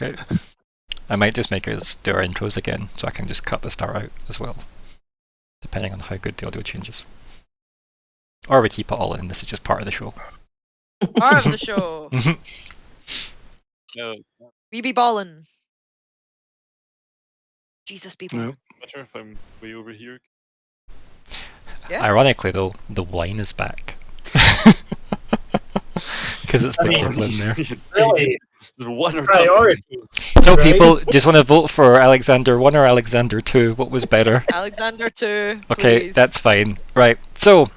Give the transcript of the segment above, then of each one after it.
Okay. I might just make us do our intros again, so I can just cut the start out as well, depending on how good the audio changes. Or we keep it all in, this is just part of the show. Part of the show. No, We be ballin'. Jesus, people. no matter if I'm way over here. Yeah. Ironically though, the wine is back. Because it's the cable in there. Really? There's one or two. Priorities. So right? people just want to vote for Alexander 1 or Alexander 2, what was better? Alexander 2. Okay, please. that's fine. Right, so,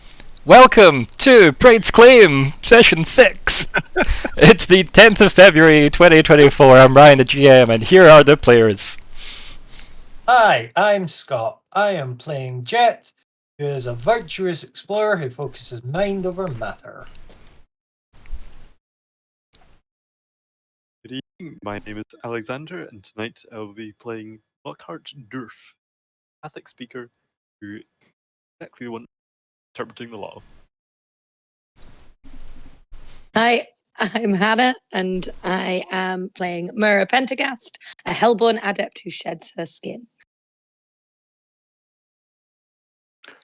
welcome to Prade's Claim, Session 6. It's the 10th of February 2024, I'm Ryan the GM, and here are the players. Hi, I'm Scott. I am playing Jett, who is a virtuous explorer who focuses mind over matter. Good evening. My name is Alexander, and tonight I will be playing Lockheart Dourf, Empathic speaker who is exactly the one interpreting the law. Hi, I'm Hannah, and I am playing Myr'ra Pentergast, a Helborn Adept who sheds her skin.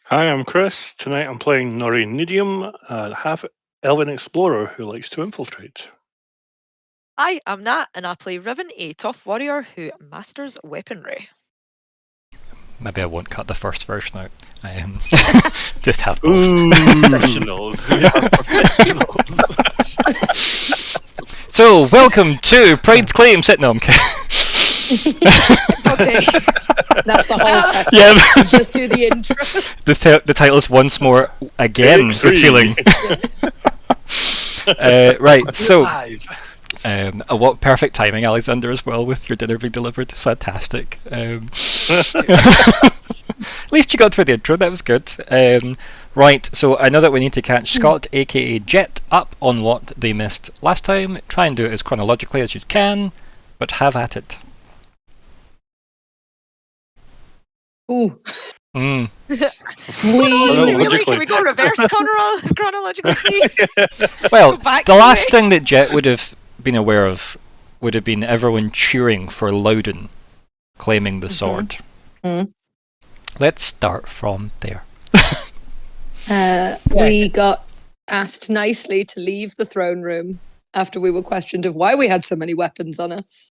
Hi, I'm Chris. Tonight I'm playing Nori Nediam, a half-Elven explorer who likes to infiltrate. Hi, I'm Nat, and I play Riven, a tough warrior who masters weaponry. Maybe I won't cut the first version out. I am just have both. Professionals. We are professionals. So, welcome to Prade's Claim. No, I'm kidding. Okay. That's the whole set. Yeah. Just do the intro. The title is once more again Take with three. feeling. Right, so Live. what perfect timing, Alexander, as well, with your dinner being delivered. Fantastic. At least you got through the intro. That was good. Right, so I know that we need to catch Scott, aka Jett, up on what they missed last time. Try and do it as chronologically as you can, but have at it. Ooh. Mm. Really? Can we go reverse chronologically, please? Well, Go back the to last it. thing that Jett would have been aware of would have been everyone cheering for Loudon claiming the sword. Mhm. Let's start from there. We got asked nicely to leave the throne room after we were questioned of why we had so many weapons on us.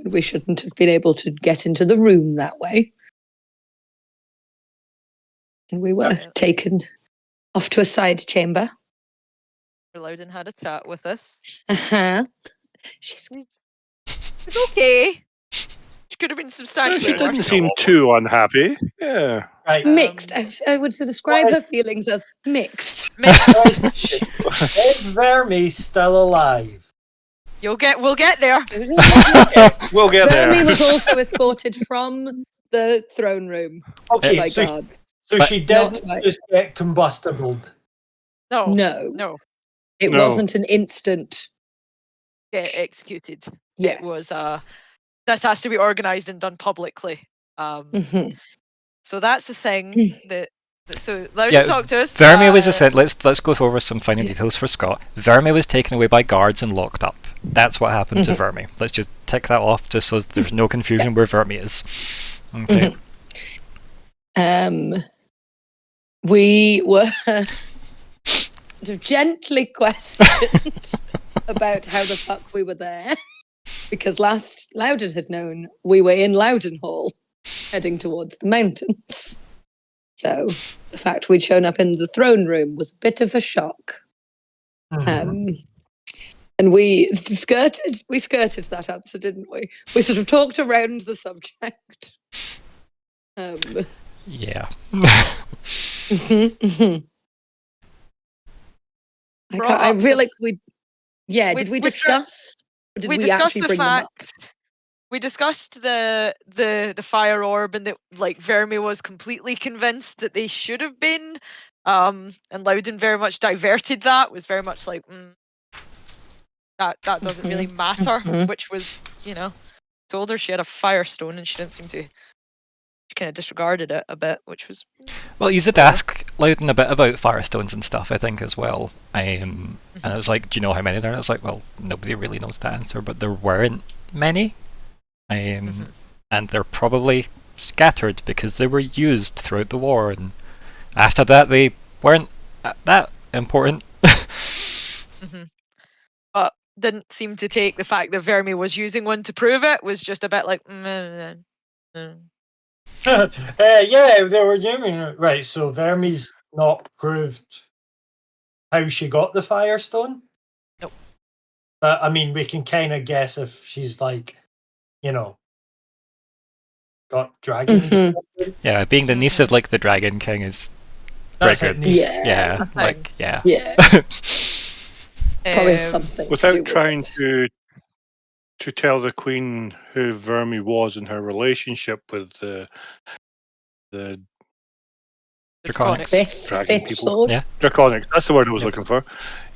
We shouldn't have been able to get into the room that way. And we were taken off to a side chamber. Loudon had a chat with us. Uh-huh. It's okay. She could have been She substantially didn't worse. seem too unhappy. Yeah. Right. Mixed. I would describe her feelings as mixed. Mixed. Is Verme still alive? We'll get there. We'll get Verme there. was also escorted from the throne room Okay, by so, guards. so But- she Not did by- just get combustibled. No. No, it No. wasn't an instant. Get executed. Yes. It was this has to be organised and done publicly. Mhm. So that's the thing that so Loudon Yeah, talked to us. Verme was said. Let's go over some final details for Scott. Verme was taken away by guards and locked up. That's what happened to Verme. Let's just tick that off, just so there's no confusion where Verme is. Okay. We were sort of gently questioned about how the fuck we were there, because last Loudon had known we were in Loudon Hall, heading towards the mountains. So the fact we'd shown up in the throne room was a bit of a shock. And we skirted that answer, didn't we? We sort of talked around the subject. Yeah. I feel like we. Yeah, We- did we we discuss? Or did we, discussed actually the bring them up? fact. We discussed the fire orb and that like Verme was completely convinced that they should have been. And Loudon very much diverted that. Was very much like that doesn't really matter. Which was told her she had a firestone and she didn't seem to. She kind of disregarded it a bit, which was Well, you did ask Loudon a bit about firestones and stuff, I think, as well. And I was like, do you know how many there are? And I was like, well, nobody really knows the answer, but there weren't many. And they're probably scattered because they were used throughout the war, and after that they weren't that important. But didn't seem to take the fact that Vermi was using one to prove it, was just a bit like, yeah, they were using it. Right, so Vermi's not proved how she got the Firestone. Nope. But, I mean, we can kind of guess if she's, like, you know, got dragons. Yeah, being the niece of, like, the Dragon King is very That's it, good. niece. Yeah, like, yeah. Yeah. Probably something. to do Without with trying it. to tell the Queen who Vermi was and her relationship with the Draconics. Fifth dragon people. sword. Yeah. Draconics, that's the word I was looking for.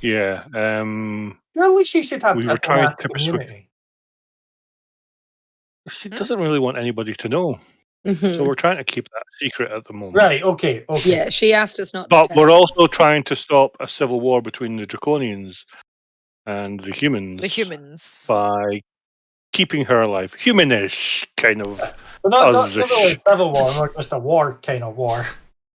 Yeah. Really, she should have We were people trying in to that persuade. community. She doesn't really want anybody to know, so we're trying to keep that secret at the moment. Right, okay. Yeah, she asked us not to But tell. we're also trying to stop a civil war between the Draconians and the humans by keeping her alive. Humanish, kind of. But not Us-ish. really civil war, not just a war kind of war.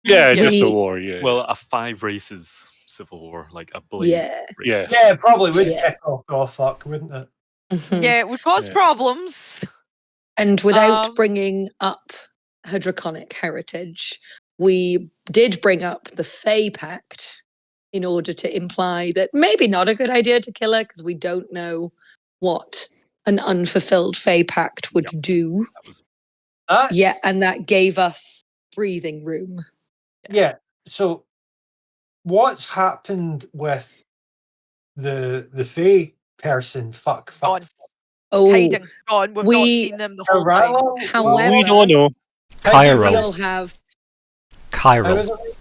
Yeah, just a We- war, yeah. Well, a 5 races civil war, like a blade. Yeah. race. yeah. Yeah, it probably would Yeah. kick off oh fuck, wouldn't it? Yeah, it would cause Yeah. problems. And without Um, bringing up her draconic heritage, we did bring up the Fey Pact in order to imply that maybe not a good idea to kill her because we don't know what an unfulfilled Fey Pact would do. That was Yeah, and that gave us breathing room. Yeah. So what's happened with the Fae person? Fuck. Gone. Oh, Hiding. Gone. We've not we- seen them the whole time. Arala? However- We don't know. Chiral. we'll have How is Chiral. it?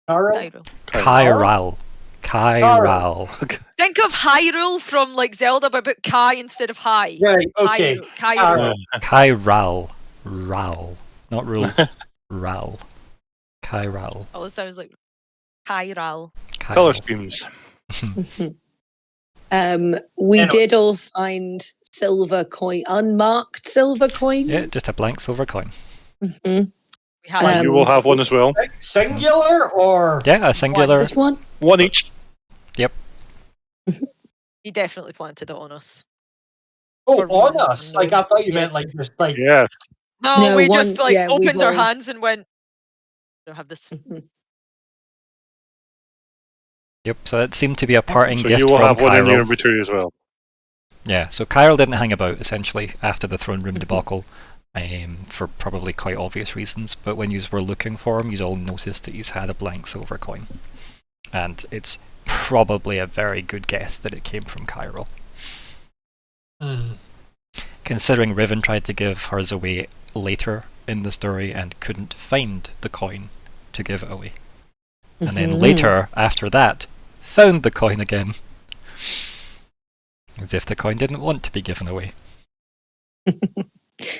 Chiral? Hyrule. Chiral. Think of Hyrule from like Zelda, but about Kai instead of High. Right, okay. Hyrule. Chiral. Ral. Not rule. Ral. Chiral. Oh, it sounds like Chiral. Color Chiral. schemes. we Anyway. did all find silver coin, unmarked silver coin. Yeah, just a blank silver coin. Mhm. We had You will have one as well. Singular or Yeah, a singular. This one. One each. He definitely planted it on us. oh for on reasons us? Like I thought you meant like just like Yes. No, No, we one- just like yeah, we've opened our all- hands and went. I don't have this. Mhm. Yep, so that seemed to be a parting So gift you will from have one in your Chiral. inventory as well. Yeah, so Chiral didn't hang about, essentially, after the throne room debacle, for probably quite obvious reasons, but when you were looking for him, you all noticed that you had a blank silver coin. And it's probably a very good guess that it came from Chiral. Considering Riven tried to give hers away later in the story and couldn't find the coin to give it away. And then Mhm. later, after that, found the coin again. As if the coin didn't want to be given away.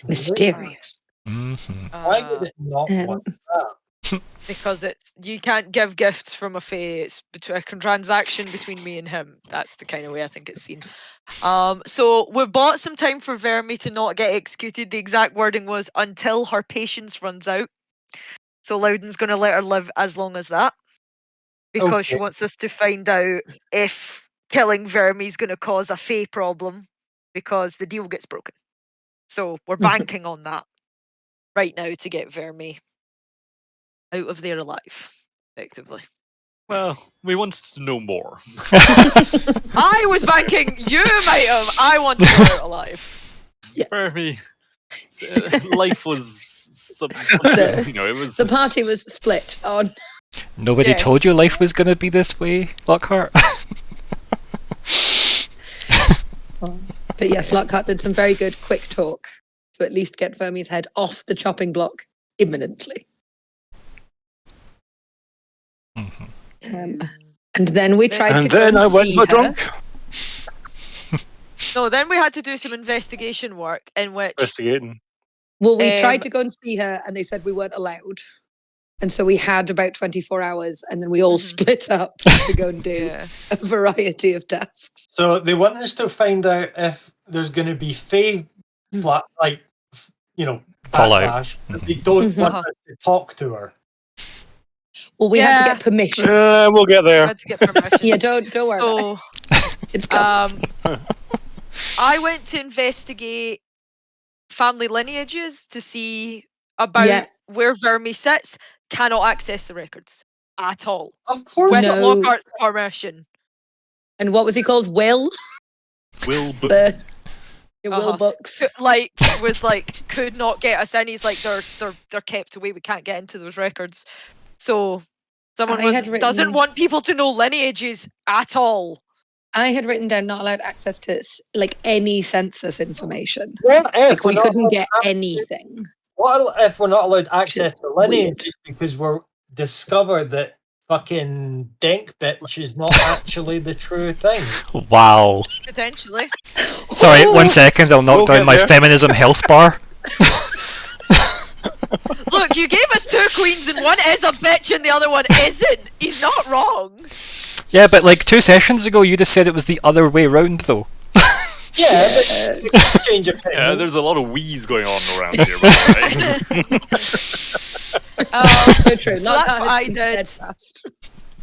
Mysterious. why would it not Um, want that? Because it's you can't give gifts from a fae. It's a transaction between me and him. That's the kind of way I think it's seen. So we've bought some time for Vermi to not get executed. The exact wording was until her patience runs out. So Loudon's going to let her live as long as that because she Okay. wants us to find out if killing Vermi is going to cause a fae problem because the deal gets broken. So we're banking on that right now to get Vermi out of there alive, effectively. well, we wanted to know more. I was banking you might have. I wanted her out alive. Yes. For me, life was The- you know, it was The party was split on. Nobody Yes. told you life was going to be this way, Lockhart? But yes, Lockheart did some very good quick talk to at least get Vermi's head off the chopping block imminently. And then we tried to And go then I and went see got her. drunk. No, then we had to do some investigation work in which Investigating. Well, we tried Um, to go and see her, and they said we weren't allowed. And so we had about 24 hours, and then we all split up to go and do a variety of tasks. So they want us to find out if there's going to be Fae flat, like, you know, backlash. But they don't want us to talk to her. Well, we had to get permission. We'll get there. Had to get permission. Yeah, don't worry about it. It's gone. I went to investigate family lineages to see about where Vermi sits. Cannot access the records at all. Of course, with Lockhart's permission. And what was he called? Will? Will Books. Will Books. Could not get us in. He's like, they're kept away. We can't get into those records. So someone doesn't want people to know lineages at all. I had written down not allowed access to like any census information. What if we couldn't get anything? What if we're not allowed access to lineages because we're discovered that fucking Denk bit, which is not actually the true thing? Wow. Potentially. Sorry, 1 second. I'll knock down my feminism health bar. Look, you gave us 2 queens and one is a bitch and the other one isn't. He's not wrong. Yeah, but like 2 sessions ago, you just said it was the other way round, though. Yeah, but change of opinion. Yeah, there's a lot of wheeze going on around here, right? True. So that's what I did.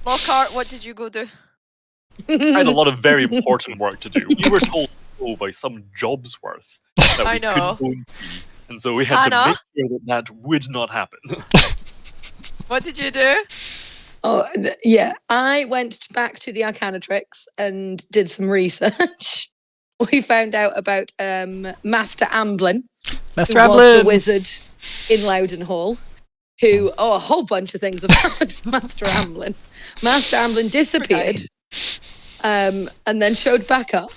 Lockhart, what did you go do? I had a lot of very important work to do. We were told by some jobs worth that we couldn't go and see, and so we had to make sure that would not happen. What did you do? Oh, yeah. I went back to the Arcanatrix and did some research. We found out about Master Amblin. Master who Amblin! Was the wizard in Loudenhall. Who, a whole bunch of things about Master Amblin. Master Amblin disappeared and then showed back up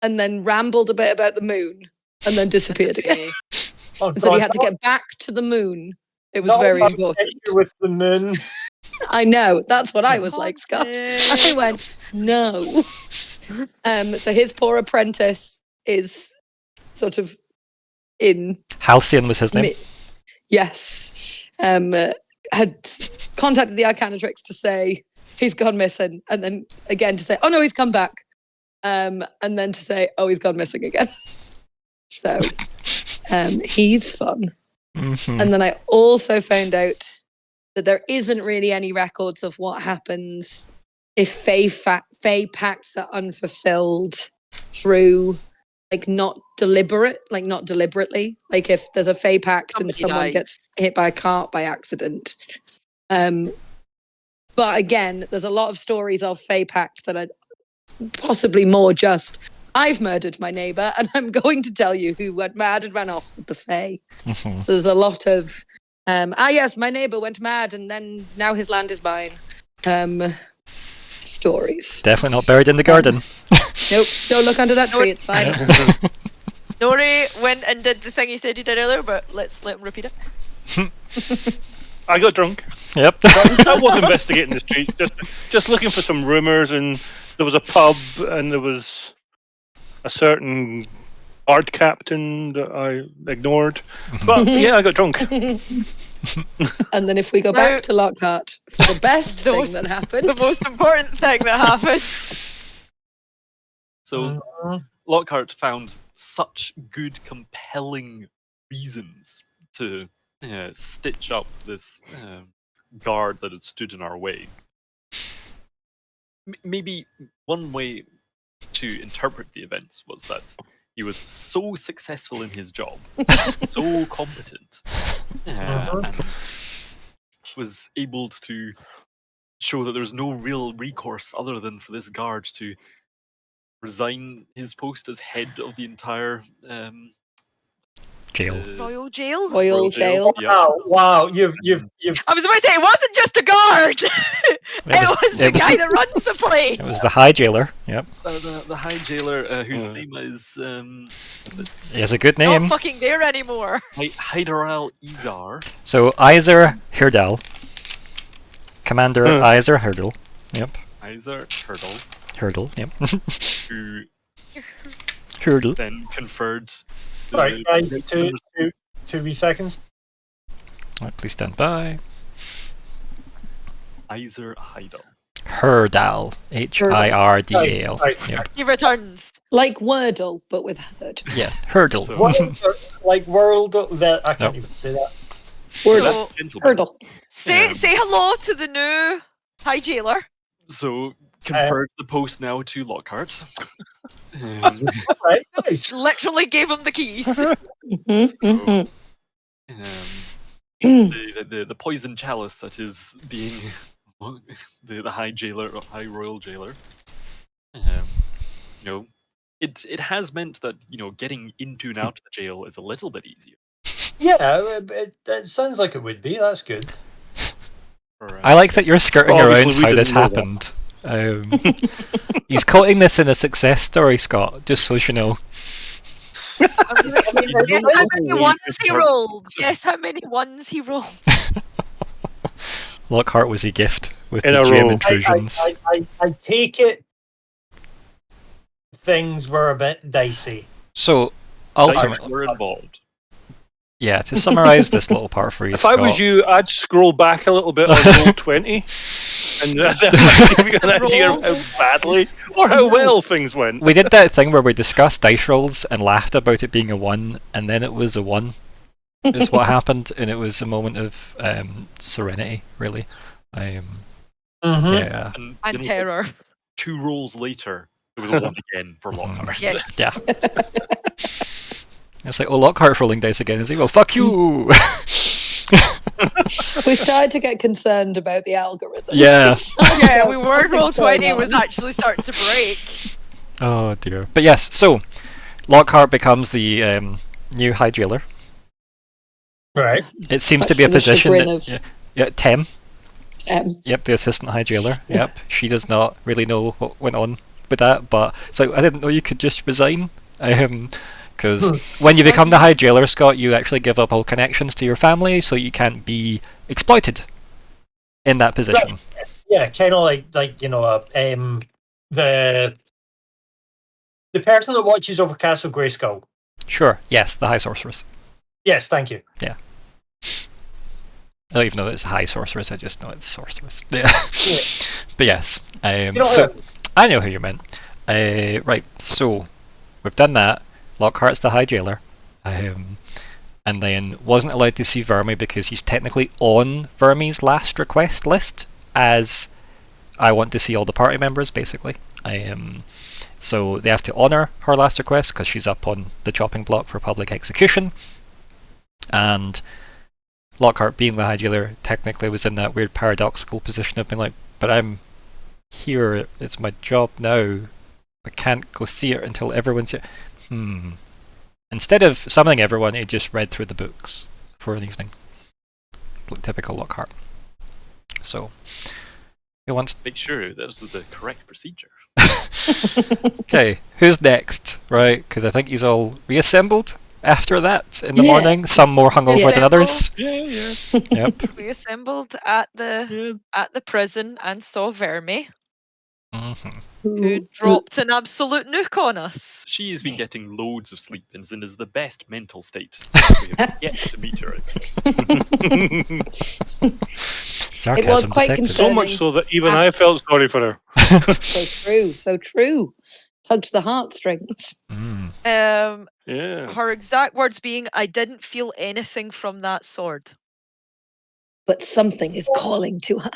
and then rambled a bit about the moon and then disappeared again. And so he had to get back to the moon. It was very important. With the moon. I know. That's what I was like, Scott. I went, no. So his poor apprentice is sort of in... Halcyon was his name. Yes. Had contacted the Arcanatrix to say he's gone missing, and then again to say, oh no, he's come back. And then to say, oh, he's gone missing again. So he's fun. Mm-hmm. And then I also found out that there isn't really any records of what happens if Fae pacts are unfulfilled through not deliberately. Like if there's a Fae pact and someone gets hit by a cart by accident. But again, there's a lot of stories of Fae pact that are possibly more just, I've murdered my neighbour and I'm going to tell you who went mad and ran off with the Fae. Mm-hmm. So there's a lot of, yes, my neighbour went mad and then now his land is mine. Stories. Definitely not buried in the garden. Nope, don't look under that tree, it's fine. Nori went and did the thing he said he did earlier, but let's let him repeat it. I got drunk. Yep. I was investigating the street, just looking for some rumours, and there was a pub, and there was a certain art captain that I ignored. But yeah, I got drunk. And then if we go back to Lockhart for the best thing that happened. The most important thing that happened. So Lockhart found such good, compelling reasons to stitch up this guard that had stood in our way. Maybe one way to interpret the events was that he was so successful in his job, so competent, and was able to show that there was no real recourse other than for this guard to resign his post as head of the entire jail. Royal jail? Royal jail. Yeah. Wow, you've I was about to say, it wasn't just a guard! it was the guy that runs the place! It was the High Jailer, yep. The High Jailer, whose name is... he has a good name. Not fucking there anymore. Hydaral Izar. So, Iser Hirdal. Commander Iser Hirdal. Yep. Iser Hirdal. Hurdle, yep. Who Hurdle. then conferred... Sorry, 2 wee seconds. Right, please stand by. Iser Heidel. Hirdal. Hirdal. Right. Yep. He returns. Like Wordle, but with herd. Yeah, Hurdle. So- Like world that I can't No. even say that. Wordle. So, Gentlemen. Hurdle. say Um, say hello to the new High Jailer. So convert the post now to Lockhart. Right, nice. Literally gave him the keys. Mhm. The poison chalice that is being the High Jailer, or High Royal Jailer. It has meant that getting into and out of the jail is a little bit easier. Yeah, it sounds like it would be. That's good. I like that you're skirting Obviously, around we how this didn't know that. happened. He's quoting this in a success story, Scott, just so you know. Guess how many ones he rolled? Guess how many ones he rolled? Lockhart was a gift with In the a gem row. intrusions. I take it things were a bit dicey. So, Dice ultimately, were involved. yeah, to summarise this little part for you, If I Scott. was you, I'd scroll back a little bit on roll 20, and that might give you an idea of how badly or how well things went. We did that thing where we discussed dice rolls and laughed about it being a 1, and then it was a 1. Is what happened, and it was a moment of serenity, really. Yeah. And then terror. 2 rolls later, it was a 1 again for Lockhart. Yes. Yeah. It's like, oh, Lockhart's rolling dice again, is he? Well, fuck you! We started to get concerned about the algorithm. Yeah. Yeah, we were. Something's Roll 20 going was on. actually starting to break. Oh, dear. But yes, so, Lockhart becomes the new High Jailer. Right. It seems Much to be a to the position chagrin that... of- Yeah, Tem. Um, Yep, the assistant High Jailer. Yep. She does not really know what went on with that, but it's like, I didn't know you could just resign. Because when you become the High Jailer, Scott, you actually give up all connections to your family, so you can't be exploited in that position. Yeah, kind of like the person that watches over Castle Grayskull. Sure, yes, the High Sorceress. Yes, thank you. I don't even know that it's a High Sorceress, I just know it's Sorceress. Yeah. Yeah. But yes, know so who- I know who you meant. Right, so we've done that. Lockhart's the High Jailer. And then wasn't allowed to see Vermi because he's technically on Vermi's last request list, as I want to see all the party members, basically. So they have to honour her last request because she's up on the chopping block for public execution. And Lockhart, being the High Jailer, technically was in that weird paradoxical position of being like, but I'm here, it's my job now. I can't go see it until everyone's here. Instead of summoning everyone, he just read through the books for an evening. Typical Lockhart. So, he wants... Make sure that was the correct procedure. Okay, who's next? Right, because I think he's all reassembled after that in the Yeah. morning. Some more hungover than others. Yeah. Yep. We assembled at the prison and saw Vermi, Mhm. who dropped an absolute nuke on us. She has been getting loads of sleep and is in the best mental state. We have yet to meet her. Sarcasm It was quite detected. So much so that even I felt sorry for her. So true, so true. Tugged the heartstrings. Mm. Yeah. Her exact words being, "I didn't feel anything from that sword." But something is calling to her.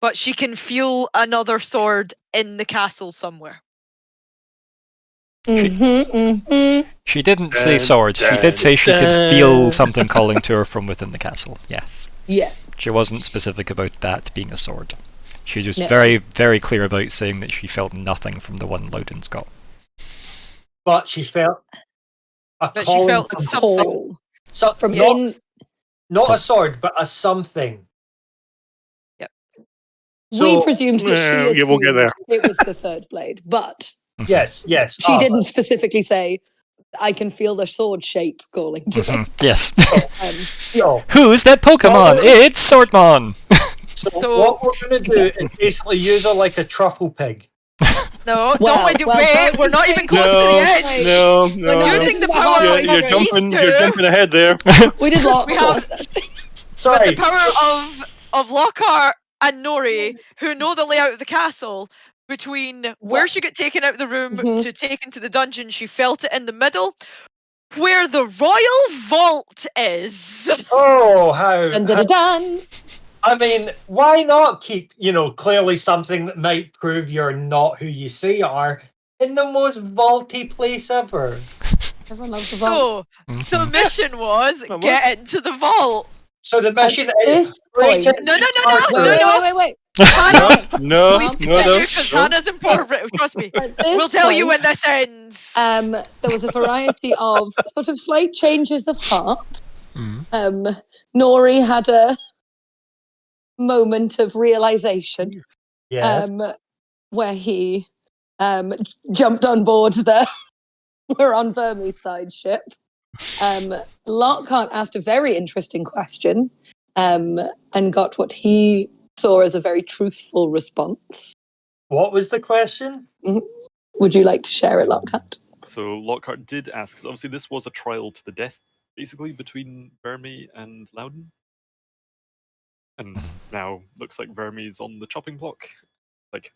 But she can feel another sword in the castle somewhere. She didn't say Dun, sword. She dun, did say she could dun. feel something calling to her from within the castle. Yes. Yeah. She wasn't specific about that being a sword. She was just No. very, very clear about saying that she felt nothing from the one Loudon's got. But she felt a But she calling felt from something. Call from from not a sword, but a something. we So- presumed that she Yeah, we'll get there. it was the third blade, but Yes. she didn't specifically say, "I can feel the sword shape calling to me." Yes. No. Who's that Pokemon? Oh. It's Swordmon! So what we're going to do is basically use her like a truffle pig. No, Well, don't we do well, wait, don't we're you not even think- close to the No, edge. no. Using this the is power hard of one. You're these jumping. two. You're jumping ahead there. We did lots We of have- this. Sorry. the power of Lockhart and Nori, who know the layout of the castle, between where she got taken out of the room to taken to the dungeon, she felt it in the middle. Where the royal vault is. Oh, how Dun, dun, dun, dun. I mean, why not keep, clearly something that might prove you're not who you say you are in the most vaulty place ever? Everyone loves the vault. So the mission was What? get into the vault. So the mission At is this point- No. Wait. No, Please no. continue, because Hannah's important. Trust me. At this We'll tell you point, when this ends. there was a variety of sort of slight changes of heart. Nori had a moment of realization yes. where he jumped on board we're on Verme's side ship. Lockhart asked a very interesting question and got what he saw as a very truthful response. What was the question? Would you like to share it, Lockhart? So Lockhart did ask, 'cause obviously this was a trial to the death, basically, between Verme and Loudon. And now looks like Verme's on the chopping block. Like,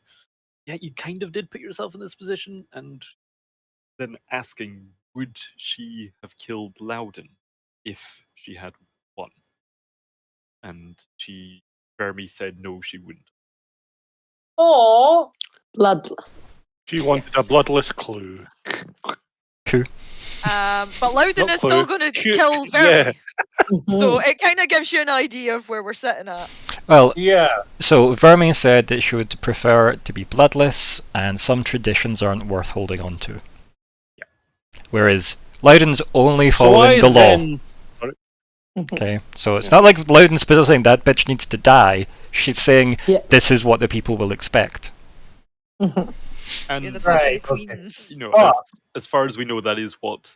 yeah, you kind of did put yourself in this position, and then asking, would she have killed Loudon if she had won? And Verme said no, she wouldn't. Oh, Bloodless. She wanted a bloodless clue. But Loudon Not is still clue. going to Cute. kill Verme. Yeah. So it kind of gives you an idea of where we're sitting at. Well, yeah. so Verme said that she would prefer it to be bloodless, and some traditions aren't worth holding on to. Yeah. Whereas Loudon's only So why following the law. then- Okay, so it's not like Loudon's specifically saying that bitch needs to die. She's saying this is what the people will expect. And You're the Right, fucking okay. queen. as far as we know, that is what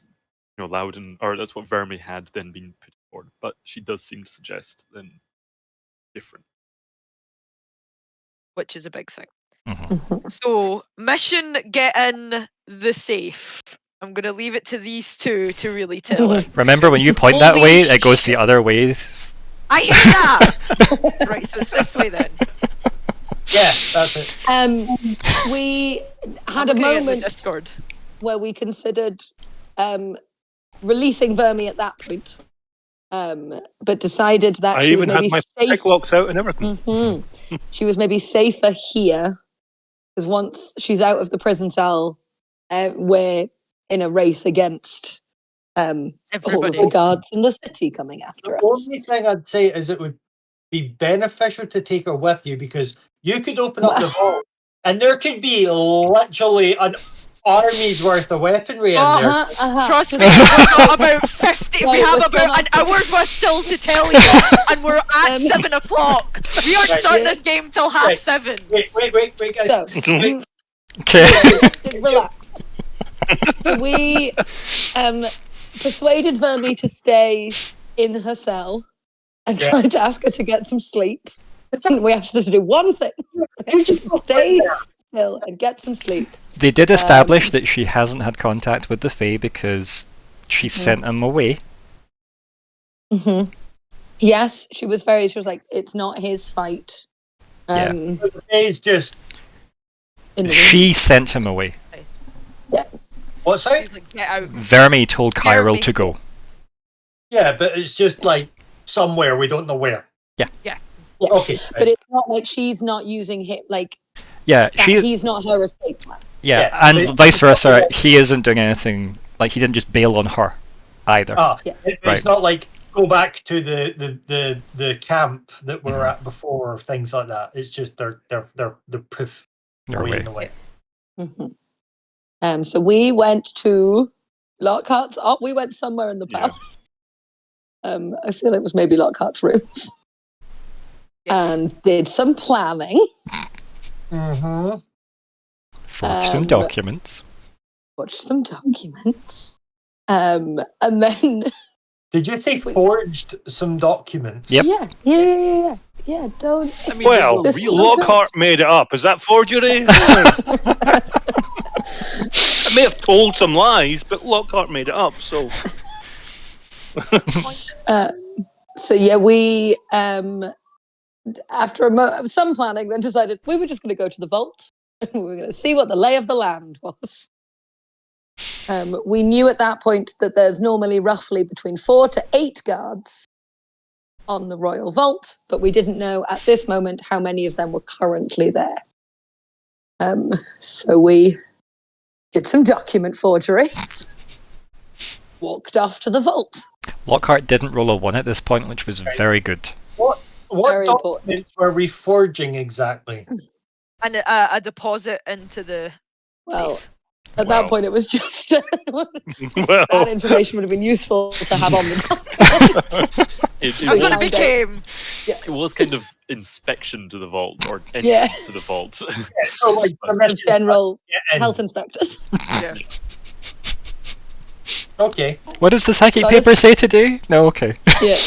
Loudon, or that's what Verme had then been put forward. But she does seem to suggest then different. Which is a big thing. Mhm. So, mission get in the safe. I'm going to leave it to these two to really tell it. Remember when you point that Holy way, it goes the other way. I hear that! Right, so it's this way then. Yeah, that's it. We had I'm a looking at the moment Discord. where we considered releasing Verme at that point, but decided that I she was even had maybe my safe. pick locks out and everything. She was maybe safer here, because once she's out of the prison cell, we're in a race against all of Everybody. the guards in the city coming after The us. only thing I'd say is it would be beneficial to take her with you, because you could open up the vault and there could be literally an army's worth of weaponry in there. Trust me, we've got about 50. Right, We have we're about an still hour's worth still to tell you, and we're at 7 o'clock. We aren't Right. starting this game till half Right. 7. Wait, guys. So, Wait. Okay. relax. So we persuaded Verme to stay in her cell and Yeah. tried to ask her to get some sleep. We asked her to do one thing: just stay still and get some sleep. They did establish that she hasn't had contact with the Fae because she sent him away. Yes, she was like, it's not his fight. Yeah. It's just In the She sent him away. what's that? He's like, get out. Verme told Kyril Verme. to go. Yeah, but it's just like somewhere we don't know where. Yeah. Yeah. Okay. But it's not like she's not using him, like Yeah, that she. he's not her escape plan. Yeah, Yeah, and but- vice versa. He isn't doing anything. Like he didn't just bail on her, either. Yeah. It's Right. not like go back to the camp that we were at before or things like that. It's just they're proof They're way away. in the way. So we went to Lockhart's. Oh, we went somewhere in the Yeah. palace. I feel it was maybe Lockhart's rooms, and did some planning. Mm-hmm. Forged some documents. Watched some documents, and then Did you say forged some documents? Yep. yeah. Don't. I mean, Well, This real is- Lockhart made it up. Is that forgery? I may have told some lies, but Lockhart made it up, so... So yeah, we after some planning, then decided we were just going to go to the vault. We were going to see what the lay of the land was. We knew at that point that there's normally roughly between 4 to 8 guards on the royal vault, but we didn't know at this moment how many of them were currently there. So we did some document forgery, walked off to the vault. Lockhart didn't roll a 1 at this point, which was very good. What Very documents were we forging exactly? And a deposit into the Well, safe. at that point, it was just Well, that information would have been useful to have on the document. It That's what it was, became. Yes. it was kind of inspection to the vault, or entry Yeah. to the vault. So, like, permissions General get in. health inspectors. Yeah. Okay. What does the psychic Got paper us. say today? No, okay. Yeah.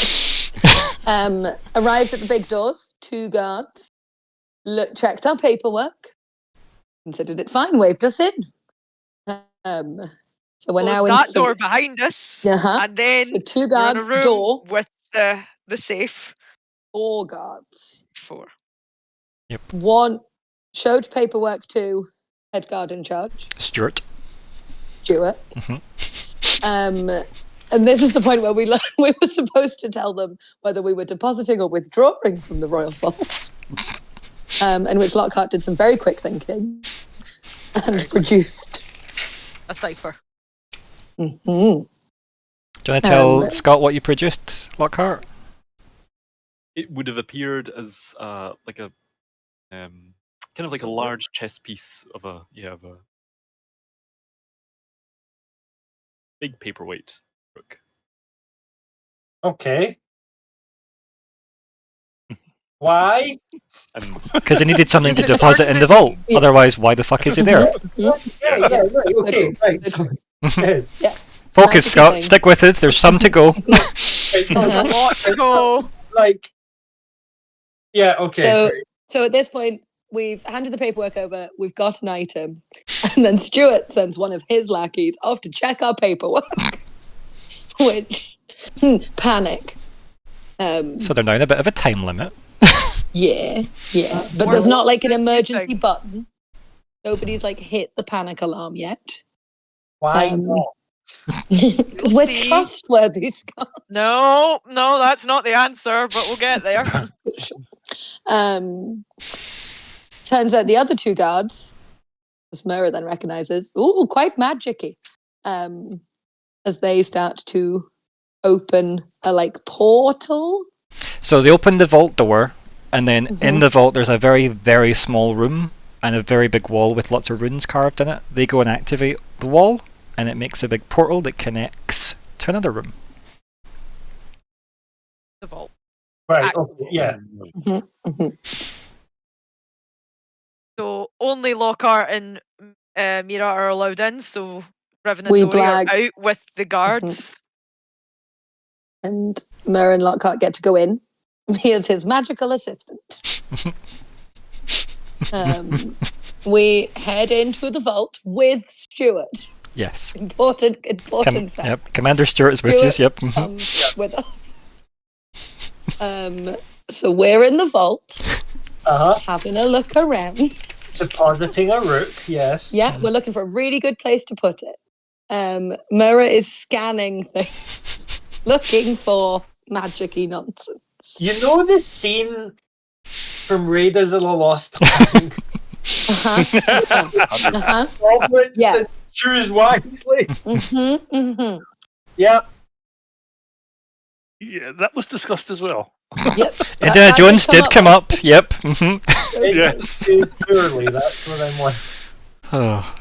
Arrived at the big doors, 2 guards, checked our paperwork, considered it fine, waved us in. So we're now Closed in that door behind us, Uh-huh. and then So 2 we're in a guards, room door, with the safe. 4 guards. 4. 1 showed paperwork to head guard in charge, Stuart. Stuart. Mhm. And this is the point where we were supposed to tell them whether we were depositing or withdrawing from the royal vault. In which Lockhart did some very quick thinking and produced. A cipher. Mhm. Do you want to tell Scott what you produced, Lockhart? It would have appeared as like a kind of like a large chess piece of a big paperweight book. Okay. Why? And Because he needed something to Because it's deposit in the vault. Yeah. Otherwise, why the fuck is he there? Yeah, right. Okay, right. So, yes. Yeah. Focus, Nice Scott. beginning. Stick with us. There's some to go. There's a lot to go. Like, yeah, okay. So at this point, we've handed the paperwork over, we've got an item, and then Stuart sends one of his lackeys off to check our paperwork, which, panic. So they're now in a bit of a time limit. Yeah. But there's not like an emergency button. Nobody's like hit the panic alarm yet. Why not? Because we're See? trustworthy, Scott. No, that's not the answer, but we'll get there. Turns out the other 2 guards, as Myr'ra then recognizes, quite magic-y, as they start to open a like portal. So they open the vault door, and then in the vault there's a very, very small room and a very big wall with lots of runes carved in it. They go and activate the wall, and it makes a big portal that connects to another room. The vault. Right, okay, yeah. So only Lockhart and Myr'ra are allowed in, so Riven and We Nori are blagged. out with the guards. And Myr'ra and Lockhart get to go in. He is his magical assistant. We head into the vault with Stuart. Yes. Important fact. Yep. Commander Stuart is with Stuart us. Yep. comes with us. So we're in the vault, having a look around. Depositing a rook, yes. Yeah, we're looking for a really good place to put it. Myr'ra is scanning things, looking for magic-y nonsense. You know the scene from Raiders of the Lost Ark? Goblets Yeah. and choose wisely. Yeah, yeah, that was discussed as well. yep. Indiana Jones did come up. Yep. Yes. Purely, that's what I'm like. Oh.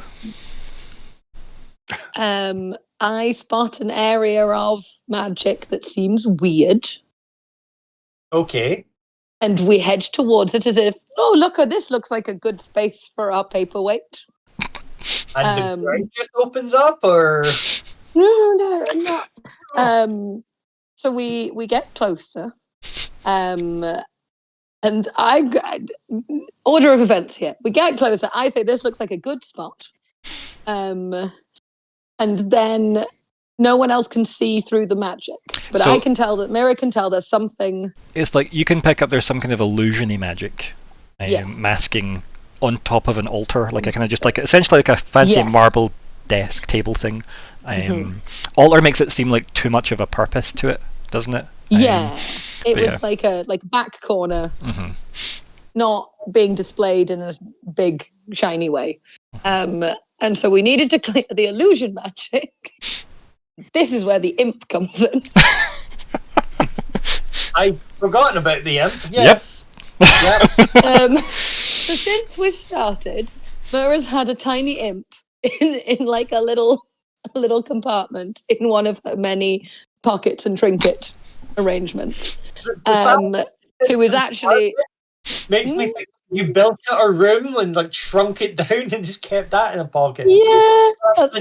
I spot an area of magic that seems weird, Okay. and we head towards it as if, oh, look, this looks like a good space for our paperweight. And the ground just opens up, or? No, not. So we get closer, and order of events here. We get closer. I say this looks like a good spot, and then no one else can see through the magic. But So- I can tell that Myr'ra can tell there's something. It's like you can pick up there's some kind of illusion-y magic, Yeah. masking on top of an altar, like a kind of just like essentially like a fancy Yeah. marble desk table thing. Altar makes it seem like too much of a purpose to it, doesn't it? Yeah. It but was yeah. like a back corner, Mhm. not being displayed in a big shiny way. And so we needed to clear the illusion magic. This is where the imp comes in. I'd forgotten about the imp. Yes. Yep. So since we've started, Myr'ra's had a tiny imp in like a little compartment in one of her many pockets and trinket arrangements. Who is actually Makes me think you built a room and like shrunk it down and just kept that in a pocket. yeah,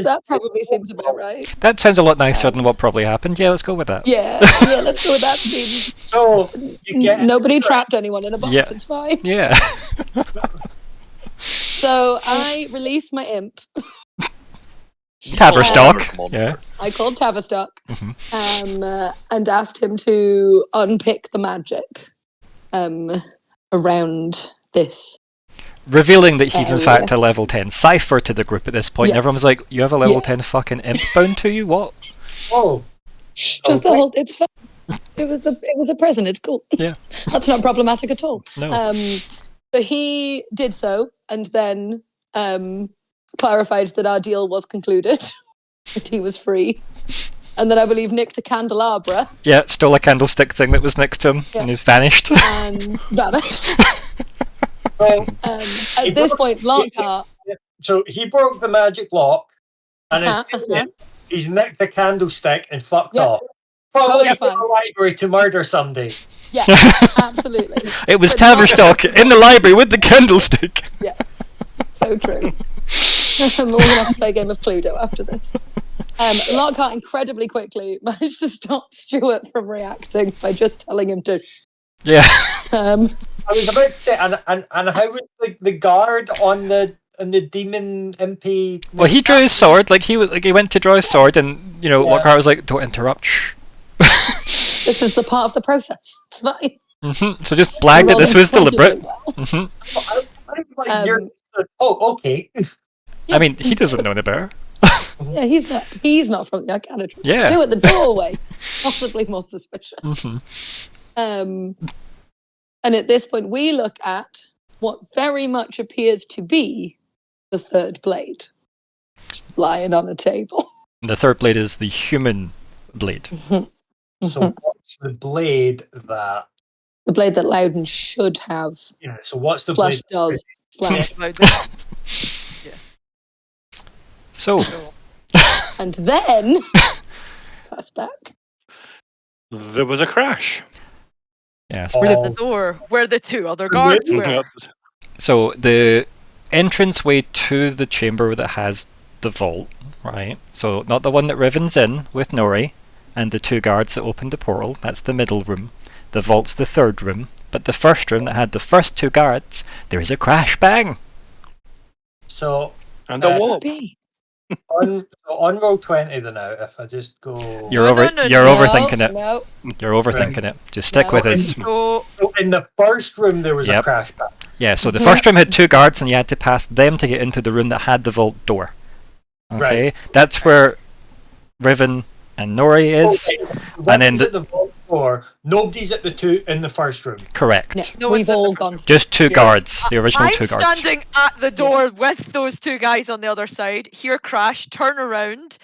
that probably seems about right. That sounds a lot nicer than what probably happened. Yeah, let's go with that. Yeah, let's go with that. Seems So you get nobody trapped anyone in a box. Yeah. It's fine. Yeah. So I released my imp. Tavistock. Monster. Yeah. I called Tavistock Mhm. and asked him to unpick the magic around this. Revealing that he's in Area. fact a level 10 Cypher to the group at this point. And Yes. everyone's like, you have a level Yeah. 10 fucking imp bound to you? What? oh, Just the whole. It's fine. It was a present. It's cool. Yeah. That's not problematic at all. No. So he did so, and then clarified that our deal was concluded, that he was free, and then I believe nicked a candelabra Yeah, stole a candlestick thing that was next to him Yeah. and he's vanished. and vanished. well, At this point, Lockhart. so he broke the magic lock and he's nicked the candlestick and fucked Yeah. off. Probably Totally in fine. the library to murder somebody. Yeah, absolutely. It was But not- Tavistock in the library with the candlestick. Yeah, so true. We're going to have to play a game of Cluedo after this. Lockhart incredibly quickly managed to stop Stuart from reacting by just telling him to. Yeah. Um, I was about to say, and how was the guard on the demon MP? Well, he drew his sword. Like he went to draw his sword, and Yeah. Lockhart was like, "Don't interrupt." Shh. this is the part of the process. It's fine. So just blagged that this was deliberate. Incredibly well. I was like, you're. Um, Oh, okay. I mean, he doesn't know any better. Yeah, he's not from the Arcana Tree. Yeah. Do at the doorway. Possibly more suspicious. Mhm. And at this point, we look at what very much appears to be the third blade lying on a table. The third blade is the human blade. So what's the blade that? The blade that Loudon should have So what's the slash blade? does slash. So And then pass back. There was a crash. yes. Where did the door? Where the two other guards were? So the entranceway to the chamber that has the vault, right? So not the one that Riven's in with Nori and the two guards that opened the portal. That's the middle room. The vault's the third room. But the first room that had the first two guards, there is a crash bang. So And a wall. on roll 20 then now, if I just go. You're No, over. no, no, you're no. overthinking it. No. You're overthinking it. Just stick No. with us. So So in the first room there was a Yep. crash back. Yeah. So the first room had two guards, and you had to pass them to get into the room that had the vault door. Okay. Right. That's where Riven and Nori is. And then Nobody's at the vault door. Nobody's at the two in the first room. Correct. No, No we've one's in all the- gone. Just two Yeah. guards. The original I'm two guards. standing at the door with those two guys on the other side. Hear crash, turn around,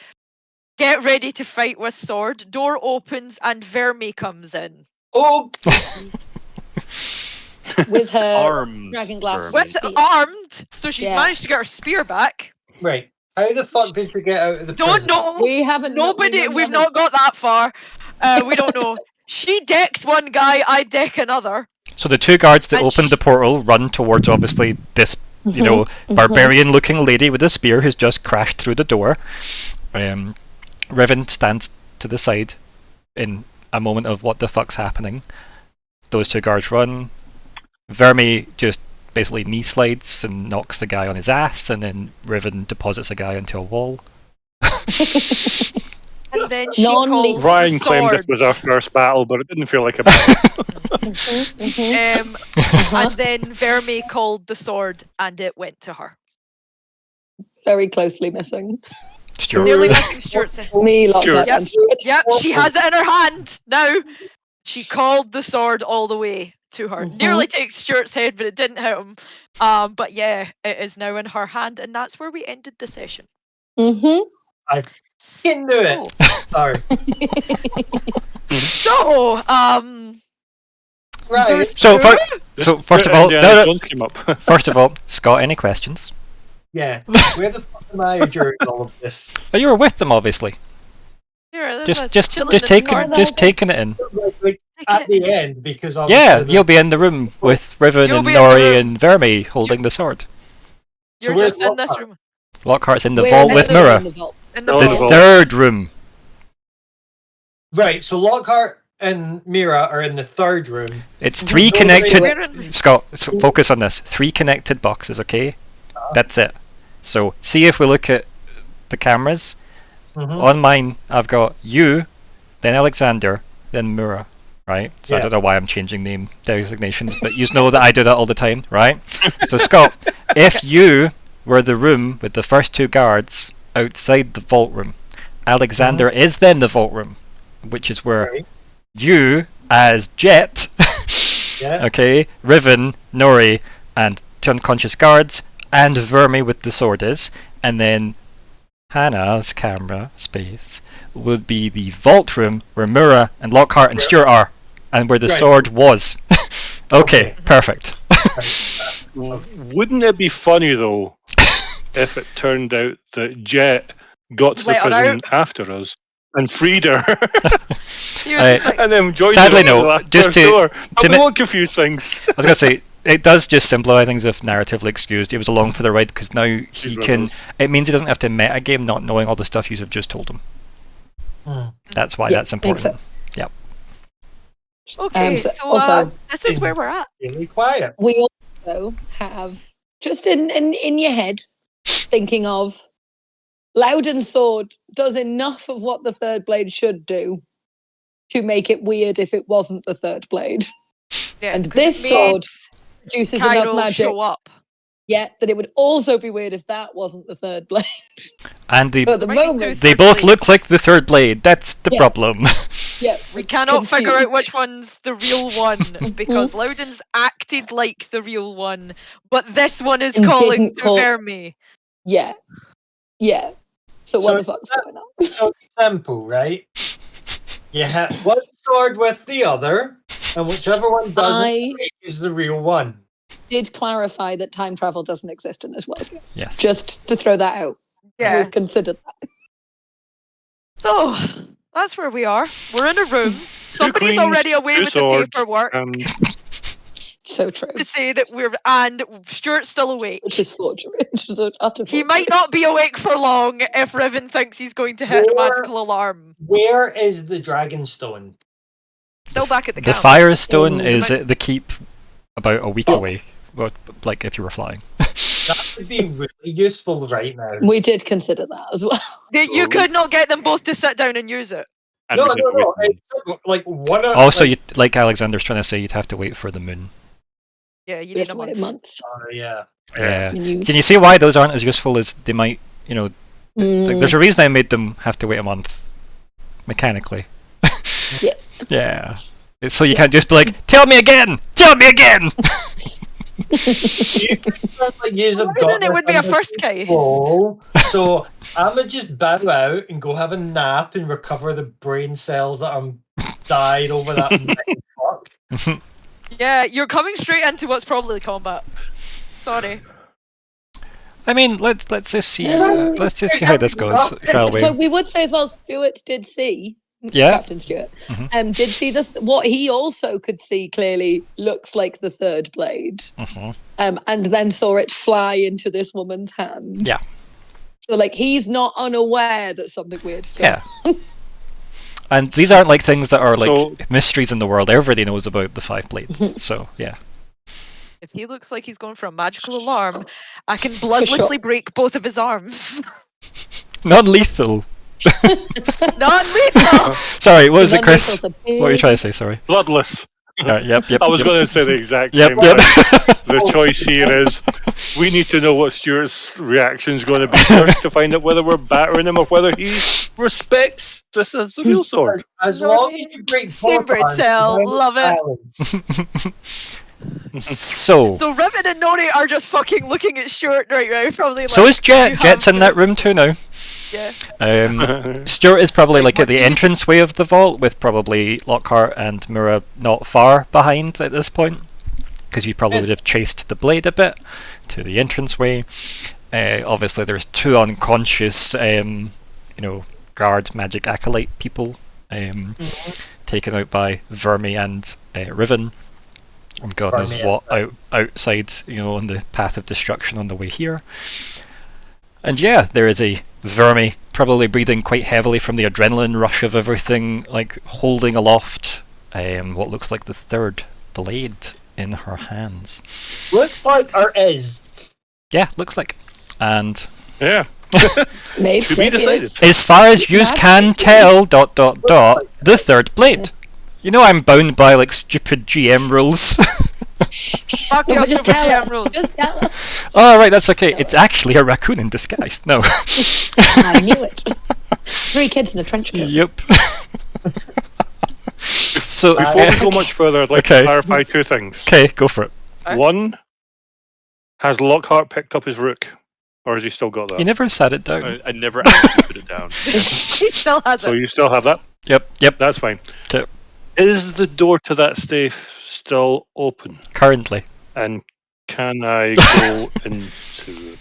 get ready to fight with sword. Door opens and Vermi comes in. Oh, With her Armed. dragon glass. Vermi. With Spear. armed, so she's Yeah. managed to get her spear back. right. How the fuck did you get out of the Don't prison? know. We haven't. We've not got that far. We don't know. She decks one guy, I deck another. So the two guards that And opened the portal run towards obviously this, barbarian-looking lady with a spear who's just crashed through the door. Riven stands to the side in a moment of what the fuck's happening. Those two guards run. Vermi just basically knee slides and knocks the guy on his ass, and then Riven deposits a guy onto a wall. And then she Non-lethal. calls Ryan the claimed this was our swords. first battle, but it didn't feel like a battle. And then Verme called the sword, and it went to her. Very closely missing. Stuart. Nearly missing Stuart's. Me, Lockhart, Stuart. and Stuart. Yep, she has it in her hand now. She called the sword all the way to her. Nearly takes Stuart's head, but it didn't hit him. But yeah, it is now in her hand, and that's where we ended the session. I can do it. Sorry. So, Right. there's So, two. so first of all, Indiana no, Jones came up. first of all, Scott, any questions? Yeah. Where the fuck am I during all of this? Oh, you were with them, obviously. Here, Just chilling in the corner. taking it in. Like, at the end, because Yeah, obviously you'll be in the room with Riven You'll and be in the Nori room. and Verme holding the sword. So You're where's just in this Lockhart? room. Lockhart's in the We're vault in with the Myr'ra. vault. In the Oh, The the vault. vault. third room. Right, so Lockhart and Myr'ra are in the third room. It's three Don't say connected. We're in- Scott, so focus on this. 3 connected boxes, okay? That's it. So, see if we look at the cameras. Mhm. On mine, I've got you, then Alexander, then Myr'ra, right? So I Yeah. don't know why I'm changing name designations, but you know that I do that all the time, right? So, Scott, if you were the room with the first 2 guards outside the vault room, Alexander is then the vault room, which is where Right. you, as Jett, Yeah. okay, Riven, Nori, and 2 unconscious guards, and Verme with the sword is, and then Hannah's camera space would be the vault room where Myr'ra and Lockhart and Stuart are, and where the Right. sword was. Okay, perfect. Wouldn't it be funny though if it turned out that Jett got to the Let her prison after us and freed her, He was just like, and then joined Sadly, us at no. the last Just to- door? But to we ma- won't confuse things. I was gonna say it does just simplify things if narratively excused. He was along for the ride because now he He's can. rebels. It means he doesn't have to meta game not knowing all the stuff you have just told him. Hmm. That's why Yeah, that's makes important. okay, So- so also- this is where we're at. Really quiet. We also have, just in your head, thinking of Loudon's sword does enough of what the third blade should do to make it weird if it wasn't the third blade. Yeah, And 'cause it this sword made produces Cairo enough magic show up. yet that it would also be weird if that wasn't the third blade. And But at the Right, moment, they third both blade. look like the third blade. That's the Yeah. problem. yeah, We cannot figure out confused. which one's the real one because Loudon's acted like the real one, but this one is And calling didn't to call- Verme. Yeah. Yeah. So what So- the fuck's going on? So simple, right? You have one sword with the other, and whichever one doesn't I break is the real one. did clarify that time travel doesn't exist in this world. Yes. Just to throw that out. Yeah. We've considered that. So that's where we are. We're in a room. Somebody's queens, already away 2 with the swords, paperwork So true. to say that and Stuart's still awake. Which is forgery. Which is utter He forgery. might not be awake for long if Riven thinks he's going to hit a Or- magical alarm. Where is the Dragonstone? Still back at the The camp. Firestone In- is at the keep about a week Oh. away. Well, like if you were flying. That would be really useful right now. We did consider that as well. You could not get them both to sit down and use it. and No, we did no, no. wait. It's like one of Also, like, like Alexander's trying to say, you'd have to wait for the moon. Yeah, you We need have a to wait month. a month. yeah. Yeah. When you- Can you see why those aren't as useful as they might? You know, like, there's a reason I made them have to wait a month mechanically. Yeah. Yeah. It's so you can't just be like, tell me again! Tell me again! You sound like yous have Well, got then it would be a this first case. control. So I'ma just bow out and go have a nap and recover the brain cells that I'm died over that mind fuck. Yeah, you're coming straight into what's probably combat. Sorry. I mean, let's just see. Let's just see how this goes, shall we? So we would say as well, Stuart did see. Yeah. Captain Stuart. Mhm. Did see what he also could see clearly looks like the third blade. Mhm. And then saw it fly into this woman's hand. Yeah. So like he's not unaware that something weird is going Yeah. And these aren't like things that are like So- mysteries in the world. Everybody knows about the 5 blades. So yeah. If he looks like he's going for a magical alarm, I can bloodlessly break both of his arms. Non-lethal. Non-lethal. Sorry, what was it, Chris? Non-lethal's a What were you big- trying to say? Sorry. Bloodless. Yep. I was yep. going to say the exact Yep, same yep. thing. The choice here is we need to know what Stuart's reaction is going to be first to find out whether we're battering him or whether he respects this as the real sword. As long as you break Saber Portland, cell, then love it. balance. So So Riven and Nori are just fucking looking at Stuart right now. Probably. so like, is Jett. you Jett's have in that room too now. Yeah. Stuart is probably Like, like at what the do you- entranceway of the vault, with probably Lockhart and Myr'ra not far behind at this point, because you probably would have chased the blade a bit to the entranceway. Obviously, there's two unconscious, guard magic acolyte people taken out by Vermi and Riven, and God knows Vermi, what outside, on the path of destruction on the way here. And yeah, there is a Vermi, probably breathing quite heavily from the adrenaline rush of everything, like holding aloft what looks like the third blade in her hands. Looks like or is. Yeah, looks like. And Yeah. Maybe To be decided. as far as you can tell, ... the third blade. I'm bound by like stupid GM rules. Fuck No, you, but just Super tell GM us. rules. Just tell us. Oh, right, that's okay. It's actually a raccoon in disguise. No. I knew it. 3 kids in a trench coat. Yep. So Before we go much further, I'd like Okay. to clarify 2 things. okay, go for it. Okay. One, has Lockhart picked up his rook? Or has he still got that? You never sat it down. I never actually put it down. He still has So it. you still have that? Yep. That's fine. 'Kay. Is the door to that safe still open? Currently. And can I go into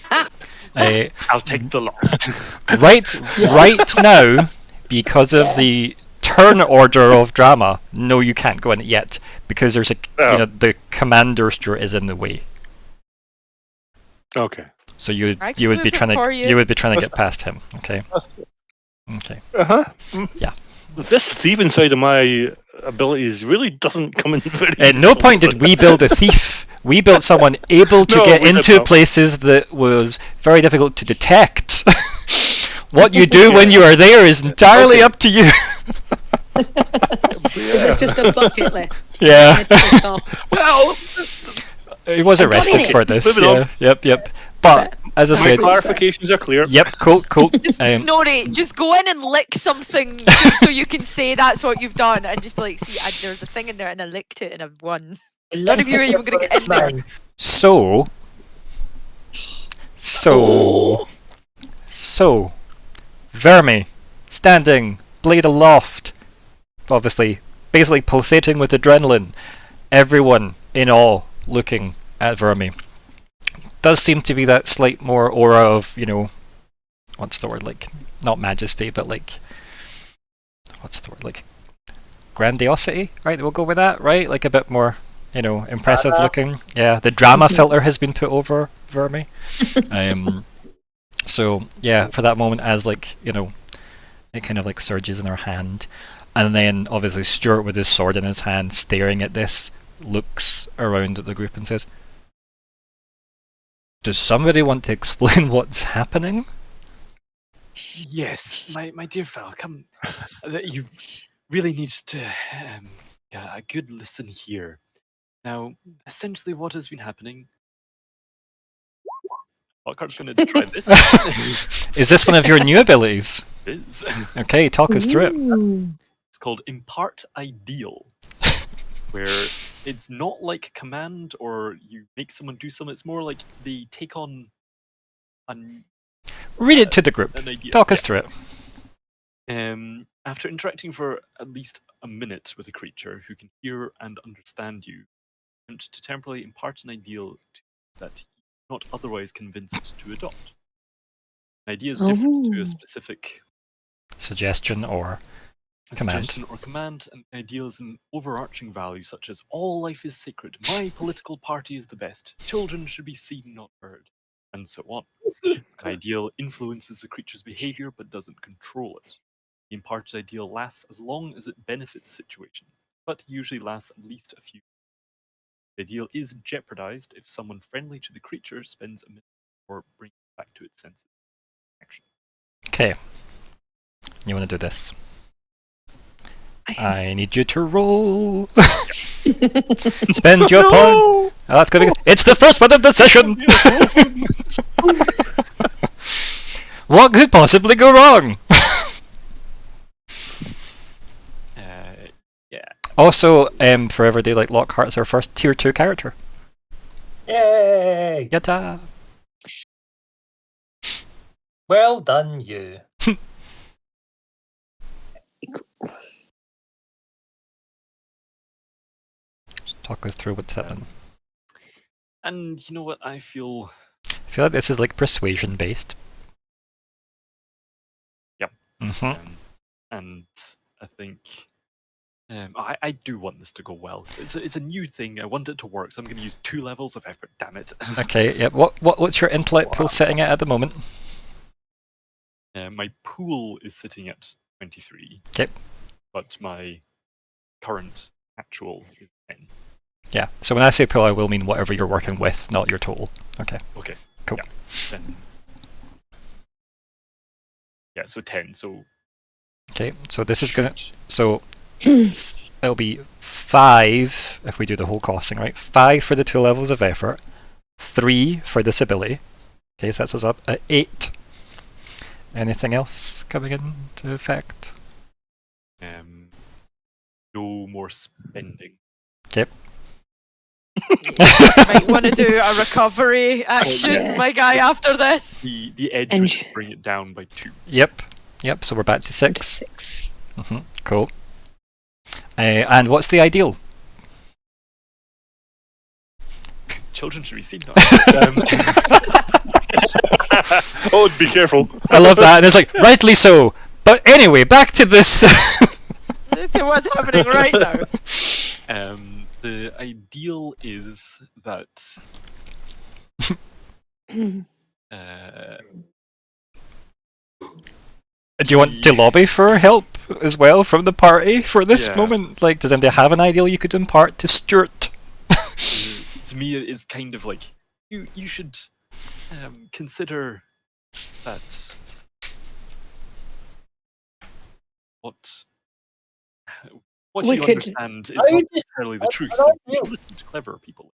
it? I'll take the lock. Right now, because of the turn order of drama, no, you can't go in it yet, because there's the commander's door is in the way. Okay. So you I would be can trying for to you. get past him. Okay. Okay. Uh-huh. Yeah. This thieving side of my abilities really doesn't come in very At no point did we build a thief. We built someone able to No, get we did into not. places that was very difficult to detect. What you do when you are there is entirely up to you. Is this just a bucket list? Yeah. Tick off. Well, He was I got arrested it. for this. Moving on. Yeah. Yep. But as I my said, clarifications are clear. yep. Cool. Nori, just go in and lick something just so you can say that's what you've done, and just be like, see, there's a thing in there, and I licked it, and I've won. None of you are even going to get in there. So, Vermi, standing, blade aloft, obviously, basically pulsating with adrenaline. Everyone in awe looking at Vermi. Does seem to be that slight more aura of, what's the word, like, not majesty, but like, what's the word, like, grandiosity, right? We'll go with that, right? Like a bit more, impressive looking. Yeah, the drama filter has been put over Vermi. So yeah, for that moment, as like, it kind of like surges in her hand, and then obviously Stuart with his sword in his hand, staring at this, looks around at the group and says, "Does somebody want to explain what's happening?" Yes, my dear fellow, come. You really need to a good listen here. Now, essentially, what has been happening? Lockhart's going to try this. Is this one of your new abilities? It is. Okay, talk us through it. It's called Impart Ideal, where it's not like command or you make someone do something. It's more like they take on an Read it to the group. idea. Talk us through it. After interacting for at least a minute with a creature who can hear and understand you, attempt to temporarily impart an ideal that you not otherwise convinced to adopt. An idea is different to a specific Suggestion or command. suggestion or command. An ideal is an overarching value such as all life is sacred, my political party is the best, children should be seen, not heard, and so on. An ideal influences the creature's behavior but doesn't control it. The imparted ideal lasts as long as it benefits the situation, but usually lasts at least a few. The ideal is jeopardized if someone friendly to the creature spends a minute or brings it back to its senses. Action. Okay. You want to do this. I need you to roll. Spend your point. Oh, that's gonna be good. It's the first one of the session. What could possibly go wrong? Yeah. Also, Forever Daylight Lockheart's our first tier 2 character. Yay! Yatta! Well done, you. Talk us through what's happening. And you know what? I feel I feel like this is like persuasion based. Yep. Mm-hmm. And I think I do want this to go well. It's a new thing. I want it to work, so I'm going to use 2 levels of effort. Damn it! Okay. Yeah. What's your intellect pool sitting at the moment? My pool is sitting at 23. Okay. But my current actual is 10. Yeah. So when I say pool, I will mean whatever you're working with, not your total. Okay. Okay. Cool. Yeah. Then. Yeah. So 10. So. Okay. So this is gonna. So it'll be 5 if we do the whole costing, right? 5 for the 2 levels of effort, 3 for this ability. Okay, so that's what's up at 8. Anything else coming into effect? No more spending. Okay. Might want to do a recovery action, Yeah. my guy, after this. The edge And would bring it down by 2. Yep. So we're back to 6. 6. Cool. And what's the ideal? Children should be seen. Oh, be careful. I love that, and it's like, rightly so. But anyway, back to this. To what's happening right now. The ideal is that Do you want to lobby for help as well from the party for this Yeah. moment? Like, does anybody have an ideal you could impart to Stuart? to me it's kind of like you should consider that what We you could- understand is I not just- necessarily the truth. I You should listen to clever people.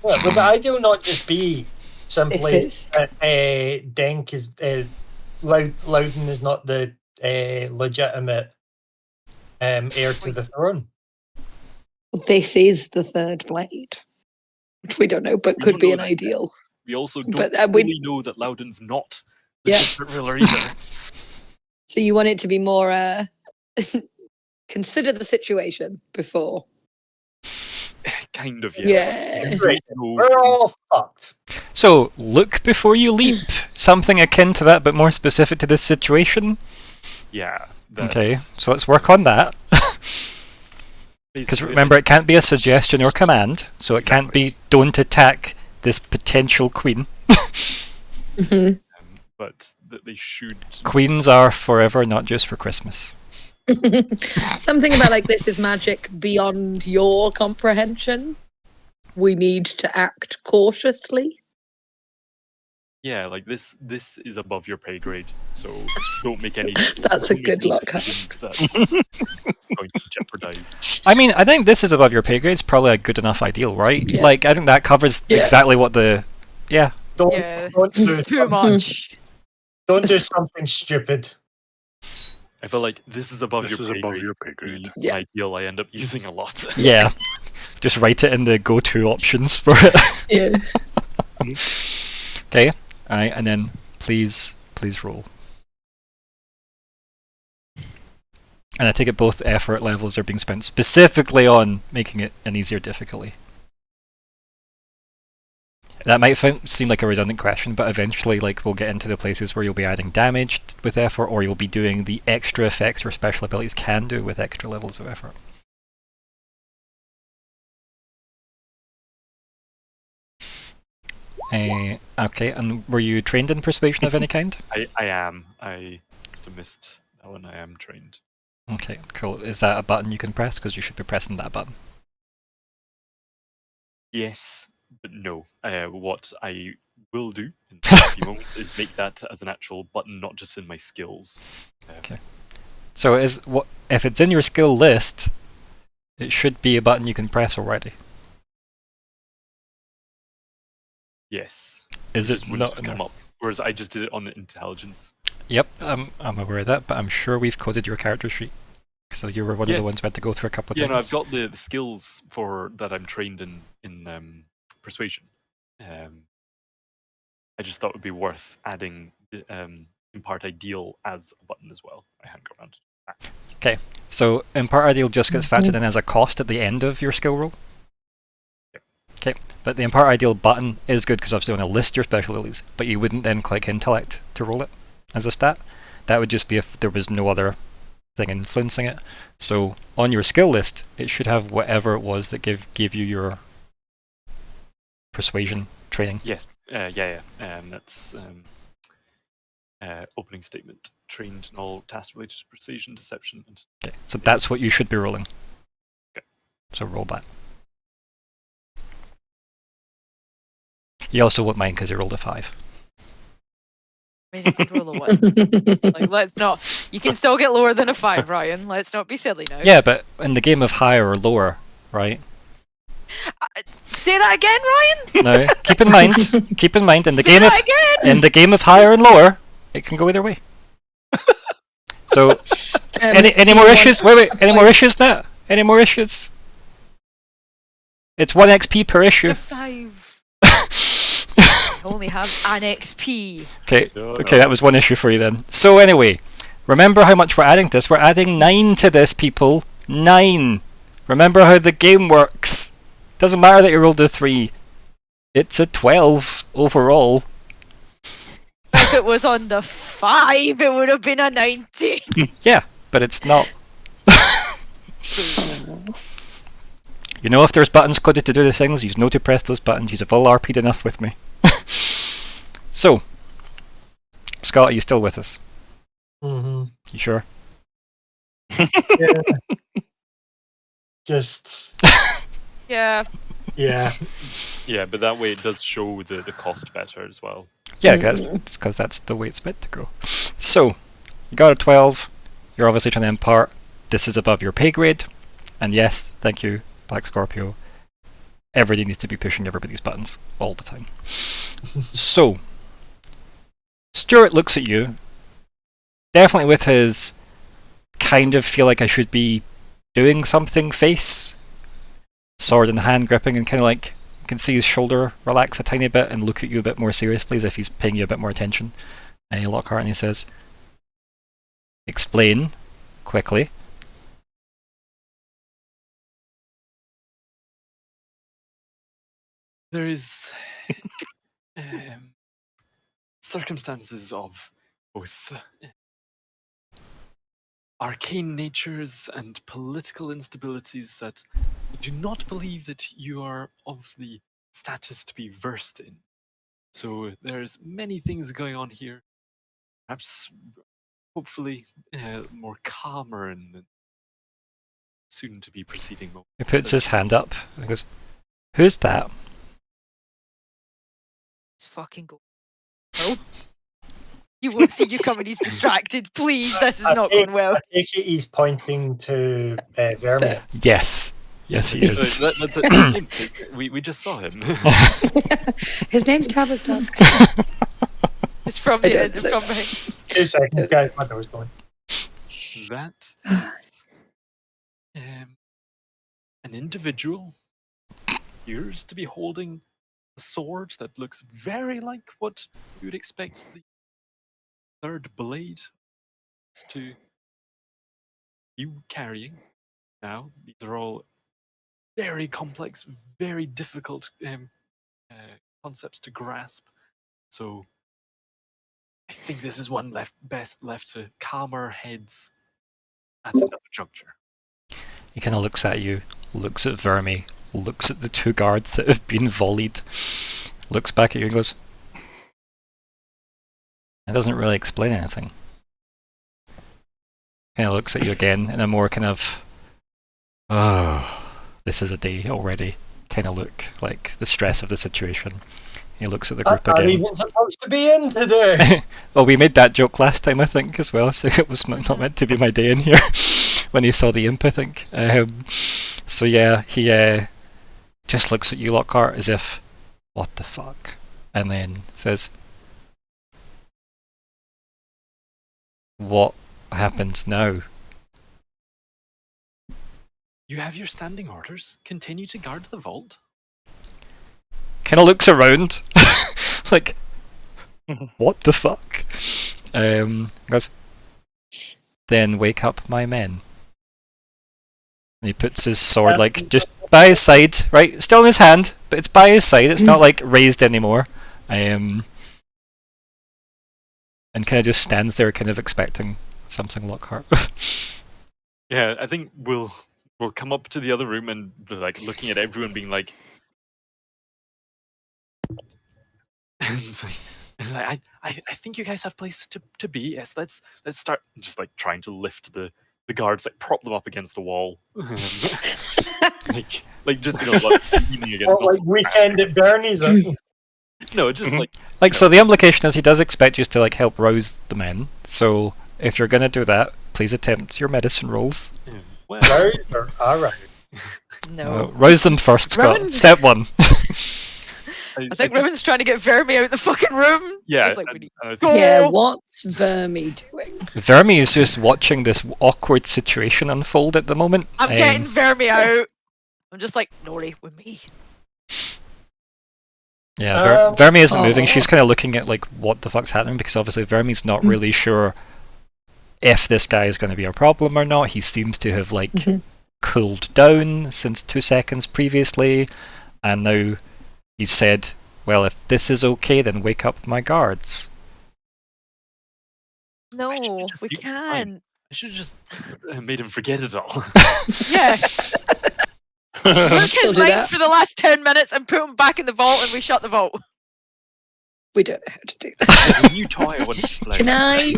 Yeah, would the ideal not just be simply This is. that Denk is Loudon is not the legitimate heir to the throne? This is the third blade. Which we don't know, but We could don't be know an that ideal. We also But, don't we- fully know that Loudon's not the Yeah. secret ruler either. So you want it to be more consider the situation before. Kind of, Yeah. Right. No, We're all fucked. So, look before you leap. Something akin to that, but more specific to this situation. yeah. Okay, that's so let's work on that. Because basically- remember, it can't be a suggestion or command, so it can't be don't attack this potential queen. Mhm. but that they should. Queens are forever, not just for Christmas. Something about like this is magic beyond your comprehension. We need to act cautiously. Yeah, like this is above your pay grade, so don't make any. That's a don't make good any Lockhart. decisions that's going to jeopardize. I mean, I think this is above your pay grade is probably a good enough ideal, right? Yeah. Like, I think that covers Yeah. exactly what the... Yeah. Don't, Yeah, don't do it's too much. Don't do something stupid. I feel like this is above This your is pay above grade. your pay grade. The Yeah. ideal I end up using a lot. Yeah. Just write it in the go-to options for it. Yeah. Okay. Alright, and then please roll. And I take it both effort levels are being spent specifically on making it an easier difficulty. That might seem like a redundant question, but eventually, like, we'll get into the places where you'll be adding damage with effort, or you'll be doing the extra effects your special abilities can do with extra levels of effort. Okay, and were you trained in persuasion of any kind? I am. I must have missed that one. I am trained. Okay, cool. Is that a button you can press? Because you should be pressing that button. Yes, but no. What I will do in a few moments is make that as an actual button, not just in my skills. So if it's in your skill list, it should be a button you can press already. Yes. Is it wouldn't not? come up? Whereas I just did it on intelligence. Yep, I'm aware of that, but I'm sure we've coded your character sheet. So you were one of the ones we had to go through a couple of times. No, I've got the skills for that I'm trained in persuasion. I just thought it would be worth adding Impart Ideal as a button as well. I hadn't got around to that. Okay, so Impart Ideal just gets factored in as a cost at the end of your skill roll. Yep. Okay, but the Impart Ideal button is good because obviously you want to list your special abilities, but you wouldn't then click Intellect to roll it as a stat. That would just be if there was no other thing influencing it. So on your skill list, it should have whatever it was that gave you your persuasion training. Yes. That's opening statement. Trained in all tasks related to persuasion, deception, and... Okay, so that's what you should be rolling. Okay. So roll that. You also won't mind because you rolled a 5. I mean, you could roll a 1. Like, let's not. You can still get lower than a 5, Ryan. Let's not be silly now. Yeah, but in the game of higher or lower, right? Say that again, Ryan. Now, keep in mind, in the Say game of that again. in the game of higher and lower, it can go either way. So, any more issues? Wait, any more issues now? Any more issues? It's 1 XP per issue. A 5. Only have an XP. Okay, that was one issue for you then. So anyway, remember how much we're adding to this. We're adding 9 to this, people. 9. Remember how the game works. Doesn't matter that you rolled a 3. It's a 12 overall. If it was on the 5, it would have been a 19. Yeah, but it's not. You know, if there's buttons coded to do the things, you know to press those buttons. You've all RP'd enough with me. So, Scott, are you still with us? Mm-hmm. You sure? Yeah. Just... Yeah. Yeah. Yeah, but that way it does show the cost better as well. Yeah, because that's the way it's meant to go. So, you got a 12. You're obviously trying to impart. This is above your pay grade. And yes, thank you, Black Scorpio. Everybody needs to be pushing everybody's buttons all the time. So, Stuart looks at you, definitely with his kind of feel like I should be doing something face, sword in hand gripping, and kind of like you can see his shoulder relax a tiny bit and look at you a bit more seriously as if he's paying you a bit more attention. And he Lockhart and he says, "Explain quickly." There is circumstances of both arcane natures and political instabilities that I do not believe that you are of the status to be versed in. So there's many things going on here. Perhaps, hopefully, more calmer in the soon to be proceeding moment. He puts his hand up and goes, "Who's that?" Let's fucking go. No. You won't see you coming, he's distracted. Please, this is not going well. I take it he's pointing to Vermin. Yes. Yes, he is. That's it. We just saw him. His name's Tavistock. It's from I the don't end. It's say- from behind. 2 seconds, guys. My door's going. That is an individual appears to be holding a sword that looks very like what you would expect the third blade to you carrying. Now, these are all very complex, very difficult concepts to grasp. So, I think this is one best left to calmer heads at another juncture. He kind of looks at you, looks at Vermi, looks at the 2 guards that have been volleyed, looks back at you and goes, "It doesn't really explain anything." Kind of looks at you again in a more kind of, "Oh, this is a day already" kind of look, like the stress of the situation. He looks at the group Are again. even supposed to be in today? Well, we made that joke last time, I think, as well, so it was not meant to be my day in here when he saw the imp, I think. So yeah, he just looks at you, Lockhart, as if, what the fuck? And then says, what happens now? You have your standing orders. Continue to guard the vault. Kind of looks around, like, what the fuck? Goes, then wake up my men. And he puts his sword, like, just by his side, right? Still in his hand, but it's by his side. It's not, like, raised anymore. And kind of just stands there, kind of expecting something, Lockhart. Yeah, I think we'll come up to the other room and like looking at everyone, being like, it's like, I think you guys have place to be. Yes, let's start. Just like trying to lift the guards, like prop them up against the wall, like just leaning against. Or like weekend at Bernie's. No, just Like, so the implication is he does expect you to, like, help rouse the men. So if you're going to do that, please attempt your medicine rolls. well, Alright. No. Rouse them first, Scott. Riven- Step 1. I think Riven's trying to get Vermi out the fucking room. yeah, Just like, we need- I think- Go! Yeah, what's Vermi doing? Vermi is just watching this awkward situation unfold at the moment. I'm getting Vermi out. I'm just like, Nori, with me. Yeah, Vermi isn't moving. Aw. She's kind of looking at, like, what the fuck's happening, because obviously Vermi's not really sure if this guy is going to be a problem or not. He seems to have, like, cooled down since 2 seconds previously, and now he's said, well, if this is okay, then wake up my guards. No, just we mute mine. can't. I should have just made him forget it all. Yeah. Took Still his do line that. for the last 10 minutes and put him back in the vault, and we shut the vault. We don't know how to do that. A new toy I wanted to play. Can I,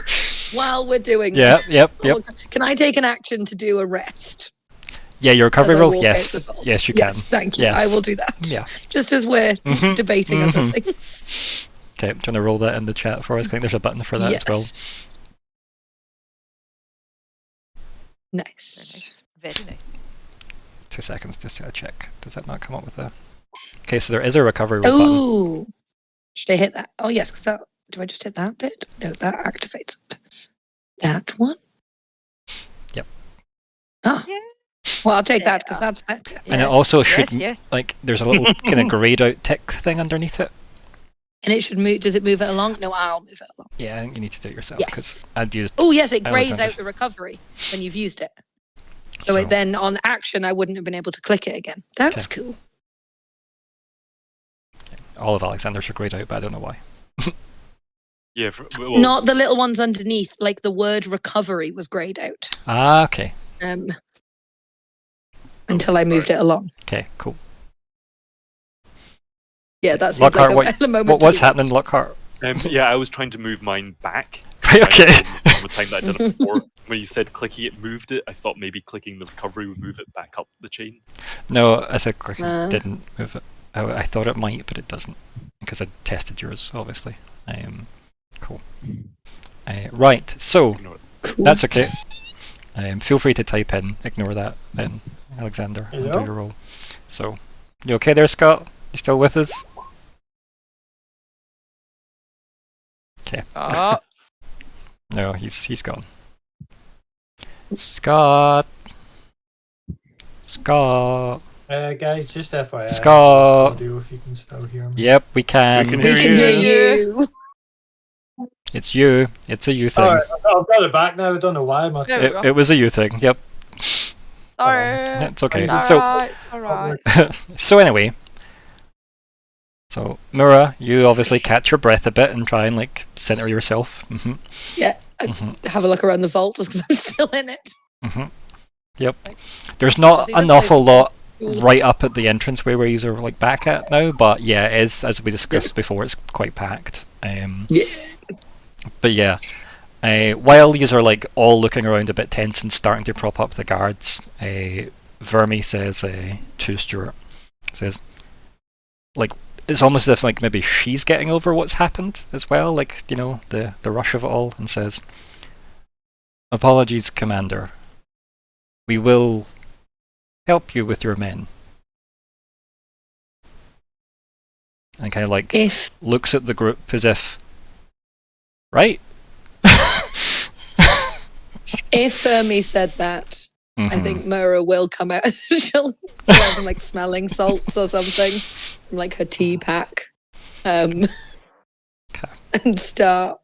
while we're doing Yep, this, yep. can I take an action to do a rest? Yeah, your recovery As I roll? walk Yes. out the vault? Yes, you Yes, thank you. Yes. I will do that. Yeah. Just as we're Mhm, debating other mhm. things. Okay, do you want to roll that in the chat for us? I think there's a button for that as well. Yes. Nice. Very nice. 2 seconds just to check. Does that not come up with a... Okay, so there is a recovery roll button. Oh, should I hit that? Oh yes, because that. Do I just hit that bit? No, that activates it. That one. Yep. Oh. Yeah. Well, I'll take that because that's better. And it Yes, also should, yes. like, there's a little kind of grayed out tick thing underneath it. And it should move. Does it move it along? No, I'll move it along. Yeah, I think you need to do it yourself, Yes. because I'd used... Oh yes, it grays Alexander. out the recovery when you've used it. So it, then on action, I wouldn't have been able to click it again. That's cool. All of Alexander's are grayed out, but I don't know why. Yeah, well, Not the little ones underneath. Like the word recovery was grayed out. Ah, okay. Until I moved it along. Okay, cool. Yeah, that seemed Lockhart, like a moment. what's to me. happening, Lockhart? yeah, I was trying to move mine back. Right, okay. The time that I'd done it before, when you said clicking it moved it, I thought maybe clicking the recovery would move it back up the chain. No, I said clicking Uh. didn't move it. I thought it might, but it doesn't, because I tested yours, obviously. Cool. Right, so Ignore it. Cool. that's okay. Feel free to type in, ignore that then, Alexander, and do Hello? your roll. So, you okay there, Scott? You still with us? Okay. Oh, No, he's gone. Scott. Guys, just FYI. Scott. Audio if you can still hear me. Yep, we can. We can We hear can you. hear you. It's you. It's a you thing. Alright, I've got it back now. I don't know why. there we go. It was a you thing. Yep. Sorry. It's okay. It's So alright, it's alright. so anyway. So Myr'ra, you obviously catch your breath a bit and try and like center yourself. Mm-hmm. Yeah, I Mm-hmm. have a look around the vault because I'm still in it. Mm-hmm. Yep. There's not See, this an place awful is lot cool. right up at the entranceway where you are like back at now, but yeah, it is, as we discussed before, it's quite packed. Yeah. But yeah, while you are like all looking around a bit tense and starting to prop up the guards, Vermi says to Stuart, says, like, it's almost as if like maybe she's getting over what's happened as well, like, you know, the rush of it all, and says, "Apologies, Commander. We will help you with your men." And kind of like looks at the group as if, right? If Fermi said that, I Mhm. think Myr'ra will come out. She'll wear some like smelling salts or something, from, like her tea pack, and start.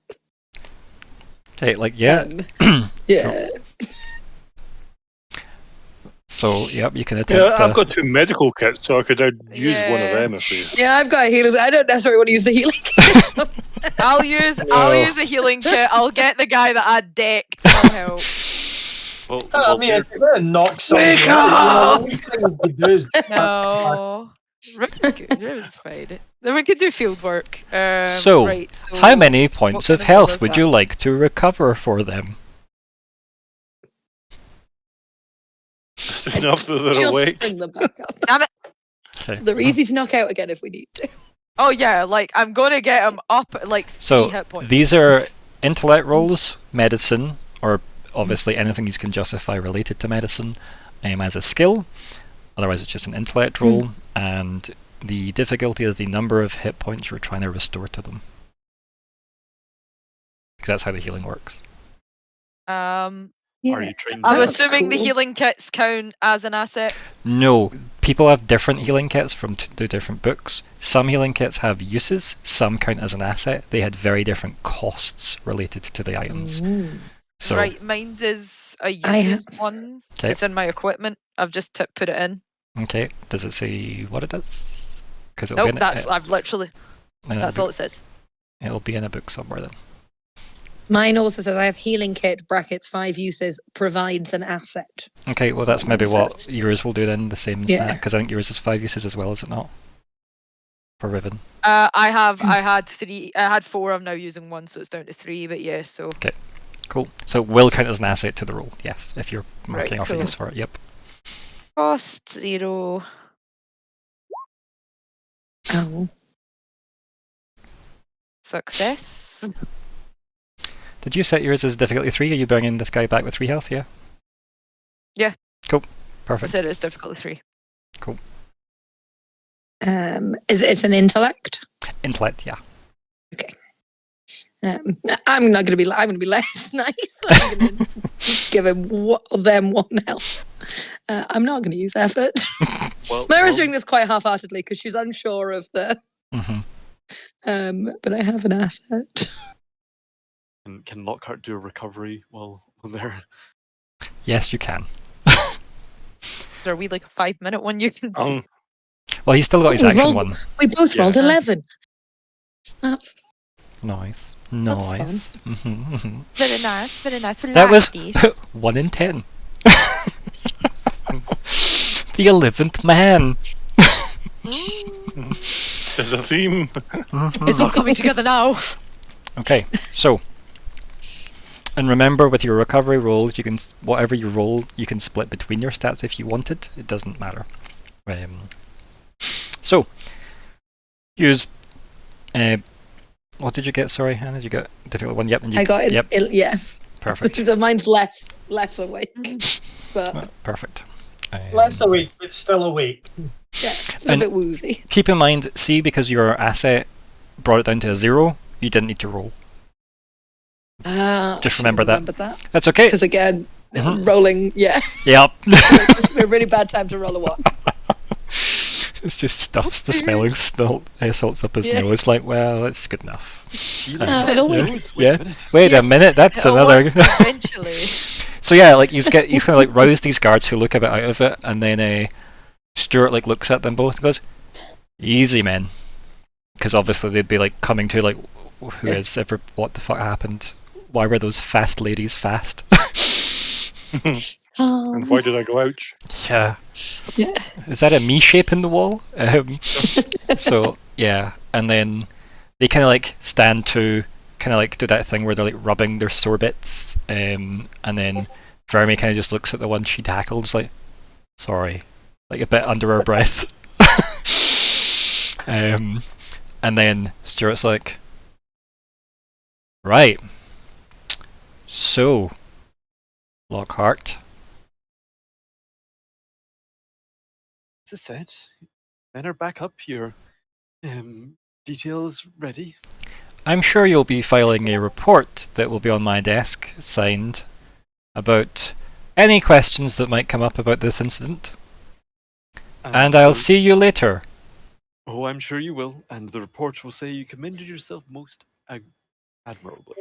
Okay, like, yeah. Yeah. So, yep, you can attempt. Yeah, I've got 2 medical kits, so I could use one of them if we. Yeah, I've got a healing. I don't necessarily want to use the healing kit. I'll use the healing kit. I'll get the guy that I decked. I'll help. Well, I mean, if you're going to knock something out, the least thing you could do is... No. Riven's fine. Then we could do field work. So, right, so how many points kind of of spell health is would that? you like to recover for them? Just enough that they're Just awake. bring them back up. Damn it. Okay. So they're easy to knock out again if we need to. Oh yeah, like I'm gonna get him up at like 3 So, hit points. these are intellect rolls, medicine, or obviously anything you can justify related to medicine as a skill. Otherwise, it's just an intellect roll, and the difficulty is the number of hit points you're trying to restore to them. Because that's how the healing works. Are you trained? I'm That's assuming the cool. healing kits count as an asset. No, people have different healing kits from the different books. Some healing kits have uses, some count as an asset. They had very different costs related to the items. So, Right, mine's is a I uses one. 'Kay. It's in my equipment. I've just put it in. okay, does it say what it does? Because Nope, I've literally. That's all it says. It'll be in a book somewhere then. Mine also says I have healing kit, brackets 5 uses, provides an asset. Okay, well that's what maybe mine what says. yours will do then, the same as Yeah. that, because I think yours is 5 uses as well, is it not? For Riven. I had 3. I had 4. I'm now using 1, so it's down to 3. But yeah, so Cool. So it will count as an asset to the roll, yes, if you're marking Right, off a cool. use for it, yep. cost 0. Oh. Success. Did you set yours as difficulty 3? Are you bringing this guy back with 3 health, yeah? Yeah. Cool. I Perfect. said it's difficulty 3. Is it's an intellect? Intellect, yeah. I'm not going to be. I'm going to be less nice. I'm going to give them 1 health. I'm not going to use effort. Well, Myr'ra's doing this quite half-heartedly because she's unsure of the. hmm But I have an asset. Can Lockheart do a recovery while they're? Yes, you can. Are we like a 5-minute one? You can. Well, he's still got his we action rolled- one. We both Yeah. rolled 11. That's Nice. That's Nice. Very nice. Very nice. That was 1 in 10. The 11th man. There's a theme. It's all coming together now. Okay, so. And remember, with your recovery rolls, you can whatever you roll, you can split between your stats if you wanted. It doesn't matter. So, use. What did you get? Sorry, Hannah. Did you get difficult one? Yep. And you, I got it. Yep. Yeah. Perfect. So mine's less awake, but Perfect. Less awake, but still awake. yeah, it's a And- bit woozy. Keep in mind, see, because your asset brought it down to a 0, you didn't need to roll. Just remember that. That's okay. Because again, Mhm. rolling, yeah, Yep. it's a really bad time to roll a 1. It's just stuffs the smelling salts up his Yeah. nose. Like, well, it's good enough. It'll Yeah. wait. Yeah. Wait a minute, that's It'll another. work eventually. So yeah, like you kind of like rouse these guards who look a bit out of it, and then Stuart like looks at them both and goes, "Easy, men," because obviously they'd be like coming to like, "Who is ever? What the fuck happened? Why were those fast ladies fast?" And why did I go ouch? Yeah. Yeah. Is that a me shape in the wall? So yeah, and then they kind of like stand to kind of like do that thing where they're like rubbing their sore bits, and then Vermi kind of just looks at the one she tackled, like, sorry, like a bit under her breath. And then Stuart's like, right. So, Lockhart. As I said, men are back up. Your details ready. I'm sure you'll be filing a report that will be on my desk, signed, about any questions that might come up about this incident. And I'll see you later. Oh, I'm sure you will. And the report will say you commended yourself most admirably.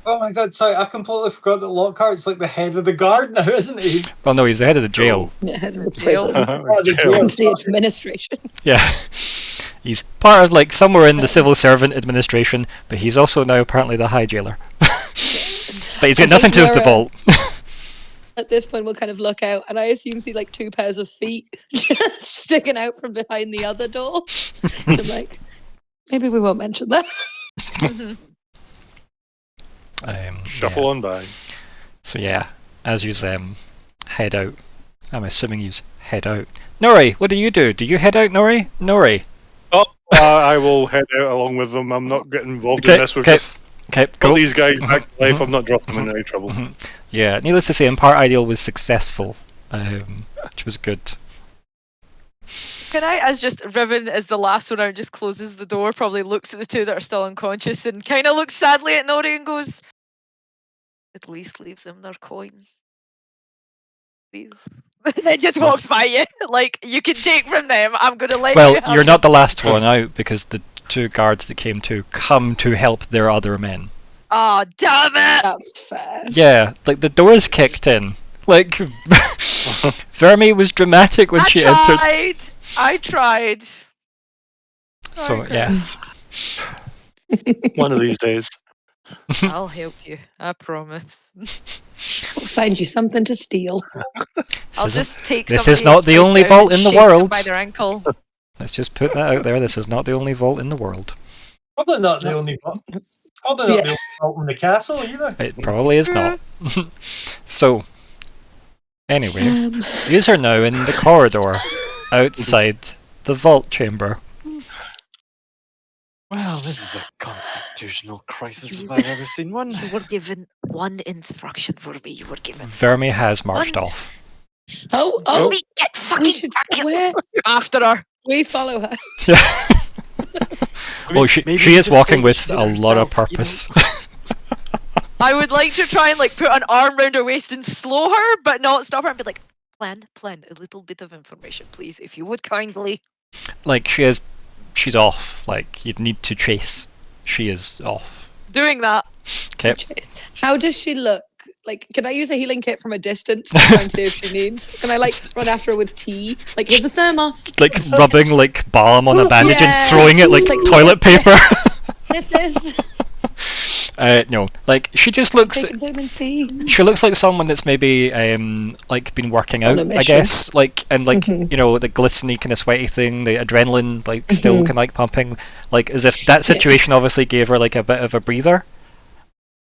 Oh my god, sorry, I completely forgot that Lockhart's like the head of the guard now, isn't he? Well, no, he's the head of the jail. Yeah, head of the Jail. prison. Oh, the jail. And the administration. Yeah. He's part of, like, somewhere in the civil servant administration, but he's also now apparently the high jailer. But he's got nothing to do with the vault. At this point, we'll kind of look out, and I assume see like 2 pairs of feet just sticking out from behind the other door. And I'm like, maybe we won't mention that. Shuffle on by. So yeah, as you head out, I'm assuming you head out. Nori, what do you do? Do you head out, Nori? Nori. Oh, I will head out along with them. I'm not getting involved in this. We've just Okay, got cool. these guys back to life. I'm not dropping them in any trouble. Yeah, needless to say, Impart Ideal was successful, which was good. Can I, as just Riven as the last one out, just closes the door, probably looks at the 2 that are still unconscious and kind of looks sadly at Nori and goes, at least leave them their coin. Please. And then just walks by you. Like, you can take from them. I'm going to let you Well, have you're them." not the last one out because the 2 guards that came to come to help their other men. Oh, damn it! That's fair. Yeah, like the doors kicked in. Like, Vermi was dramatic when she entered. I tried. So, Okay. yes. One of these days. I'll help you. I promise. We'll find you something to steal. I'll isn't- just take this somebody is not the upside only down vault and in the shake them world. by their ankle. Let's just put that out there. This is not the only vault in the world. Probably not the only vault. Probably not the only vault in the castle either. It probably is not. So, anyway, yous are now in the corridor outside the vault chamber. Well, this is a constitutional crisis if I've ever seen one. You were given one instruction for me. You were given. Vermi has marched off. Oh, Let oh, me get we fucking should. back in Where? after her. We follow her. Oh, she maybe is just walking say with she a did lot of herself, you know? purpose. I would like to try and like put an arm round her waist and slow her, but not stop her and be like, plan, a little bit of information, please, if you would kindly. Like, she's off. Like, you'd need to chase. She is off. Doing that. Okay. How does she look? Like, can I use a healing kit from a distance to try and see if she needs? Can I like run after her with tea? Like, here's a thermos. Like, rubbing, like, balm on a bandage Yeah. and throwing it like Just like toilet paper. Sniff this. No. Like, she just looks... Taking vitamin C. She looks like someone that's maybe like been working On out, a I mission. guess. Like, and like Mhm. you know, the glistening kind of sweaty thing, the adrenaline like still kind of like pumping, like as if that situation obviously gave her like a bit of a breather.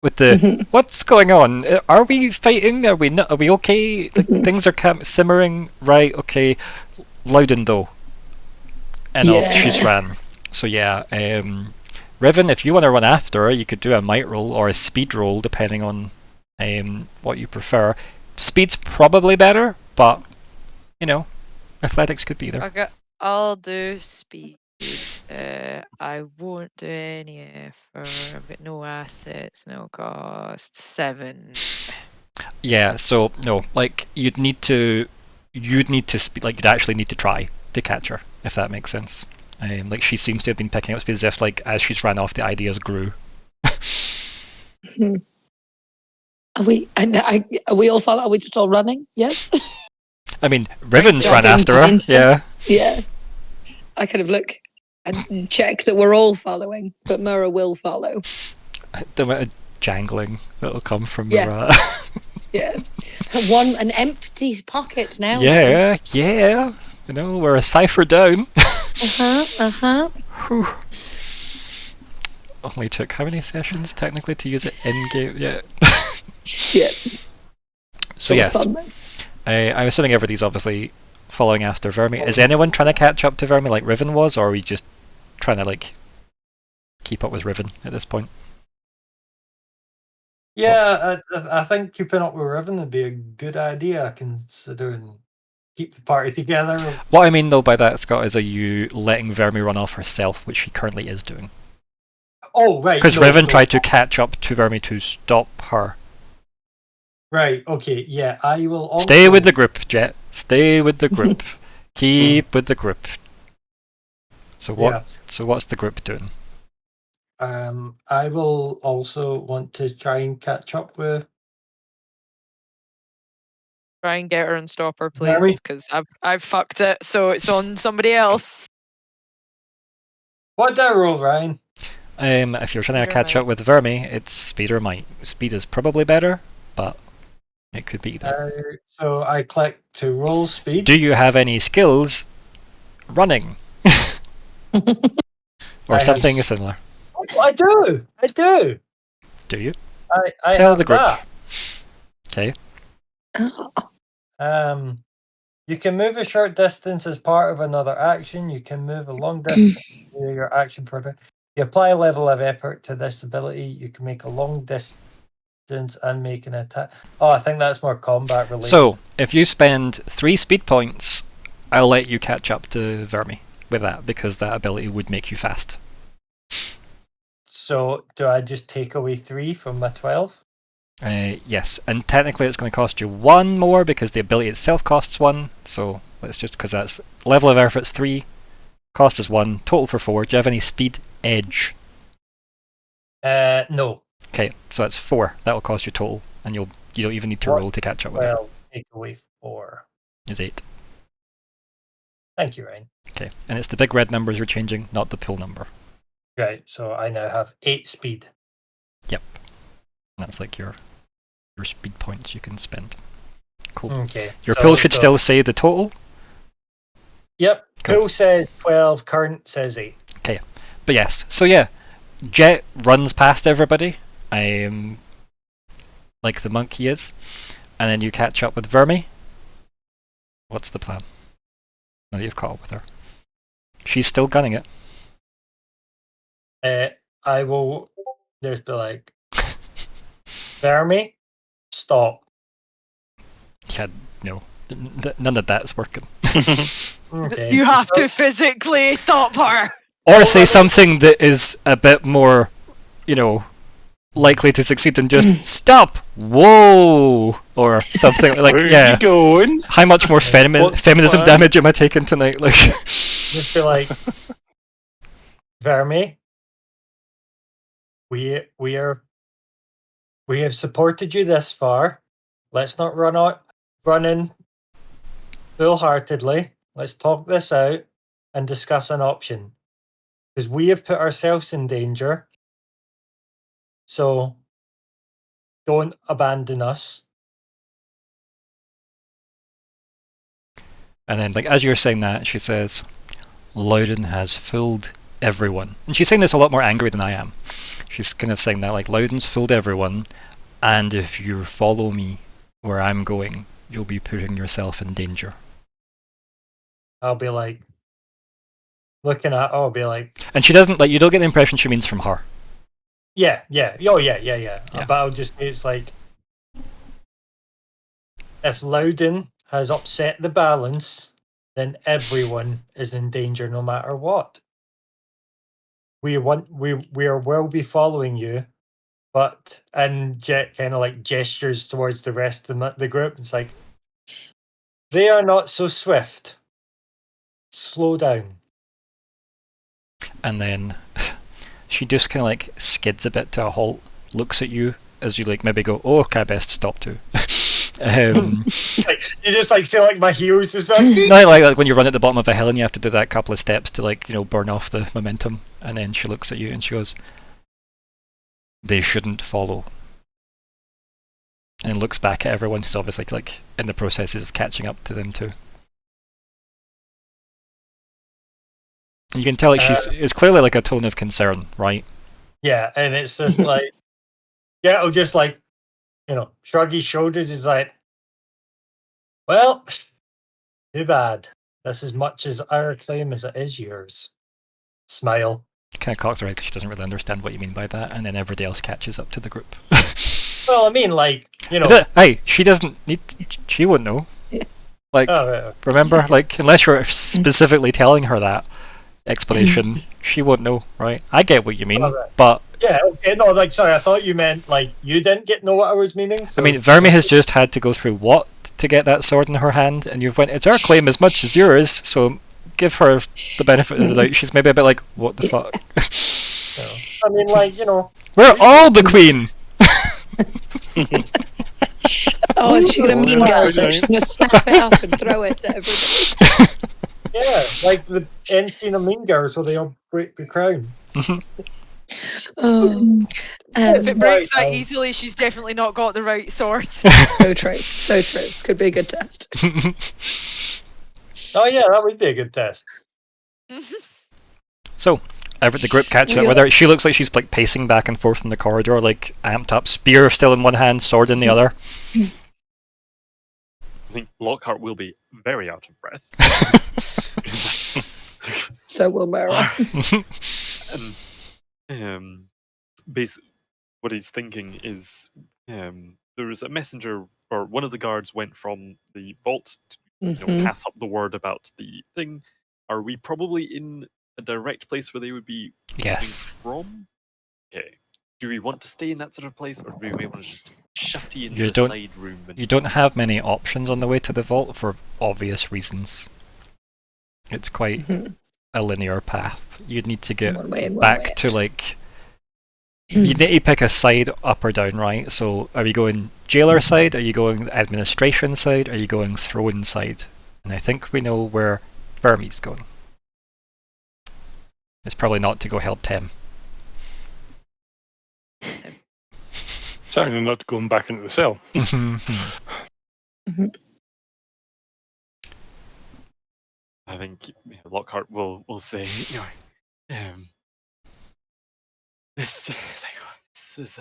With the Mhm. what's going on? Are we fighting? Are we not? Are we okay? Like, things are simmering, right? Okay. Loudon though, and off she's Yeah. ran. So yeah, Riven, if you want to run after her, you could do a might roll or a speed roll, depending on what you prefer. Speed's probably better, but you know, athletics could be there. Okay, I'll do speed. I won't do any effort. I've got no assets, no cost. 7. Yeah, so no, like you'd need to speed, like you'd actually need to try to catch her, if that makes sense. Like she seems to have been picking up speed as if like as she's ran off, the ideas grew. Are we? And are we all follow? Are we just all running? Yes. I mean, Riven's Yeah, ran getting after her. behind her. Yeah. Yeah. I kind of look and check that we're all following, but Myr'ra will follow. The amount of jangling that'll come from Yeah. Myr'ra. Yeah. An empty pocket now. Yeah, yeah. You know, we're a cipher down. Only took how many sessions technically to use it in game? Yeah. Yeah. So It was yes, fun, though. I'm assuming everybody's obviously following after Vermi. Is anyone trying to catch up to Vermi like Riven was, or are we just trying to like keep up with Riven at this point. Yeah, I think keeping up with Riven would be a good idea, considering keep the party together. What I mean though by that, Scott, is are you letting Vermi run off herself, which she currently is doing? Oh, right. Because Riven tried to catch up to Vermi to stop her. Right, okay, yeah, I will also... Stay with the group, Jett. Stay with the group. Keep with the group. So what? Yeah. So what's the group doing? I will also want to try and catch up with... Try and get her and stop her, Vermi? please, because I've fucked it, so it's on somebody else. What did I roll, Ryan? If you're trying to Speed or catch might? up with Vermi, it's speed or might. Speed is probably better, but it could be either. So I click to roll speed. Do you have any skills running? Or I something have- similar? Oh, I do! Do you? I Tell have the group. that. Okay. You can move a short distance as part of another action. You can move a long distance via your action further. You apply a level of effort to this ability. You can make a long distance and make an attack. Oh, I think that's more combat related. So, if you spend 3 speed points, I'll let you catch up to Vermi with that, because that ability would make you fast. So do I just take away 3 from my 12? Yes, and technically it's going to cost you 1 more because the ability itself costs 1. So let's just, because that's level of effort's 3, cost is 1, total for 4. Do you have any speed edge? No. Okay, so that's 4. That will cost you total, and you don't even need to What? roll to catch up with it. Well, take away 4. Is 8. Thank you, Ryan. Okay, and it's the big red numbers you're changing, not the pool number. Right, so I now have 8 speed. That's like your speed points you can spend. Cool. Okay. Your so- pool should so- still say the total. Yep. Cool. Pool says 12, current says 8. But yes, so yeah, Jett runs past everybody, like the monkey is, and then you catch up with Vermi. What's the plan? Now that you've caught up with her. She's still gunning it. I will just be like, Vermi, stop. Yeah, no. None of that's working. Okay. You have to physically stop her. Or say something that is a bit more, likely to succeed than just stop, whoa, or something like, Where are yeah. you going? How much more What's the feminism plan? damage am I taking tonight? Like, Just be like, Vermi, we have supported you this far. Let's not run in full-heartedly. Let's talk this out and discuss an option. Because we have put ourselves in danger. So don't abandon us. and then, like, as you're saying that, she says, Loudon has fooled everyone. And she's saying this a lot more angry than I am. She's kind of saying that, like, Loudon's fooled everyone, and if you follow me where I'm going, you'll be putting yourself in danger. I'll be like, looking at, I'll be like, And she doesn't, like, you don't get the impression she means from her. yeah. Oh, yeah. Yeah. But I'll just, it's like, if Loudon has upset the balance, then everyone is in danger no matter what. We will be following you, but, and Jett kind of like gestures towards the rest of the group. It's like, they are not so swift. Slow down. And then she just kind of, like, skids a bit to a halt, looks at you as you, like, maybe go, oh, okay, I best stop too. You just like say like my heels is like, No, like when you run at the bottom of a hill and you have to do that couple of steps to, like, burn off the momentum, and then she looks at you and she goes, they shouldn't follow. And looks back at everyone who's obviously, like, in the processes of catching up to them too. And you can tell, like, it's clearly like a tone of concern, right? yeah, and it's just like, yeah, it'll just like, shrug his shoulders. Is like, well, too bad. That's as much as our claim as it is yours. Smile. Kind of cocks her head because she doesn't really understand what you mean by that, and then everybody else catches up to the group. Well, I mean, like, you know. Hey, she doesn't need. She won't know. Yeah. Like, remember, like, unless you're specifically telling her that explanation, she won't know, right? I get what you mean, but yeah, okay, no, like, sorry, I thought you meant like you didn't know what I was meaning. So. I mean, Vermi has just had to go through what to get that sword in her hand, and you've went. It's our claim as much as yours, so give her the benefit of the doubt. She's maybe a bit like, what the fuck? I mean, like, you know, we're all the queen. Oh, is she gonna mean girls it? She's gonna snap it up and throw it to everybody. Yeah, like the end scene of Mean Girls where they all break the crown. If it breaks that easily, she's definitely not got the right sword. So true, so true. Could be a good test. Oh yeah, that would be a good test. So, the group catches up with her. She looks like she's like pacing back and forth in the corridor, like amped up, spear still in one hand, sword in the other. I think Lockhart will be very out of breath. So will Myr'ra. Basically, what he's thinking is there was a messenger, or one of the guards went from the vault to pass up the word about the thing. Are we probably in a direct place where they would be yes from? Okay. Do we want to stay in that sort of place, or do we want to just shove you into the side room? You don't have many options on the way to the vault for obvious reasons. It's quite a linear path. You'd need to get back to like. You need to pick a side, up or down, right? So, are you going jailer side? Are you going administration side? Are you going throne side? And I think we know where Vermi's going. It's probably not to go help Tem. Certainly not going back into the cell. I think Lockhart will say, this is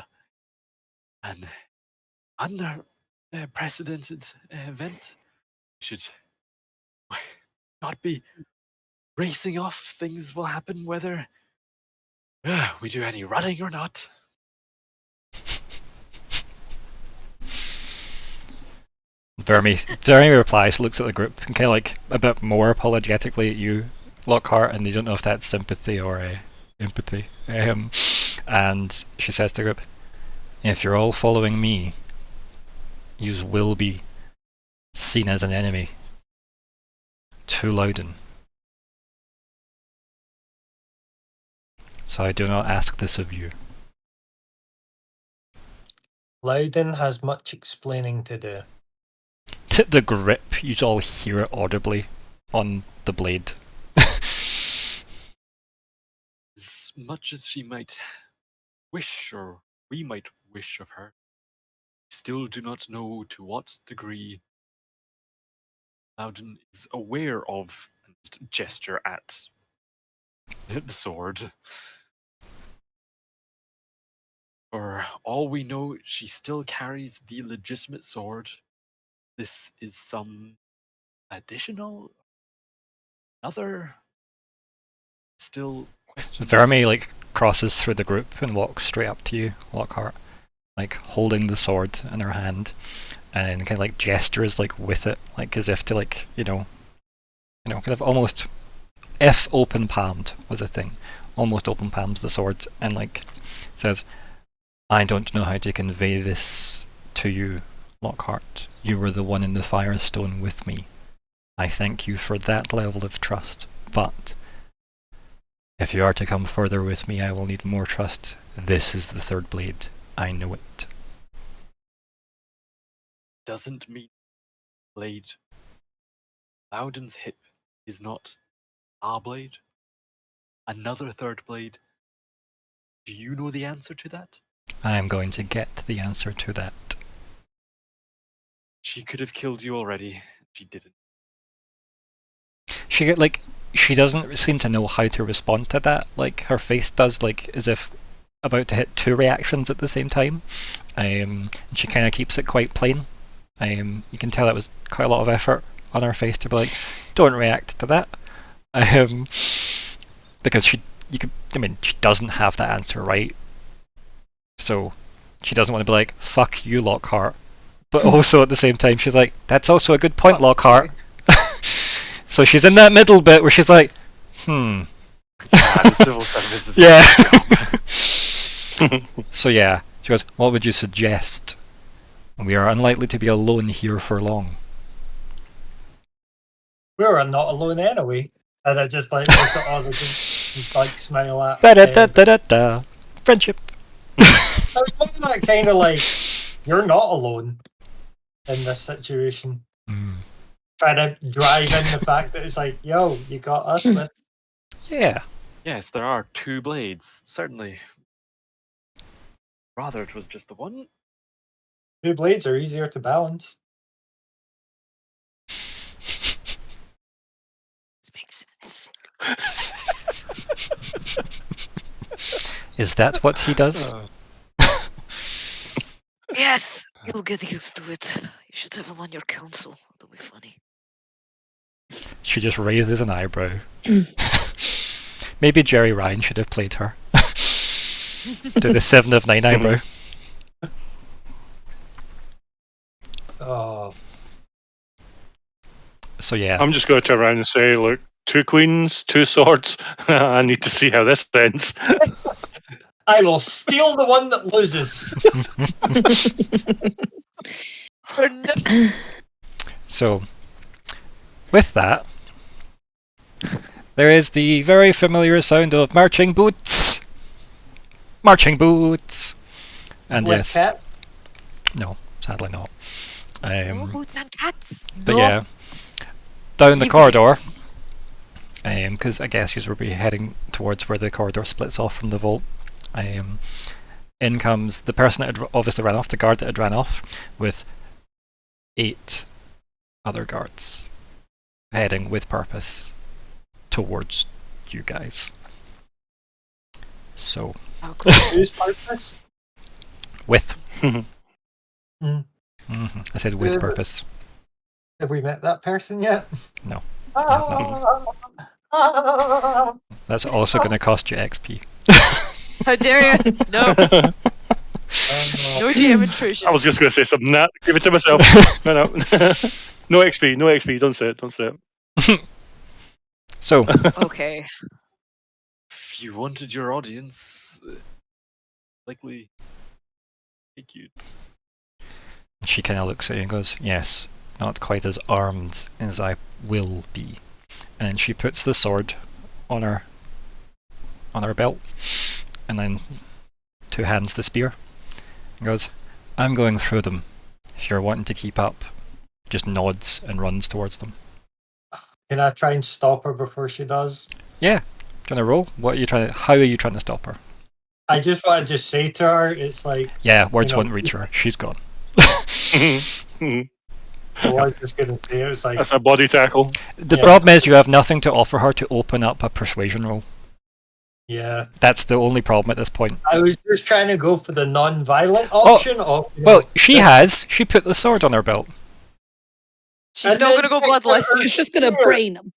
an unprecedented event. We should not be racing off. Things will happen whether we do any running or not. Vermi replies, looks at the group, and kind of like a bit more apologetically at you, Lockhart, and you don't know if that's sympathy or empathy. And she says to the group, if you're all following me, yous will be seen as an enemy to Loudon. So I do not ask this of you. Loudon has much explaining to do. The grip, you all hear it audibly on the blade. As much as she might wish, or we might wish of her, still do not know to what degree Loudon is aware of and gesture at the sword. For all we know, she still carries the legitimate sword. This is some additional, another still question. Vermi like crosses through the group and walks straight up to you, Lockhart, like holding the sword in her hand, and kind of like gestures like with it, like as if to like kind of almost, if open palmed was a thing, almost open palms the sword and like says, I don't know how to convey this to you, Lockhart. You were the one in the Firestone with me. I thank you for that level of trust, but if you are to come further with me, I will need more trust. This is the third blade. I know it. Doesn't mean blade. Loudon's hip is not our blade. Another third blade. Do you know the answer to that? I am going to get the answer to that. She could have killed you already. She didn't. She doesn't seem to know how to respond to that. Like her face does, like as if about to hit two reactions at the same time. And she kind of keeps it quite plain. You can tell that was quite a lot of effort on her face to be like, don't react to that. Because you could. I mean, she doesn't have that answer right, so she doesn't want to be like, "Fuck you, Lockhart," but also at the same time, she's like, "That's also a good point, Lockhart." So she's in that middle bit where she's like, The civil service is yeah. So yeah, she goes, "What would you suggest? We are unlikely to be alone here for long." We were not alone anyway. And I just like look at all the just like smile at. Da da da da da da. Friendship. So it's more that kind of like you're not alone in this situation. Trying to drive in the fact that it's like, yo, you got us, man. Yeah. Yes, there are two blades, certainly. Rather, it was just the one. 2 blades are easier to balance. This makes sense. Is that what he does? Yes, you'll get used to it. You should have him on your council. That'll be funny. She just raises an eyebrow. Maybe Jerry Ryan should have played her. Do the 7 of 9 eyebrow. Oh, So yeah. I'm just going to turn around and say, look, 2 queens, 2 swords. I need to see how this ends. I will steal the one that loses. Oh, no. So, with that, there is the very familiar sound of marching boots. Marching boots. And With yes, cat. no, sadly not. No boots and cats. But No. yeah, down the Leave corridor, because I guess you will be heading towards where the corridor splits off from the vault. In comes the person that had obviously ran off, the guard that had ran off, with 8 other guards heading with purpose towards you guys. So, Oh, cool. Whose purpose? with. Mm. I said with Yeah, but- purpose. Have we met that person yet? No. Ah. That's also going to cost you XP. How dare you? No. No shame intrusion. I was just going to say something. Nah, give it to myself. No. No XP, no XP. Don't say it. So, Okay. If you wanted your audience, likely take you. she kind of looks at you and goes, "Yes, not quite as armed as I will be." And she puts the sword on her belt, and then 2 hands the spear, and goes, "I'm going through them. If you're wanting to keep up," just nods and runs towards them. Can I try and stop her before she does? Yeah, gonna roll. How are you trying to stop her? I just want to just say to her, it's like, Yeah, words know, won't reach her. She's gone. I was just going to say, it was like, That's a body tackle. The Yeah. problem is you have nothing to offer her to open up a persuasion roll. yeah. That's the only problem at this point. I was just trying to go for the non-violent option. Of, you know, Well, she has. She put the sword on her belt. She's And still then gonna go take bloodless. her- She's just going to brain him.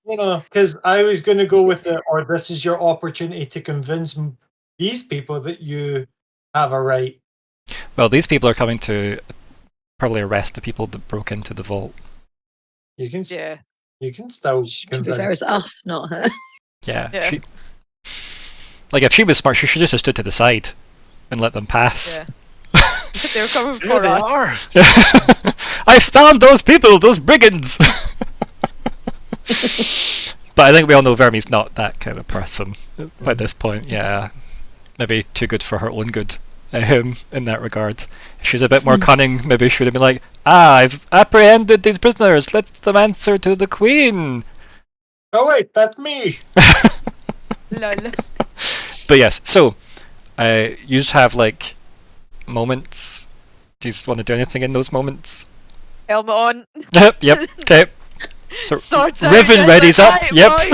you know, because I was going to go with the, or this is your opportunity to convince these people that you have a right. Well, these people are coming to probably arrest the people that broke into the vault. You can, Yeah. you can still To be convince. fair, it's us, not her. Yeah. Yeah. Like, if she was smart, she should just have stood to the side and let them pass. Yeah. They were coming for There they us. are! I found those people, those brigands! But I think we all know Verme's not that kind of person by this point. Yeah. Maybe too good for her own good in that regard. If she's a bit more cunning, maybe she would have been like, I've apprehended these prisoners, let them answer to the Queen! Oh wait, that's me. Lol. But yes, so you just have like moments. Do you just want to do anything in those moments? Helmet on. Yep. Okay. So Swords out, Riven get readies the up. night, Yep. boy.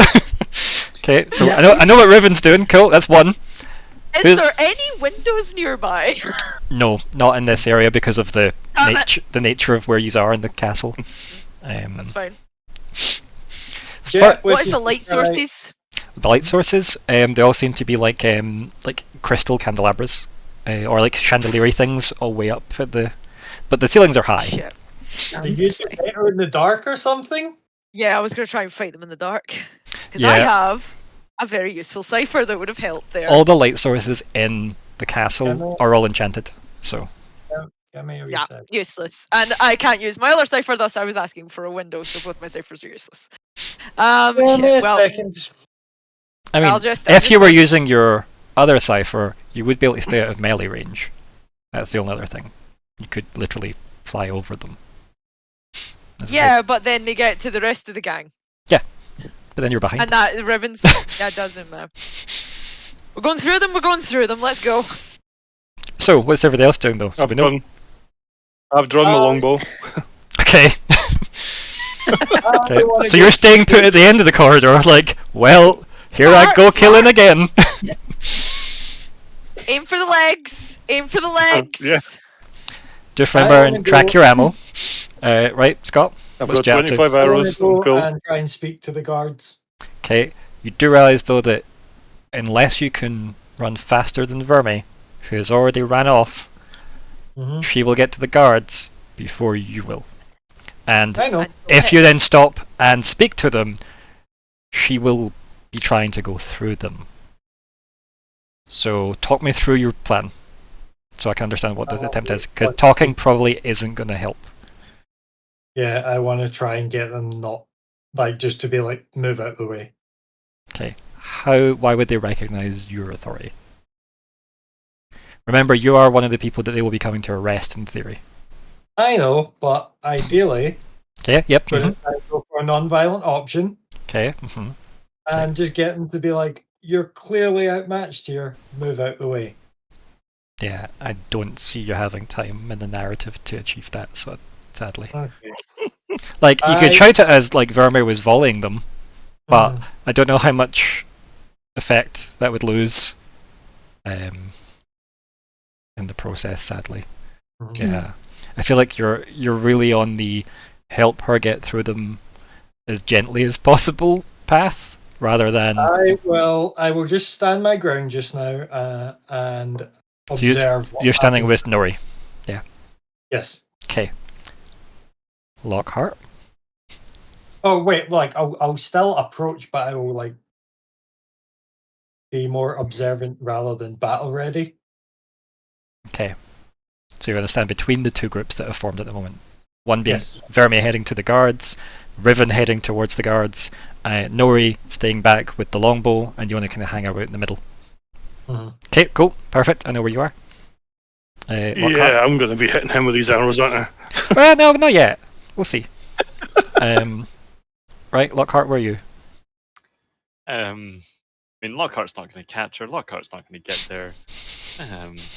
Okay. So Nice. I know what Riven's doing. Cool. That's one. Is Who's- there any windows nearby? No, not in this area because of the Damn it. nature of where you are in the castle. That's fine. Jet, What which is the light right. sources? the light sources, they all seem to be like crystal candelabras, or like chandelier things all way up at the. But the ceilings are high. Shit. Do you do better in the dark or something? Yeah, I was going to try and fight them in the dark. Because Yeah. I have a very useful cipher that would have helped there. All the light sources in the castle Can are all enchanted. So Give me a Yeah, reset. useless. And I can't use my other cipher, thus I was asking for a window, so both my ciphers are useless. Give me Shit, a well, second. I mean, I'll just if you were using your other cipher, you would be able to stay out of melee range. That's the only other thing. You could literally fly over them. This is Yeah, like- but then they get to the rest of the gang. but then you're behind. And that, the ribbons, that doesn't matter. We're going through them, let's go. So, what's everybody else doing though? So we know. I've drawn my longbow. Okay. I wanna So go you're staying put see at the end of the corridor, like, well, here I go Smart. killing again. Aim for the legs! Aim for the legs! yeah. Just I remember wanna and track go- your ammo. Right, Scott? I've What's got Jett up to? 25 I wanna arrows. go Cool. and try and speak to the guards. Okay, you do realise though that unless you can run faster than Verme, who has already ran off, Mm-hmm. she will get to the guards before you will. And I know. And- if you then stop and speak to them, she will be trying to go through them. So talk me through your plan, so I can understand what the attempt is, because talking probably isn't going to help. Yeah, I want to try and get them not like just to be like move out the way. Okay, why would they recognise your authority? Remember, you are one of the people that they will be coming to arrest in theory. I know, but ideally, Okay, yep. could I go for a non-violent option Okay. and just get them to be like, "You're clearly outmatched here. Move out the way." Yeah, I don't see you having time in the narrative to achieve that, so sadly. Okay. Like, you could I- shout it as, like, Vermeer was volleying them, but Mm. I don't know how much effect that would lose in the process, sadly. Mhm. Yeah. I feel like you're really on the help her get through them as gently as possible path, rather than... I will just stand my ground just now and So you- observe. what You're standing happens. with Nori. Yes. Okay. Lockheart? Oh wait, like I'll still approach, but I will like be more observant rather than battle ready. Okay. So you're going to stand between the two groups that have formed at the moment. One being Yes. Vermeer heading to the guards, Riven heading towards the guards, Nori staying back with the longbow, and you want to kind of hang out in the middle. Mhm. Okay, cool, perfect. I know where you are. Lockhart? Yeah, I'm going to be hitting him with these arrows, aren't I? Well, no, not yet. We'll see. Right, Lockhart, where are you? I mean, Lockhart's not going to catch her. Lockhart's not going to get there.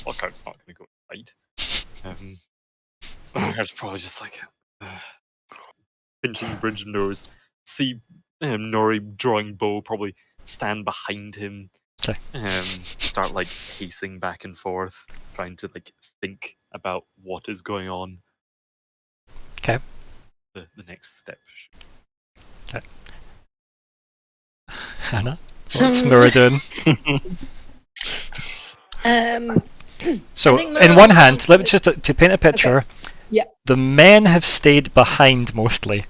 Lockhart's not going to go fight. Lockhart's probably just like pinching the bridge nose. See Nori drawing bow, probably stand behind him. Okay. Start like pacing back and forth, trying to like think about what is going on. Okay. The next step. Hannah? What's Myr'ra doing? So, I think in Myr'ra one hand, wants let me to- just to paint a picture. Yeah. The men have stayed behind mostly,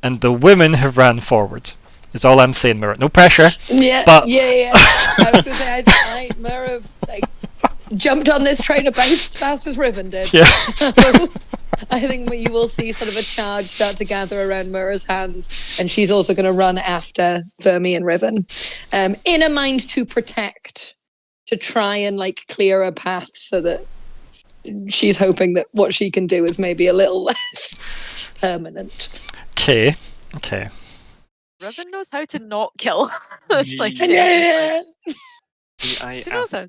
and the women have ran forward. Is all I'm saying, Myr'ra. No pressure. Yeah, But- yeah. I was going to say, I Myr'ra, like, jumped on this train about as fast as Riven did. Yeah. So, I think you will see sort of a charge start to gather around Myr'ra's hands, and she's also going to run after Verme and Riven, in a mind to protect, to try and like clear a path so that she's hoping that what she can do is maybe a little less permanent. Okay. Riven knows how to not kill. Like, Yeah. I he knows how.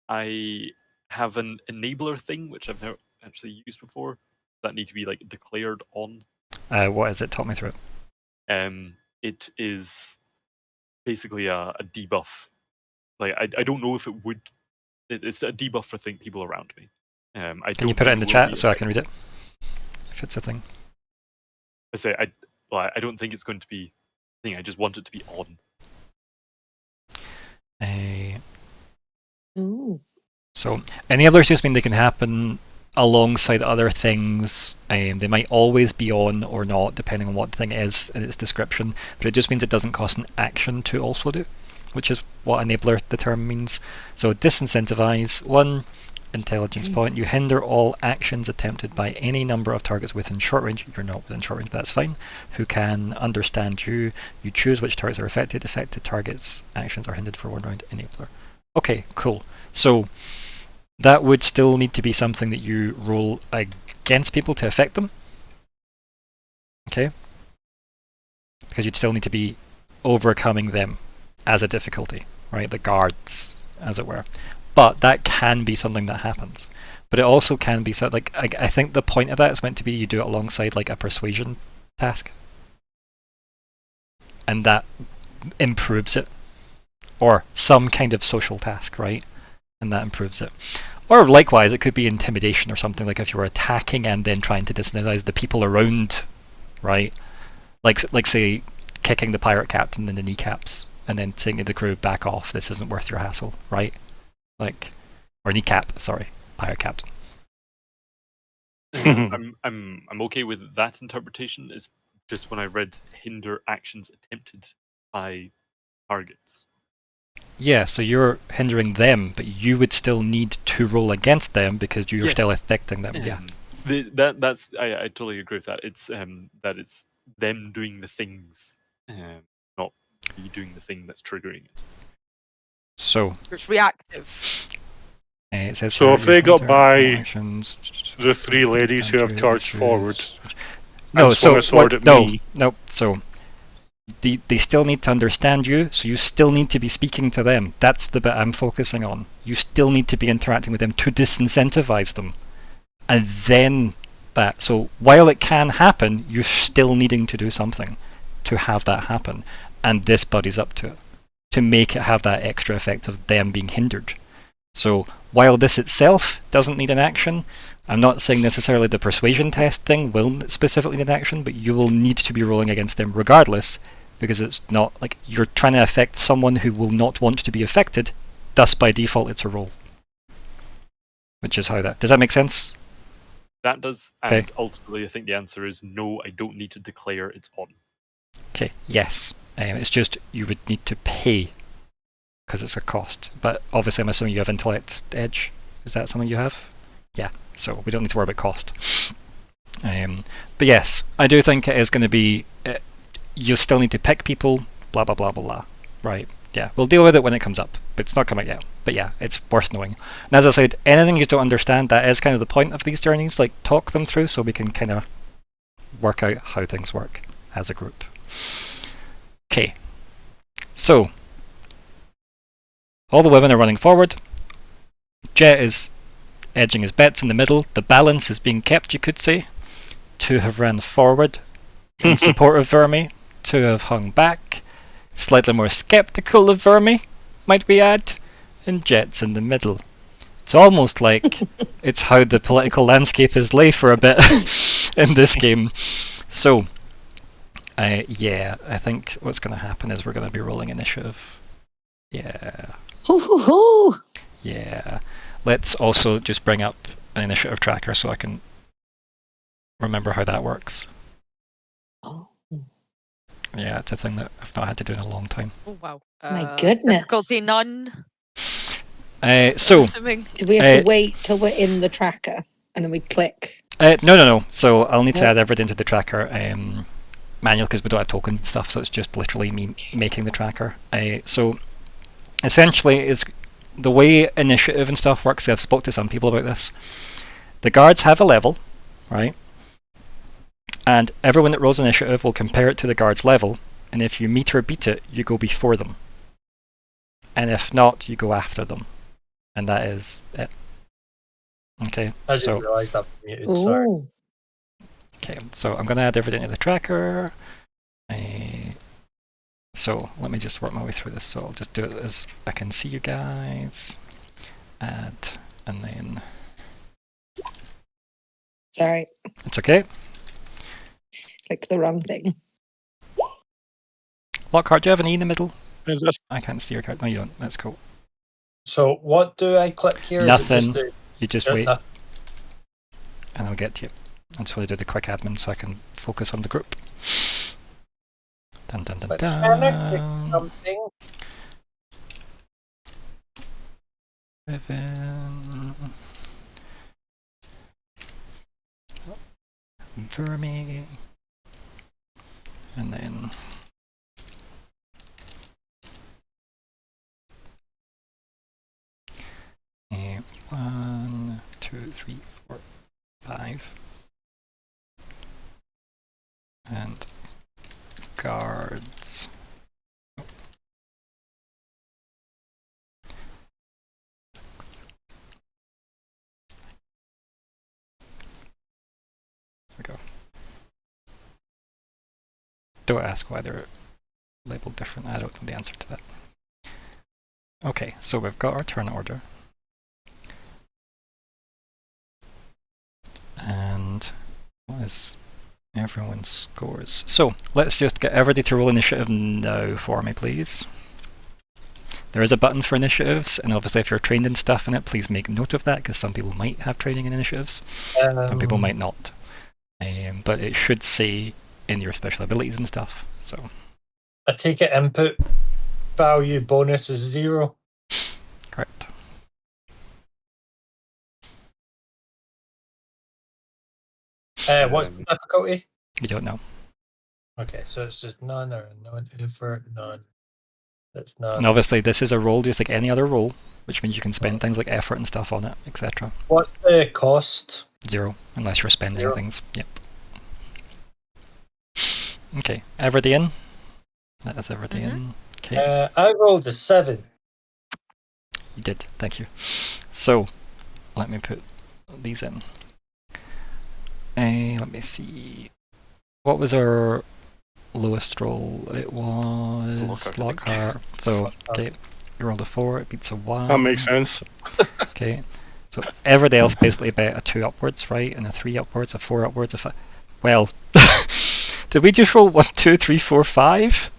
I have an enabler thing which I've never actually used before that need to be like declared on. What is it? Talk me through it. It is basically a debuff. Like I don't know if it would. It's a debuff for people around me. Can you put it in the chat so I can read it? If it's a thing. I say I don't think it's going to be. I thing. I just want it to be on. Ooh. So any others just mean they can happen alongside other things. They might always be on or not, depending on what the thing is in its description, but it just means it doesn't cost an action to also do, which is what enabler the term means. So disincentivize, 1 intelligence point. You hinder all actions attempted by any number of targets within short range. You're not within short range, but that's fine. Who can understand you. You choose which targets are affected. Affected targets' actions are hindered for 1 round. Enabler. Okay, cool. So that would still need to be something that you roll against people to affect them. Okay? Because you'd still need to be overcoming them as a difficulty, right? The guards, as it were. But that can be something that happens. But it also can be so, like, I think the point of that is meant to be you do it alongside like a persuasion task. And that improves it. Or some kind of social task, right? And that improves it. Or likewise, it could be intimidation or something, like if you were attacking and then trying to disincentivize the people around, right? Like say, kicking the pirate captain in the kneecaps and then saying to the crew, back off, this isn't worth your hassle, right? Like, or kneecap, sorry, pirate captain. I'm okay with that interpretation. It's just when I read hinder actions attempted by targets. Yeah, so you're hindering them, but you would still need to roll against them because you're still affecting them. Yeah. That's I totally agree with that. It's that it's them doing the things, not me doing the thing that's triggering it. So It's reactive. it says So here, if they you've got entered by actions, the 3 ladies who have charged forward no, and swung so a sword what, at me. no. So they still need to understand you, so you still need to be speaking to them. That's the bit I'm focusing on. You still need to be interacting with them to disincentivize them. And then that. So while it can happen, you're still needing to do something to have that happen. And this buddy's up to it, to make it have that extra effect of them being hindered. So while this itself doesn't need an action, I'm not saying necessarily the persuasion test thing will specifically need an action, but you will need to be rolling against them regardless, because it's not like you're trying to affect someone who will not want to be affected, thus by default it's a roll. Which is how that... Does that make sense? That does, and ultimately I think the answer is no, I don't need to declare it's on. Okay, yes. It's just you would need to pay, because it's a cost. But obviously I'm assuming you have Intellect Edge. Is that something you have? Yeah, so we don't need to worry about cost. But yes, I do think it is going to be... you'll still need to pick people, blah, blah, blah, blah, blah. Right, yeah. We'll deal with it when it comes up, but it's not come out yet. But yeah, it's worth knowing. And as I said, anything you don't understand, that is kind of the point of these journeys. Like, talk them through so we can kind of work out how things work as a group. Okay, so all the women are running forward. Jett is edging his bets in the middle. The balance is being kept, you could say. 2 have ran forward in support of Vermi. 2 have hung back. Slightly more skeptical of Vermi, might we add. And Jett's in the middle. It's almost like it's how the political landscape is lay for a bit in this game. So, yeah, I think what's going to happen is we're going to be rolling initiative. Yeah. Hoo, hoo, hoo. Yeah. Let's also just bring up an initiative tracker so I can remember how that works. Oh, Yeah, it's a thing that I've not had to do in a long time. Oh wow. my goodness. Difficulty none. So, Assuming. Do we have to wait till we're in the tracker and then we click? no. So I'll need to Oh. add everything to the tracker manual because we don't have tokens and stuff, so it's just literally me making the tracker. So essentially, is the way initiative and stuff works. I've spoke to some people about this. The guards have a level, right? And everyone that rolls initiative will compare it to the guard's level, and if you meet or beat it, you go before them. And if not, you go after them. And that is it. Okay, I didn't realise that was muted, sorry. Ooh. Okay, so I'm going to add everything to the tracker. So let me just work my way through this. So I'll just do it as I can see you guys. Add, and then... Sorry, It's okay. clicked the wrong thing. Lockhart, do you have an E in the middle? Is this- I can't see your card. No, you don't. That's cool. So what do I click here? Nothing. Is it You just just wait, nothing? and I'll get to you. I just want to do the quick admin so I can focus on the group. Dun dun dun But can I click dun. something? Riven. Vermi. And then a 1, 2, 3, 4, 5. And guards. There we go. Don't ask why they're labeled different. I don't know the answer to that. Okay, so we've got our turn order. And what is everyone's scores? So let's just get everybody to roll initiative now for me, please. There is a button for initiatives, and obviously if you're trained in stuff in it, please make note of that, because some people might have training in initiatives, some people might not. But it should say in your special abilities and stuff. So I take it input value bonus is 0. correct. What's the difficulty? You don't know. Okay, so it's just none or none for none. That's none. And obviously this is a roll just like any other roll, which means you can spend things like effort and stuff on it, etc. What's the cost? 0, unless you're spending 0. things. Yep. Okay, everybody in? That is everybody in. Okay, I rolled a 7. you did, thank you. So, let me put these in. Let me see. What was our lowest roll? It was Lockhart. So, okay, you rolled a 4, it beats a 1. That makes sense. Okay, so everybody else basically bet a 2 upwards, right? And a 3 upwards, a 4 upwards, a 5. Well, did we just roll 1, 2, 3, 4, 5?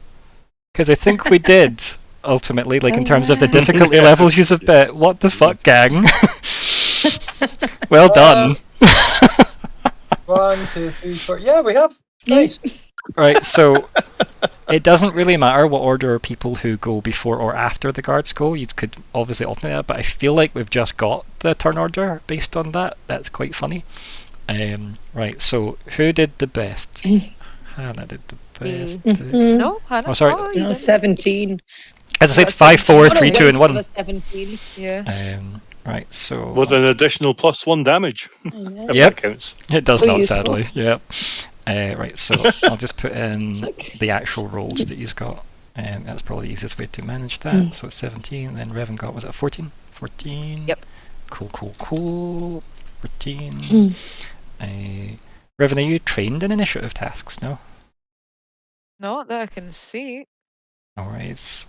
Because I think we did, ultimately, like in terms of the difficulty levels you have bet. What the fuck, gang? Well done. 1, 2, 3, 4. Yeah, we have. Nice. Right, so it doesn't really matter what order people who go before or after the guards go. You could obviously alternate that, but I feel like we've just got the turn order based on that. That's quite funny. Right, so who did the best? Hannah did the best. No, Hannah. Oh, sorry. Oh, you No, didn't. 17. As I said, That's 5, 4, Oh, no, 3, 2, and most of 1. us 17. Yeah. Right, so With an additional +1 damage. If Yep. that counts. it does So not, useful. sadly. Yep. Right, so I'll just put in the actual rolls that he's got, and that's probably the easiest way to manage that. So it's 17, and then Riven got, was it 14? 14. Yep. Cool, cool, cool. 14. Riven, are you trained in initiative tasks? No? Not that I can see. No worries.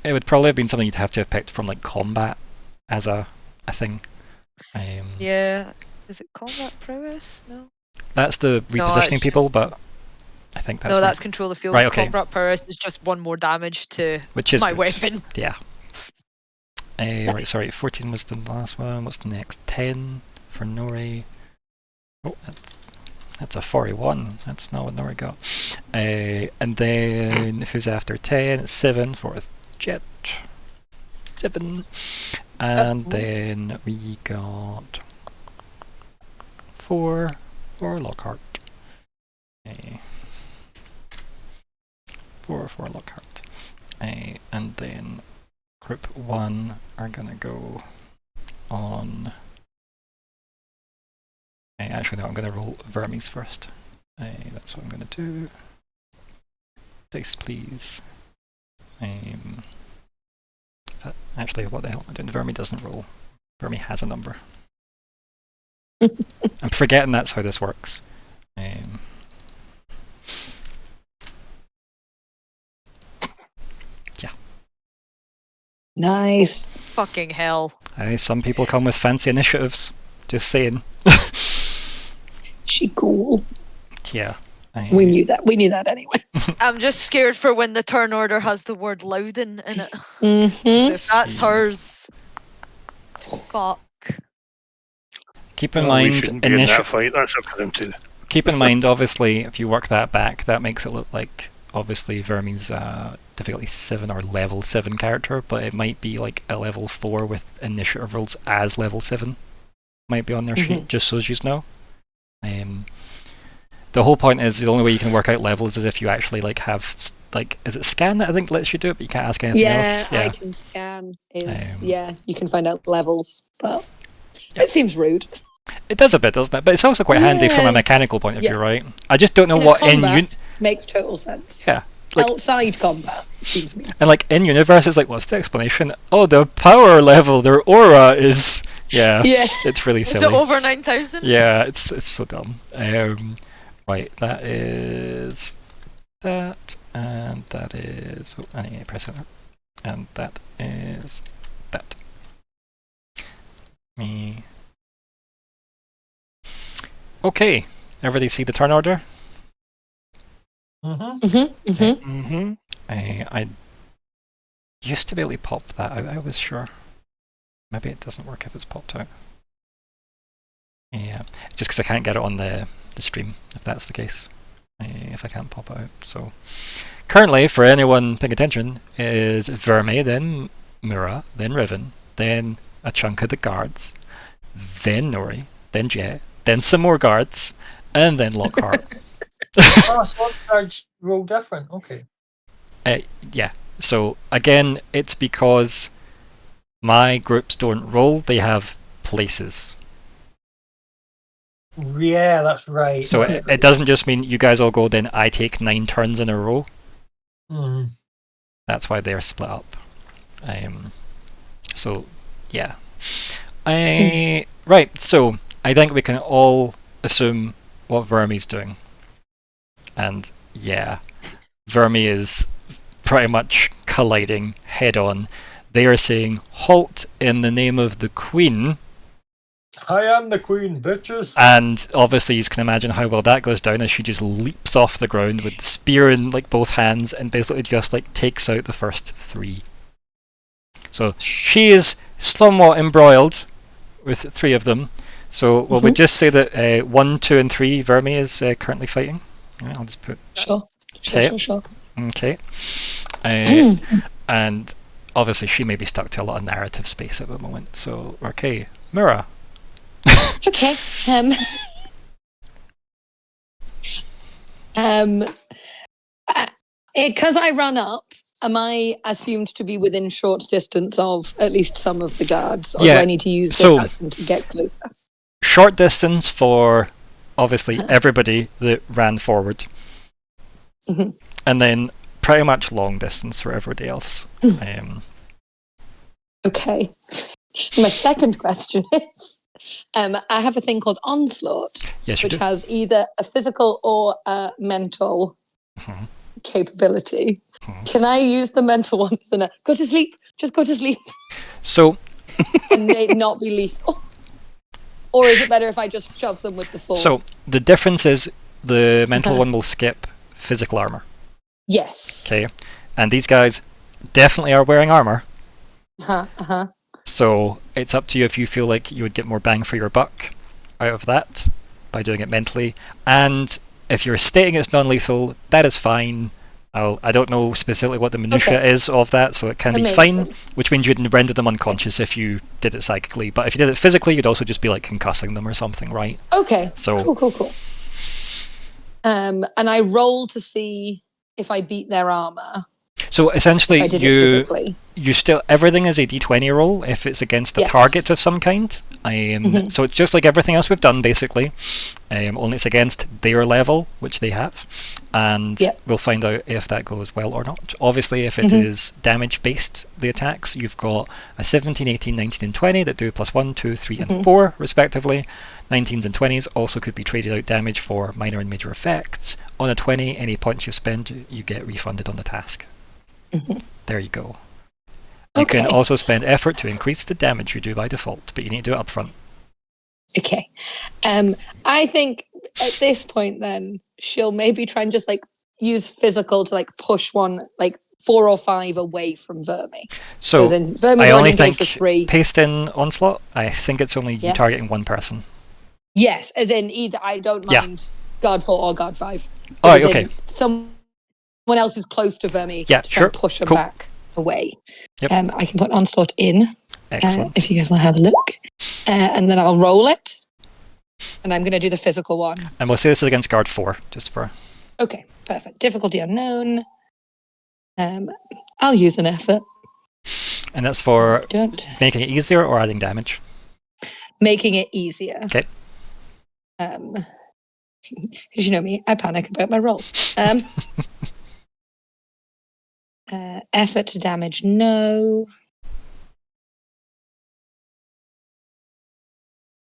It would probably have been something you'd have to have picked from like combat as a thing. Yeah. Is it combat prowess? No. That's the No, repositioning it's people, just- but I think that's No, what- that's control the field. Right, okay. Combat prowess is just 1 more damage to which is my good. weapon. Yeah. Right, sorry, 14 was the last one. What's the next? 10 for Nori. Oh, that's a 41. That's not what Nori got. And then who's after 10? It's 7 for Jett. 7. And then we got 4 for Lockheart. 4 for Lockheart. And then group 1 are gonna go on. Actually, no, I'm gonna roll Vermes first. That's what I'm gonna do. Dice, please. Actually, what the hell am I doing? Vermi doesn't roll. Vermi has a number. I'm forgetting that's how this works. Yeah. Nice. Fucking hell. Some people come with fancy initiatives. Just saying. She cool. Yeah. We knew that. We knew that anyway. I'm just scared for when the turn order has the word Loudon in it. Mm-hmm. If that's hers. Fuck. Keep in We mind, shouldn't be in that fight. That's up to them too. keep in mind, obviously, if you work that back, that makes it look like, obviously, Verme's difficulty 7 or level 7 character, but it might be like a level 4 with initiative rolls as level 7. Might be on their sheet, just so you know. The whole point is the only way you can work out levels is if you actually like have is it scan that I think lets you do it, but you can't ask anything else. Yeah, I can scan. You can find out levels, but it seems rude. It does a bit, doesn't it? But it's also quite handy from a mechanical point of view, right? I just don't know In what combat, makes total sense. Yeah. Like, outside combat seems me. And like in universe, it's like, what's the explanation? Oh, their power level, their aura is it's really silly. Is it over 9,000? Yeah, it's so dumb. Right, that is that, and that is. Oh, I need to press it, and that is that. Me. Okay, everybody see the turn order? I used to be able to pop that out, I was sure. Maybe it doesn't work if it's popped out. Yeah, just because I can't get it on the stream, if that's the case. If I can't pop it out. So, currently, for anyone paying attention, is Verme, then Myr'ra, then Riven, then a chunk of the guards, then Nori, then Jett, then some more guards, and then Lockhart. Oh, so guards roll different. Okay. Yeah. So again, it's because my groups don't roll; they have places. Yeah, that's right. So it doesn't just mean you guys all go. Then I take 9 turns in a row. That's why they're split up. So yeah. Right. So I think we can all assume what Verme's doing. And yeah, Verme is pretty much colliding head on. They are saying, halt in the name of the Queen. I am the Queen, bitches. And obviously you can imagine how well that goes down as she just leaps off the ground with the spear in like both hands and basically just like takes out the first 3. So she is somewhat embroiled with 3 of them. So will we just say that 1, 2, and 3 Verme is currently fighting? Right, I'll just put. Sure. Okay. And obviously she may be stuck to a lot of narrative space at the moment. So okay, Myr'ra. Okay. Because I ran up, am I assumed to be within short distance of at least some of the guards, or do I need to use this action to get closer? Short distance for obviously everybody that ran forward, and then pretty much long distance for everybody else. Okay. My second question is, I have a thing called Onslaught, which has either a physical or a mental capability. Can I use the mental one as a go to sleep? Just go to sleep. So, and it not be lethal. Or is it better if I just shove them with the force? So the difference is the mental one will skip physical armor. Yes. Okay, and these guys definitely are wearing armor. So it's up to you if you feel like you would get more bang for your buck out of that by doing it mentally. And if you're stating it's non-lethal, that is fine. I don't know specifically what the minutiae is of that, so it can be fine, which means you'd render them unconscious if you did it psychically. But if you did it physically, you'd also just be like concussing them or something, right? Okay. So cool. And I roll to see if I beat their armor. So essentially, I did it physically. You still everything is a d20 roll if it's against a target of some kind. So it's just like everything else we've done, basically. Only it's against their level, which they have, and we'll find out if that goes well or not. Obviously, if it is damage based, the attacks, you've got a 17, 18, 19, and 20 that do +1, 2, 3, and 4 respectively. 19s and 20s also could be traded out damage for minor and major effects. On a 20, any points you spend, you get refunded on the task. There you go. You can also spend effort to increase the damage you do by default, but you need to do it up front. Okay. I think at this point, then she'll maybe try and just like use physical to like push one like 4 or 5 away from Vermi. So Vermi's I only engaged think for 3. paste in onslaught. I think it's only you Yes. targeting one person. Yes, as in either I don't Yeah. mind guard 4 or guard 5. Oh, As in okay. someone else who's close to Vermi Yeah, to try sure. and push her Cool. back away. Yep. I can put onslaught in Excellent. if you guys want to have a look, and then I'll roll it. And I'm going to do the physical one. And we'll say this is against guard 4, just for. Okay, perfect. Difficulty unknown. I'll use an effort. And that's for Don't. making it easier or adding damage. Making it easier. Okay. Because you know me, I panic about my rolls. Effort to damage, no.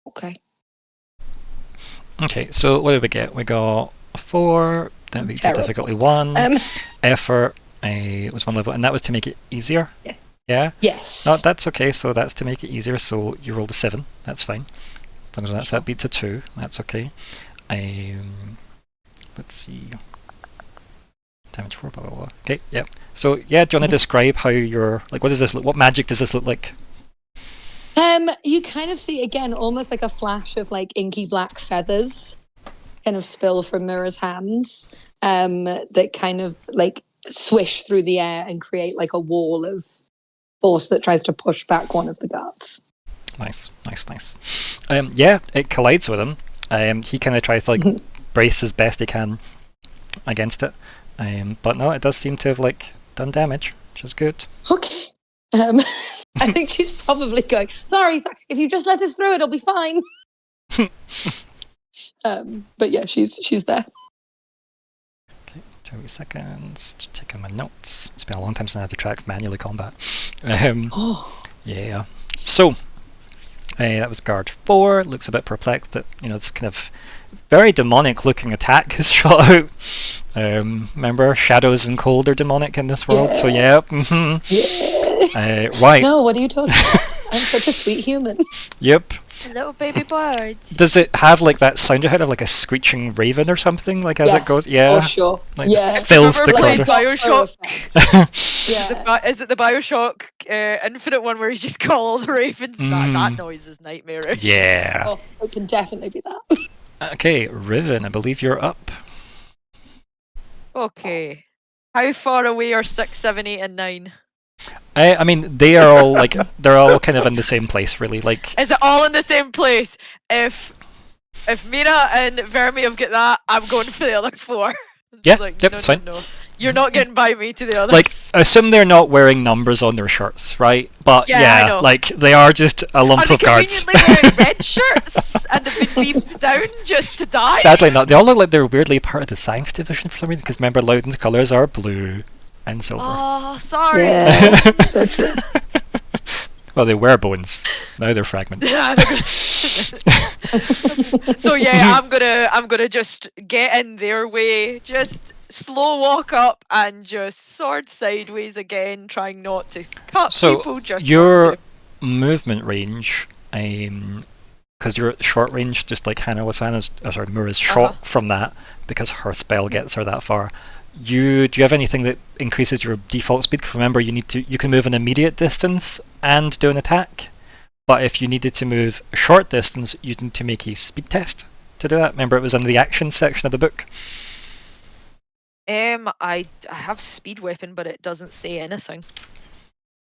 Okay. Okay, so what did we get? We got 4, that makes it Terrible. difficulty 1, Um, effort was 1 level, and that was to make it easier? Yeah. Yeah? yes. No, that's okay, so that's to make it easier, so you rolled a 7, that's fine. As long as that's Sure. that beats a 2, that's okay. Let's see. Damage 4, blah blah blah. Okay, yeah. So yeah, do you want to describe how you're like what does this look what magic does this look like? You kind of see again almost like a flash of like inky black feathers kind of spill from Myr'ra's hands that kind of like swish through the air and create like a wall of force that tries to push back one of the guards. Nice. Yeah, it collides with him. He kind of tries to like brace as best he can against it. But no, it does seem to have like done damage, which is good. Okay. I think she's probably going, sorry, if you just let us through, it'll be fine. But yeah, she's there. 2 seconds. Just checking my notes. It's been a long time since I had to track manually combat. Yeah. So that was guard 4. Looks a bit perplexed that it's kind of very demonic looking attack is shot out. Remember, shadows and cold are demonic in this world. Yeah. So yeah. Mm-hmm. Yeah. Right. No, what are you talking about? I'm such a sweet human. Yep. Little baby bird. Does it have like that sound effect of like a screeching raven or something? Like as it goes, yeah. For sure. Like Yeah. just fills the Remember corridor. Bioshock? Yeah. Is it the Bioshock Infinite one where you just call all the ravens? That noise is nightmarish. Yeah. Oh, it can definitely be that. Okay, Riven, I believe you're up. Okay. How far away are 6, 7, 8, and 9? I mean, they are all like they're all kind of in the same place, really. Like, Is it all in the same place? If Myr'ra and Vermi have got that, I'm going for the other 4. Yeah, Like, yep, no, it's no, fine. no. You're not getting by me to the others. like assume they're not wearing numbers on their shirts, right? But Yeah, I yeah, know. like they are just a lump Are they of guards. conveniently wearing red shirts and they've been beamed down just to die? Sadly not. They all look like they're weirdly part of the science division for some reason. Because remember, Loudon's colours are blue and silver. Oh, sorry. Yeah. So true. Well, they were bones. Now they're fragments. So yeah, I'm gonna just get in their way, just slow walk up and just sword sideways again, trying not to cut So, people. Just your want movement range, because you're at short range, just like Hannah was saying, Myr'ra's shot from that because her spell gets her that far. Do you have anything that increases your default speed? 'Cause remember, you can move an immediate distance and do an attack. But if you needed to move a short distance, you need to make a speed test to do that. Remember, it was in the action section of the book. I have speed weapon, but it doesn't say anything.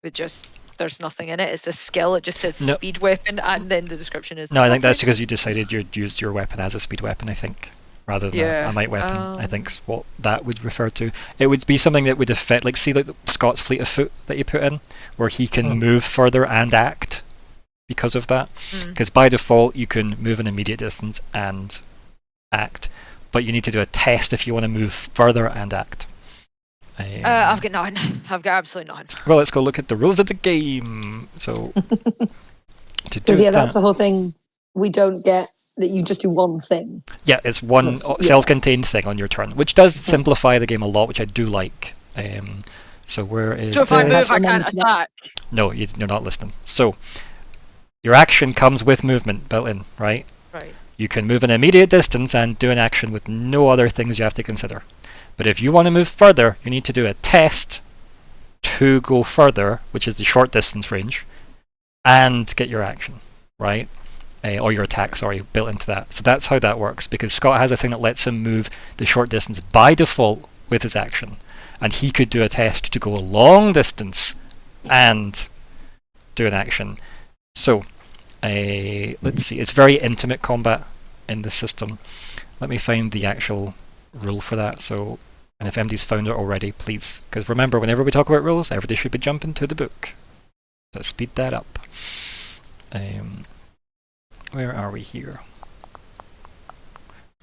There's nothing in it. It's a skill. It just says No. speed weapon, and then the description is. No, I think that's nothing. because you decided you'd used your weapon as a speed weapon, I think, rather than a might weapon, I think's what that would refer to. It would be something that would affect, like, see, like the Scott's Fleet of Foot that you put in, where he can move further and act because of that. Because by default, you can move an immediate distance and act, but you need to do a test if you want to move further and act. I've got nothing. I've got absolutely nothing. Well, let's go look at the rules of the game. So, to do Because yeah, that's that, the whole thing. We don't get that you just do one thing. yeah, it's one Yeah. self-contained thing on your turn, which does simplify the game a lot, which I do like. So where is So if I this? move, I Remember can't to that. attack. No, you're not listening. So, your action comes with movement built in, right? Right. you can move an immediate distance and do an action with no other things you have to consider. But if you want to move further, you need to do a test to go further, which is the short distance range, and get your action, right? Or your attack, sorry, built into that. So that's how that works, because Scott has a thing that lets him move the short distance by default with his action. And he could do a test to go a long distance and do an action. So, let's see, it's very intimate combat in this system. Let me find the actual rule for that. So, and if MD's found it already, please, because remember, whenever we talk about rules, everybody should be jumping to the book. So speed that up. Where are we here?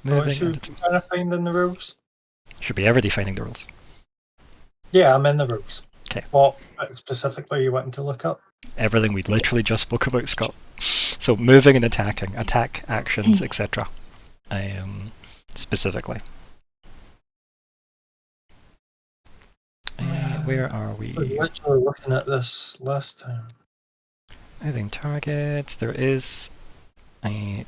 Moving. Should be kind of finding the rules. Should be everybody finding the rules. Yeah, I'm in the rules. Okay. What specifically you wanting to look up? Everything we literally just spoke about, Scott. So moving and attacking, attack actions, etc. Specifically. Where are we? I was literally looking at this last time. Moving targets. There is a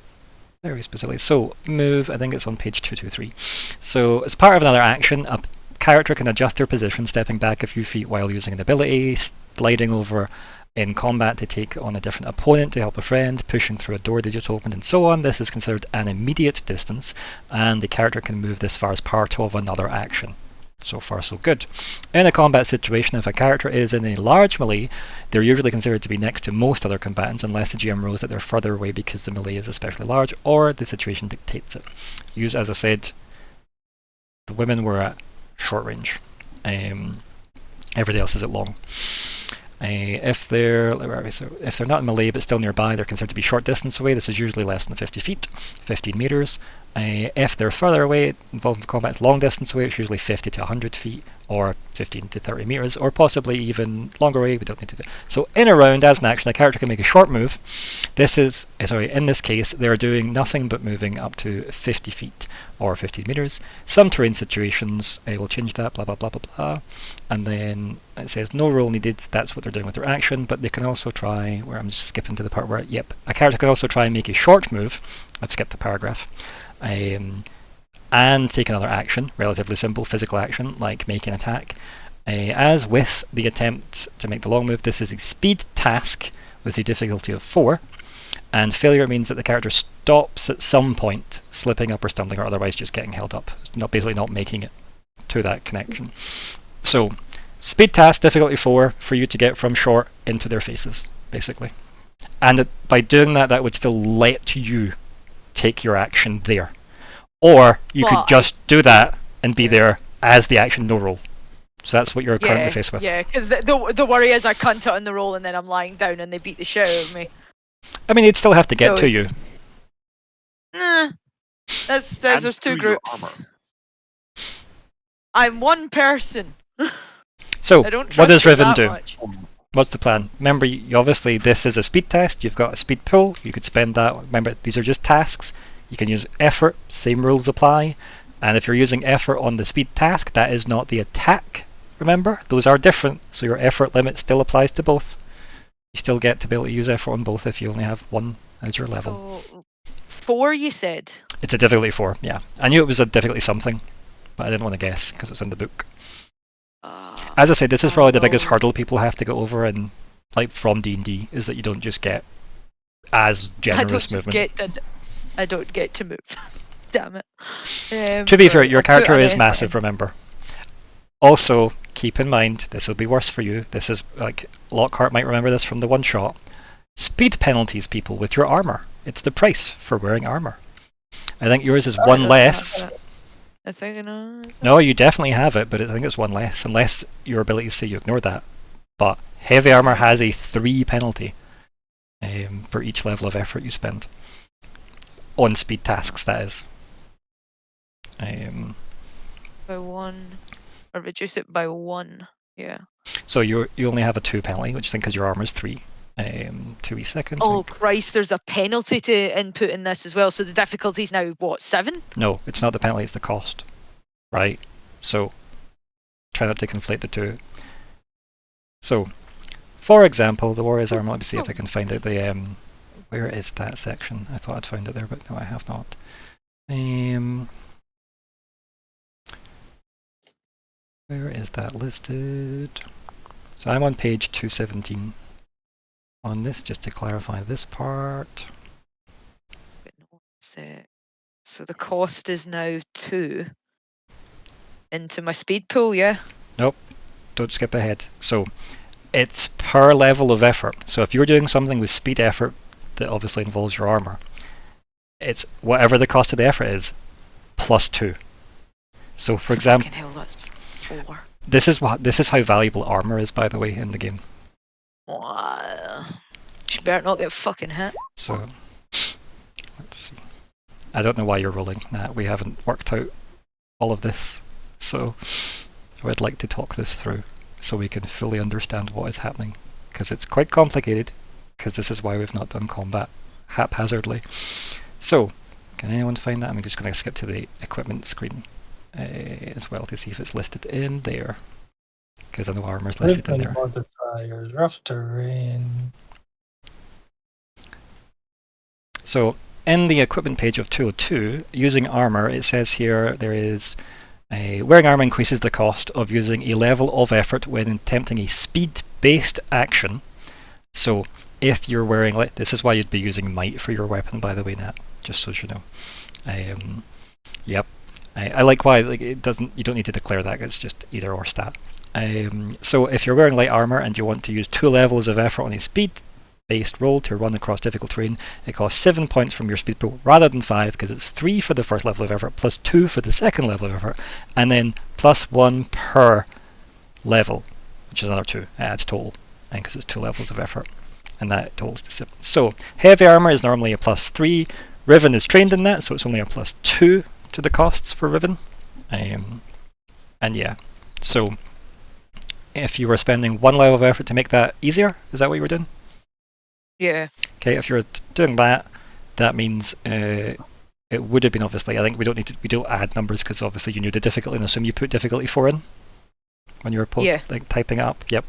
very specifically. So move. I think it's on page 223. So as part of another action, a character can adjust their position, stepping back a few feet while using an ability, sliding over in combat to take on a different opponent to help a friend, pushing through a door they just opened, and so on. This is considered an immediate distance, and the character can move this far as part of another action. So far, so good. In a combat situation, if a character is in a large melee, they're usually considered to be next to most other combatants unless the GM rules that they're further away because the melee is especially large or the situation dictates it. Use, as I said, the women were at short range. Everybody else is at long. If they're not in melee but still nearby, they're considered to be short distance away. This is usually less than 50 feet, 15 meters. If they're further away, involved in combat, it's long distance away. It's usually 50 to 100 feet, or 15 to 30 meters, or possibly even longer away. We don't need to do. So in a round, as an action, a character can make a short move. This is in this case, they're doing nothing but moving up to 50 feet or 15 meters. Some terrain situations will change that. Blah blah blah blah blah. And then it says no roll needed. That's what they're doing with their action. But they can also try. Where I'm just skipping to the part where a character can also try and make a short move. I've skipped a paragraph. And take another action, relatively simple physical action like make an attack. As with the attempt to make the long move, this is a speed task with a difficulty of 4, and failure means that the character stops at some point, slipping up or stumbling or otherwise just getting held up, basically not making it to that connection. So speed task, difficulty 4, for you to get from short into their faces, basically. And by doing that, that would still let you take your action there. Or you could just do that and be there as the action no roll. So that's what you're currently faced with. Yeah, because the worry is I cunt it on the roll and then I'm lying down and they beat the shit out of me. I mean, you'd still have to get to you. Nah. There's two groups. I'm one person. So, I don't what does trust you Riven that do? much. What's the plan? Remember, obviously this is a speed test. You've got a speed pool. You could spend that. Remember, these are just tasks. You can use effort. Same rules apply. And if you're using effort on the speed task, that is not the attack. Remember, those are different. So your effort limit still applies to both. You still get to be able to use effort on both if you only have one as your level. So, 4 you said? It's a difficulty 4, yeah. I knew it was a difficulty something, but I didn't want to guess because it's in the book. As I said, this is probably the biggest hurdle people have to get over in, like, from D&D, is that you don't just get as generous movement. I don't get to move. Damn it. To be fair, your character is massive, remember. Also, keep in mind, this will be worse for you. This is, like, Lockheart might remember this from the one-shot. Speed penalties people with your armor. It's the price for wearing armor. I think yours is one less. I think No, you definitely have it, but I think it's one less, unless your abilities say you ignore that. But heavy armor has a 3 penalty for each level of effort you spend. On speed tasks, that is. By 1, or reduce it by 1. Yeah. So you only have a 2 penalty, which is because your armor is 3. 2 wee seconds. Oh Christ, there's a penalty to input in this as well, so the difficulty's now what, 7? No, it's not the penalty, it's the cost. Right? So try not to conflate the two. So, for example, the warrior's armor, let me see if I can find out the Where is that section? I thought I'd found it there, but no, I have not. Where is that listed? So I'm on page 217 on this, just to clarify this part. So the cost is now 2 into my speed pool, yeah? Nope, don't skip ahead. So it's per level of effort. So if you're doing something with speed effort that obviously involves your armor, it's whatever the cost of the effort is, plus 2. So for example, Fucking hell, that's 4. this is how valuable armor is, by the way, in the game. Wow. She better not get fucking hit. So let's see. I don't know why you're rolling that. We haven't worked out all of this. So I would like to talk this through so we can fully understand what is happening. Because it's quite complicated, because this is why we've not done combat haphazardly. So, can anyone find that? I'm just going to skip to the equipment screen as well to see if it's listed in there. Because I know armor's listed in there. Modifiers, rough terrain. So, in the equipment page of 202, using armor, it says here there is wearing armor increases the cost of using a level of effort when attempting a speed-based action. So, if you're wearing, like, this is why you'd be using might for your weapon, by the way, Nat, just so you know. Yep. I like why it doesn't. You don't need to declare that. It's just either or stat. So if you're wearing light armor and you want to use 2 levels of effort on a speed-based roll to run across difficult terrain, it costs 7 points from your speed pool rather than 5, because it's 3 for the first level of effort, plus 2 for the second level of effort, and then plus 1 per level, which is another 2. It adds total, because it's 2 levels of effort, and that totals to 7. So heavy armor is normally a plus 3. Riven is trained in that, so it's only a plus 2 to the costs for Riven. And yeah, so if you were spending 1 level of effort to make that easier, is that what you were doing? Yeah. Okay, if you're doing that, that means it would have been, obviously, I think we don't add numbers because obviously you knew the difficulty and assume you put difficulty 4 in when you were like typing up. Yep.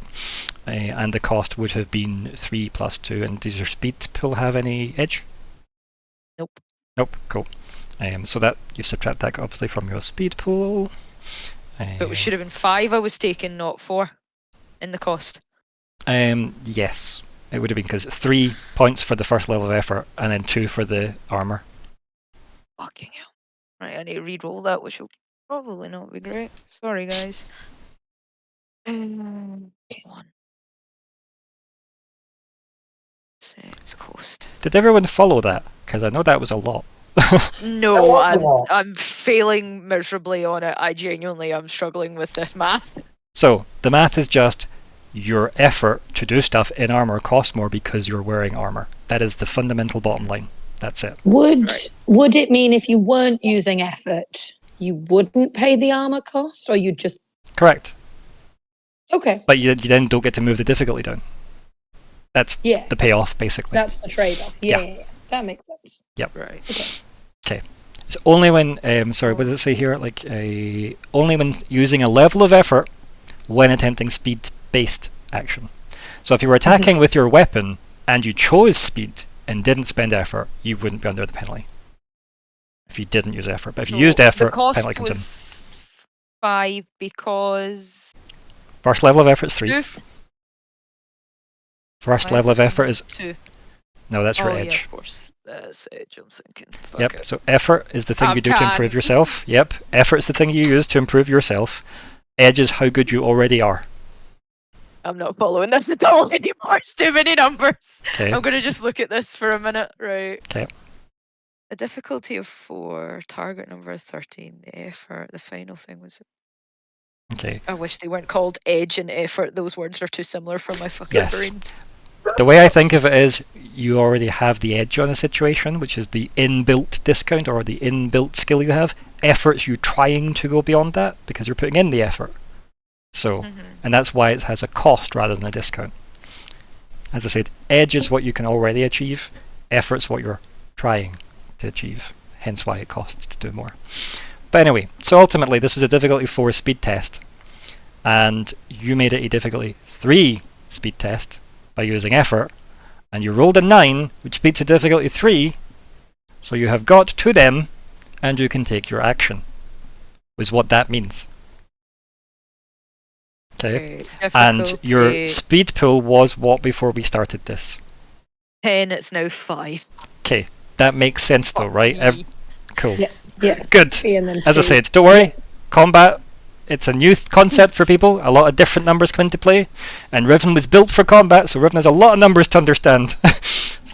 And the cost would have been 3 plus 2. And does your speed pool have any edge? Nope. Nope. Cool. So that you subtract that obviously from your speed pool. But it should have been 5 I was taking, not 4 in the cost. Yes, it would have been, because 3 points for the first level of effort and then 2 for the armor. Fucking hell. Right, I need to re-roll that, which will probably not be great. Sorry, guys. Come on. 6 cost. Did everyone follow that? Because I know that was a lot. No, I'm failing miserably on it. I genuinely am struggling with this math. So the math is just your effort to do stuff in armor costs more because you're wearing armor. That is the fundamental bottom line. That's it. Would it mean if you weren't using effort, you wouldn't pay the armor cost, or you just... Correct. Okay. But you then don't get to move the difficulty down. That's the payoff, basically. That's the trade-off. Yeah. That makes sense. Yep. Right. Okay. It's only when, sorry, what does it say here? Like, only when using a level of effort when attempting speed-based action. So if you were attacking with your weapon and you chose speed and didn't spend effort, you wouldn't be under the penalty. If you didn't use effort. But if you used effort, penalty comes in. The cost was 5 because... First level of effort is 3. Dourf. First level of effort is... 2. No, that's your edge. Yeah, of course. That's edge, I'm thinking. Fuck Yep, it. so effort is the thing you do to improve yourself. Yep, effort is the thing you use to improve yourself. Edge is how good you already are. I'm not following this at all anymore. It's too many numbers. Okay. I'm going to just look at this for a minute. Right. Okay. A difficulty of 4, target number 13, the effort, the final thing was... Okay. I wish they weren't called edge and effort. Those words are too similar for my fucking brain. The way I think of it is you already have the edge on a situation, which is the inbuilt discount or the inbuilt skill you have. Effort's you trying to go beyond that because you're putting in the effort. So, and that's why it has a cost rather than a discount. As I said, edge is what you can already achieve. Effort's what you're trying to achieve. Hence why it costs to do more. But anyway, so ultimately this was a difficulty 4 speed test. And you made it a difficulty 3 speed test by using effort, And you rolled a 9, which beats a difficulty 3. So you have got to them, and you can take your action. Is what that means. Okay. And your speed pool was what before we started this? 10, it's now 5. Okay. That makes sense though, right? Cool. Yeah. Good. And then As I 2. said, don't worry. Combat, it's a new concept for people. A lot of different numbers come into play. And Riven was built for combat, so Riven has a lot of numbers to understand.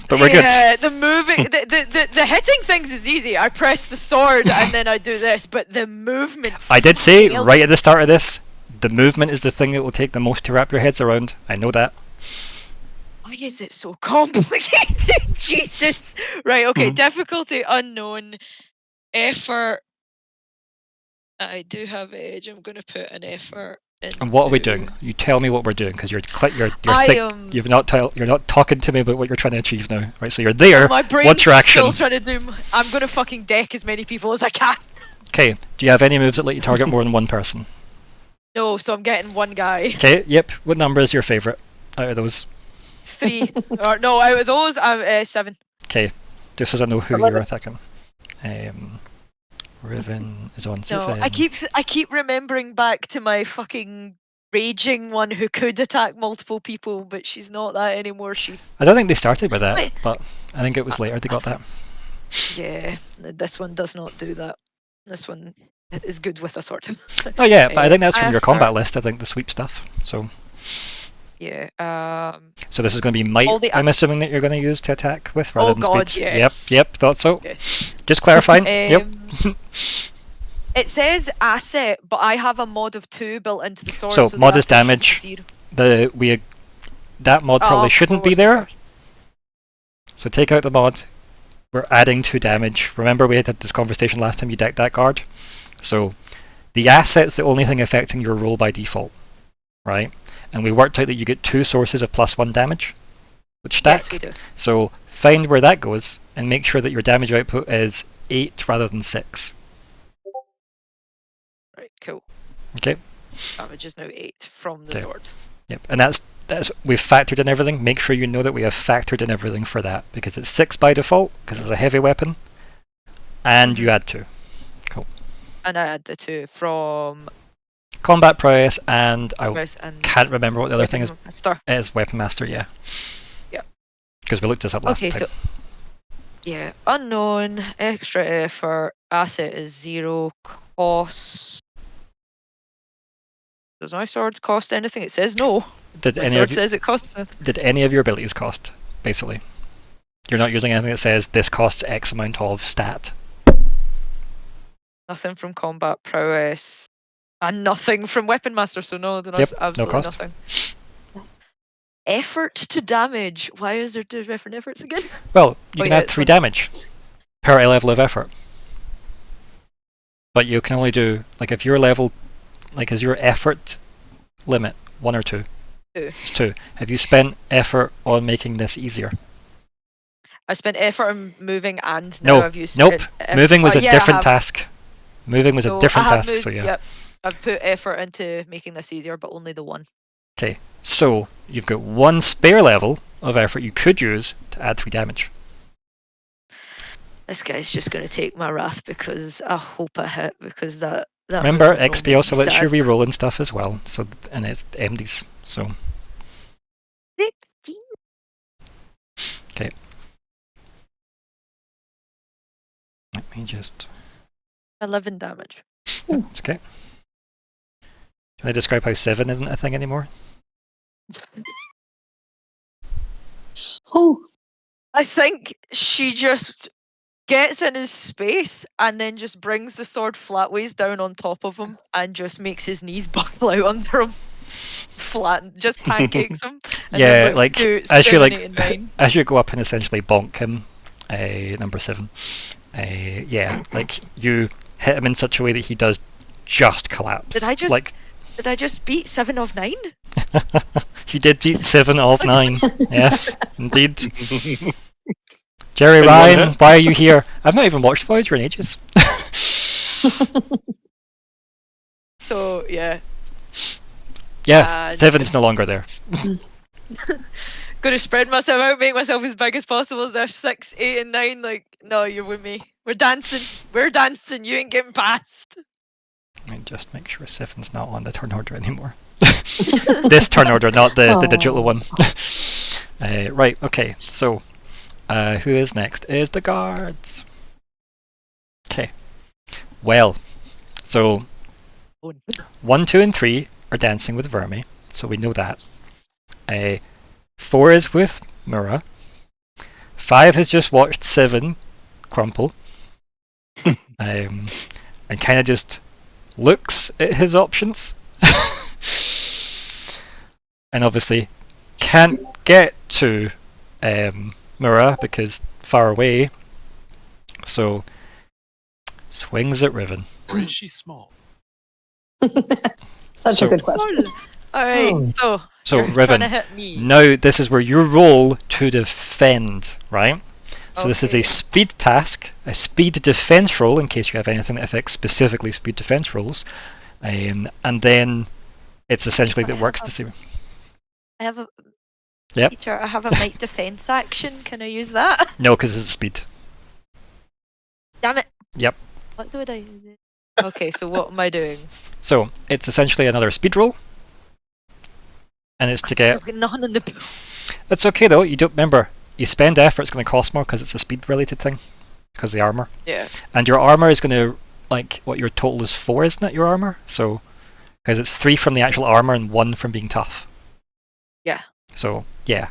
But we're good. Yeah, the moving, the hitting things is easy. I press the sword and then I do this, but the movement. I did say right at the start of this, the movement is the thing that will take the most to wrap your heads around. I know that. Why is it so complicated? Jesus. Right, okay, difficulty unknown. Effort. I do have edge. I'm going to put an effort in. And what are we doing? You tell me what we're doing, because you're you're not talking to me about what you're trying to achieve now, right? So you're there. My brain's What's your action? still trying to do. I'm going to fucking deck as many people as I can. Okay. Do you have any moves that let you target more than one person? No, so I'm getting one guy. Okay. Yep. What number is your favorite out of those? 3. Or no, out of those, I'm 7. Okay. Just as I know who you're attacking. Riven is on No, 7. I keep remembering back to my fucking raging one who could attack multiple people, but she's not that anymore. She's I don't think they started with that, but I think it was later they got that. yeah. This one does not do that. This one is good with a sword. Oh yeah, but I think that's from your Effort. combat list. I think the sweep stuff. So Yeah. so this is going to be might. I'm assuming that you're going to use to attack with rather than God, speed. yes. Yep. Thought so. Okay. Just clarifying. Yep. It says asset, but I have a mod of 2 built into the sword. So the mod is asset should be damage. 0. That mod probably shouldn't be there. So take out the mod. We're adding 2 damage. Remember we had this conversation last time you decked that card. So the asset's the only thing affecting your roll by default, right? And we worked out that you get 2 sources of +1 damage, which stack. Yes, we do. So find where that goes and make sure that your damage output is 8 rather than 6. Right, cool. Okay. Damage is now 8 from the sword. Yep, and that's we've factored in everything. Make sure you know that we have factored in everything for that, because it's 6 by default, because it's a heavy weapon, and you add 2. Cool. And I add the 2 from Combat prowess, and I and can't remember what the other thing is. Master. It is Weapon Master, yeah. Yep. Because we looked this up last Okay, time. so yeah, unknown, extra effort, asset is 0, cost. Does my sword cost anything? It says no. Did My any sword of says it costs nothing. did any of your abilities cost? Basically, you're not using anything that says this costs X amount of stat. Nothing from combat prowess. And nothing from Weapon Master, so no, there's Yep, no absolutely cost. nothing. Effort to damage. Why is there 2 different efforts again? Well, you can yeah, add it's 3 one. damage per level of effort, but you can only do like if your level, like is your effort limit 1 or 2? 2. It's 2. Have you spent effort on making this easier? I spent effort on moving and now No, I've used nope. Moving was a yeah, I different have. task. Moving was So a different I have task, moved- so yeah. Yep. I've put effort into making this easier, but only the 1. Okay, so you've got 1 spare level of effort you could use to add 3 damage. This guy's just going to take my wrath because I hope I hit, because that Remember, would XP make also me lets you sad. reroll and stuff as well, so and it's MDs, so 16. okay. Let me just 11 damage. it's okay. Can I describe how 7 isn't a thing anymore? Oh, I think she just gets in his space and then just brings the sword flatways down on top of him and just makes his knees buckle out under him. Flat, just pancakes him. And Yeah, then like, to as you, 7, like, 8, and 9. As you go up and essentially bonk him, number 7, yeah, like you hit him in such a way that he does just collapse. Did I just beat 7 of 9? You did beat 7 of 9. Yes, indeed. Jerry Ryan, why are you here? I've not even watched Voyager in ages. So yeah. Yes, And 7's no longer there. Gonna spread myself out, make myself as big as possible as if 6, 8, and 9. Like, no, you're with me. We're dancing. We're dancing. You ain't getting past. Let me just make sure 7's not on the turn order anymore. This turn order, not the digital one. Right, okay, so who is next? Is the guards. Okay. Well, so 1, 2, and 3 are dancing with Vermi, so we know that. 4 is with Myr'ra. 5 has just watched 7 crumple. And kind of just looks at his options. And obviously can't get to Myr'ra because far away. So swings at Riven. Or is she small? Such a good question. Alright, so you're Riven, trying to hit me. now this is where you roll to defend, right? So this is a speed task, a speed defense roll in case you have anything that affects specifically speed defense rolls. And then it's essentially that works the same. I have a Yep. teacher. I have a might defense action. Can I use that? No, because it's speed. Damn it. Yep. What do I do? Okay, so what am I doing? So it's essentially another speed roll. And it's to get... I've got nothing in the pool. That's okay though, you don't remember. You spend effort, it's going to cost more because it's a speed related thing. Because of the armour. Yeah. And your armour is going to, like, what your total is 4, isn't it, your armour? So, because it's 3 from the actual armour and 1 from being tough. Yeah. So, yeah.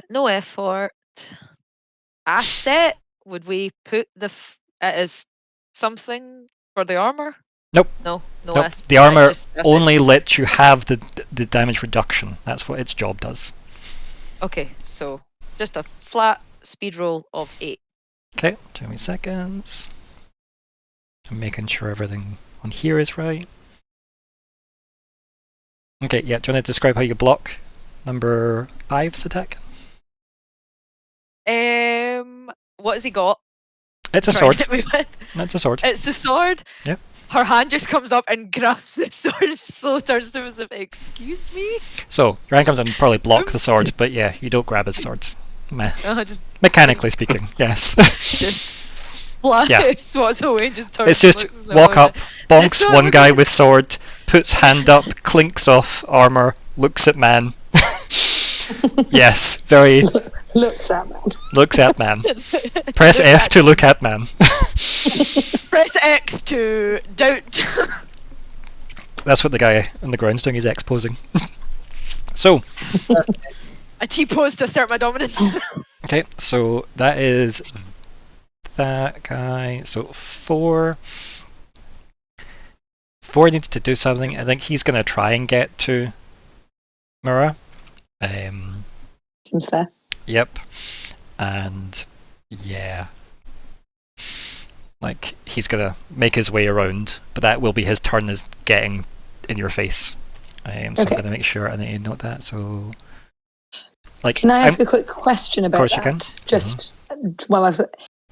No effort. Asset. Would we put it as something for the armor? Nope. No Nope. asset. The armour only lets you have the damage reduction. That's what its job does. Okay, so just a flat speed roll of 8. Okay, 20 seconds. I'm making sure everything on here is right. Okay, yeah, do you want to describe how you block number 5's attack? What has he got? It's a Try and sword. hit me with? No, it's a sword. It's a sword? Yeah. Her hand just comes up and grabs the sword and slowly turns to him as if, excuse me? So, your hand comes in and probably block the sword, but yeah, you don't grab his sword. Just Mechanically speaking, yes. just flat Yeah. swats away and just turns It's and just looks at walk him. up, bonks sword one guy again. with sword, puts hand up, clinks off armor, looks at man. Yes, very Looks at man. looks at man. Press F to look at man. Press X to doubt. That's what the guy on the ground's doing, he's X-posing. So, I T-pose to assert my dominance. okay, so that is that guy. So 4 needs to do something. I think he's going to try and get to Myr'ra. Seems fair. Yep. And yeah. Like, he's going to make his way around, but that will be his turn as getting in your face. So I'm going to make sure I need to note that. So, like, Can I ask a quick question about course that? you can. Just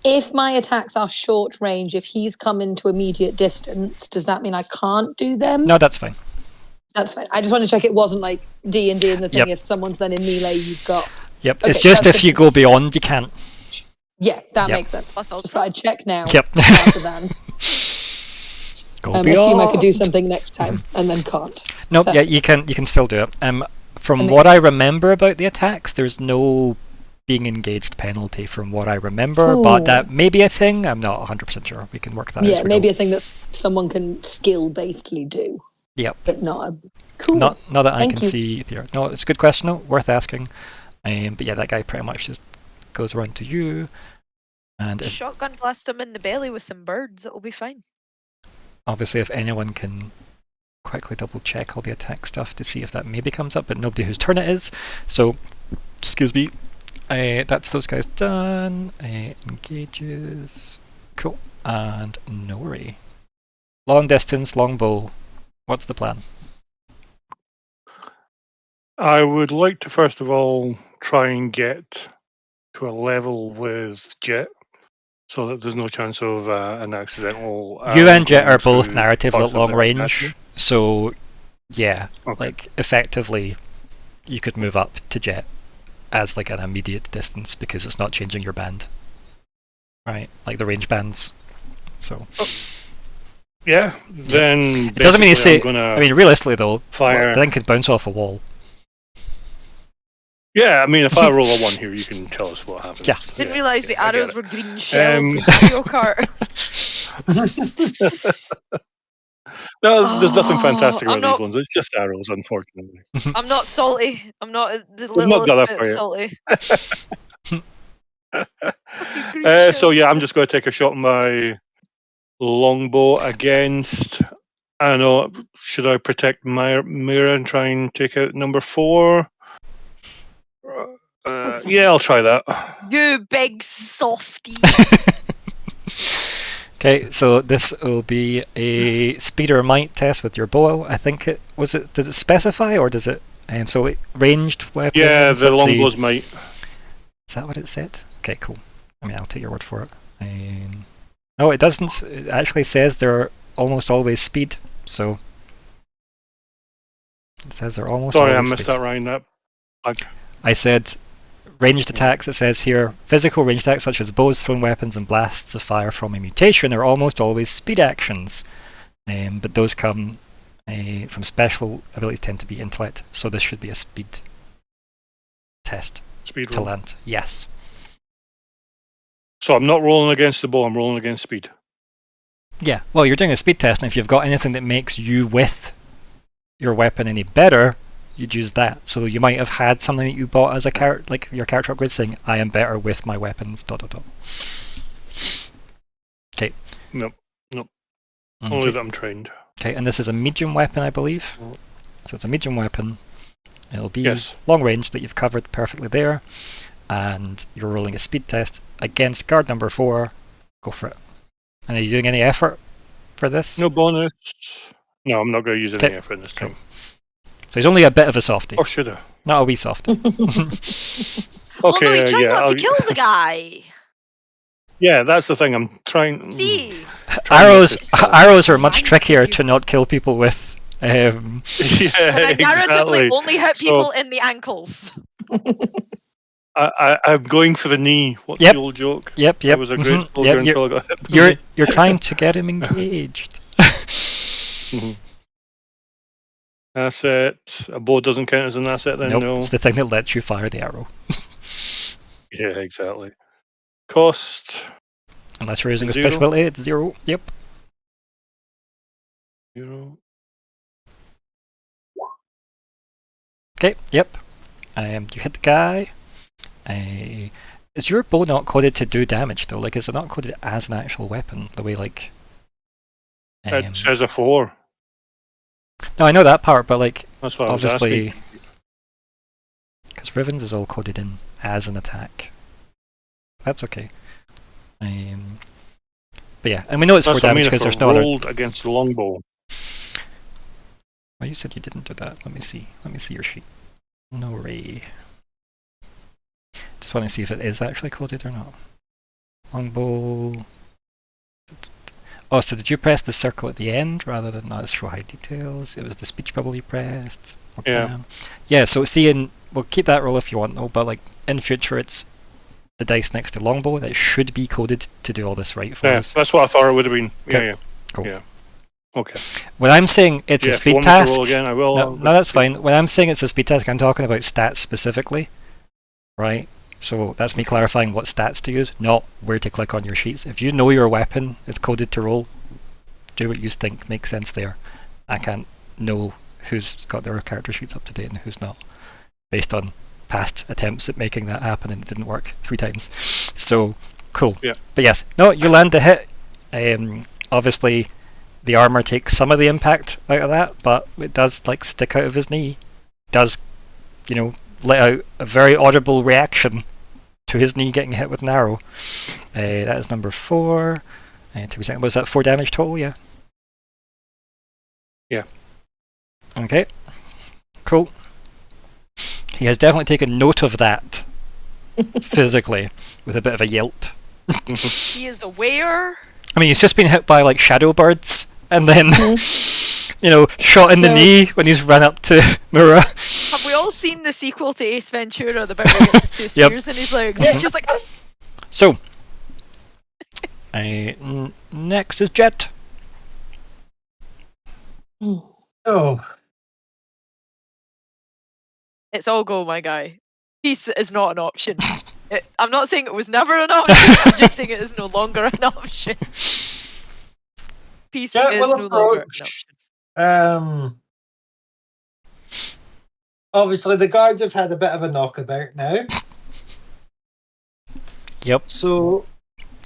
if my attacks are short range, if he's come into immediate distance, does that mean I can't do them? No, that's fine. That's fine. I just want to check it wasn't like D&D and the thing. Yep. If someone's then in melee, you've got. Yep, Okay, it's just that's if you good. go beyond, you can't. Yeah, that Yep. makes sense. Plus Just thought I'd check now. Yep. Rather than Go assume beyond. I could do something next time and then can't. Nope, But- yeah, you can still do it. From That what makes I remember about the attacks, there's no being engaged penalty from what I remember, but Cool. that may be a thing. I'm not 100% sure. We can work that out. Yeah, as we maybe go. a thing that someone can skill basically do. Yep. But not a cool. Not that I Thank can you. see there. No, it's a good question, though, worth asking. But yeah, that guy pretty much just goes around to you. And if, Shotgun blast him in the belly with some birds. It'll be fine. obviously, if anyone can quickly double check all the attack stuff to see if that maybe comes up, but nobody whose turn it is. So, excuse me. That's those guys done. Engages. Cool. And Nori. Long distance, long bow. What's the plan? I would like to first of all try and get to a level with Jett, so that there's no chance of an accidental. You and Jett going are both through narrative parts at of long the range, anatomy. so yeah, Okay. like effectively, you could move up to Jett as like an immediate distance because it's not changing your band. Right? Like the range bands. So Yeah. Then it doesn't mean you say. I'm gonna I mean, realistically though, fire. the thing could bounce off a wall. Yeah, I mean, if I roll a 1 here, you can tell us what happens. Yeah. Didn't realise the I get arrows it. were green shells in Mario Kart. No, there's nothing Oh, fantastic I'm about these not- ones. It's just arrows, unfortunately. I'm not salty. I'm not the We've not got littlest that bit for salty. So yeah, I'm just going to take a shot on my longbow against. I don't know. Should I protect Myr'ra and try and take out number 4? Yeah, I'll try that. You big softy. Okay, so this will be a speed or might test with your bow. I think it was it. Does it specify or does it? So it ranged weapons. Yeah, the let's see. longbow's might. Is that what it said? Okay, cool. I mean, I'll take your word for it. No, it doesn't. It actually says they're almost always speed. So it says they're almost. Sorry, I always missed speed. that, Ryan. That I said ranged attacks. It says here physical ranged attacks such as bows, thrown weapons, and blasts of fire from a mutation are almost always speed actions. But those come from special abilities tend to be intellect. So this should be a speed test speed to roll. land. Yes. So I'm not rolling against the bow. I'm rolling against speed. Yeah, well, you're doing a speed test, and if you've got anything that makes you with your weapon any better, you'd use that. So you might have had something that you bought as a character, like your character upgrade, saying, "I am better with my weapons." ... Okay. Nope. Only that I'm trained. Okay, and this is a medium weapon, I believe. So it's a medium weapon. It'll be Yes. long range that you've covered perfectly there, and you're rolling a speed test against guard number 4. Go for it. And are you doing any effort for this? No bonus. No, I'm not going to use any Okay. effort this time. So he's only a bit of a softie, Or should I? not a wee softie. Okay, Although he tried yeah. not to kill the guy. Yeah, that's the thing. I'm trying. See? Arrows, Trying arrows are much Thank trickier you. to not kill people with. Yeah, And I narratively exactly. only hit So- people in the ankles. I'm going for the knee. What's Yep. the old joke? Yep. I was a great mhm, soldier yep, until I got hit. with the you're knee. you're trying to get him engaged. Asset. A bow doesn't count as an asset then, Nope, no. it's the thing that lets you fire the arrow. Yeah, exactly. Cost. Unless you're using a 0. special ability, it's 0. Yep. 0. Okay. Yep. You hit the guy. Is your bow not coded to do damage though? Like, is it not coded as an actual weapon? The way like. It says a 4. No, I know that part, but like, That's what I was obviously, asking. because Riven's is all coded in as an attack. That's okay. But yeah, and we know it's 4 That's what I damage mean, because if there's I no other. rolled against the longbow. Oh, you said you didn't do that. Let me see. Let me see your sheet. Nori. Just want to see if it is actually coded or not. Longbow. Oh, so did you press the circle at the end rather than not show high details? It was the speech bubble you pressed. Okay. Yeah. Yeah, so see, we'll keep that roll if you want though, but like in future it's the dice next to longbow that should be coded to do all this right for Yeah, us. that's what I thought it would have been. Okay. Yeah. Cool. Yeah. Okay. When I'm saying it's Yeah, a if you speed want me to task, roll again, I will. no, that's fine. When I'm saying it's a speed task, I'm talking about stats specifically, right? So that's me clarifying what stats to use, not where to click on your sheets. If you know your weapon is coded to roll, do what you think makes sense there. I can't know who's got their character sheets up to date and who's not, based on past attempts at making that happen and it didn't work 3 times. So, cool. Yeah. But yes, no, you land the hit. Obviously, the armor takes some of the impact out of that, but it does like stick out of his knee. Does, let out a very audible reaction to his knee getting hit with an arrow. That is number 4. Was that 4 damage total? Yeah. Yeah. Okay. Cool. He has definitely taken note of that physically with a bit of a yelp. He is aware. I mean, he's just been hit by like shadow birds and then, shot in the So- knee when he's run up to Myr'ra. Have we all seen the sequel to Ace Ventura, the bit where he gets his 2 Yep. spears in his legs? He's just like, So, next is Jett. Oh, it's all go, my guy. Peace is not an option. I'm not saying it was never an option, I'm just saying it is no longer an option. Peace Jett is will no longer an approach. option. Obviously, the guards have had a bit of a knockabout now. Yep. So,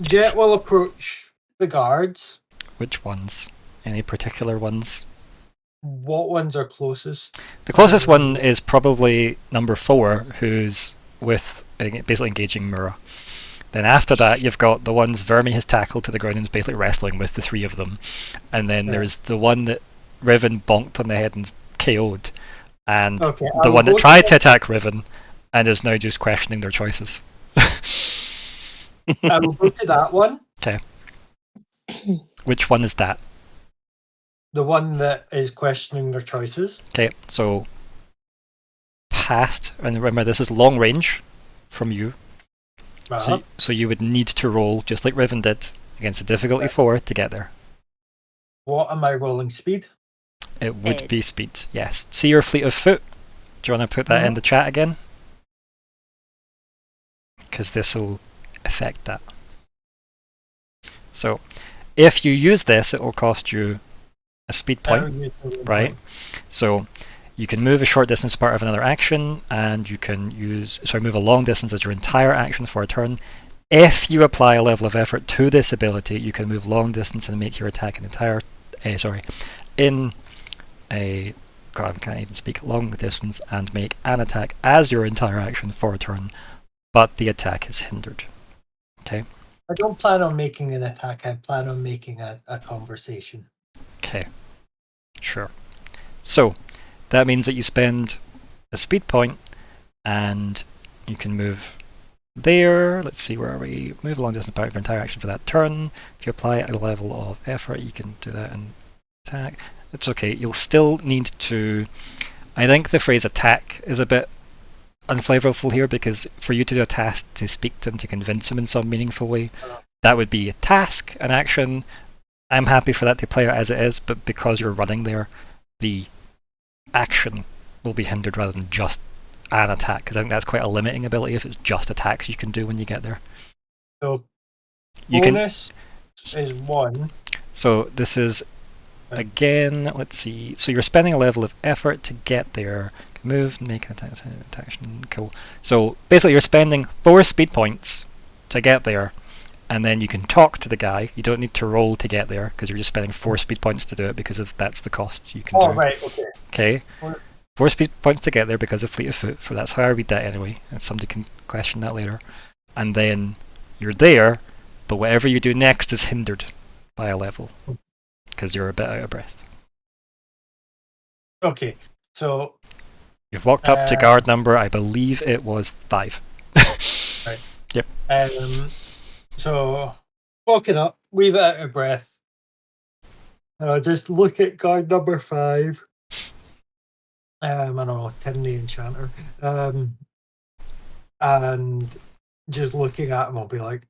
Jett will approach the guards. Which ones? Any particular ones? What ones are closest? The closest one is probably number 4, who's with basically engaging Myr'ra. Then after that, you've got the ones Vermi has tackled to the ground and is basically wrestling with the 3 of them. And then there's the one that Riven bonked on the head and KO'd. And the one that tried to attack Riven and is now just questioning their choices. I will go to that one. Okay. Which one is that? The one that is questioning their choices. Okay, so past, and remember this is long range from you. So you would need to roll, just like Riven did, against a difficulty 4 to get there. What am I rolling? Speed? It would be speed, yes. See your fleet of foot? Do you want to put that in the chat again? Because this will affect that. So, if you use this, it will cost you a speed point, right? So, you can move a short distance as part of another action, and you can move a long distance as your entire action for a turn. If you apply a level of effort to this ability, you can move long distance and make your attack God, I can't even speak, long distance and make an attack as your entire action for a turn, but the attack is hindered. Okay? I don't plan on making an attack, I plan on making a conversation. Okay. Sure. So, that means that you spend a speed point and you can move there. Let's see, where are we? Move a long distance part of your entire action for that turn. If you apply a level of effort, you can do that and attack. It's okay. You'll still need to... I think the phrase attack is a bit unflavorful here, because for you to do a task to speak to him, to convince him in some meaningful way, that would be a task, an action. I'm happy for that to play out as it is, but because you're running there, the action will be hindered rather than just an attack, because I think that's quite a limiting ability if it's just attacks you can do when you get there. So, You bonus is 1. So this is, again, let's see, so you're spending a level of effort to get there. Move, make an action, cool. So basically you're spending 4 speed points to get there, and then you can talk to the guy. You don't need to roll to get there, because you're just spending 4 speed points to do it, because that's the cost you can do. Oh, right, okay. Okay. 4 speed points to get there because of fleet of foot, for that's how I read that anyway, and somebody can question that later. And then you're there, but whatever you do next is hindered by a level, because you're a bit out of breath. Okay, so... You've walked up to guard number, I believe it was 5. Right. Yep. So, walking up, wee bit out of breath. And I'll just look at guard number 5. I don't know, Tim the Enchanter. And just looking at him, I'll be like,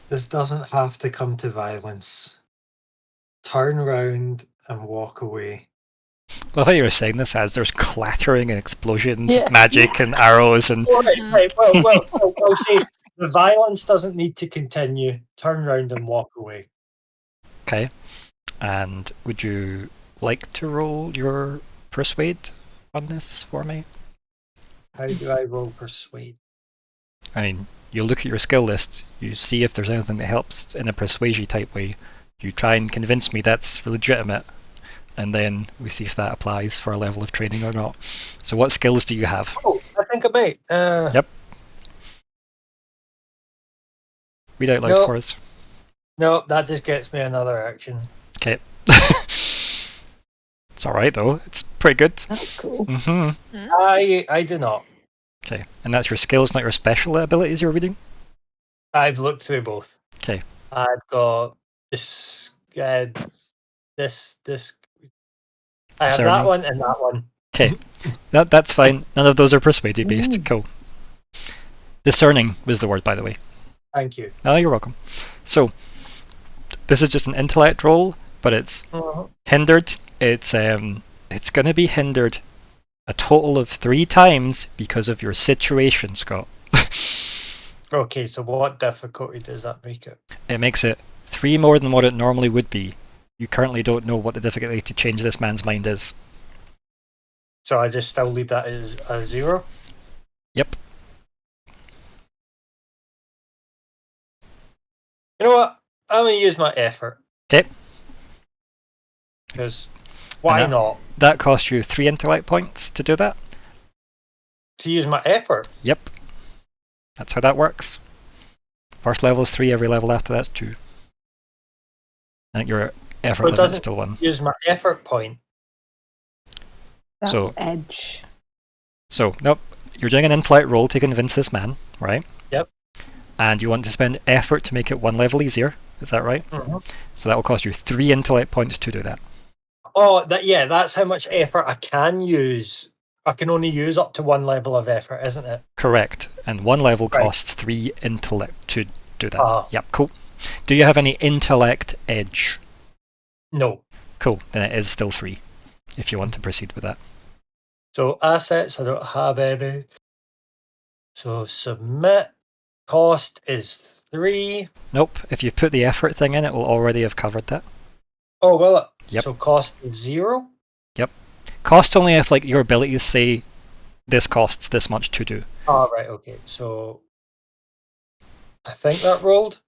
this doesn't have to come to violence. Turn around and walk away. Well, I thought you were saying this as there's clattering and explosions, Yes. magic and arrows and... Right. Well, see, the violence doesn't need to continue. Turn around and walk away. Okay. And would you like to roll your persuade on this for me? How do I roll persuade? I mean, you look at your skill list, you see if there's anything that helps in a persuasion type way. You try and convince me that's legitimate, and then we see if that applies for a level of training or not. So what skills do you have? Oh, I think I might. Yep. Read out loud No. for us. No, that just gets me another action. Okay. It's alright though, it's pretty good. That's cool. Mm-hmm. I do not. Okay, and that's your skills, not your special abilities you're reading? I've looked through both. Okay. I've got this. I have that Discerning. one and that one. Okay, that's fine. None of those are persuaded based. Cool. Discerning was the word, by the way. Thank you. Oh, you're welcome. So, this is just an intellect roll, but it's hindered. It's going to be hindered a total of 3 times because of your situation, Scott. Okay, so what difficulty does that make it? It makes it 3 more than what it normally would be. You currently don't know what the difficulty to change this man's mind is. So I just still leave that as a 0? Yep. You know what? I'm going to use my effort. Okay. Because why And not? That costs you 3 intellect points to do that. To use my effort? Yep. That's how that works. First level is 3, every level after that's 2. I think your effort But it limit is doesn't still 1. use my effort point. That's So- edge. So, nope. You're doing an intellect roll to convince this man, right? Yep. And you want to spend effort to make it 1 level easier. Is that right? So that will cost you 3 intellect points to do that. Oh, that's how much effort I can use. I can only use up to 1 level of effort, isn't it? Correct. And 1 level Right. costs 3 intellect to do that. Ah. Yep, cool. Do you have any intellect edge? No. Cool. Then it is still 3, if you want to proceed with that. So assets, I don't have any. So submit. Cost is 3. Nope. If you put the effort thing in, it will already have covered that. Oh, will it? Yep. So cost is 0? Cost only if like your abilities say this costs this much to do. Oh, right, okay. So I think that rolled.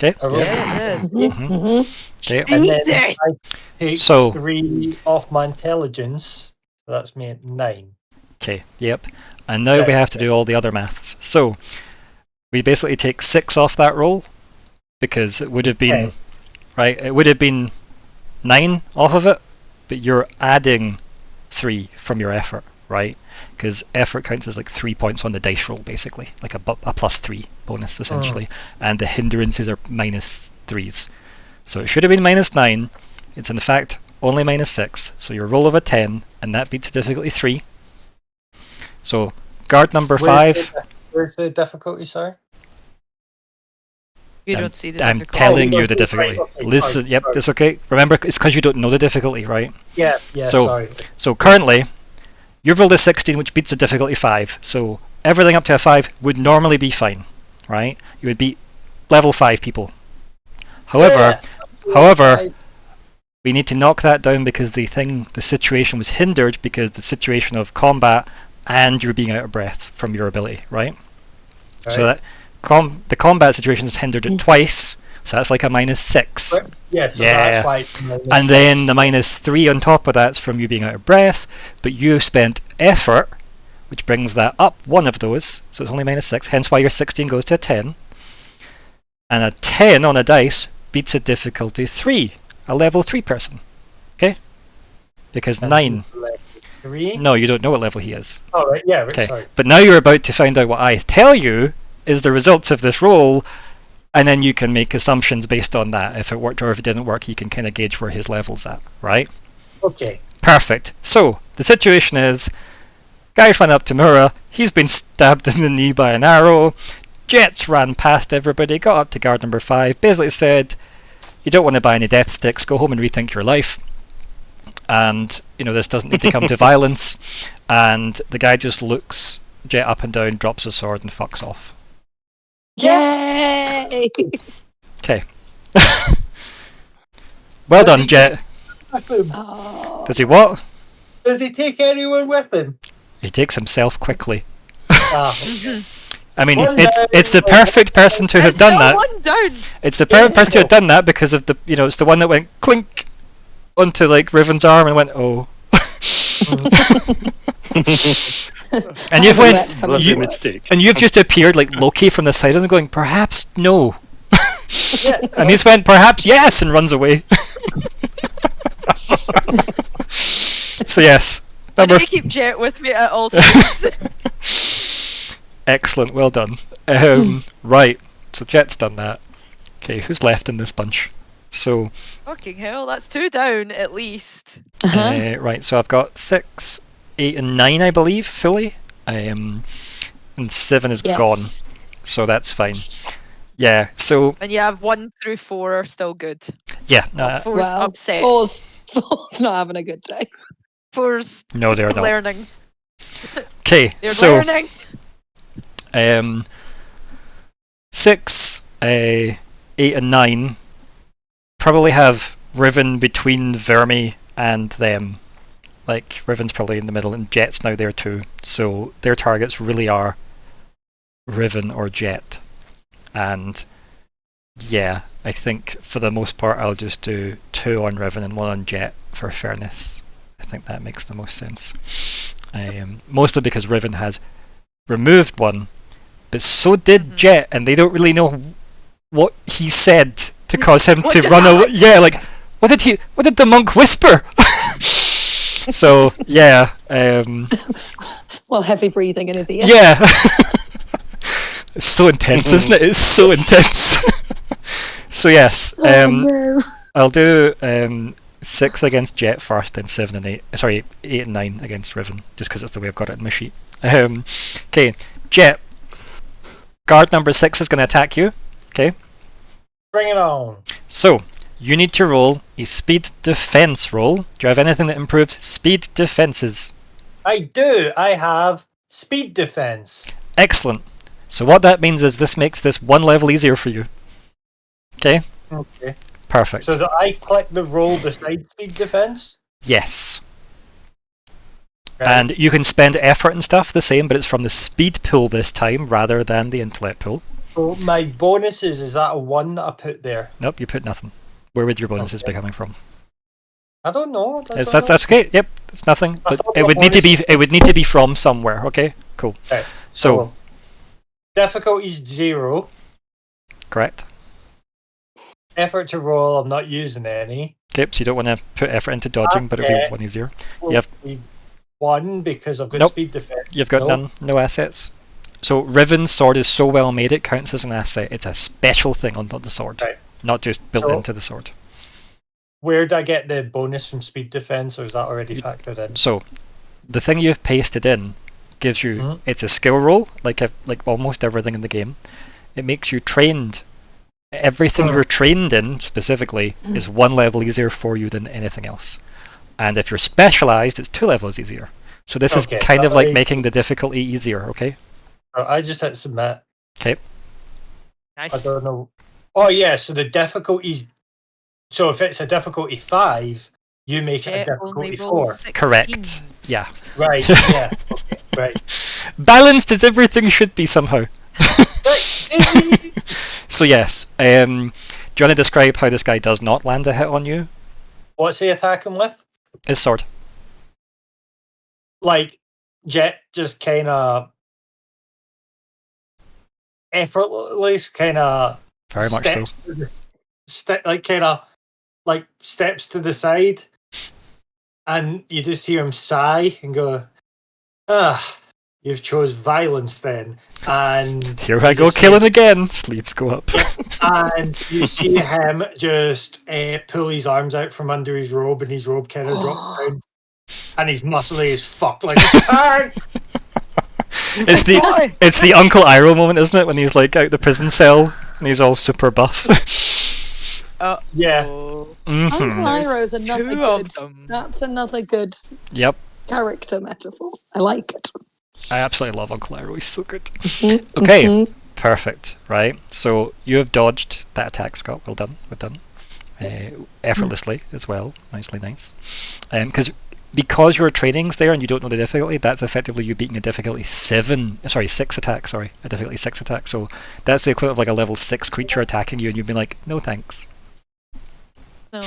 Okay. I rolled Yeah, it is. Mhm. Okay. And then Jesus. I take So 3 off my intelligence. So that's me at 9. okay. Yep. And now we Right, have to do all the other maths. So we basically take 6 off that roll because it would have been Okay. right. It would have been 9 off of it, but you're adding 3 from your effort, right? Because effort counts as like 3 points on the dice roll, basically, like a +3 bonus essentially, and the hindrances are -3s. So it should have been -9. It's in fact only -6. So your roll of a 10, and that beats a difficulty 3. So guard number 5. Where's the difficulty, sorry? You I'm- don't see the I'm difficulty. telling Oh, you the right, difficulty. okay, Listen, fine, yep, sorry. it's okay. Remember, it's because you don't know the difficulty, right? Yeah, So- sorry. So currently, you've rolled a 16, which beats a difficulty 5. So everything up to a 5 would normally be fine, right? You would beat level 5 people. However, we need to knock that down because the situation was hindered because the situation of combat and you're being out of breath from your ability, right? So that the combat situation is hindered it twice, so that's like a -6. Yeah, so Yeah. that's why it's minus And then 6. the -3 on top of that's from you being out of breath, but you've spent effort, which brings that up 1 of those, so it's only -6, hence why your 16 goes to a 10. And a 10 on a dice beats a difficulty 3, a level 3 person. Okay? Because And 9. level 3. No, you don't know what level he is. Oh, right, yeah, right, Okay. sorry. But now you're about to find out what I tell you is the results of this roll, and then you can make assumptions based on that. If it worked or if it didn't work, you can kind of gauge where his level's at, right? Okay. Perfect. So, the situation is, guys ran up to Myr'ra, he's been stabbed in the knee by an arrow, Jett's ran past everybody, got up to guard number 5, basically said, you don't want to buy any death sticks, go home and rethink your life. And, this doesn't need to come to violence. And the guy just looks Jett up and down, drops his sword and fucks off. Yay! Okay. Well Does done, he- Jett. With him. Oh. Does he what? Does he take anyone with him? He takes himself quickly. Ah, I mean, One it's the down. perfect person to have It's done still that. 1 down. It's the perfect person to have done that because of the, it's the one that went clink onto like Riven's arm and went, oh. And you've went, That's you- a mistake. and you've just appeared like Loki from the side of them, going, perhaps no. yeah. And he's went, perhaps yes, and runs away. So yes, I number need to keep Jett with me at all times. excellent, well done. Right, so Jett's done that. Okay, who's left in this bunch? So, Fucking hell, that's 2 down at least. Uh-huh. right, so I've got 6, 8 and 9, I believe, fully. And 7 is gone, so that's fine. Yeah, so... And you have 1 through 4 are still good. Yeah. Four's upset. Four's not having a good day. Four's No, they're not. learning. Okay, They're so... learning. 6, 8 and 9 probably have Riven between Vermi and them. Like, Riven's probably in the middle, and Jett's now there too. So their targets really are Riven or Jett. And yeah, I think for the most part I'll just do 2 on Riven and 1 on Jett for fairness. I think that makes the most sense. Mostly because Riven has removed 1, but so did Jett, and they don't really know what he said to cause him to run away. Yeah, like, what did the monk whisper? So yeah. Well, heavy breathing in his ear. Yeah. It's so intense, isn't it? It's so intense. So yes, I'll do 6 against Jett first, then 7 and 8. Sorry, 8 and 9 against Riven, just because it's the way I've got it in my sheet. Okay, Jett. Guard number 6 is going to attack you. Okay. Bring it on. So you need to roll a speed defense roll. Do you have anything that improves speed defenses? I do. I have speed defense. Excellent. So what that means is this makes this 1 level easier for you. Okay? Okay. Perfect. So do I click the roll beside speed defense? Yes. Right. And you can spend effort and stuff the same, but it's from the speed pool this time rather than the intellect pool. So my bonuses, is that a 1 that I put there? Nope, you put nothing. Where would your bonuses be coming from? I don't know. That's okay. Yep, it's nothing. But it would need to be from somewhere. Okay, cool. Okay. So difficulty's 0. Correct. Effort to roll, I'm not using any. Okay, so you don't want to put effort into dodging, but it'll be 1 easier. You have 1 because I've got speed defense. You've got none, no assets. So Riven's sword is so well made it counts as an asset. It's a special thing on the sword, not just built into the sword. Where do I get the bonus from speed defense, or is that already factored in? So the thing you've pasted in gives you, it's a skill roll, like almost everything in the game. It makes you trained. Everything you're trained in specifically is 1 level easier for you than anything else. And if you're specialized, it's 2 levels easier. So this is kind of like making the difficulty easier, okay? I just hit submit. Okay. Nice. I don't know. Oh yeah, so the difficulty's... So if it's a difficulty 5, you make it a difficulty 4. Correct. Yeah. Right, yeah. Okay, right. Balanced as everything should be somehow. So yes, do you want to describe how this guy does not land a hit on you? What's he attacking with? His sword. Like, Jett just kind of effortlessly kind of very much so. Steps to the side, and you just hear him sigh and go, you've chose violence then. And here I go killing again. Sleeves go up. And you see him just pull his arms out from under his robe, and his robe kind of drops down, and he's muscly as fuck, like a tank. It's the Uncle Iroh moment, isn't it? When he's like out the prison cell and he's all super buff. Yeah. Uncle Iroh's another good. That's another good. Yep. Character metaphor. I like it. I absolutely love Uncle Iroh. He's so good. Okay, perfect. Right. So you have dodged that attack, Scott. Well done. Well done. Effortlessly as well. Nicely nice. Because your training's there and you don't know the difficulty, that's effectively you beating a difficulty 6 attack. A difficulty 6 attack. So that's the equivalent of like a level 6 creature attacking you, and you'd be like, no thanks. No.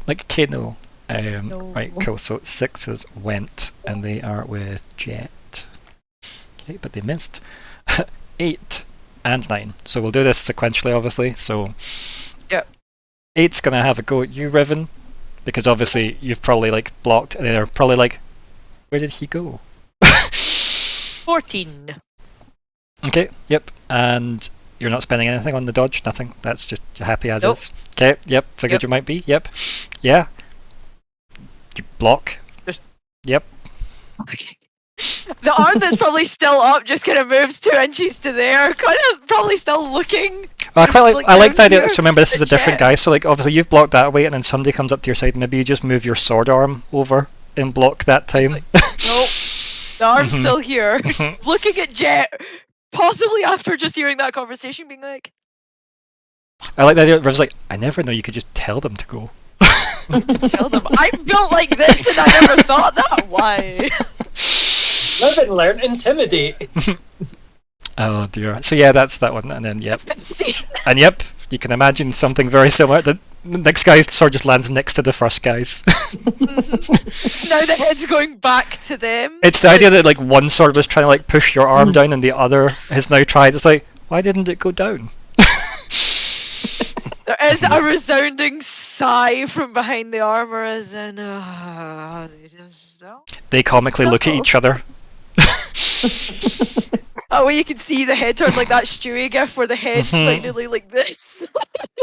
Like, okay, no. No. Right, cool. So 6s went, and they are with Jett. Okay, but they missed. 8 and 9. So we'll do this sequentially, obviously. So 8's gonna have a go at you, Riven, because obviously you've probably like blocked, and they're probably like, where did he go? 14. Okay, yep. And you're not spending anything on the dodge, nothing. That's just you're happy as is. Okay, yep. Figured you might be. Yep. Yeah. You block. Just. Yep. Okay. The arm that's probably still up just kind of moves 2 inches to there, kind of probably still looking. Well, I quite like. I like the idea. down So remember, this is a the different Jett. guy. So like, obviously, you've blocked that away, and then somebody comes up to your side. Maybe you just move your sword arm over and block that time. Nope. The arm's Mhm. still here, looking at Jett, possibly after just hearing that conversation, being like, I like the idea. Riv's like, I never know. You could just tell them to go. tell them, I'm built like this and I never thought that. Why? Live and learn, intimidate. Oh dear. So yeah, that's that one. And then yep, and yep, you can imagine something very similar. The next guy's sword just lands next to the first guy's. Now the head's going back to them. It's the idea that like one sword was trying to like push your arm down, and the other has now tried. It's like, why didn't it go down? There is a resounding sigh from behind the armor, as in, they just don't. They comically look at each other. Oh, well, you can see the head turn like that Stewie gif where the head's finally like this.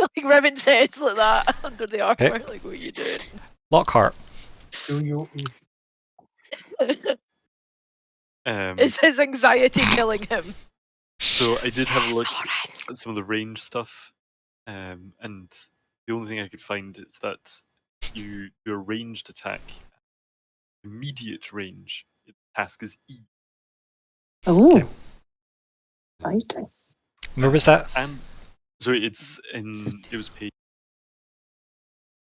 Like Riven's head's like that under the armor. Okay. Like, what are you doing? Lockhart. Do you? Is his anxiety killing him? So I did have a look Sorry. at some of the range stuff, and the only thing I could find is that you do a ranged attack, immediate range. The task is E, Oh, exciting. Where was that? and so it was paid.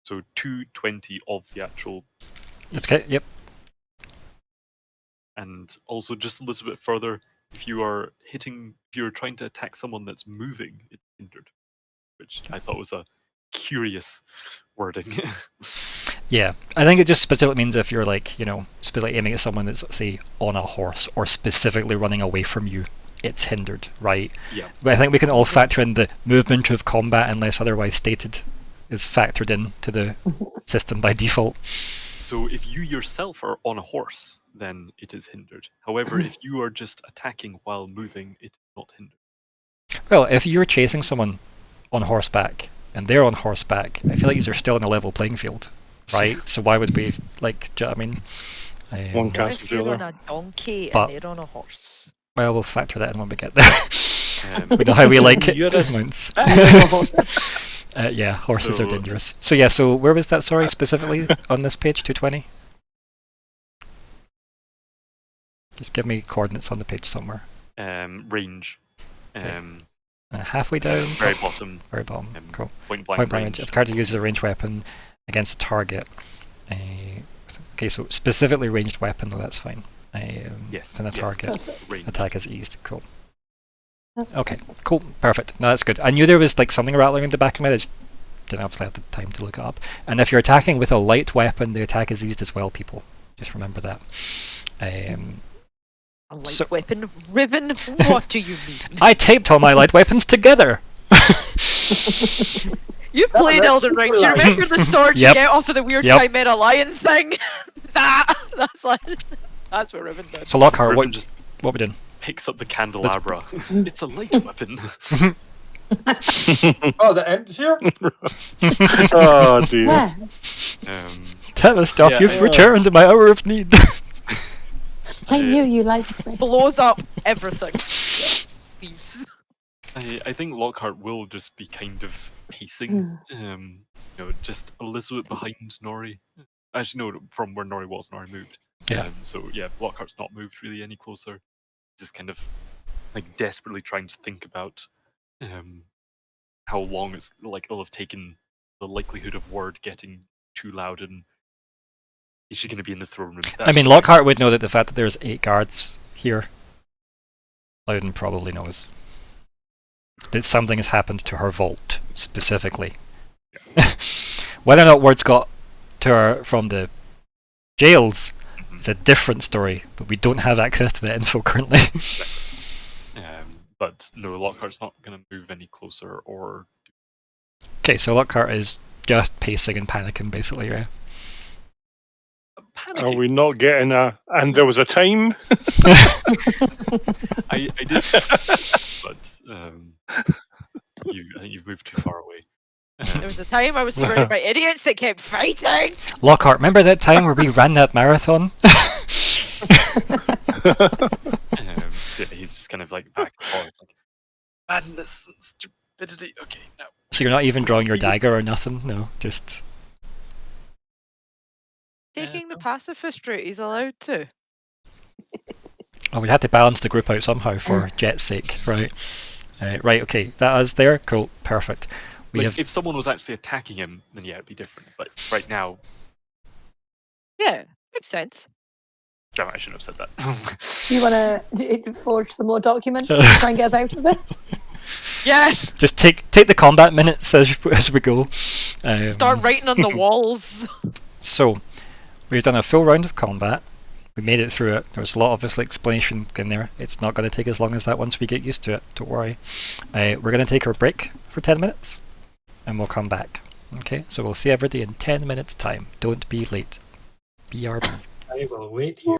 So 220 of the actual, Okay. Yep. and also just a little bit further. If you're trying to attack someone that's moving, it's hindered, which I thought was a curious wording. Yeah, I think it just specifically means if you're like, you know, specifically aiming at someone that's, say, on a horse or specifically running away from you, it's hindered, right? Yeah. But I think we can all factor in the movement of combat unless otherwise stated is factored in to the system by default. So if you yourself are on a horse, then it is hindered. However, if you are just attacking while moving, it is not hindered. Well, if you're chasing someone on horseback and they're on horseback, I feel like you're still in a level playing field, right? So why would we, like, do you know what I mean? One What cancels if the you're on other. a donkey But- and they're on a horse? Well, we'll factor that in when we get there. Um, We know how we like it. You're a- Mounts. Yeah, horses are So- dangerous. So yeah, so where was that, sorry, specifically on this page, 220? Just give me coordinates on the page somewhere. range. Okay. Halfway down, Very bottom, very bottom. Cool. point blank Point blank range. range. If the character uses a ranged weapon against a target. Okay, so specifically ranged weapon, though, that's fine. Yes. And the yes, target That's it. range. attack is eased. Cool. That's Okay, cool, perfect. No, that's good. I knew there was like something rattling in the back of my head. I just didn't obviously have the time to look it up. And if you're attacking with a light weapon, the attack is eased as well, people. Just remember that. A light So- weapon? Riven? What do you mean? I taped all my light weapons together! You played that's Elden Ring. Do you super light. remember the sword Yep. you get off of the weird Yep. Chimera Lion thing? That's what Riven does. So Lockhart, Riven what just we doing? picks up the candelabra. It's a light weapon. Oh, the imps here? Oh dear. Yeah. Tavistock, Yeah, you've I- returned in my hour of need. I knew you liked me. Blows up everything. Thieves. I think Lockhart will just be kind of pacing, just a little bit behind Nori. Actually, no, from where Nori was, Nori moved. Yeah. So yeah, Lockhart's not moved really any closer. Just kind of like desperately trying to think about how long it'll have taken the likelihood of word getting too loud, and is she going to be in the throne room? I mean, Lockhart would know that the fact that there's 8 guards here, Loudon probably knows that something has happened to her vault, specifically. Whether or not words got to her from the jails is a different story, but we don't have access to that info currently. But no, Lockhart's not going to move any closer or. Okay, so Lockhart is just pacing and panicking, basically, yeah. Panicking. Are we not getting a? And there was a time. I did, but I think you've moved too far away. There was a time I was surrounded by idiots that kept fighting. Lockhart, remember that time where we ran that marathon? So yeah, he's just kind of like back and forth, like madness and stupidity. Okay, now. So you're not even drawing your dagger or nothing? No, just... Taking the pacifist route, he's allowed to. Oh, we had to balance the group out somehow for Jett's sake, right? Right, okay, that is there. Cool, perfect. We Like, have... if someone was actually attacking him, then yeah, it'd be different. But right now, Yeah, makes sense. damn it, I shouldn't have said that. Do you want to forge some more documents to try and get us out of this? Yeah, Just take the combat minutes as we go. start writing on the walls. So, we've done a full round of combat. We made it through it. There was a lot of obviously explanation in there. It's not going to take as long as that once we get used to it. Don't worry. We're going to take our break for 10 minutes, and we'll come back. Okay, so we'll see everybody in 10 minutes time. Don't be late. BRB. I will wait here.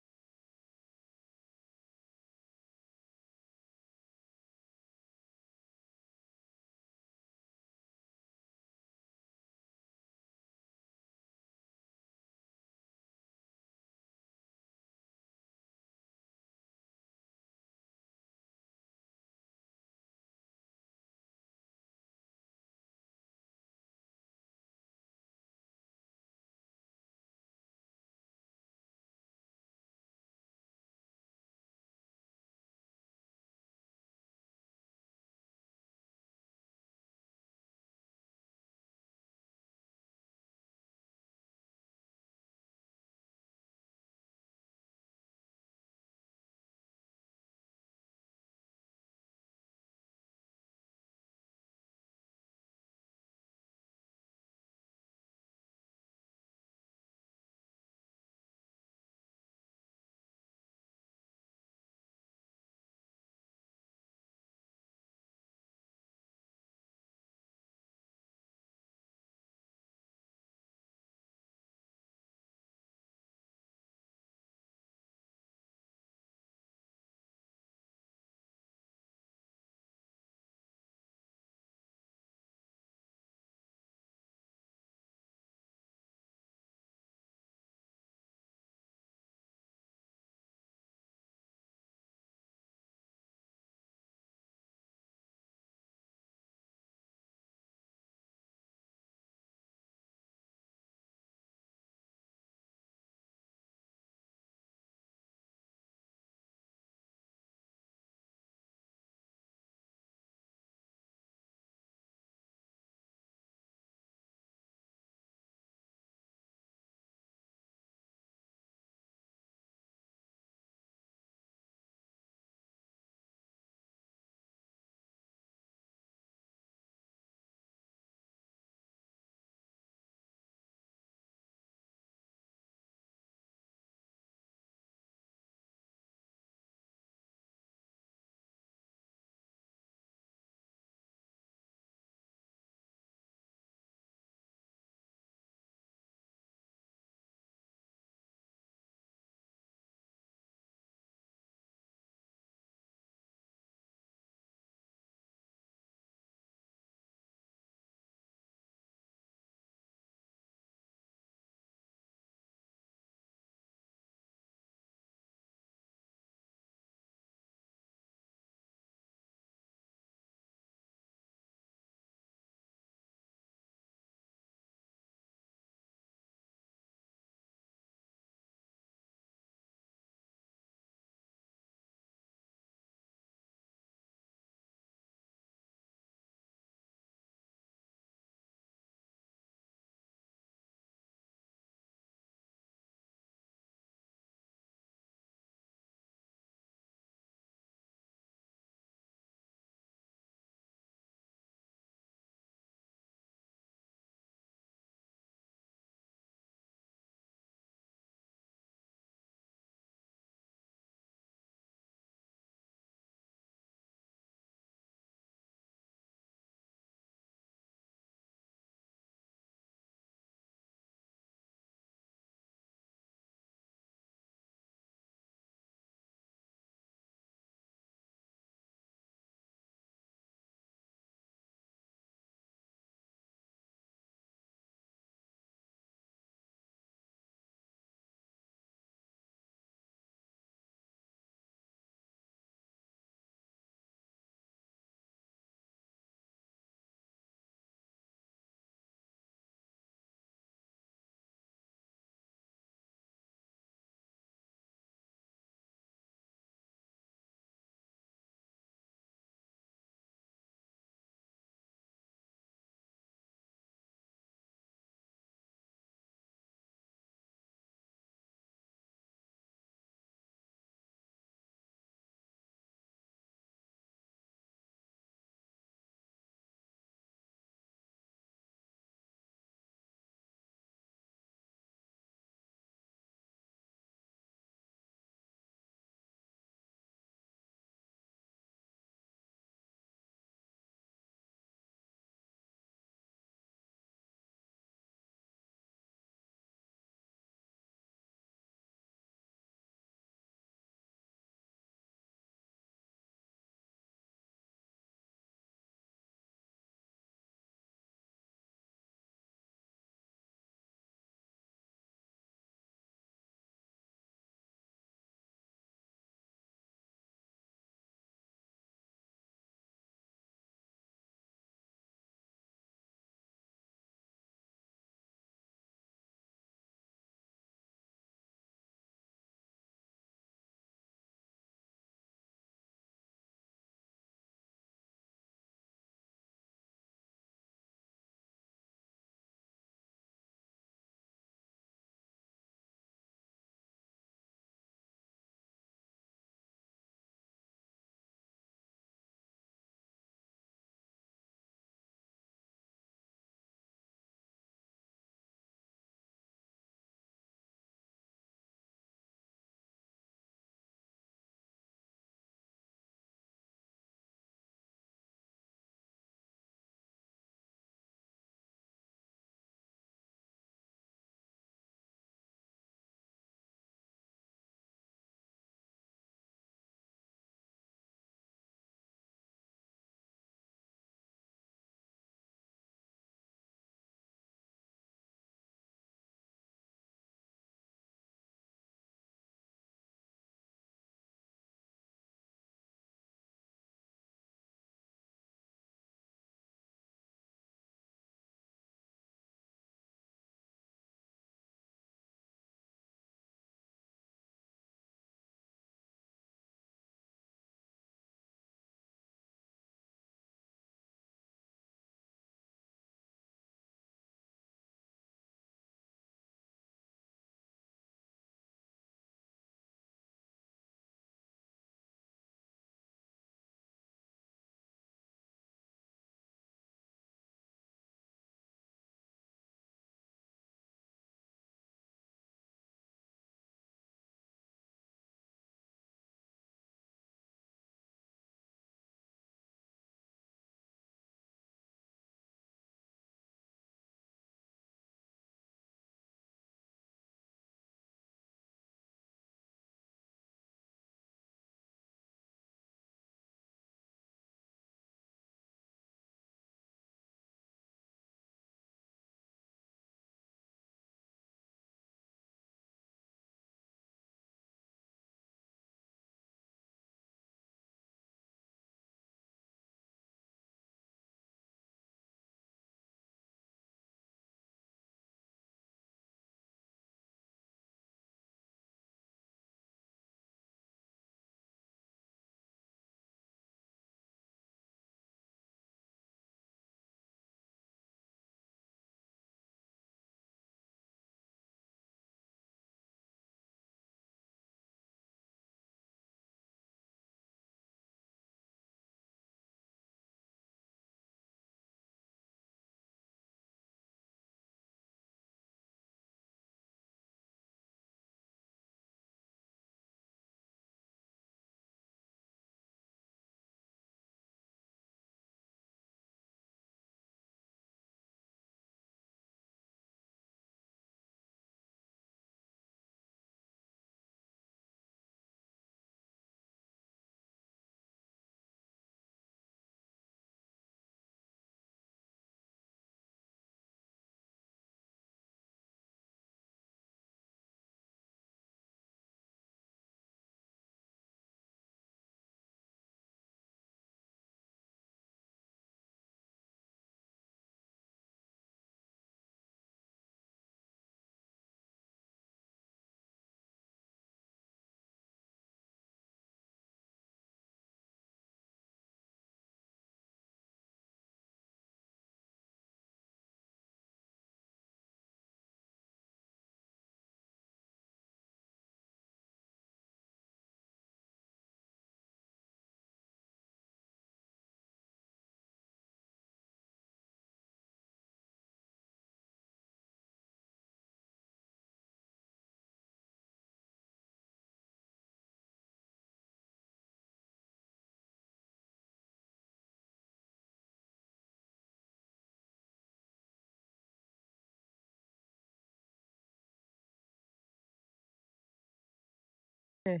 Okay,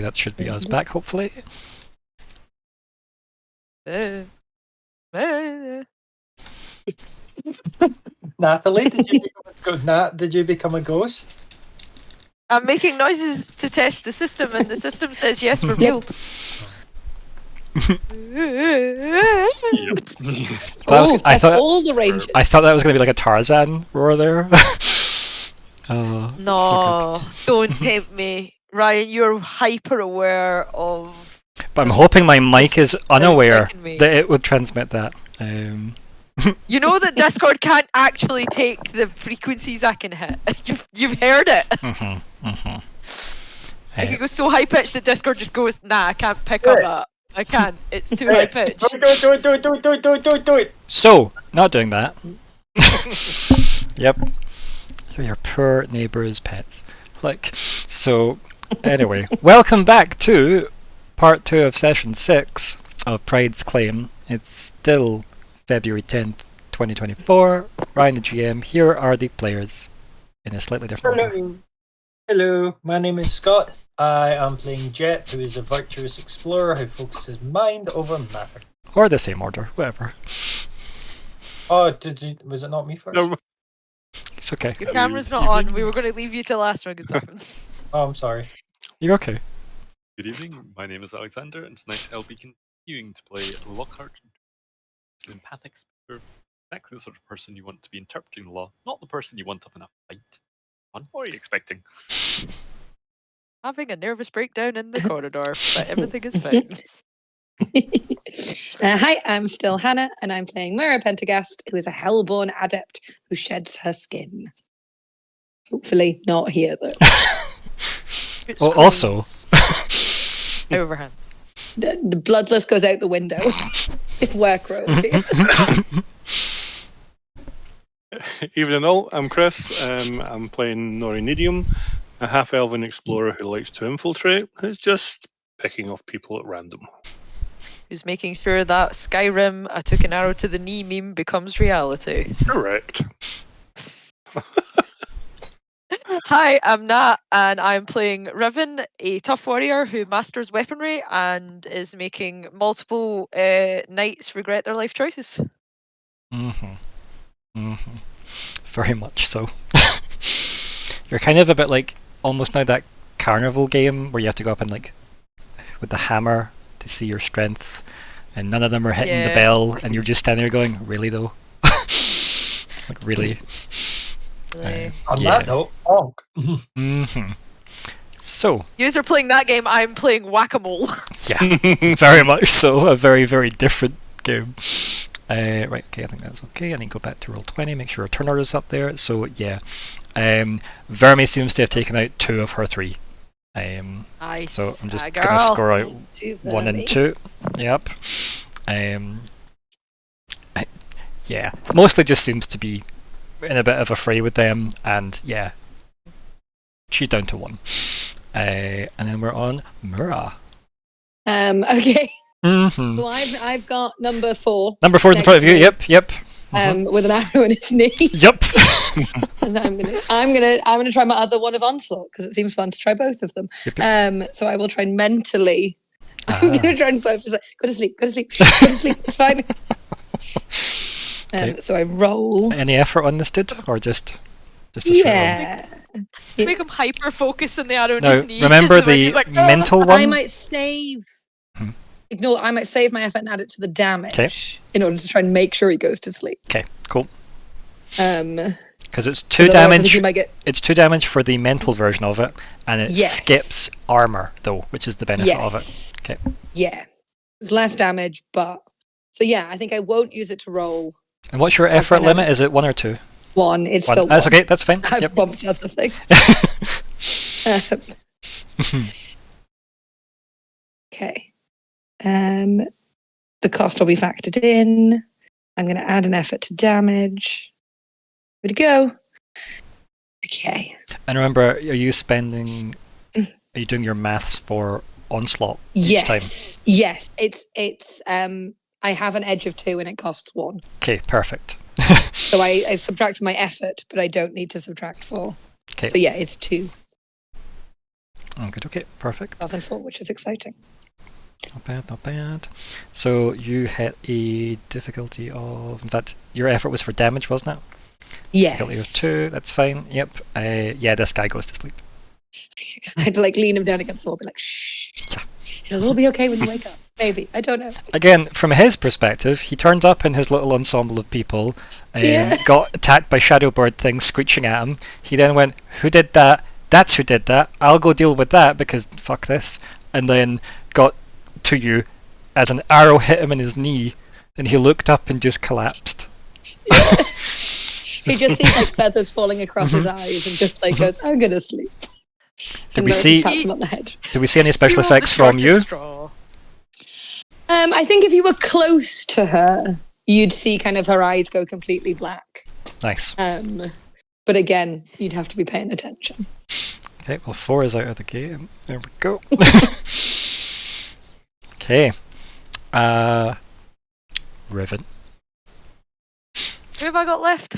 that should be us back, hopefully. Natalie, did you become a ghost? I'm making noises to test the system, and the system says yes, revealed. I Test thought all the ranges. I thought that was going to be like a Tarzan roar there. Oh, No, so good. don't tempt me. Ryan, you're hyper aware of. But I'm hoping my mic is unaware Taking me. that it would transmit that. You know that Discord can't actually take the frequencies I can hit. You've heard it. I can go so high pitched that Discord just goes, nah, I can't pick up that. I can't. It's too high pitched. Do it. So, not doing that. Yep. Your poor neighbour's pets. Like, so, anyway. Welcome back to part 2 of session 6 of Pride's Claim. It's still February 10th, 2024. Ryan the GM. Here are the players in a slightly different order. Hello, my name is Scott. I am playing Jett, who is a virtuous explorer who focuses mind over matter. Or the same order, whatever. Oh, was it not me first? No. It's okay. Your camera's not on. We were going to leave you till last when it's open. Oh, I'm sorry. You're okay. Good evening, my name is Alexander, and tonight I'll be continuing to play Lockheart, an empathic speaker, exactly the sort of person you want to be interpreting the law, not the person you want up in a fight. What are you expecting? Having a nervous breakdown in the corridor, but everything is fine. Hi, I'm still Hannah, and I'm playing Myr'ra Pentergast, who is a Helborn Adept who sheds her skin. Hopefully not here, though. Well, also... Overhands. The bloodless goes out the window. If work road. Evening all, I'm Chris. I'm playing Nori Nediam, a half-elven explorer who likes to infiltrate, who's just picking off people at random. Who's making sure that Skyrim, I took an arrow to the knee meme becomes reality. Correct. Hi, I'm Nat, and I'm playing Riven, a tough warrior who masters weaponry and is making multiple knights regret their life choices. Very much so. You're kind of a bit like almost now that carnival game where you have to go up and like with the hammer to see your strength, and none of them are hitting the bell, and you're just standing there going, "Really though?" Like really. On that note, honk. So. You are playing that game. I'm playing whack-a-mole. Yeah, very much so. A very, very different game. Right, okay, I think that's okay. I need to go back to Roll20, make sure our turn order is up there. So, yeah. Verme seems to have taken out 2 of her 3. Nice. So, I'm just going girl. to score out 1 and 2. Yep. Yeah, mostly just seems to be in a bit of a fray with them, and yeah, she's down to 1. And then we're on Myr'ra. Okay. Mm-hmm. So I've got number 4. Number 4 is in front of you. Yep. With an arrow in its knee. Yep. And I'm gonna try my other one of onslaught because it seems fun to try both of them. Yep. So I will try and mentally. I'm gonna try and both. Go to sleep. It's fine. Okay. So I roll. Any effort on this, or just a straight roll? Make him hyper focus on the arrow in Now, his knee. remember just the like, mental one? I might save. I might save my effort and add it to the damage in order to try and make sure he goes to sleep. Okay, cool. Because it's 2 damage. Get... It's 2 damage for the mental version of it, and it skips armor though, which is the benefit of it. Okay. Yeah, it's less damage, but so yeah, I think I won't use it to roll. And what's your effort limit? Is it 1 or 2? 1. It's 1. still 1. That's okay. That's fine. I've bumped other things. Okay. The cost will be factored in. I'm going to add an effort to damage. Here we go. Okay. And remember, are you spending? Are you doing your maths for onslaught each time? Yes. It's. I have an edge of 2 and it costs 1. Okay, perfect. So I subtract my effort, but I don't need to subtract 4. Okay. So yeah, it's 2 Okay, perfect. rather than 4, which is exciting. Not bad, not bad. So you hit a difficulty of, in fact, your effort was for damage, wasn't it? Difficulty of Yes. 2, that's fine. Yep. Yeah, this guy goes to sleep. I had to like lean him down against the wall, be like, shh. Yeah. It'll all be okay when you wake up. Maybe. I don't know. Again, from his perspective, he turned up in his little ensemble of people, Yeah. got attacked by shadowbird things screeching at him. He then went, who did that? That's who did that. I'll go deal with that because fuck this. And then got to you as an arrow hit him in his knee, and he looked up and just collapsed. He just sees like feathers falling across his eyes and just like goes, I'm gonna sleep. Did And we Nori see? pats him on the head. Did we see any special You're the effects from you? shortest straw. I think if you were close to her, you'd see kind of her eyes go completely black. Nice. But again, you'd have to be paying attention. Okay, well 4 is out of the game. There we go. Okay. Riven. Who have I got left?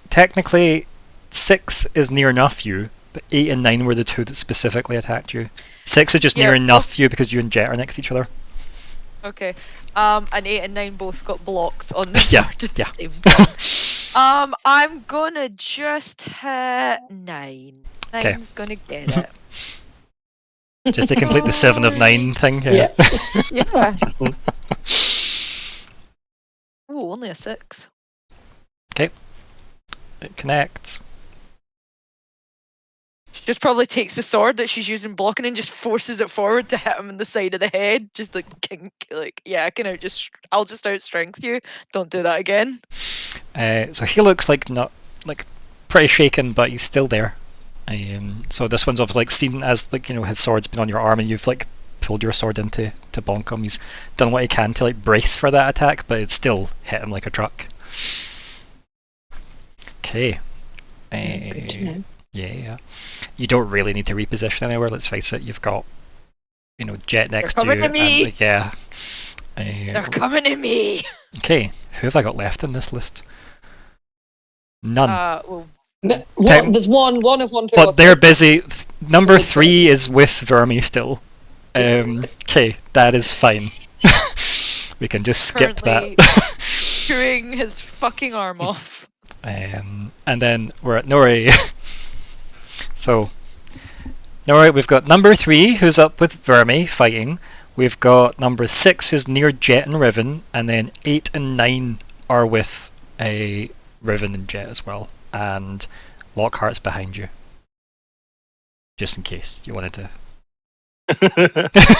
Technically, 6 is near enough you, but 8 and 9 were the 2 that specifically attacked you. 6 is just near Yeah. enough you because you and Jett are next to each other. Okay. And 8 and 9 both got blocked on the Yeah, sword at the yeah. same time. I'm gonna just hit 9. Okay. 9's gonna get it. Just to complete the 7 of 9 thing. Yeah. Yeah. Ooh, only a 6. It connects. She just probably takes the sword that she's using blocking and just forces it forward to hit him in the side of the head. Just like kink, like yeah, I'll just outstrength you. Don't do that again. So he looks like not like pretty shaken, but he's still there. So this one's obviously like seen as like his sword's been on your arm and you've like pulled your sword in to bonk him. He's done what he can to like brace for that attack, but it's still hit him like a truck. Okay. Good to know. Yeah. You don't really need to reposition anywhere. Let's face it. You've got Jett next to you. coming to me. And, yeah. They're coming to me. Okay. Who have I got left in this list? None. Well, There's one of 1, 2, or But they're 3. busy. Number 3 is with Vermi still. Okay, that is fine. We can just skip currently that. chewing his fucking arm off. And then we're at Nori. So, Nori, we've got number 3 who's up with Vermi fighting. We've got number 6 who's near Jett and Riven, and then 8 and 9 are with Riven and Jett as well. And Lockheart's behind you. Just in case you wanted to.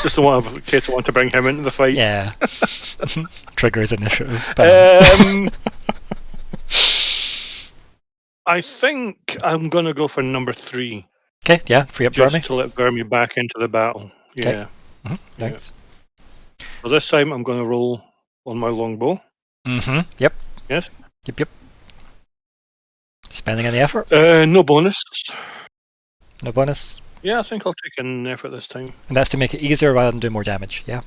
Just in case I want to bring him into the fight. Yeah. Triggers initiative. I think I'm gonna go for number 3. Okay, yeah, free up Just Vermi. to let Vermi back into the battle. Okay. Yeah. Thanks. So this time I'm gonna roll on my longbow. Yep. Yes. Yep. Spending any effort? No bonus. No bonus. Yeah, I think I'll take an effort this time. And that's to make it easier rather than do more damage, yeah?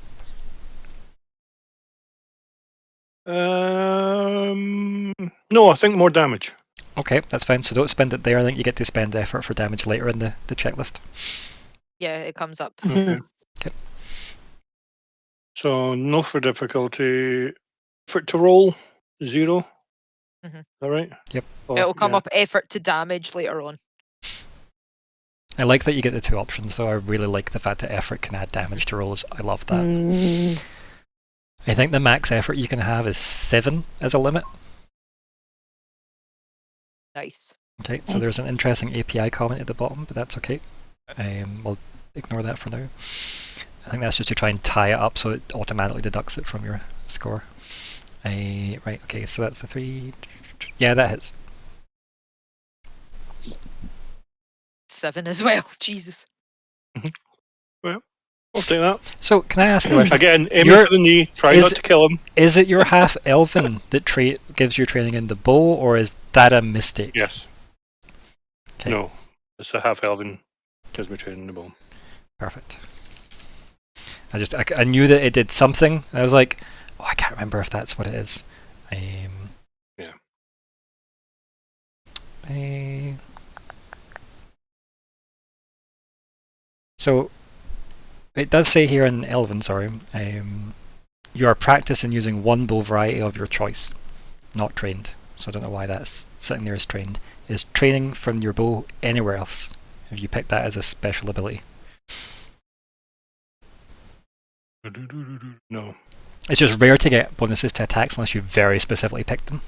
No, I think more damage. Okay, that's fine. So don't spend it there. I think you get to spend effort for damage later in the checklist. Yeah, it comes up. Okay. Okay. So no for difficulty. For to roll 0. Mhm. All right. Yep. Oh, It'll come yeah. up effort to damage later on. I like that you get the 2 options, though. I really like the fact that effort can add damage to rolls. I love that. I think the max effort you can have is 7 as a limit. Nice. Okay, so there's an interesting API comment at the bottom, but that's okay. We'll ignore that for now. I think that's just to try and tie it up so it automatically deducts it from your score. Right, okay, so that's a 3. Yeah, that hits. 7 as well. Jesus. Well, I'll take that. So, can I ask a question? Again, aim You're- for the knee. Try is- not to kill him. Is it your half-elven that gives you training in the bow, or is that a mistake? Yes. Okay. No, it's a half-elven. Gives me training in the bow. Perfect. I knew that it did something. I was like, oh, I can't remember if that's what it is. Yeah. So it does say here in Elven, you are practiced in using one bow variety of your choice, not trained. So I don't know why that's sitting there as trained. Is training from your bow anywhere else? Have you picked that as a special ability? No. It's just rare to get bonuses to attacks unless you very specifically picked them.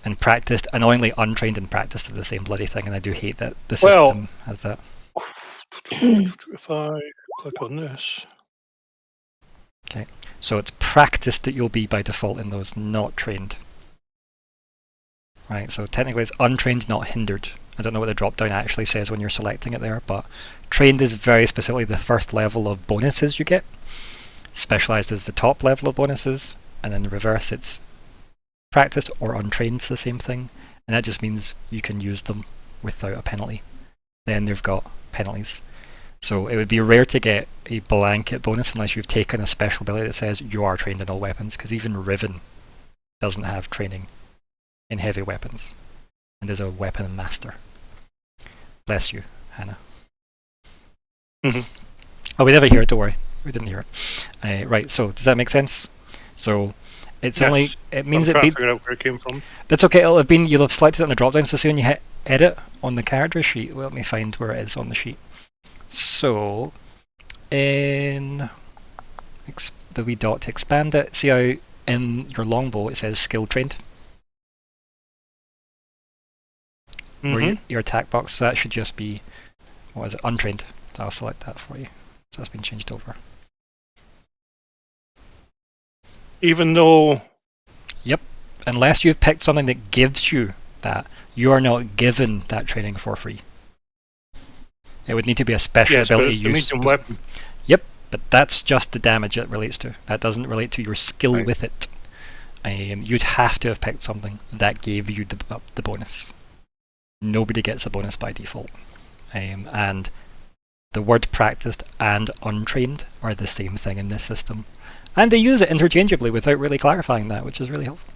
And practiced, annoyingly untrained and practiced are the same bloody thing, and I do hate that the system has that. If I click on this. Okay, so it's practiced that you'll be by default in those, not trained. Right, so technically it's untrained, not hindered. I don't know what the drop down actually says when you're selecting it there, but trained is very specifically the first level of bonuses you get. Specialized is the top level of bonuses, and then the reverse, it's practiced or untrained, the same thing, and that just means you can use them without a penalty. Then they've got penalties. So it would be rare to get a blanket bonus unless you've taken a special ability that says you are trained in all weapons, because even Riven doesn't have training in heavy weapons, and is a weapon master. Bless you, Hannah. Oh, we never hear it, don't worry. We didn't hear it. Right, so does that make sense? So it's only, it means I'm it trying to figure out where it came from. That's okay, it'll have been, you'll have selected it on the drop down, so see when you hit edit on the character sheet, well, let me find where it is on the sheet. So, in the wee dot to expand it, see how in your longbow it says skill trained? Or your attack box, so that should just be, what is it, untrained. I'll select that for you. So that's been changed over. Even though... Yep, unless you've picked something that gives you that, you are not given that training for free. It would need to be a special ability used. Weapon. Yep, but that's just the damage it relates to. That doesn't relate to your skill with it. You'd have to have picked something that gave you the bonus. Nobody gets a bonus by default. And the word practiced and untrained are the same thing in this system. And they use it interchangeably without really clarifying that, which is really helpful.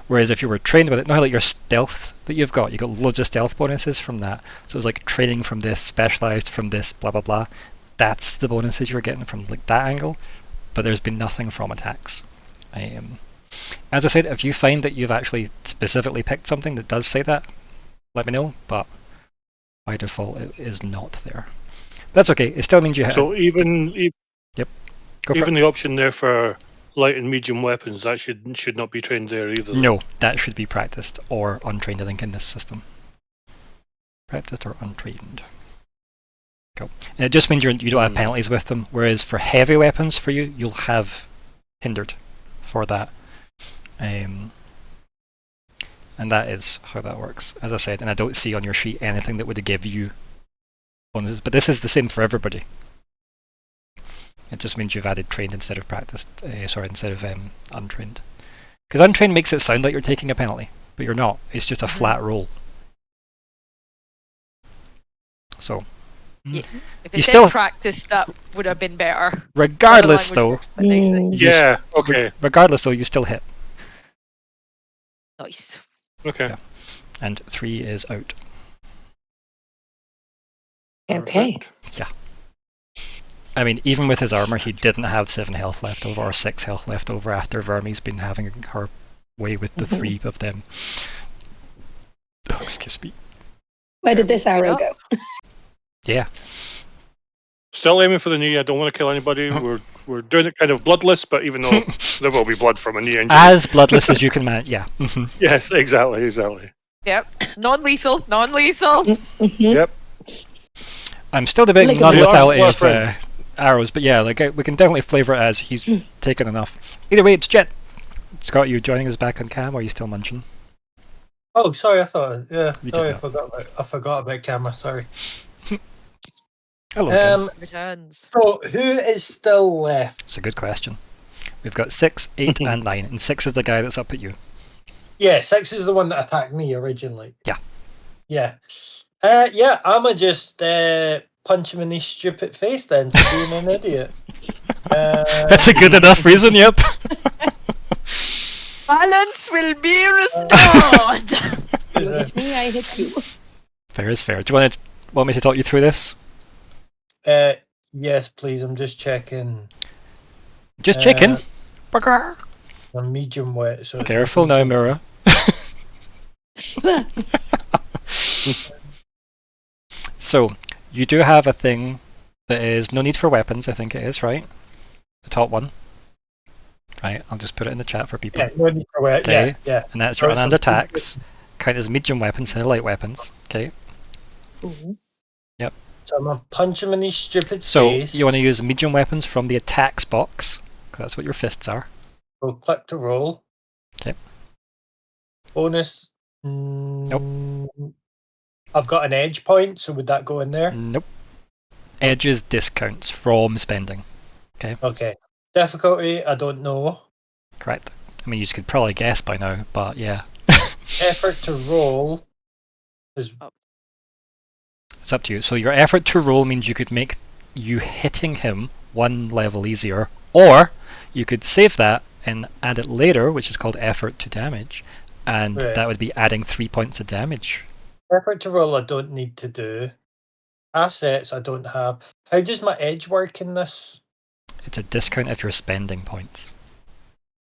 Whereas if you were trained with it, not like your stealth that you've got loads of stealth bonuses from that. So it's like training from this, specialized from this, blah blah blah. That's the bonuses you're getting from like that angle, but there's been nothing from attacks. As I said, if you find that you've actually specifically picked something that does say that, let me know, but by default it is not there. That's okay, it still means you hit. So even the option there for light and medium weapons, that should not be trained there either. No, that should be practiced or untrained, I think, in this system. Practiced or untrained. Cool. And it just means you don't have penalties with them, whereas for heavy weapons for you, you'll have hindered for that. And that is how that works, as I said, and I don't see on your sheet anything that would give you bonuses, but this is the same for everybody. It just means you've added trained instead of practiced, instead of untrained. Because untrained makes it sound like you're taking a penalty, but you're not. It's just a flat roll. So, yeah. If you it still said practice, that would have been better. Regardless, though. Yeah. Okay. Regardless, though, you still hit. Nice. Okay. Yeah. And 3 is out. Okay. Yeah. I mean, even with his armor, he didn't have 7 health left over, or 6 health left over after Verme's been having her way with the 3 of them. Oh, excuse me. Where did this arrow go? Yeah. Still aiming for the knee. I don't want to kill anybody. We're doing it kind of bloodless, but even though there will be blood from a knee injury. As bloodless as you can manage, yeah. Yes, exactly. Yep. Non-lethal. Yep. I'm still debating non-lethality of arrows, but yeah, like we can definitely flavour it as he's taken enough. Either way, it's Jett. Scott, you joining us back on cam, or are you still munching? Oh, sorry, I thought, yeah, You sorry, did I forgot about camera, sorry. Hello, Returns. So, who is still left? it's a good question. We've got 6, 8, and 9, and 6 is the guy that's up at you. Yeah, 6 is the one that attacked me originally. Yeah. Yeah. I'ma just punch him in his stupid face then for being an idiot. That's a good enough reason, yep. Balance will be restored. You hit me, I hit you. Fair is fair. Do you want to Want me to talk you through this? Yes, please. I'm just checking. Just checking. Burger. A medium wet. So it's Careful now, medium. Myr'ra. So, you do have a thing that is no need for weapons, I think it is, right? The top one. Right, I'll just put it in the chat for people. Yeah, no need for wet. Okay. Yeah, yeah. And that's your Right, so unarmed attacks. Count as medium weapons and light weapons. Okay. So I'm gonna punch him in his stupid So, face. you want to use medium weapons from the attacks box, because that's what your fists are. So click to roll. Okay. Bonus. I've got an edge point, so would that go in there? Nope. Edges discounts from spending. Okay. Difficulty, I don't know. Correct. I mean, you could probably guess by now, but yeah. Effort to roll is It's up to you. So your effort to roll means you could make you hitting him one level easier, or you could save that and add it later, which is called effort to damage, and Right. that would be adding 3 points of damage. effort to roll. I don't need to do. Assets I don't have. How does my edge work in this? It's a discount if you're spending points,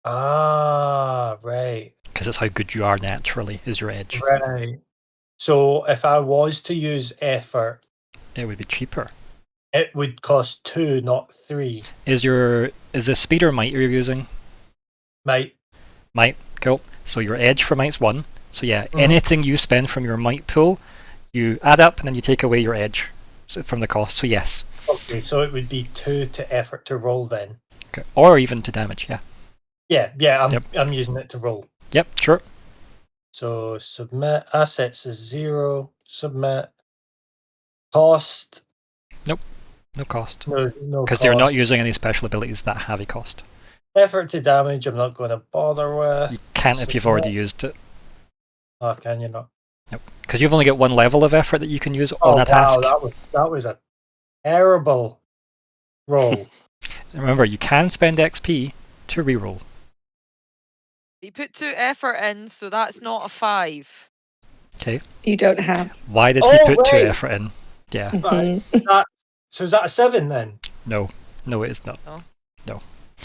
Ah, right, because it's how good you are naturally, is your edge. right. So if I was to use effort, It would be cheaper. it would cost 2, not 3. Is the speed or might you're using? Might. Might, cool. So your edge for might's 1. So yeah, Mhm. anything you spend from your might pool, you add up and then you take away your edge from the cost. So yes. Okay, so it would be 2 to effort to roll then. Okay. Or even to damage, yeah. Yeah. Yep. I'm using it to roll. Yep, sure. So submit assets is 0. Submit cost. No cost. No. Because you're not using any special abilities that have a cost. Effort to damage. I'm not going to bother with. You can't if you've already used it. Oh, can you not? Because you've only got one level of effort that you can use on a task. Wow, that was a terrible roll. Remember, you can spend XP to reroll. You put 2 effort in, so that's not a 5. Okay. You don't have. Why did he Oh, put 2 right. effort in? Yeah. Mhm. So is that a 7 then? No. No, it is not.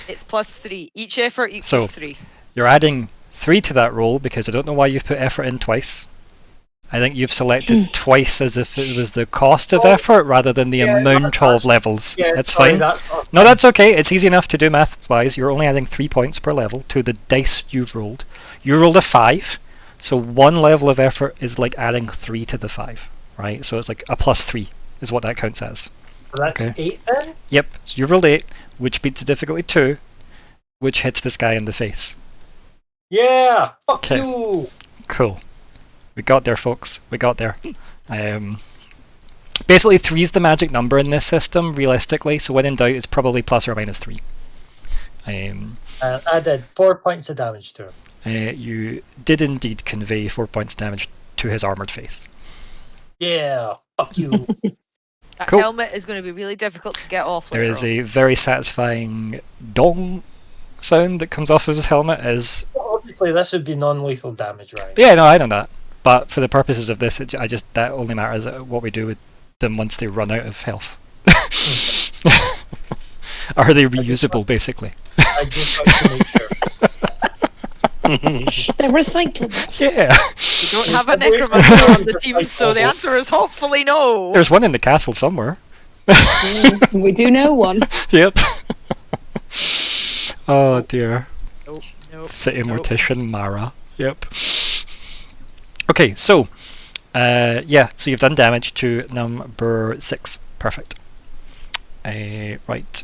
It's plus 3. Each effort equals So- 3. You're adding 3 to that roll because I don't know why you've put effort in twice. I think you've selected twice as if it was the cost of effort rather than the Yeah, amount that's- of levels. Yeah, That's sorry, fine. That's No, that's okay. It's easy enough to do maths-wise. You're only adding 3 points per level to the dice you've rolled. You rolled a 5, so one level of effort is like adding 3 to the 5, right? So it's like a plus 3 is what that counts as. that's Okay. 8 then? Yep, so you've rolled 8, which beats the difficulty 2, which hits this guy in the face. Yeah, fuck Okay. you. Cool. We got there, folks. We got there. Basically, 3 is the magic number in this system, realistically, so when in doubt, it's probably plus or minus 3. I did 4 points of damage to him. You did indeed convey 4 points damage to his armoured face. Yeah, fuck you. That Cool. helmet is going to be really difficult to get off. There later is on. a very satisfying dong sound that comes off of his helmet as... Obviously, this would be non-lethal damage, right? Yeah, no, I know that. But for the purposes of this, that only matters what we do with them once they run out of health. Are they reusable, basically? I just like to make sure. They're recyclable. Yeah. We don't have a necromancer on the team, so the answer is hopefully no. There's one in the castle somewhere. We do know one. Yep. Oh dear. Nope. City Nope. Mortician Myr'ra. Yep. Okay, so so you've done damage to number 6. Perfect. Right.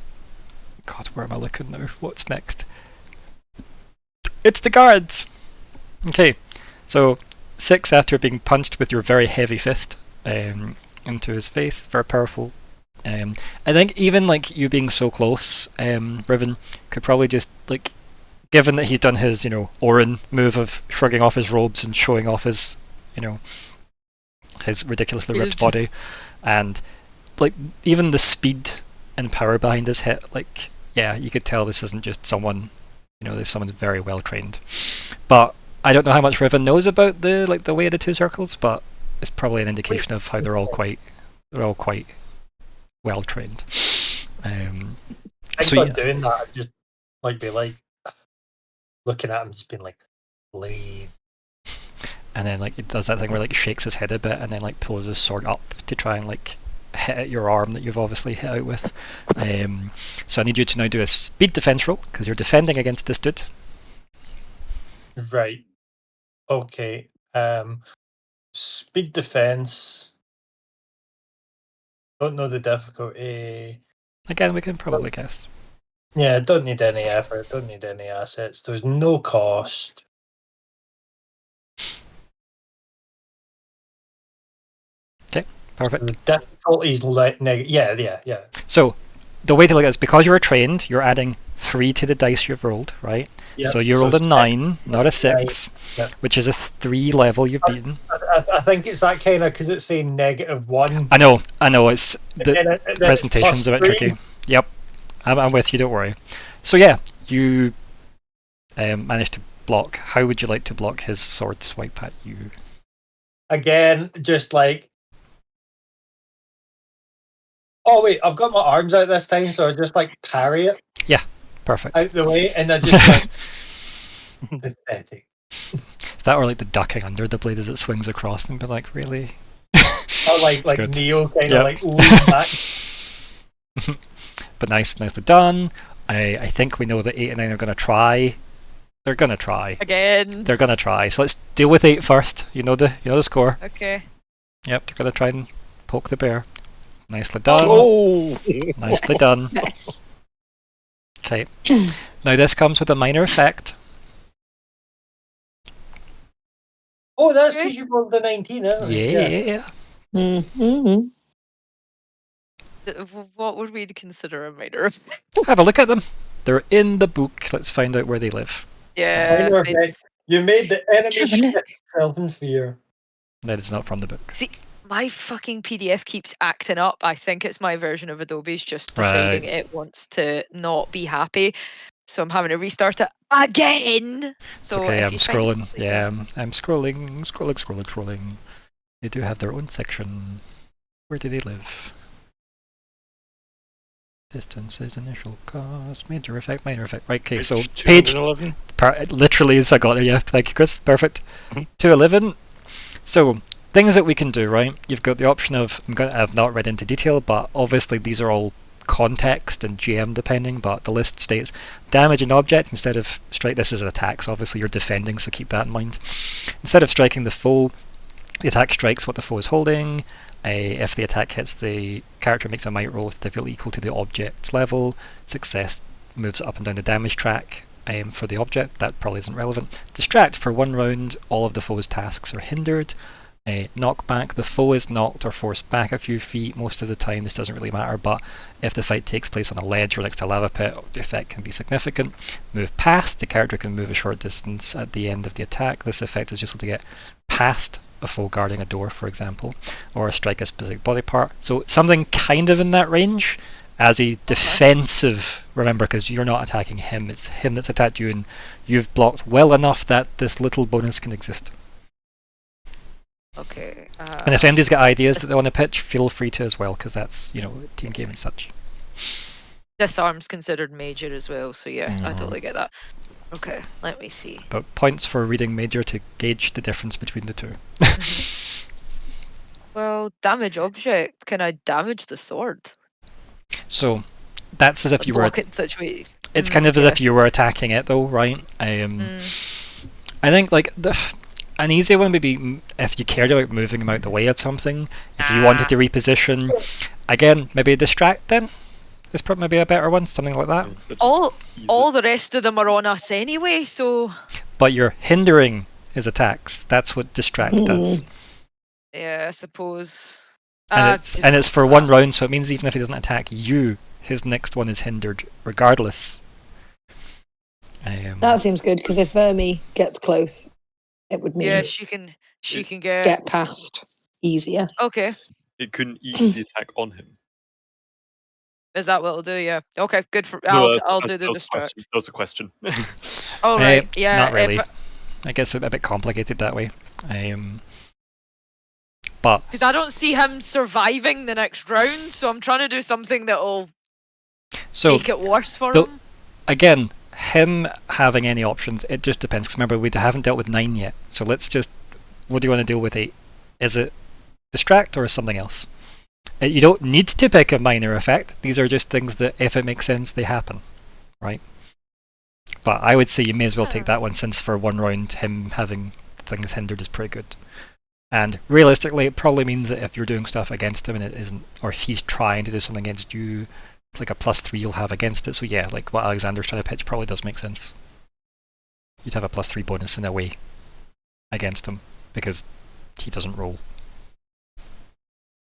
God, where am I looking now? What's next? It's the guards! Okay, so 6 after being punched with your very heavy fist into his face. Very powerful. I think even like you being so close, Riven could probably just like, given that he's done his, Orin move of shrugging off his robes and showing off his, his ridiculously ripped Build. body, and like even the speed and power behind his hit, like you could tell this isn't just someone, there's someone very well trained. But I don't know how much Riven knows about the way of the 2 circles, but it's probably an indication of how they're all quite They're all quite well trained. I So think yeah. on doing that, I'd just be like looking at him, just being like, leave. And then like it does that thing where like shakes his head a bit and then like pulls his sword up to try and like hit at your arm that you've obviously hit out with. So I need you to now do a speed defense roll because you're defending against this dude. Right. Okay. Speed defense. Don't know the difficulty. Again, we can probably guess. Yeah, don't need any effort. Don't need any assets. There's no cost. Perfect. The difficulty's yeah. So the way to look at it is because you're trained, you're adding 3 to the dice you've rolled, right? Yep. So you rolled a 9, not a 6, Yep. which is a 3 level you've beaten. I think it's that kind of because it's saying -1. I know. It's the And then presentation's a bit +3. tricky. Yep, I'm with you. Don't worry. So yeah, you managed to block. How would you like to block his sword swipe at you? Again, just like. Oh wait, I've got my arms out this time, so I just like parry it Perfect. out the way, and I just like pathetic. Is that or like the ducking under the blade as it swings across and be like, really? Or like good. Neo kind Yep. of like lean back. But nicely done. I think we know that 8 and 9 are going to try. They're going to try. Again. They're going to try. So let's deal with 8 first. You know the score. Okay. Yep, they're going to try and poke the bear. Nicely done. Oh! Nicely done. Yes. Okay. Now this comes with a minor effect. Oh, that's Okay. because you rolled the 19, isn't it? Yeah. Mm-hmm. What would we consider a minor? Have a look at them. They're in the book. Let's find out where they live. Yeah. Minor effect. You made the enemy Have a look. shit itself in fear. That is not from the book. My fucking PDF keeps acting up. I think it's my version of Adobe's just Right. deciding it wants to not be happy. So I'm having to restart it again. It's So okay, if I'm you find it scrolling. completely- Yeah, I'm scrolling. They do have their own section. Where do they live? Distances, initial cost, major effect, minor effect. Right, okay, so page 211. literally as I got there, yeah, thank you, Chris. Perfect. Mhm. 211. So, things that we can do, right? You've got the option of, I've not read into detail, but obviously these are all context and GM depending, but the list states damage an object instead of strike. This is an attack, so obviously you're defending, so keep that in mind. Instead of striking the foe, the attack strikes what the foe is holding. If the attack hits, the character makes a might roll with difficulty equal to the object's level. Success moves up and down the damage track for the object. That probably isn't relevant. Distract for 1 round. All of the foe's tasks are hindered. Knockback. The foe is knocked or forced back a few feet. Most of the time this doesn't really matter, but if the fight takes place on a ledge or next to a lava pit, the effect can be significant. Move past. The character can move a short distance at the end of the attack. This effect is useful to get past a foe guarding a door, for example, or strike a specific body part. So something kind of in that range as a defensive, remember, because you're not attacking him, it's him that's attacked you, and you've blocked well enough that this little bonus can exist. Okay. And if anybody's got ideas that they want to pitch, feel free to as well, because that's, a team game and such. Disarm's considered major as well, so yeah, I Mhm. totally get that. Okay, let me see. But points for reading major to gauge the difference between the two. Well, damage object. Can I damage the sword? So that's as if you were. Block it in such a way. It's kind of as if you were attacking it, though, right? Mm. I think like an easy one would be if you cared about moving him out the way of something. If you wanted to reposition, again, maybe a distract. Then is probably maybe a better one, something like that. So just All use all it. the rest of them are on us anyway, so But you're hindering his attacks. That's what distract does. yeah, I suppose. And Just it's for go 1 that. round, so it means even if he doesn't attack you, his next one is hindered regardless. That seems good because if Vermi gets close, it would mean Yeah, she can get. get past easier. Okay, It couldn't ease the attack on him. is that what it'll do? Yeah. Okay, good for. No, I'll do the that was a distract. question. That was a question. Oh right, yeah. Not really. if- I guess it's a bit complicated that way. But Because I don't see him surviving the next round, so I'm trying to do something that'll so make it worse for the- him. again, him having any options, it just depends. Because remember, we haven't dealt with 9 yet. So let's just, what do you want to deal with 8? Is it distract or is something else? You don't need to pick a minor effect. These are just things that, if it makes sense, they happen, right? But I would say you may as well take that one, since for one round, him having things hindered is pretty good. And realistically, it probably means that if you're doing stuff against him and it isn't, or if he's trying to do something against you, it's like a +3 you'll have against it. So yeah, like what Alexander's trying to pitch probably does make sense. You'd have a +3 bonus in a way against him because he doesn't roll.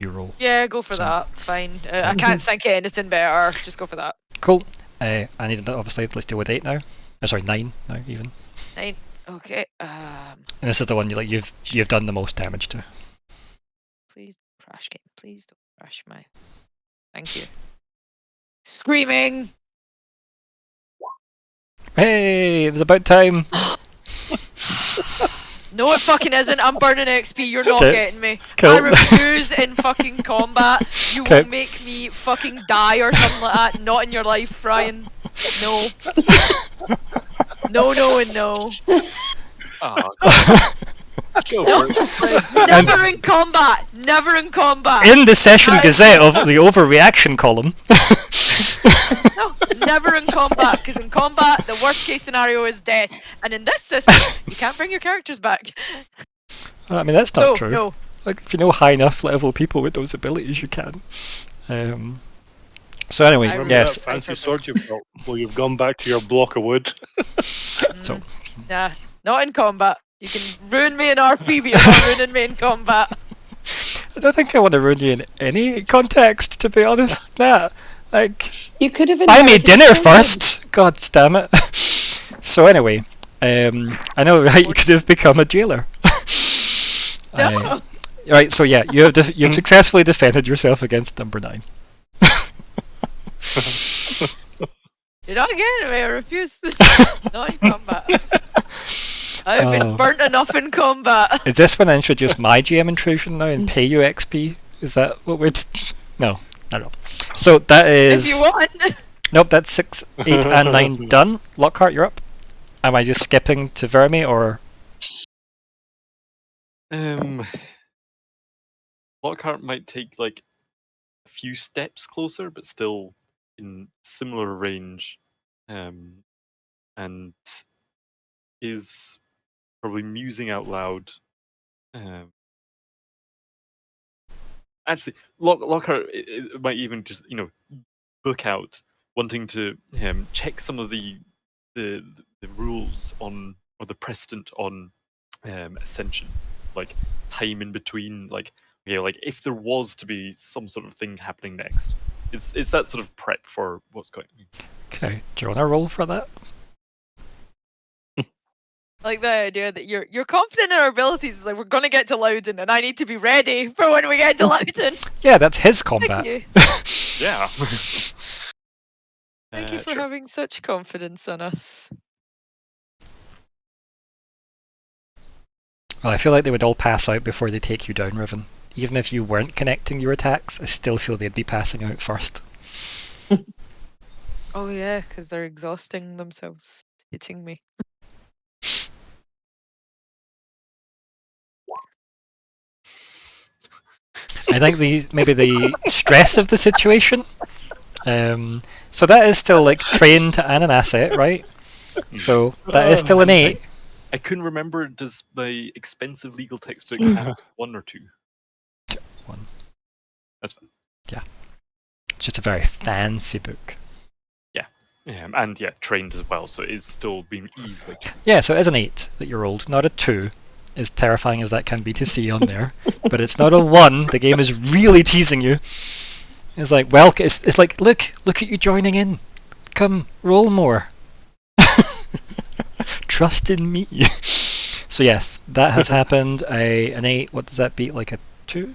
You roll. Yeah, go for So- that. Fine. I can't think of anything better. Just go for that. Cool. I need to, obviously, let's deal with 8 now. Sorry, 9 now even. 9. Okay. And this is the one you've done the most damage to. Please don't crash game. Please don't crash my. Thank you. Screaming. Hey, it was about time. No, it fucking isn't. I'm burning XP. You're not Okay. getting me. Cool. I refuse in fucking combat. You Okay. will make me fucking die or something like that. Not in your life, Ryan. No. No, no, and no. Ah, go for it. Never in combat. Never in combat. In the Session Gazette of the overreaction column. No, never in combat. Because in combat, the worst case scenario is death. And in this system, you can't bring your characters back. I mean, that's not So, true. no. Like, if you know high enough level people with those abilities, you can. So anyway, I Remember yes. that fancy sword you've got? Well, you've gone back to your block of wood. So Nah, not in combat. You can ruin me in RP, but you're not ruining me in combat. I don't think I want to ruin you in any context, to be honest. Nah, like, You could have buy me inherited dinner a sword. first. God damn it. So anyway, I know, right? You could have become a jailer. No. Right. So yeah, you've successfully defended yourself against number 9. You're not getting me. I refuse. Not in combat. I've been burnt enough in combat. Is this when I introduce my GM intrusion now and pay you XP? Is that what we're? No, not at all. So that If is. you want. Nope, that's 6, 8, and 9 done. Lockhart, you're up. Am I just skipping to Vermi or? Lockhart might take like a few steps closer, but still in similar range, and is probably musing out loud. Actually, Lockhart might even just book out, wanting to check some of the rules on, or the precedent on Ascension, like time in between, like if there was to be some sort of thing happening next. It's that sort of prep for what's going on. Okay, do you want to roll for that? Like the idea that you're confident in our abilities. It's like, we're gonna get to Loudon, and I need to be ready for when we get to Loudon. Yeah, that's his Thank combat. you. Yeah. Thank you for Sure. having such confidence in us. Well, I feel like they would all pass out before they take you down, Riven. Even if you weren't connecting your attacks, I still feel they'd be passing out first. Oh yeah, because they're exhausting themselves, hitting me. I think maybe the stress of the situation. So that is still like trained and an asset, right? So that is still an 8. I couldn't remember. Does my expensive legal textbook have 1 or 2? 1. That's fine. It's just a very fancy book. And yeah, trained as well, so it is still being easily. Yeah, so it is an 8 that you rolled, not a 2. As terrifying as that can be to see on there, but it's not a 1. The game is really teasing you. It's like, well, it's like, look at you joining in. Come, roll more. Trust in me. So yes, that has happened. An 8. What does that beat? Like a 2?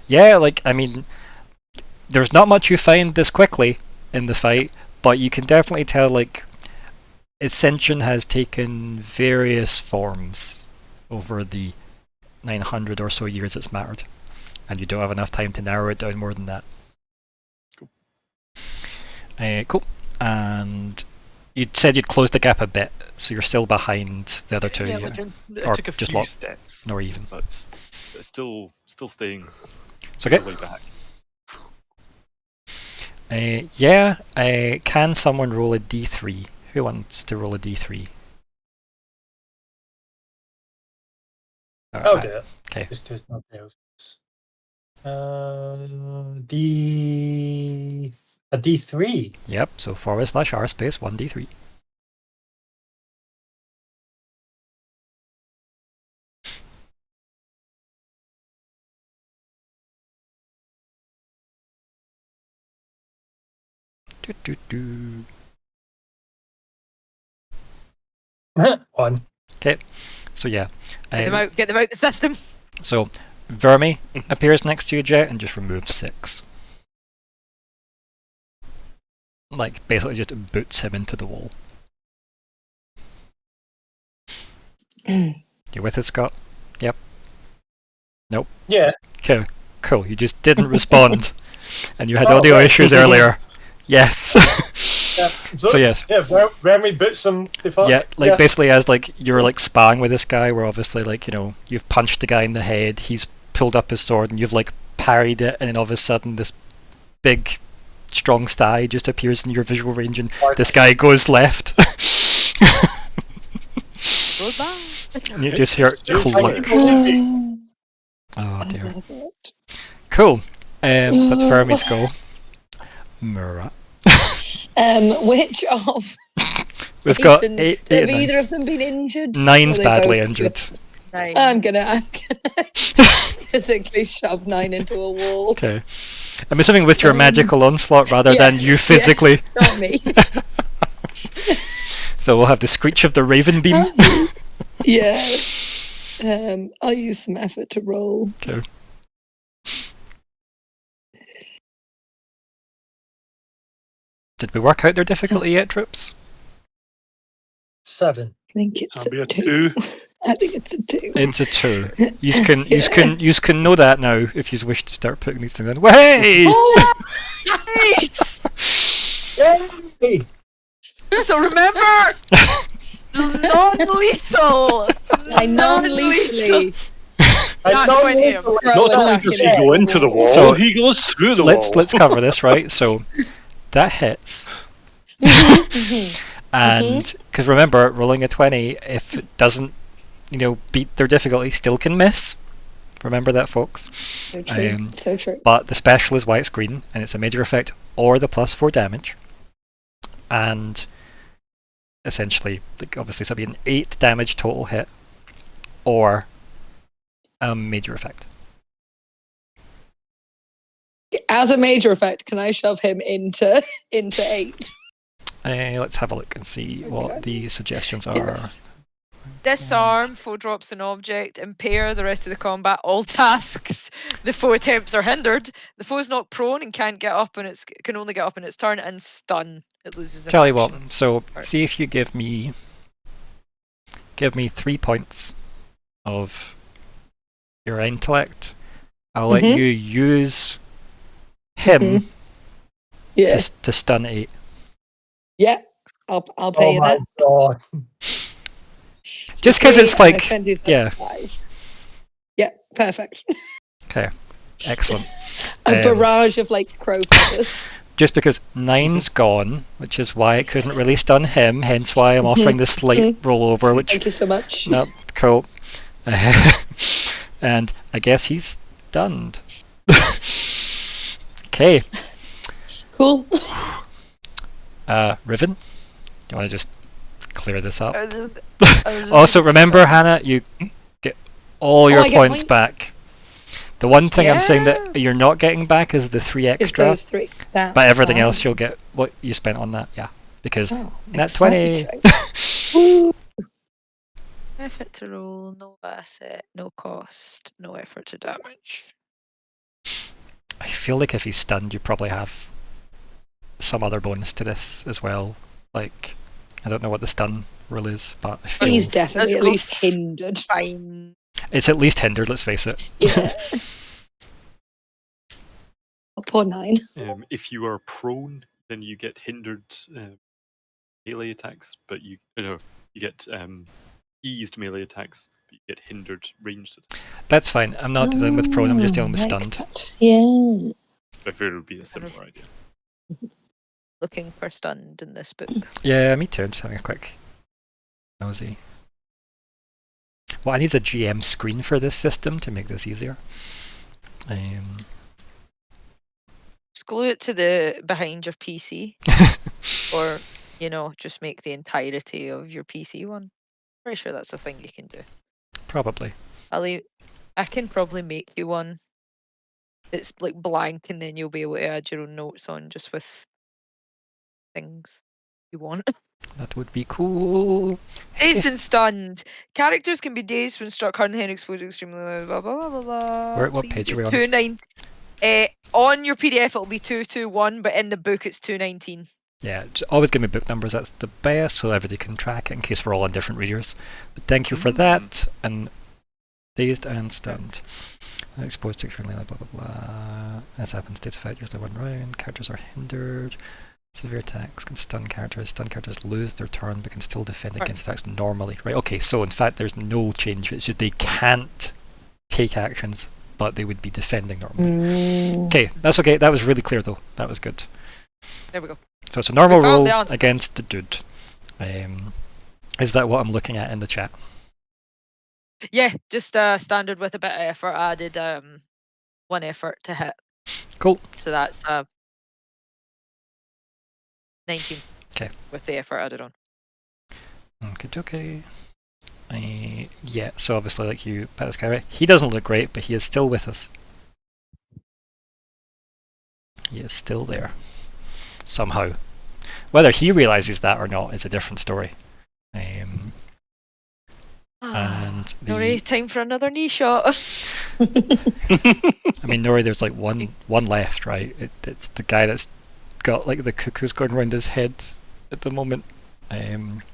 Yeah, like, I mean, there's not much you find this quickly in the fight, but you can definitely tell, like, Ascension has taken various forms over the 900 or so years it's mattered. And you don't have enough time to narrow it down more than that. Cool. Cool. And you said you'd closed the gap a bit, so you're still behind the other two. Yeah, Yeah. like Or I took a just few lock- steps, Nor even. but still staying It's okay. way back. Can someone roll a d3? Who wants to roll a d3? I'll do it. Okay. Just because nothing else. A D3. Yep, so /r space 1d3. Do, do, do. 1. So yeah. Get them out the system. So Vermi appears next to you, Jett, and just removes 6. Like, basically just boots him into the wall. You with us, Scott? Yep. Nope. Yeah. Okay, cool. You just didn't respond. And you had Oh, audio right. issues earlier. Yes. Yeah. So yes. Yeah, Remy boots him. The fuck. Yeah, like basically as like you're like sparring with this guy, where obviously like, you know, you've punched the guy in the head, he's pulled up his sword and you've like parried it, and then all of a sudden this big strong thigh just appears in your visual range and this guy goes left. And you just hear clunk. Oh dear. Cool. So that's Vermi's go. Myr'ra. Which of We've got Satan- 8 have and 9. either of them been injured? 9's Or they badly both injured. just- 9. I'm gonna physically shove 9 into a wall. Okay. I'm assuming with your magical onslaught rather than yes, you yeah. physically. Not me. So we'll have the screech of the Raven beam. Yeah. I'll use some effort to roll. Okay. Did we work out their difficulty yet, troops? 7. I think it's That'll be a a 2. 2. I think it's a 2. It's a 2. You can know that now if you wish to start putting these things in. Hey! Oh, Nice! Yay! So remember, non-lethal. non-lethally. I Not know going it's him. the- Throw Not only attack does it he go into the wall, So- he goes through the let's wall. cover this, right? So that hits. And because remember, rolling a 20, if it doesn't, you know, beat their difficulty, still can miss. Remember that, folks. So true. Um, So true. But the special is why it's green, and it's a major effect or the +4 damage. And essentially, like, obviously, so it'll be an 8 damage total hit or a major effect. As a major effect, can I shove him into 8? Let's have a look and see what the suggestions are. Yes. Disarm, foe drops an object, impair the rest of the combat, all tasks. The foe attempts are hindered. The foe's not prone and can't get up, and it can only get up in its turn, and stun. It loses an Tell you action. what, so Right. see if you give me 3 points of your intellect. I'll let you use him Yeah. to stun 8. Yeah. I'll pay Oh you my that. god. Just because it's Three, and like, I can use that yeah. 5. Yeah, perfect. Okay, excellent. A barrage of like crow feathers. Just because 9's gone, which is why it couldn't really stun him, hence why I'm offering this slight rollover, which... Thank you so much. No, cool. And I guess he's stunned. Okay. Cool. Riven, do you want to just clear this up? I was just Also, thinking remember, about- Hannah, you get all your I get points points? back. The one thing I'm saying Yeah. that you're not getting back is the 3 It's extra, those 3. That's but everything fine. else you'll get what you spent on that, yeah. Because Oh, nat 20. exciting. Woo. Effort to roll, no asset, no cost, no effort to damage. I feel like if he's stunned, you probably have some other bonus to this as well. Like, I don't know what the stun rule is, but I feel... He's definitely Let's at go least hindered. Fine. It's at least hindered, let's face it. Yeah. Oh, poor 9. If you are prone, then you get hindered melee attacks, but you get eased melee attacks, but you get hindered ranged attacks. That's fine. I'm not dealing with prone, I'm just dealing with like stunned. that. Yeah. I fear it would be a similar idea. Looking for stunned in this book. Yeah, me too. Just having a quick nosy. Well, I need a GM screen for this system to make this easier. Just glue it to the behind your PC, or just make the entirety of your PC one. Pretty sure that's a thing you can do. Probably. I can probably make you one. It's like blank, and then you'll be able to add your own notes on just with things you want. That would be cool. Dazed and stunned. Characters can be dazed when struck hard and head exploded extremely loud. Blah blah blah blah blah. What page are we It's on? 290. On your PDF it'll be 221, but in the book it's 219. Yeah, always give me book numbers. That's the best, so everybody can track it in case we're all on different readers. But thank you for that. And dazed and stunned. Exposed to extremely loud. Blah blah blah. As happens, states effect usually 1 round. Characters are hindered. Severe attacks can stun characters. Stun characters lose their turn but can still defend against attacks normally. Right, okay, so in fact there's no change. It's just they can't take actions, but they would be defending normally. Okay, that's okay. That was really clear though. That was good. There we go. So it's a normal We found roll the answer. against the dude. Is that what I'm looking at in the chat? Yeah, just standard with a bit of effort added. 1 effort to hit. Cool. So that's 19. Okay. With the effort added on. Okay. Yeah, so obviously like you pat this guy right. He doesn't look great, but he is still with us. He is still there. Somehow. Whether he realises that or not is a different story. And Nori, time for another knee shot. I mean, Nori, there's like one left, right? It's the guy that's got like the cuckoos going around his head at the moment,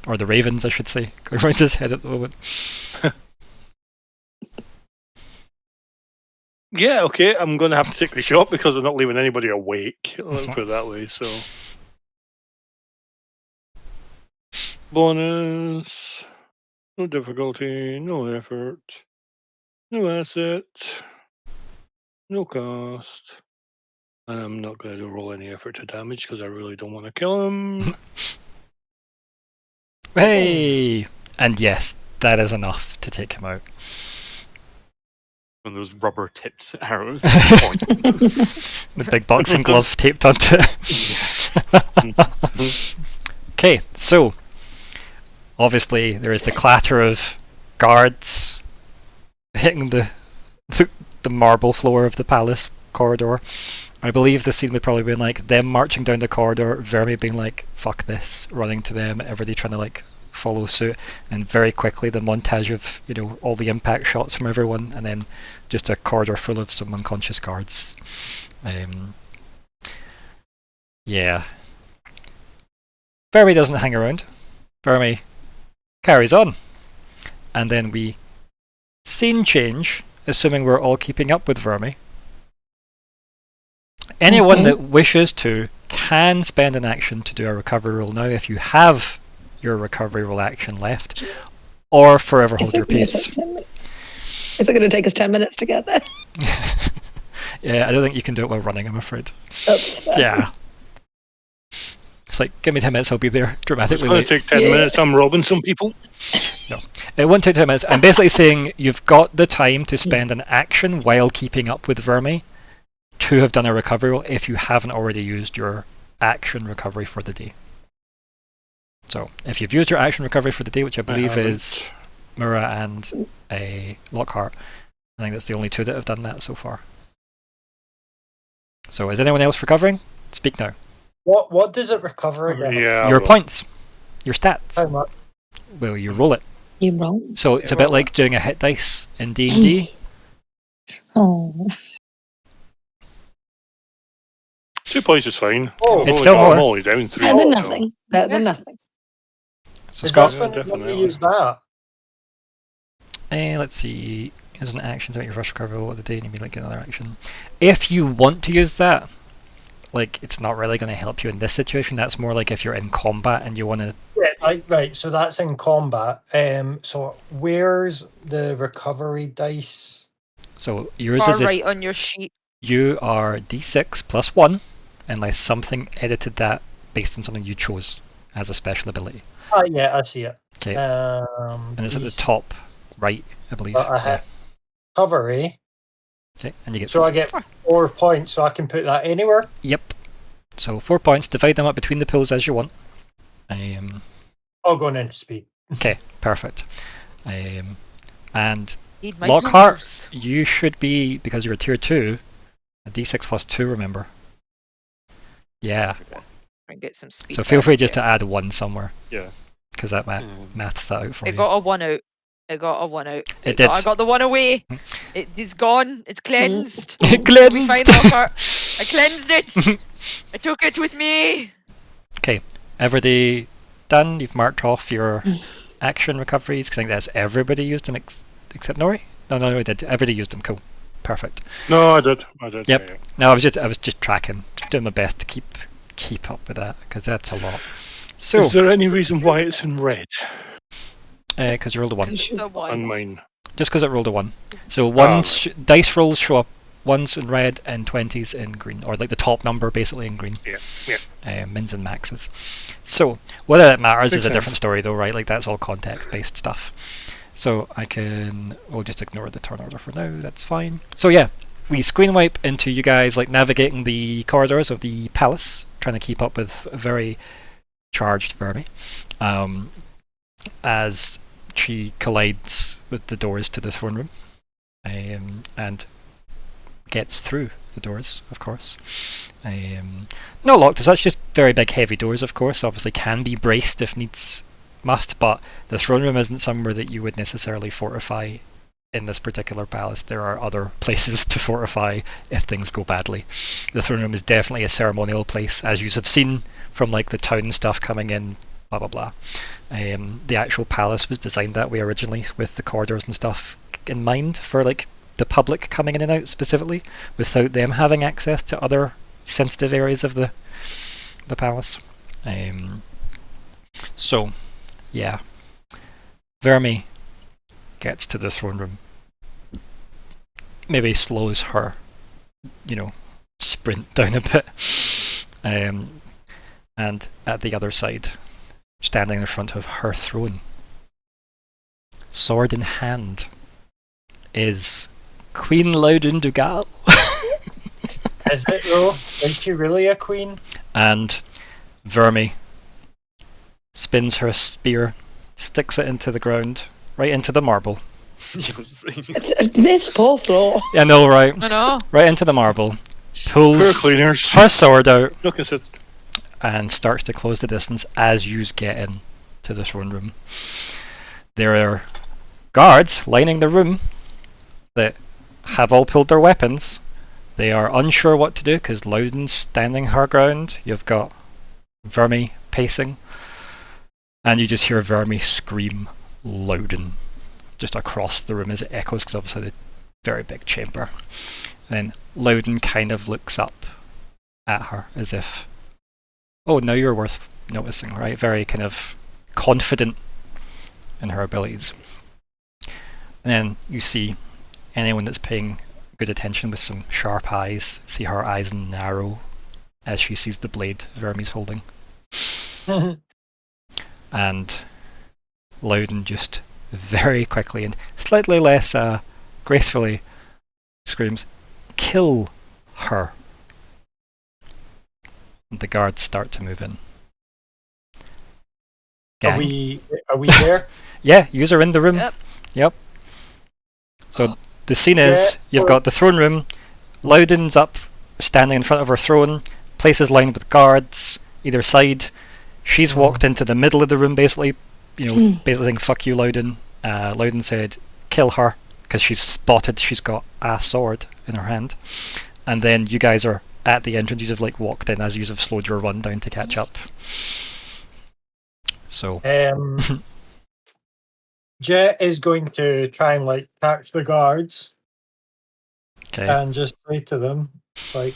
or the ravens, I should say, going around his head at the moment. Yeah, okay, I'm going to have to take the shot because I'm not leaving anybody awake. Let's put it that way, so. Bonus. No difficulty, no effort, no asset, no cost. And I'm not going to roll any effort to damage because I really don't want to kill him. Hey! And yes, that is enough to take him out. One of those rubber-tipped arrows. The big boxing glove taped onto it. Okay, so obviously there is the clatter of guards hitting the marble floor of the palace corridor. I believe the scene would probably been like them marching down the corridor, Vermi being like, fuck this, running to them, everybody trying to like follow suit, and very quickly the montage of, all the impact shots from everyone, and then just a corridor full of some unconscious guards. Yeah. Vermi doesn't hang around. Vermi carries on. And then we scene change, assuming we're all keeping up with Vermi. Anyone that wishes to can spend an action to do a recovery roll now if you have your recovery roll action left, or forever hold your peace. Is it going to take us 10 minutes to get there? Yeah, I don't think you can do it while running, I'm afraid. That's fair. Yeah. It's like, give me 10 minutes, I'll be there dramatically It's going late. to take 10 minutes. I'm robbing some people. No, it won't take 10 minutes. I'm basically saying you've got the time to spend an action while keeping up with Vermi to have done a recovery roll if you haven't already used your action recovery for the day. So, if you've used your action recovery for the day, which I believe is Myr'ra and Lockheart, I think that's the only two that have done that so far. So, is anyone else recovering? Speak now. What does it recover again? Yeah. Your points. Your stats. How much? Well, you roll it. You wrong. So, it's a bit like doing a hit dice in D&D. Oh. 2 points is fine. Oh, It's still more. I'm only down 3. Better than nothing. Better than nothing. So, Is Scott, that when definitely. you use that? let's see. As an action to make your first recovery roll of the day, and you may like another action. If you want to use that, like it's not really going to help you in this situation. That's more like if you're in combat and you want to. Yeah, right. So that's in combat. So where's the recovery dice? So yours Far is right on your sheet. you are D6 plus 1, unless something edited that based on something you chose as a special ability. Oh yeah, I see it. Okay. And it's at the top right, I believe. But I Yeah. have recovery. Okay, and you get. So I get 4 points, so I can put that anywhere. Yep. So 4 points. Divide them up between the pools as you want. All going into speed. Okay, perfect. And Need my Lockhart, supers. you should be, because you're a tier 2, a D6 plus 2, remember? Yeah. And get some speed. So feel back, free just yeah. to add 1 somewhere. Yeah. Because that maths that out for It you. got a 1 out. It got a 1 out. It did. I got the 1 away. It is gone. It's cleansed. It You'll be fine, cleansed! Lockhart. I cleansed it. I took it with me. Okay, everybody done. You've marked off your action recoveries, because I think that's everybody used them except Nori? No, we did. Everybody used them. Cool. Perfect. No, I did. Yep. Yeah. No, I was just tracking, just doing my best to keep up with that, because that's a lot. So, Is there any reason why it's in red because you rolled a 1. It's a on 1. mine? Just because it rolled a 1. So dice rolls show up 1s in red and 20s in green, or like the top number basically in green. Yeah. Mins and maxes. So whether that matters Makes is a sense. different story though, right? Like that's all context based stuff. So we'll just ignore the turn order for now, that's fine. So yeah, we screen wipe into you guys like navigating the corridors of the palace, trying to keep up with a very charged Vermi. As she collides with the doors to the throne room, and gets through the doors, of course. No locked as such, just very big heavy doors, of course, obviously can be braced if needs must, but the throne room isn't somewhere that you would necessarily fortify in this particular palace. There are other places to fortify if things go badly. The throne room is definitely a ceremonial place, as you have seen from like the town stuff coming in, blah blah blah. The actual palace was designed that way originally, with the corridors and stuff in mind for like the public coming in and out specifically, without them having access to other sensitive areas of the palace. So yeah, Vermi gets to the throne room, maybe slows her, sprint down a bit, and at the other side, standing in front of her throne, sword in hand, is Queen Loudon Dugal. Is it though? Is she really a queen? And Vermi spins her spear, sticks it into the ground, right into the marble. This poor floor. I know, right? I know. Right into the marble. Poor Pulls cleaners. her sword out Look at it. and starts to close the distance as you get in to the throne room. There are guards lining the room that have all pulled their weapons. They are unsure what to do because Loudon's standing her ground. You've got Vermi pacing, and you just hear Vermi scream Loudon just across the room as it echoes, because obviously the very big chamber. And then Loudon kind of looks up at her as if, oh, now you're worth noticing, right? Very kind of confident in her abilities. And then you see anyone that's paying good attention with some sharp eyes, see her eyes narrow as she sees the blade Vermi's holding. And Loudon just very quickly and slightly less gracefully screams, "Kill her!" And the guards start to move in. Are Gang. we there? Yeah, yous are in the room. Yep. So the scene is, you've got the throne room, Loudon's up, standing in front of her throne, place is lined with guards, either side. She's walked into the middle of the room, basically, basically saying, "Fuck you, Loudon." Loudon said, "Kill her," because she's spotted she's got a sword in her hand. And then you guys are at the entrance, you have like walked in as you have slowed your run down to catch up. So Jett is going to try and like catch the guards Okay. and just say to them, it's like,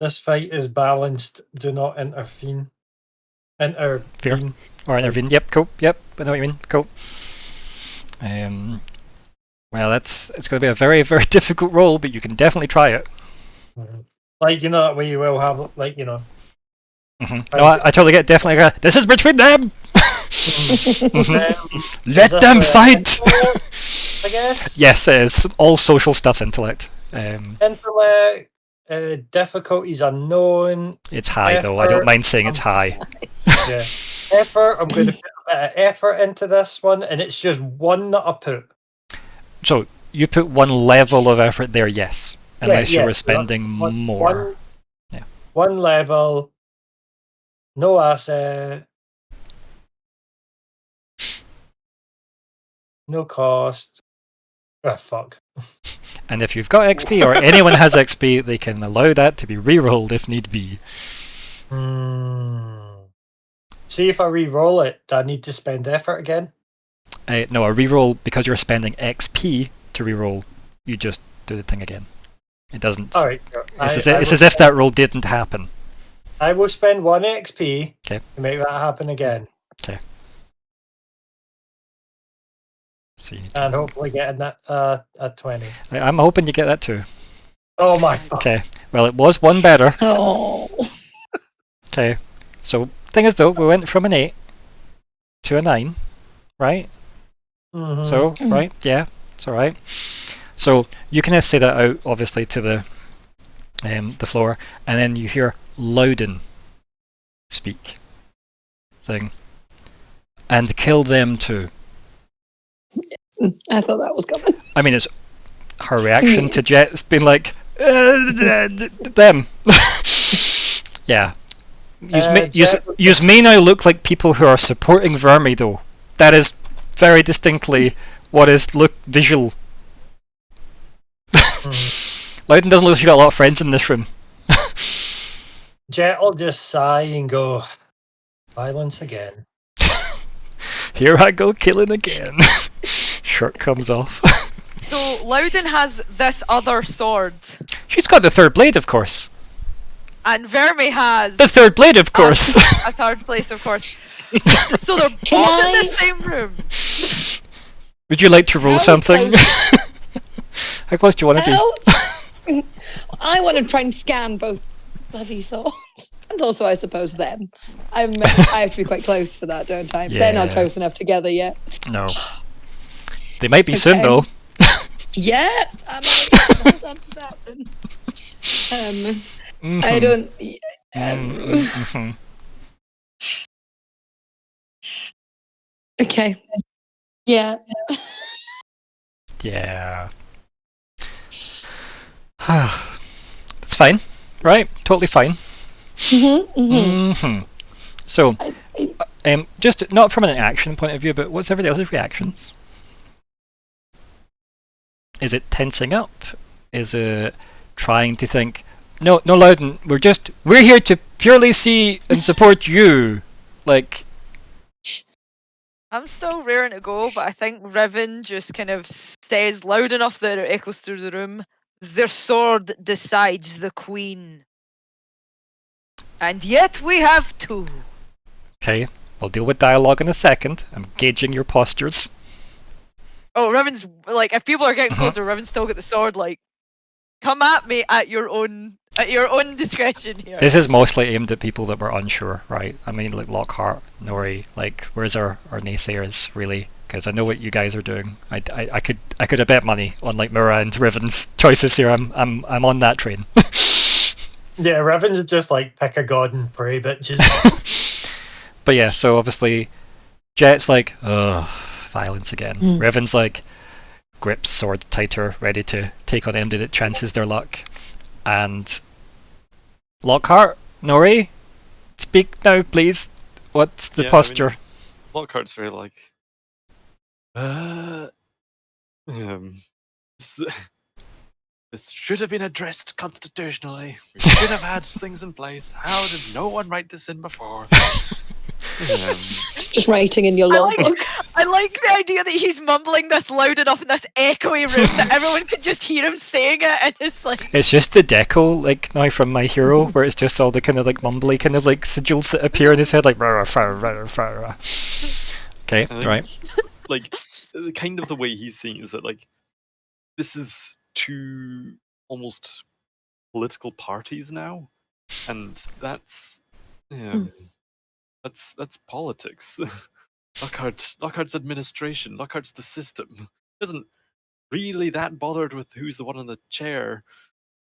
this fight is balanced. Do not intervene. Intervene. Or intervene. Yep, cool. Yep, I know what you mean. Cool. Well, it's going to be a very, very difficult role, but you can definitely try it. Like, you know, that way you will have, like, you know. Mm-hmm. No, I totally get definitely. This is between them. Let them fight. I guess. Yes, it is. All social stuff's intellect. Intellect, difficulties unknown. It's high though. I don't mind saying it's high. Yeah. Effort. I'm going to put a bit of effort into this one, and it's just one that I put. So you put one level of effort there, yes, unless you were spending more. One level. No asset. No cost. Ah, fuck. And if you've got XP or anyone has XP, they can allow that to be re-rolled if need be. See, if I re-roll it, do I need to spend effort again? No, a re-roll, because you're spending XP to re-roll, you just do the thing again. It doesn't... Alright. It's as if that roll didn't happen. I will spend 1 XP to make that happen again. Okay. So you need and hopefully getting that a 20. I'm hoping you get that too. Oh my god. Okay. Well, it was one better. Oh. Okay. So, thing is though, we went from an 8 to a 9, right? Mm-hmm. So, right, yeah, it's alright. So, you can say that out, obviously, to the floor, and then you hear Loudon speak. Thing. And kill them too. I thought that was coming. I mean, it's her reaction to Jett's been like, them. Yeah. Yous may now look like people who are supporting Vermi, though. That is very distinctly what is visual. Loudon doesn't look like she's got a lot of friends in this room. Jett will just sigh and go, violence again. Here I go killing again. Shirt comes off. So Loudon has this other sword. She's got the third blade, of course. And Vermi has the third blade, of course. A third place, of course. So they're both in the same room. Would you like to roll something? How close do you want to be? I want to try and scan both bloody swords. And also, I suppose, them. I have to be quite close for that, don't I? Yeah. They're not close enough together yet. No. They might be soon, though. Yeah, I might hold on to that then. I don't... Okay. Yeah. Yeah. That's fine, right? Totally fine. So, just not from an action point of view, but what's everybody else's reactions? Is it tensing up? Is it trying to think, no, Loudon, we're here to purely see and support you? Like, I'm still raring to go, but I think Riven just kind of says loud enough that it echoes through the room. Their sword decides the queen. And yet we have two. Okay, we'll deal with dialogue in a second. I'm gauging your postures. Oh, Riven's like, if people are getting closer, Riven's still got the sword. Like, come at me at your own discretion here. This is mostly aimed at people that were unsure, right? I mean, like Lockhart, Nori, like where's our naysayers really? Because I know what you guys are doing. I could have bet money on like Myr'ra and Riven's choices here. I'm on that train. Yeah, Riven's just like pick a god and pray bitches. But yeah, so obviously Jett's like, ugh, violence again. Riven's like, grips sword tighter, ready to take on anything that chances their luck. And Lockhart, Nori, speak now, please. What's the posture? I mean, Lockhart's very like, this should have been addressed constitutionally. We should have had things in place. How did no one write this in before? Just writing in your I logbook. like the idea that he's mumbling this loud enough in this echoey room that everyone can just hear him saying it, and it's like It's just the deco, like now from My Hero, where it's just all the kind of like mumbly kind of like sigils that appear in his head, like rah, rah, rah, rah, rah, rah. Okay, I think, right. like, kind of the way he's seeing it is that, like, this is two almost political parties now, and that's that's politics. Lockhart's administration, Lockhart's the system. Isn't really that bothered with who's the one in the chair.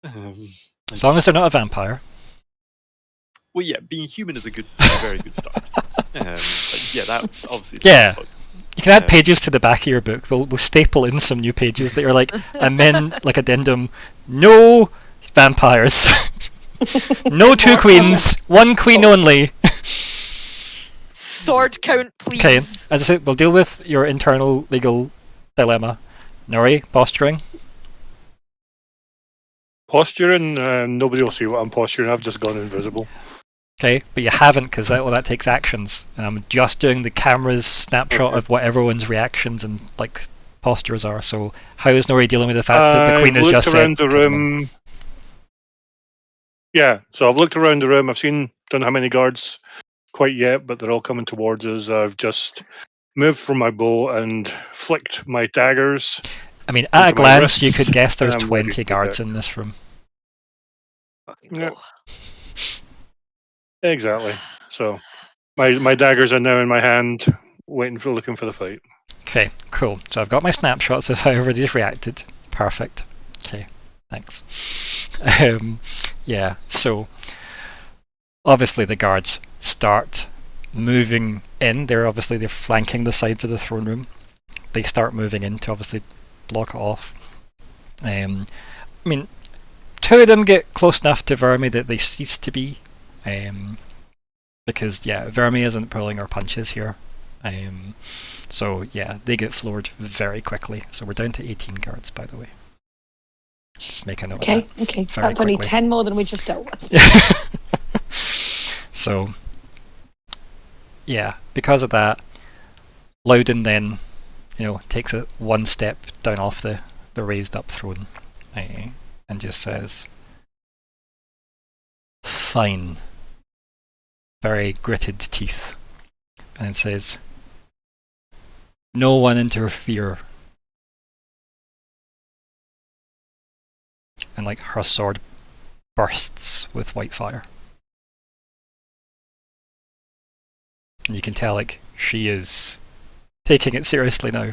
As long as they're not a vampire. Well, yeah, being human is a very good start. Like, yeah, that obviously. Yeah. You can add pages to the back of your book. We'll staple in some new pages that are like, and then like addendum, no vampires. No two queens, one queen only. sword count, please. Okay, as I said, we'll deal with your internal legal dilemma. Nori, posturing. Posturing, nobody will see what I'm posturing. I've just gone invisible. Okay, but you haven't because that takes actions. And I'm just doing the camera's snapshot of what everyone's reactions and like postures are. So how is Nori dealing with the fact that the queen has just said? I've looked around the room. Yeah, so I've looked around the room. Don't know how many guards quite yet, but they're all coming towards us. I've just moved from my bow and flicked my daggers. I mean, at a into my glance, you wrists, could guess there's and I'm ready 20 to guards go. in this room. Fucking Yeah. go. Exactly. So my daggers are now in my hand, looking for the fight. Okay, cool. So I've got my snapshots of how everybody's reacted. Perfect. Okay, thanks. Yeah, so obviously the guards start moving in. They're flanking the sides of the throne room. They start moving in to obviously block it off. I mean, two of them get close enough to Vermi that they cease to be. Because yeah, Vermi isn't pulling our punches here. So yeah, they get floored very quickly. So we're down to 18 guards, by the way. Just make a note of that. Okay. Very That's only quickly. 10 more than we just dealt with. So yeah, because of that, Loudon then, takes it one step down off the raised up throne, and just says, "Fine." Very gritted teeth, and it says, "No one interfere." And like her sword bursts with white fire. And you can tell like she is taking it seriously now.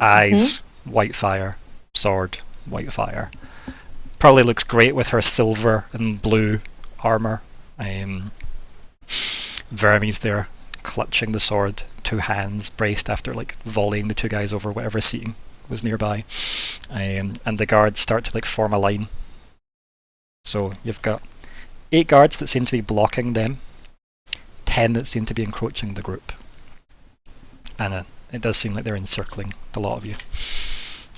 Eyes, white fire, sword, white fire. Probably looks great with her silver and blue armor. Vermi's there, clutching the sword, two hands braced after like volleying the two guys over whatever seating was nearby. And the guards start to like form a line. So you've got 8 guards that seem to be blocking them, 10 that seem to be encroaching the group. And it does seem like they're encircling the lot of you.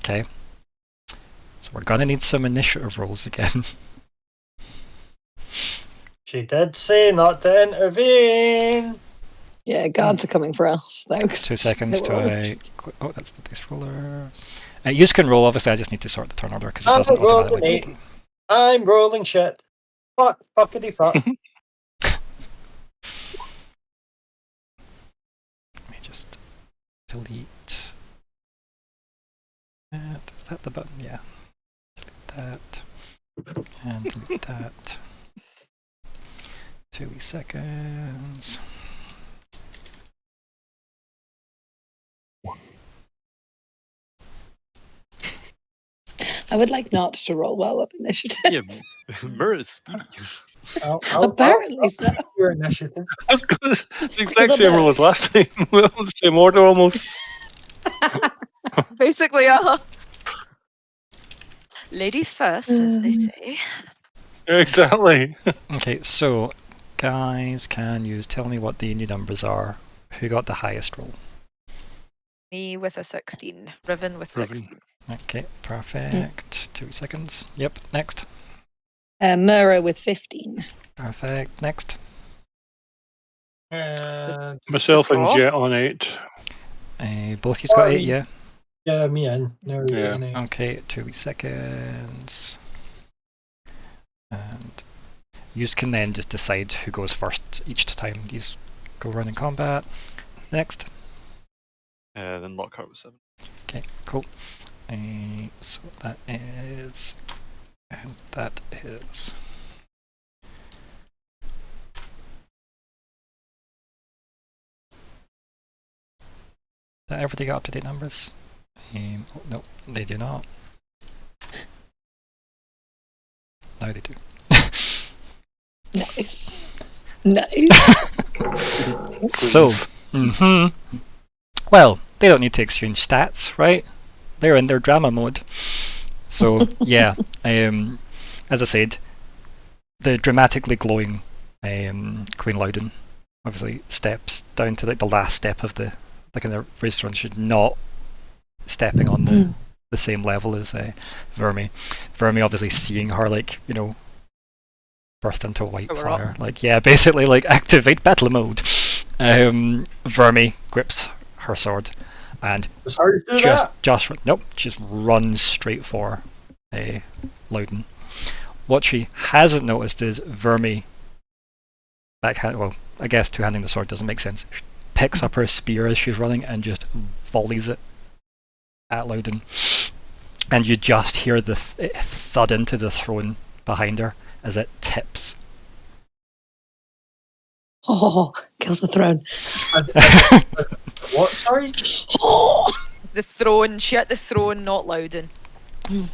Okay. So we're gonna need some initiative rolls again. She did say not to intervene. Yeah, guards are coming for us, though. 2 seconds They to were oh, that's the dice roller. You can roll, obviously. I just need to sort the turn order because it doesn't I'm rolling automatically. 8. I'm rolling shit. Fuckity fuck. Let me just delete. Is that the button? Yeah. Delete that. And delete that. 2 seconds. I would like not to roll well up initiative. Yeah, Myr'ra is speedy. Apparently so. Your initiative. I was going to the Because exact of same rule as that. last time. We're on the same order almost. Basically, ladies first, as they say. Exactly. Okay, so guys, can you tell me what the new numbers are? Who got the highest roll? Me with a 16. Riven with Riven. 16. Okay, perfect. 2 seconds. Yep, next. Myr'ra with 15. Perfect. Next. Myself and draw? Jett on 8. Both you've got 8, Sorry. yeah? Yeah, me and Nori Yeah. and I. Okay, 2 wee seconds. And you can then just decide who goes first each time these go run in combat. Next. Then Lockhart was 7. Okay, cool. So that is... And that is... That everybody got up-to-date numbers? Oh, no, they do not. Now they do. Nice. Nice. So, well, they don't need to exchange stats, right? They're in their drama mode. So, yeah, as I said, the dramatically glowing Queen Loudon obviously steps down to like the last step of the kind of restaurant. She's not stepping on the same level as Vermi. Vermi obviously seeing her like, you know, burst into white Power fire. Like, yeah, basically like activate battle mode. Vermi grips her sword and It's hard to do that. just runs straight for Loudon. What she hasn't noticed is Vermi backhand. Well, I guess two-handing the sword doesn't make sense. She picks up her spear as she's running and just volleys it at Loudon, and you just hear the it thud into the throne behind her as it tips. Oh, kills the throne. What? Sorry. The throne. She at the throne, not Loudon.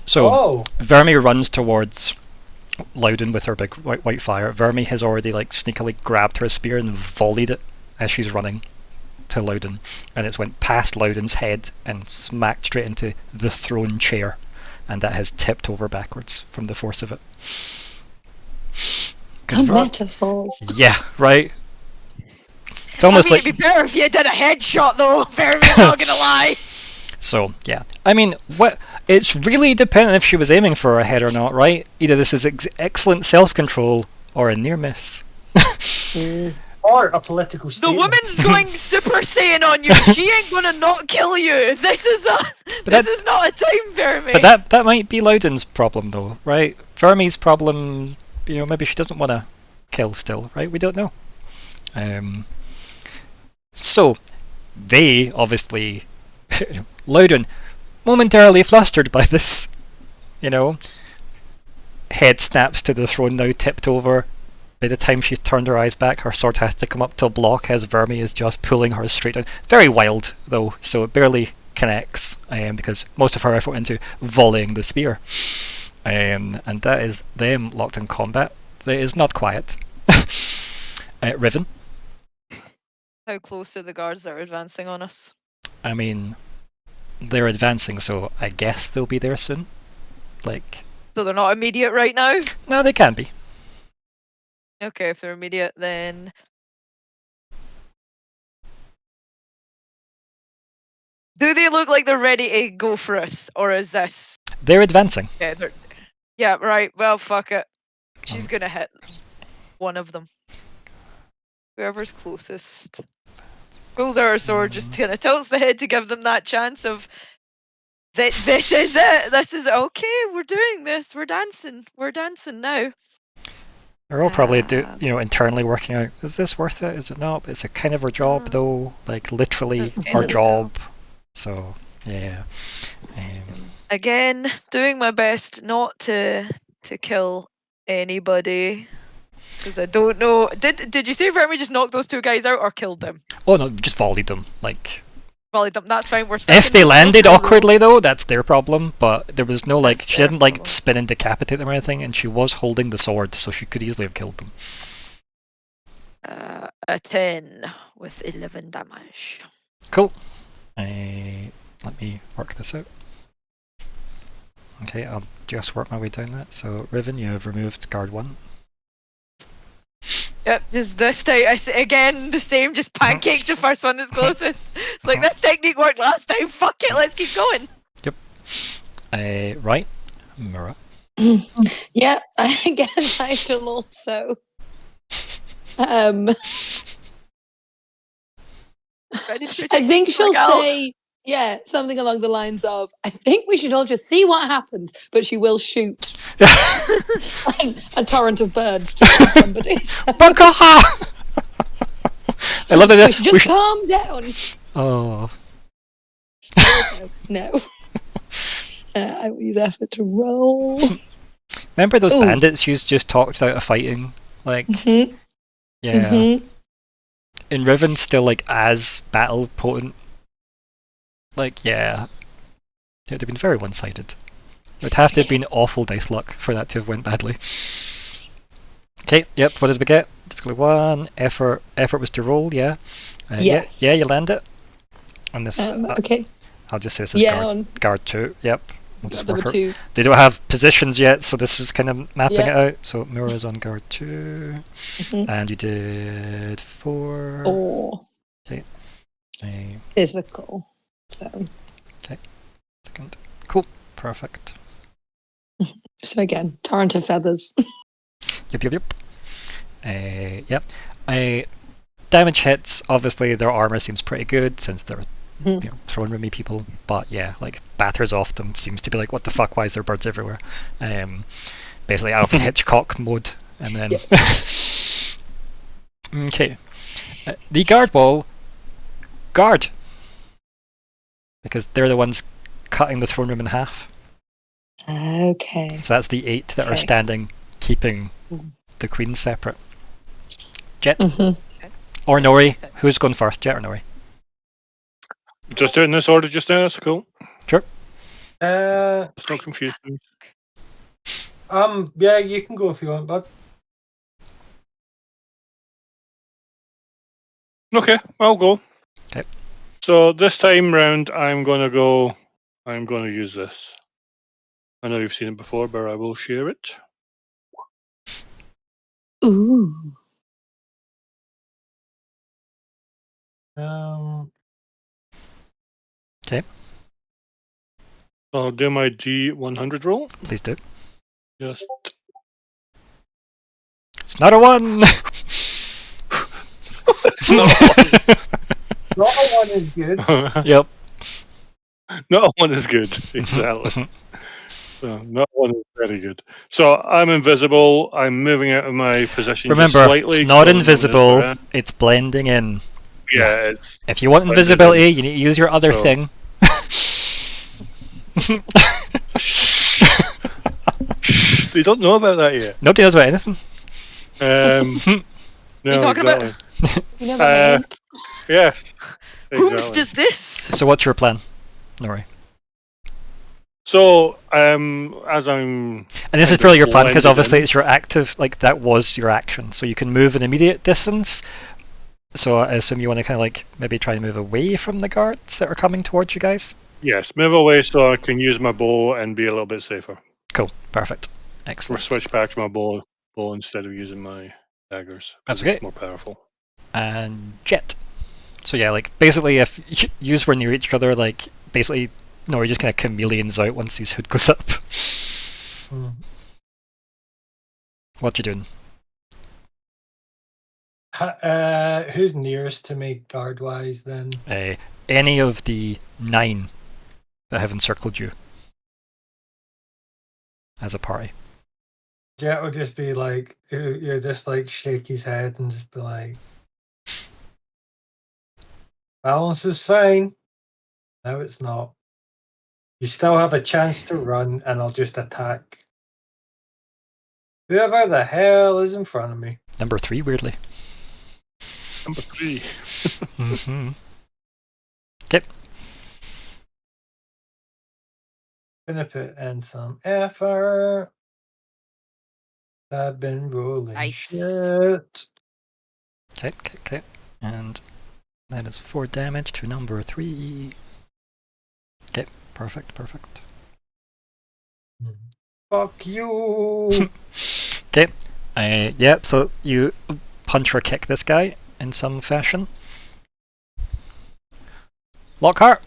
So Oh, Vermi runs towards Loudon with her big white fire. Vermi has already like sneakily grabbed her spear and volleyed it as she's running to Loudon, and it's went past Loudon's head and smacked straight into the throne chair, and that has tipped over backwards from the force of it. Metaphors. Yeah, right. It's almost I mean, it'd be better if you did a headshot, though. Very not gonna lie. So, yeah. I mean, what? It's really dependent if she was aiming for a head or not, right? Either this is excellent self-control or a near miss. or a political The statement. woman's going Super Saiyan on you. She ain't gonna not kill you. This is not a time, Vermi. But that might be Loudon's problem, though, right? Vermi's problem, you know, maybe she doesn't want to kill still, right? We don't know. So, they obviously... Loudon, momentarily flustered by this, you know, head snaps to the throne now tipped over. By the time she's turned her eyes back, her sword has to come up to block as Vermi is just pulling her straight down. Very wild, though, so it barely connects, because most of her effort into volleying the spear. And that is them locked in combat. It is not quiet. Riven. How close are the guards that are advancing on us? I mean, they're advancing, so I guess they'll be there soon. Like, So they're not immediate right now? no, they can be. Okay, if they're immediate, then... Do they look like they're ready to go for us? Or is this... They're advancing. Yeah, right. Well, fuck it. She's gonna hit one of them. Whoever's closest. Pulls out her sword, just kind of tilts the head to give them that chance of... This is it! This is okay, we're doing this, we're dancing now. They're all probably internally working out, is this worth it? Is it not? It's a kind of our job though, like literally our job. So yeah. Again, doing my best not to kill anybody. Because I don't know. Did you say Vermi just knocked those two guys out or killed them? Oh no, just volleyed them. Like, Volleyed them. That's fine. We're if sticking they to landed the awkwardly though, that's their problem. But there was no like, That's she their didn't like problem. spin and decapitate them or anything, and she was holding the sword, so she could easily have killed them. A 10 with 11 damage. Cool. Let me work this out. Okay, I'll just work my way down that. So, Riven, you have removed guard 1. Yep, just this time. Again, the same, just pancakes the first one that's closest. It's like, this technique worked last time. Fuck it, let's keep going. Right, Myr'ra. Yeah, I guess I shall also Ready to I think she'll out. say, yeah, something along the lines of, I think we should all just see what happens, but she will shoot a torrent of birds towards somebody. So I love that. we should just calm down. Oh. No. I will use effort to roll. Remember those Ooh. bandits you just talked out of fighting? Like, Mhm. yeah. Mhm. In Riven, still like as battle potent. Like, yeah. It would have been very one-sided. It would have to have been awful dice luck for that to have went badly. Okay, yep, what did we get? Difficulty 1, effort was to roll, yeah. Yes. Yeah, you land it. On this, Okay. I'll just say this is Yeah, on guard 2, yep. We'll just number work out. 2. They don't have positions yet, so this is kind of mapping Yeah. it out. So Myr'ra's on guard 2, Mhm. and you did 4. Or Okay. physical. So Second. Cool. Perfect. again, torrent of feathers. Yep. Yep. Damage hits, obviously their armor seems pretty good since they're throwing roomy people, but yeah, like batters off them seems to be like, what the fuck, why is there birds everywhere? Basically Alfred Hitchcock mode, and then okay. The guard wall, guard, because they're the ones cutting the throne room in half. Okay. So that's the 8 that are Okay. standing, keeping the queen separate. Jett Mhm. or Nori, who's going first, Jett or Nori? Just doing this order just now. That's cool. Sure. It's not confusing. Yeah, you can go if you want, bud. Okay, I'll go. Okay. So this time round, I'm going to use this. I know you've seen it before, but I will share it. Ooh. Okay, I'll do my D100 roll. please do. Just It's not a 1! it's not a Not one is good. one. Yep. Not a one is good. Exactly. So not one is very good. So I'm invisible. I'm moving out of my position just Remember, slightly. it's not so no one knows invisible, where I am. it's blending in. Yeah, it's If you want Blended invisibility, in. you need to use your other So- thing. They don't know about that yet. Nobody knows about anything. No, you talking about? exactly. You know what I mean? Yes. Whom's Exactly. does this? So what's your plan, Nori? So, as I'm And this is kind purely of your plan, because blended obviously in. it's your active, like that was your action. So you can move an immediate distance. So I assume you want to kind of like maybe try to move away from the guards that are coming towards you guys? Yes, move away so I can use my bow and be a little bit safer. Cool, perfect. Or Excellent. switch back to my bow instead of using my daggers. 'Cause That's okay. it's more powerful. And Jett. So yeah, like basically if yous were near each other, like basically Nori just kind of chameleons out once his hood goes up. What you doing? Who's nearest to me guard wise then? Any of the 9 that have encircled you as a party. Jett will just be like, you just like shake his head and just be like, balance is fine. No, it's not. You still have a chance to run, and I'll just attack whoever the hell is in front of me. Number 3, weirdly. Number 3. Mm-hmm. Okay. Gonna put in some effort. I've been rolling Nice. shit. Okay. And that is 4 damage to number 3. Okay, perfect. Fuck you. Okay. Yeah, so you punch or kick this guy in some fashion. Lockhart.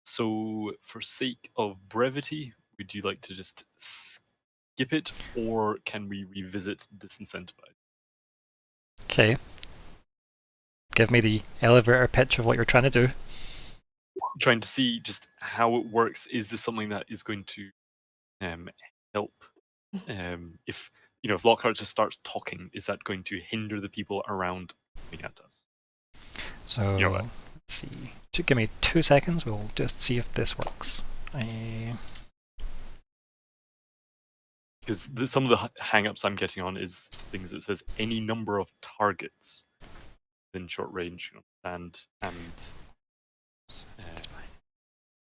So, for sake of brevity, would you like to just skip it, or can we revisit Disincentivize? Okay. give me the elevator pitch of what you're trying to do. Trying to see just how it works. Is this something that is going to help? If if Lockhart just starts talking, is that going to hinder the people around coming at us? So let's see. Give me 2 seconds. We'll just see if this works. Because some of the hang-ups I'm getting on is things that says any number of targets within short range, and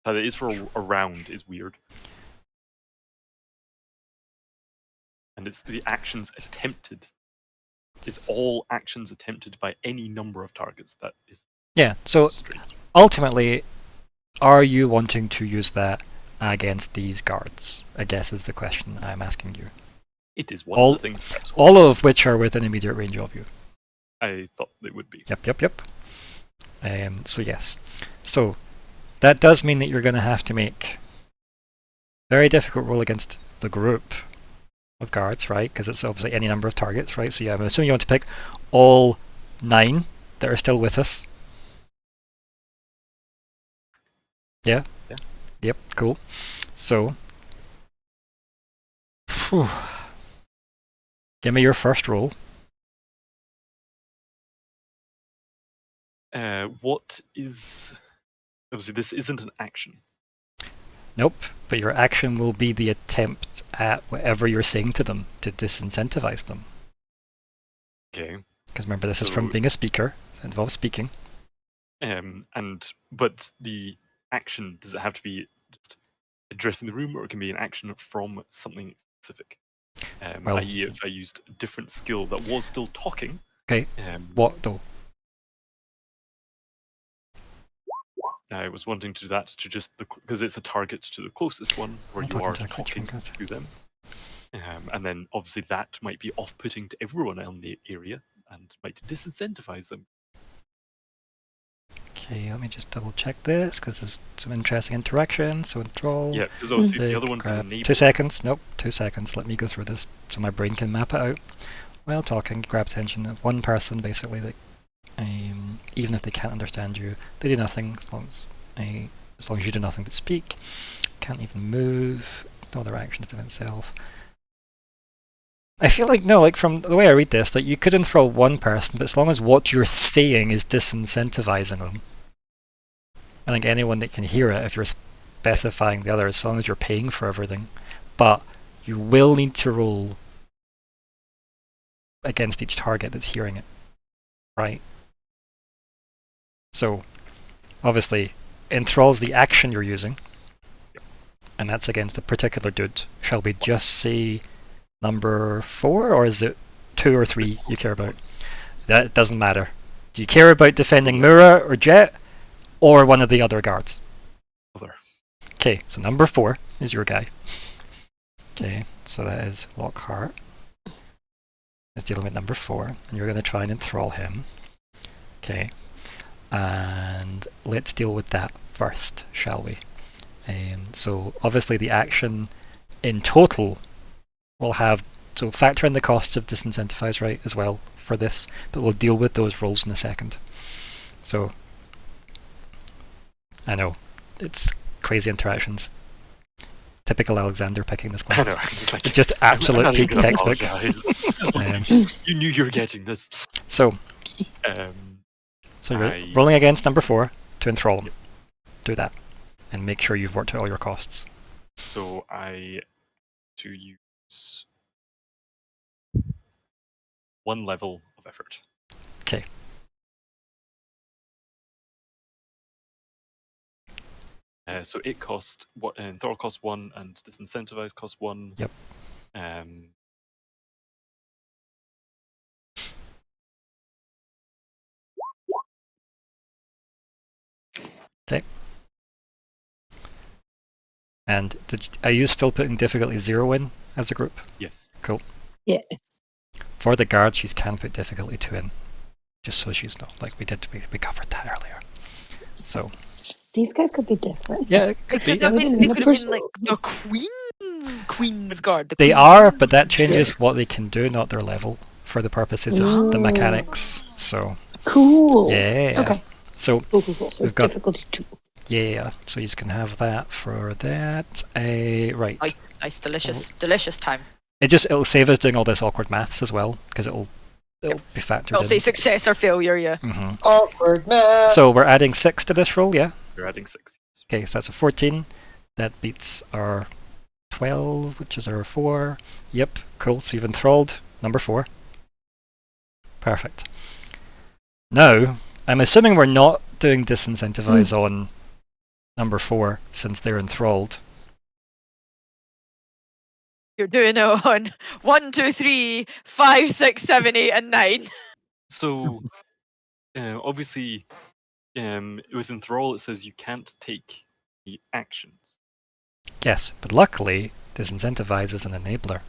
how it is for a round is weird. And it's the actions attempted. It's all actions attempted by any number of targets. That is so strange. ultimately, are you wanting to use that against these guards? I guess is the question I'm asking you. It is one of the things. All of which are within immediate range of you. I thought they would be. Yep. So yes. So that does mean that you're going to have to make very difficult roll against the group of guards, right? Because it's obviously any number of targets, right? So yeah, I'm assuming you want to pick all 9 that are still with us. Yeah? Yeah. Yep, cool. So, give me your first roll. What is... Obviously, this isn't an action. Nope, but your action will be the attempt at whatever you're saying to them to disincentivize them. Okay. Because remember, this is from being a speaker. It involves speaking. But the action, does it have to be just addressing the room, or it can be an action from something specific? Well, i.e. if I used a different skill that was still talking. Okay, what though? I was wanting to do that to just because it's a target to the closest one where you are talking to them. And then obviously that might be off-putting to everyone in the area and might disincentivize them. Okay, let me just double check this because there's some interesting interaction. So enthrall. Yeah, because obviously the other one's an enable. 2 seconds. Nope, 2 seconds. Let me go through this so my brain can map it out. While talking, grab attention of one person basically that even if they can't understand you, they do nothing as long as you do nothing but speak. Can't even move. No other actions to itself. I feel like from the way I read this, you could enthrall one person, but as long as what you're saying is disincentivizing them, I think anyone that can hear it, if you're specifying the other, as long as you're paying for everything, but you will need to roll against each target that's hearing it, right? So, obviously, enthrall's the action you're using, and that's against a particular dude. Shall we just say number 4, or is it 2 or 3 you care about? That doesn't matter. Do you care about defending Myr'ra or Jett, or one of the other guards? Other. Okay, so number 4 is your guy. Okay, so that is Lockheart. Is dealing with number 4, and you're going to try and enthrall him. Okay, and let's deal with that first, shall we? So obviously the action in total will have, so factor in the costs of disincentivize, right, as well for this, but we'll deal with those rolls in a second. So, I know, it's crazy interactions. Typical Alexander picking this class. I know, just absolute peak textbook. You knew you were getting this. So you're rolling against number 4 to enthrall him. Yes. Do that. And make sure you've worked out all your costs. So I to use 1 level of effort. Okay. So it cost what? Enthrall cost 1, and disincentivize cost 1. Yep. Okay. And are you still putting difficulty 0 in as a group? Yes. Cool. Yeah. For the guard, she can put difficulty 2 in, just so she's not we covered that earlier. So These guys could be different. yeah, it could be. They could have been like the Queen's Guard. They are, but that changes what they can do, not their level, for the purposes of the mechanics. So Cool. Yeah. Okay. So Cool. So we've it's got- difficulty 2. yeah, so you can have that for that. Right. Nice, delicious time. It'll save us doing all this awkward maths as well, because it'll be factored I'll in. say success or failure, yeah. Mhm. Awkward math. So we're adding 6 to this roll, yeah? You're adding 6. Okay, so that's a 14. That beats our 12, which is our 4. Yep, cool. So you've enthralled number 4. Perfect. Now, I'm assuming we're not doing disincentivize on number 4 since they're enthralled. You're doing it on 1, 2, 3, 5, 6, 7, 8, and 9. So, obviously, with Enthrall, it says you can't take the actions. Yes, but luckily, disincentivize is an enabler.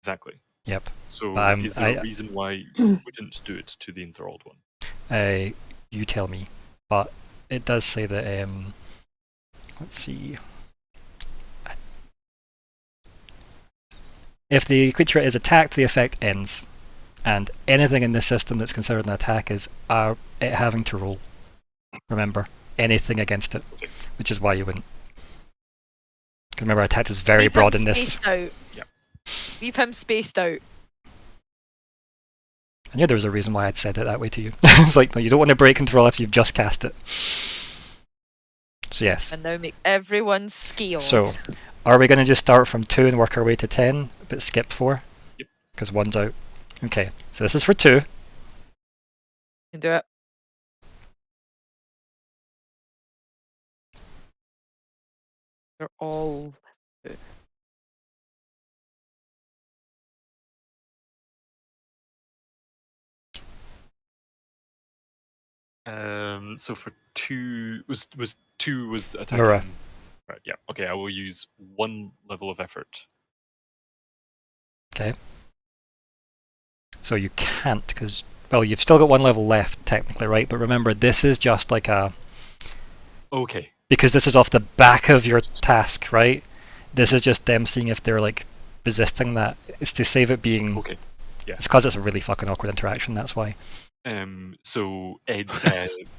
Exactly. Yep. So, But is there a reason why you wouldn't do it to the Enthralled one? You tell me. But it does say that, let's see. If the creature is attacked, the effect ends. And anything in this system that's considered an attack is it having to roll. Remember, anything against it, Okay. which is why you wouldn't. Because remember, attack is very broad in this. Spaced out. Yep. Leave him spaced out. I knew there was a reason why I'd said it that way to you. It's like, no, you don't want to break control after you've just cast it. So yes. And now make everyone skilled. So, are we going to just start from 2 and work our way to 10, but skip 4? Yep. Because 1's out. Okay, so this is for 2. You can do it. They're all. So for 2 was 2 was attacking. Myr'ra. Right. Yeah. Okay. I will use 1 level of effort. Okay. So you can't, because, well, you've still got 1 level left, technically, right? But remember, this is just like a... Okay. Because this is off the back of your task, right? This is just them seeing if they're, like, resisting that. It's to save it being... Okay. Yeah. It's because it's a really fucking awkward interaction, that's why. So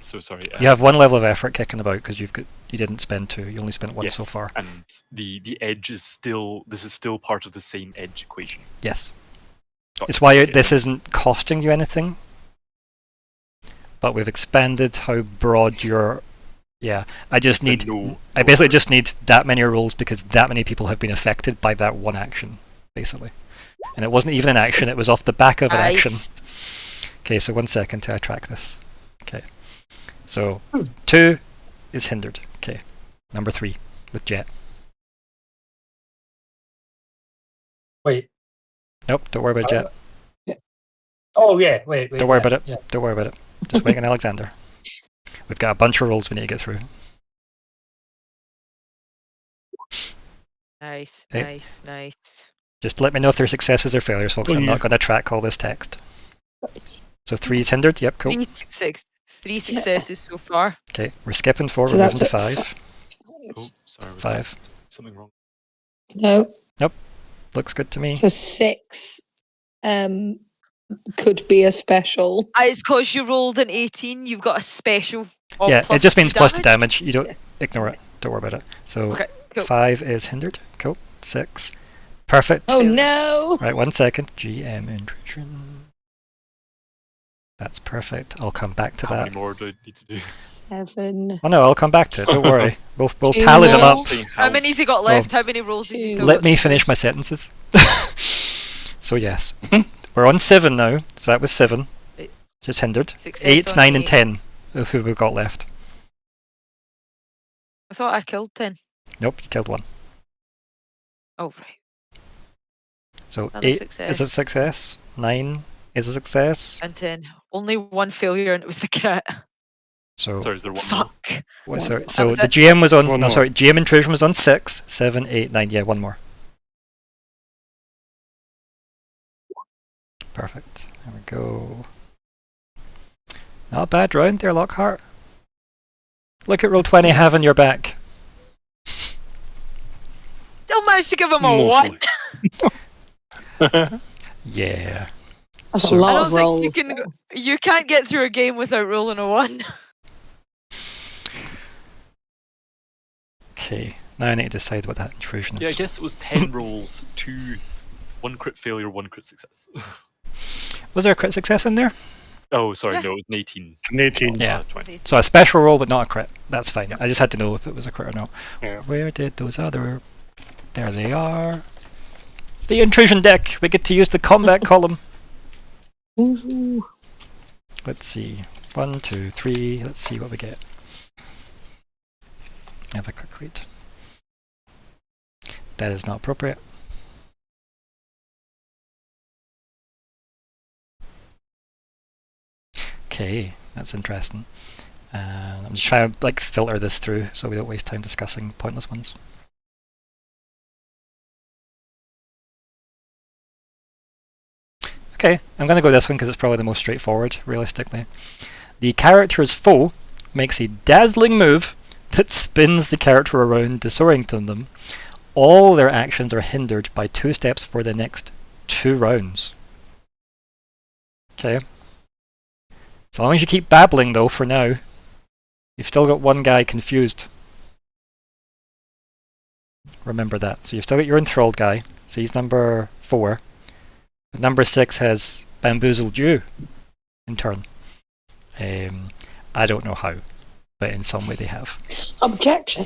so sorry. You have 1 level of effort kicking about, because you didn't spend 2. You only spent 1 so yes, far. And the edge is still. This is still part of the same edge equation. Yes. Got It's it. why Okay. this isn't costing you anything. But we've expanded how broad your... Yeah, I just The need... no- I no basically effort. just need that many rolls because that many people have been affected by that one action, basically. And it wasn't even an action, it was off the back of an action. Okay, so 1 second till I track this. Okay. So, 2 is hindered. Okay. Number 3 with Jett. Wait. Nope, don't worry about Jett. Oh yeah. Wait. Don't worry yeah, about it. Yeah. Don't worry about it. Just wait on Alexander. We've got a bunch of rolls we need to get through. Nice, Okay. nice. Just let me know if they're successes or failures, folks. Oh, I'm yeah. not going to track all this text. That's, So 3 is hindered. Yep, cool. Three successes so far. Okay, we're skipping 4. So We're moving that's to at 5. Oh, sorry. Was 5. that something wrong? no. Looks good to me. So 6 could be a special. It's because you rolled an 18, you've got a special. Of Yeah, it plus just means two plus the damage. You don't ignore it. Don't worry about it. So Okay, cool. 5 is hindered. Cool. 6. Perfect. Oh no! Right, 1 second. GM intrusion. That's perfect. I'll come back to How that. many more do I need to do? 7. Oh no, I'll come back to it. Don't worry. We'll Two tally them up. more. Saying How many's he got left? How many rolls has he still Let got? me finish my sentences. So yes, we're on 7 now. So that was 7. Eight. Just hindered. Success 8, on 9, and 8. 10 of who we've got left. I thought I killed 10. Nope, you killed 1. Oh, right. So Another 8 success. is a success. 9 is a success. And 10. Only 1 failure and it was the crit. So Sorry, is there one more? Fuck. Well, sorry, That so was the it. GM was on. One No, more. sorry, GM intrusion was on 6, 7, 8, 9. Yeah, 1 more. Perfect. There we go. Not a bad round there, Lockhart. Look at roll 20 having your back. Still managed to give him a 1. Mostly. Yeah. That's So- a I lot don't of think rolls. you can't get through a game without rolling a 1. Okay, now I need to decide what that intrusion Yeah, I is. guess it was 10 rolls, 1 crit failure, 1 crit success. Was there a crit success in there? Oh, sorry, Yeah. no, it was an 18. An 18. Yeah. 20. So a special roll, but not a crit. That's fine. Yeah. I just had to know if it was a crit or not. Yeah. Where did those other... There they are. The intrusion deck! We get to use the combat column. Ooh. Let's see. 1, 2, 3. Let's see what we get. Have a quick read. That is not appropriate. Okay, that's interesting. I'm just trying to like filter this through so we don't waste time discussing pointless ones. Okay, I'm going to go this one because it's probably the most straightforward, realistically. The character's foe makes a dazzling move that spins the character around, disorienting them. All their actions are hindered by 2 steps for the next 2 rounds. Okay. As long as you keep babbling, though, for now, you've still got one guy confused. Remember that. So you've still got your enthralled guy. So he's number 4. But number 6 has bamboozled you in turn. I don't know how, but in some way they have. Objection.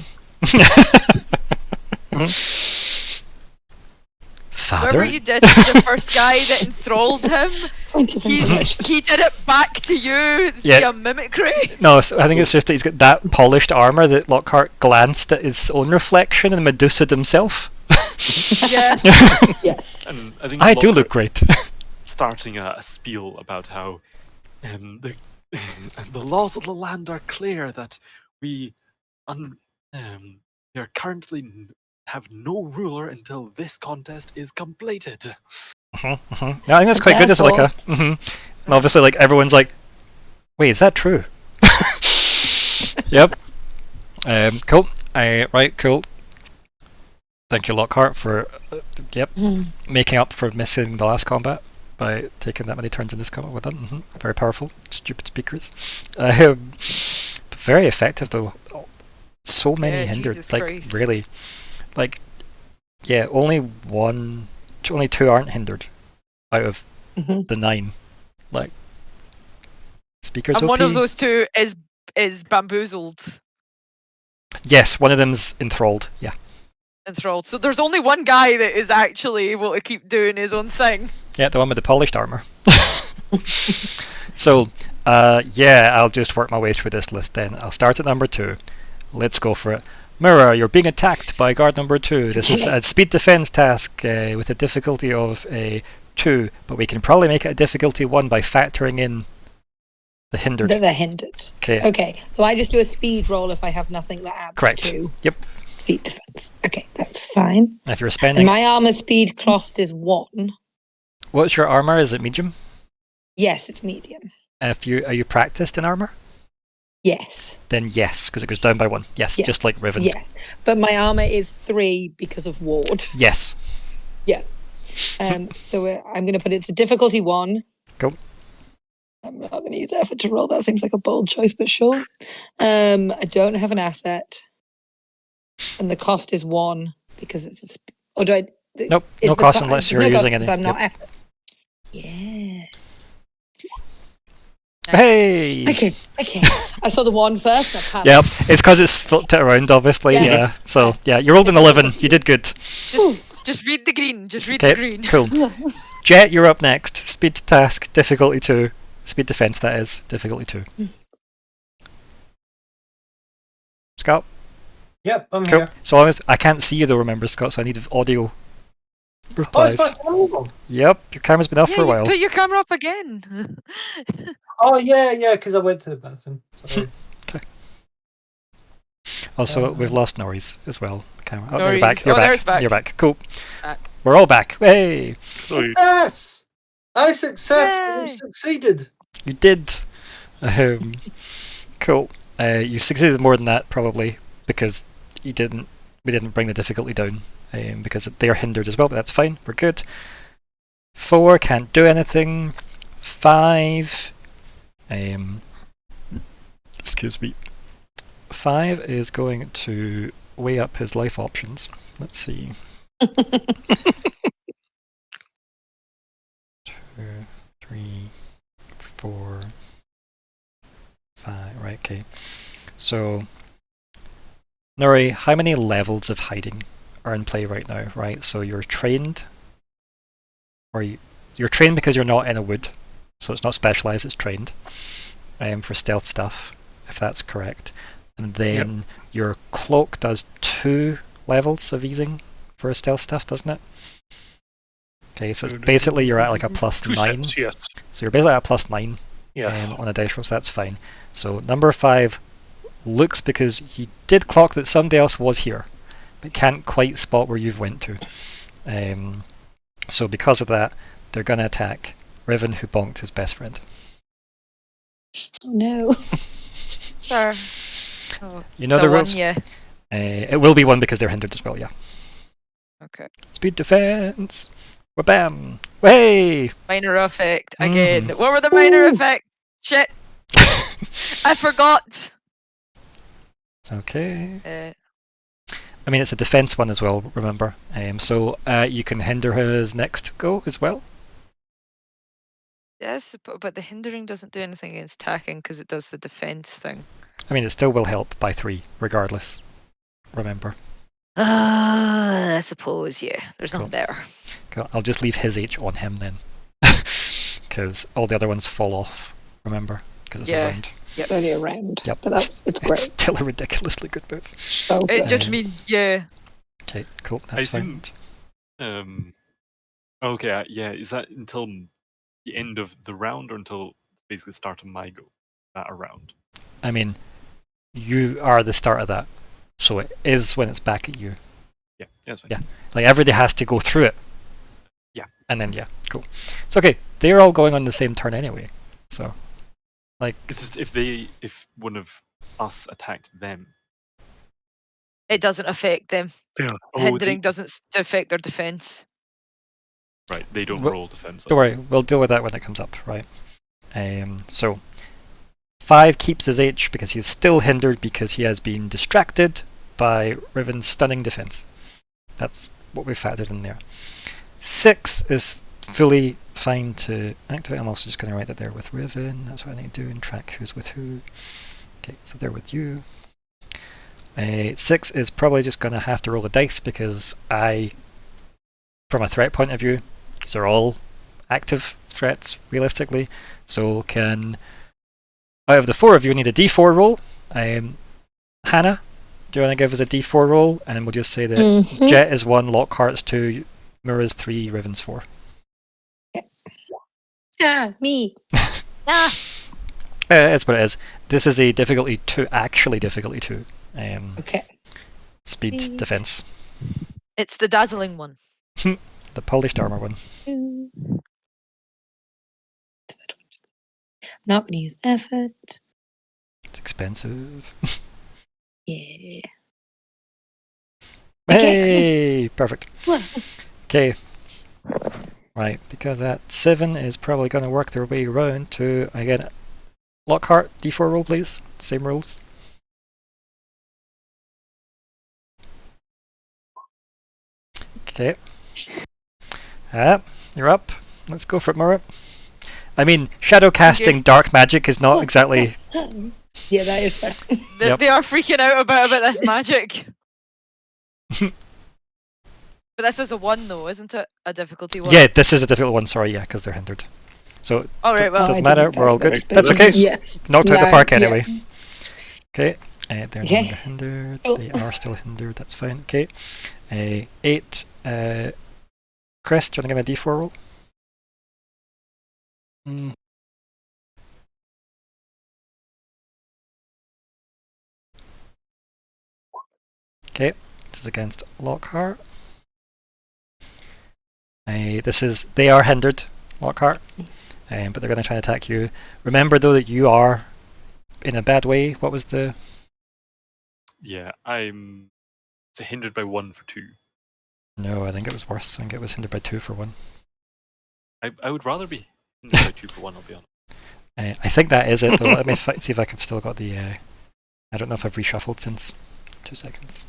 Father? Remember you did to the first guy that enthralled him? Point of information. He did it back to you Yeah. via mimicry. No, I think it's just that he's got that polished armour that Lockhart glanced at his own reflection and Medusa'd himself. Yeah. Yes. And I think I do Lockhart look great. starting a spiel about how the the laws of the land are clear that we are currently have no ruler until this contest is completed. Yeah, I think that's quite good as like a. And obviously, like everyone's like, "Wait, is that true?" Yep. Cool. Right. Cool. Thank you, Lockhart, for making up for missing the last combat by taking that many turns in this combat. Well done. Very powerful. Stupid speakers. Very effective though. So many Yeah, hindered. Jesus like Christ. really. Like, yeah, only 2 aren't hindered out of the 9. Like, speakers And OP. one of those 2 is bamboozled, Yes, one of them's enthralled. Yeah. enthralled. So there's only one guy that is actually able to keep doing his own thing. Yeah, the one with the polished armor. So, yeah, I'll just work my way through this list then. I'll start at number 2. Let's go for it. Myr'ra, you're being attacked by guard number 2. This is a speed defense task with a difficulty of a 2, but we can probably make it a difficulty 1 by factoring in the hindered. They're hindered. Okay. Okay, so I just do a speed roll if I have nothing that adds Correct. to Yep. speed defense. Okay, that's fine. If you're And spending, my armor speed cost is 1. what's your armor? Is it medium? Yes, it's medium. Are you practiced in armor? Yes. Then yes, because it goes down by 1. Yes, Yes. just like Riven. Yes. But my armor is 3 because of ward. Yes. Yeah. So I'm going to put it to difficulty 1. Cool. I'm not going to use effort to roll. That seems like a bold choice, but sure. I don't have an asset. And the cost is 1 because it's a... Or do I... Nope, is no the cost co- unless there's you're no cost using because any. I'm not Yep. effort. Yeah. Hey! Okay. I saw the 1 first. And I Yep, panicked. it's because it's flipped it around, obviously. Yeah. Yeah. So, yeah, you rolled an 11. You did good. Just read the green. Just read the Okay, green. cool. Jett, you're up next. Speed task, difficulty 2. Speed defense, that is, difficulty 2. Scott? Yep, I'm Cool. here. So long as I can't see you though, remember, Scott, so I need audio Oh, replies. it's my camera. Yep, your camera's been off Yeah, for a you while. put your camera up again. Oh, yeah, because I went to the bathroom. Sorry. Also, we've lost Nori's as well. Camera. Oh, there you're Nori's. back. You're Oh, back. there's back. You're back. Cool. Back. We're all back. Hey, So you- Yes! I successfully Yay! succeeded. you did. Cool. You succeeded more than that probably because we didn't bring the difficulty down because they are hindered as well. But that's fine. We're good. 4 can't do anything. 5. Excuse me. 5 is going to weigh up his life options. Let's see. 2, 3, 4, 5. Right, okay. So, Nori, how many levels of hiding are in play right now? Right, so you're trained, or you're trained because you're not in a wood, so it's not specialized, it's trained for stealth stuff, if that's correct. And then your cloak does 2 levels of easing for stealth stuff, doesn't it? Okay, so it's basically you're at like a plus 9. Sets, yes. So you're basically at a plus 9 Yes. on a dice roll, so that's fine. So number 5 looks, because he did clock that somebody else was here, but can't quite spot where you've went to. So because of that, they're going to attack Riven, who bonked his best friend. Oh no. Sure. Oh, You know so the one, rules? yeah. It will be 1 because they're hindered as well, yeah. Okay. Speed defense! Wha-bam! Hey! Minor effect again. Mhm. What were the minor effects? Shit. I forgot. It's okay. Uh, I mean, it's a defense one as well, remember. So you can hinder his next go as well. yes, but the hindering doesn't do anything against attacking because it does the defense thing. I mean, it still will help by 3, regardless. Remember. I suppose, yeah. There's Cool. nothing better. Cool. I'll just leave his H on him then. Because all the other ones fall off, remember? Because it's Yeah. a round. It's only a round. Yep. But that's it's great. It's still a ridiculously good move. So It good. just means, yeah. Okay, cool. I That's fine. assume. Okay, yeah. Is that until the end of the round, or until basically the start of my go? That a round. I mean, you are the start of that. So it is when it's back at you. Yeah, that's fine. Yeah. Like, everybody has to go through it. Yeah. And then, yeah, cool. It's okay. They're all going on the same turn anyway. So, like... It's just if one of us attacked them. It doesn't affect them. Yeah. Hindering doesn't affect their defense. Right, they don't Well, roll defense. Don't worry, we'll deal with that when it comes up, right? So, 5 keeps his H because he's still hindered because he has been distracted by Riven's stunning defense. That's what we factored in there. 6 is fully fine to activate. I'm also just going to write that there with Riven. That's what I need to do and track who's with who. Okay, so they're with you. 6 is probably just going to have to roll a dice because from a threat point of view, these are all active threats, realistically. So out of the 4 of you, need a d4 roll. Hannah, do you want to give us a d4 roll? And we'll just say that Jett is 1, Lockhart's 2, Myr'ra's 3, Riven's 4. Ah, me. Ah, That's what it is. This is a difficulty 2, actually difficulty 2. Okay. Speed Speed. defense. it's the dazzling one. The polished armor one. Not going to use effort. It's expensive. Yeah. Hey! Perfect. Wow. Okay. Right, because that 7 is probably going to work their way around to, again, Lockhart, d4 roll please. Same rules. Okay. You're up. Let's go for it, Myr'ra. I mean, shadow casting dark magic is not exactly... Yeah, that is fair. Yep. They are freaking out about this magic. But this is a 1 though, isn't it? A difficulty 1. Yeah, this is a difficult one, sorry, yeah, because they're hindered. So, Alright, well. doesn't I matter, didn't we're all factor good. that, That's but okay. Yes. Knocked out the No, park yeah. anyway. Okay, they're no Okay. longer hindered. Oh. They are still hindered, that's fine. Okay, 8. Chris, do you want to give me a d4 roll? Okay, this is against Lockhart. They are hindered, Lockhart, but they're going to try and attack you. Remember though that you are in a bad way. What was the... Yeah, I'm hindered by 1 for 2. No, I think it was worse. I think it was hindered by 2 for 1. I would rather be No, 2 for 1, I'll be honest. I think that is it, though. Let me see if I've still got the... I don't know if I've reshuffled since. 2 seconds.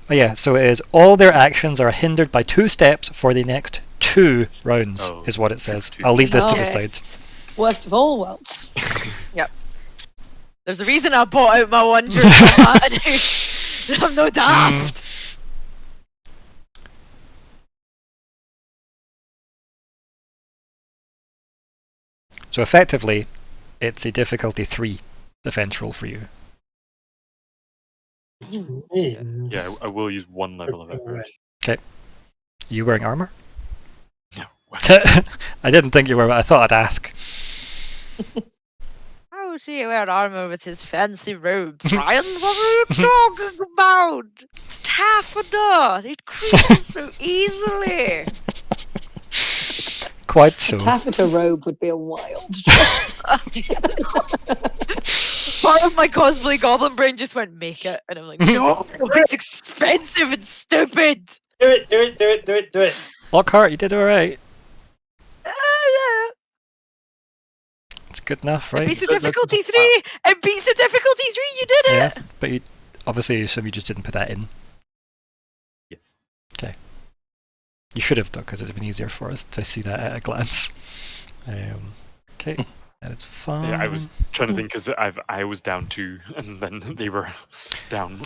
Oh yeah, so it is all their actions are hindered by 2 steps for the next 2 rounds, is what it says. I'll leave this to the Yes. side. Worst of all worlds. There's a reason I bought out my one during that. I'm no daft. So effectively, it's a difficulty 3 defense roll for you. Means Yeah, I will use 1 level of effort. Are you wearing armor? No. I didn't think you were, but I thought I'd ask. How does he wear armor with his fancy robes? Ryan, what are you talking about? It's taffeta. It creases so easily. Quite so. A taffeta robe would be a wild. Part of my cosplay goblin brain just went, make it. And I'm like, no, it's expensive and stupid. Do it. Lockhart, you did alright. Yeah. It's good enough, It right? beats the difficulty 3. It beats the difficulty 3. You did it. Yeah, but you obviously assume you just didn't put that in. Yes. You should have, though, because it would have been easier for us to see that at a glance. Okay, that's fine. Yeah, I was trying to think because I was down 2, and then they were down.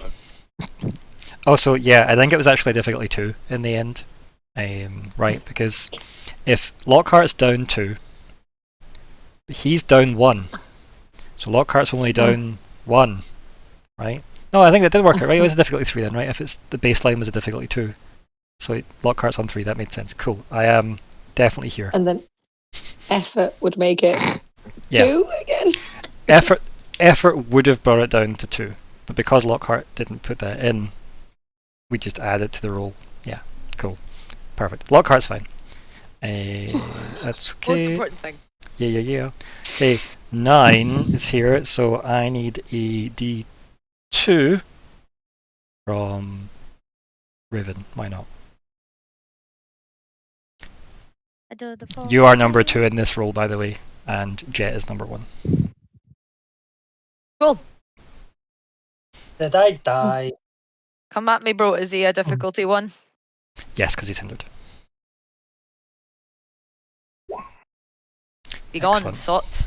Also, yeah, I think it was actually difficulty 2 in the end. Right, because if Lockhart's down 2, he's down 1. So Lockhart's only down 1, right? No, I think that did work out, right? It was a difficulty 3 then, right? If it's the baseline was a difficulty 2. So Lockhart's on 3, that made sense. Cool. I am definitely here. And then effort would make it Yeah. 2 again. Effort would have brought it down to 2, but because Lockhart didn't put that in, we just add it to the roll. Yeah, cool. Perfect. Lockhart's fine. That's Most okay. important thing. Yeah. Okay, 9 is here, so I need a D2 from Riven. Why not? You are number 2 in this roll, by the way, and Jett is number 1. Cool. Did I die? Come at me, bro. Is he a difficulty 1? Yes, because he's hindered. Be gone, Excellent. thought.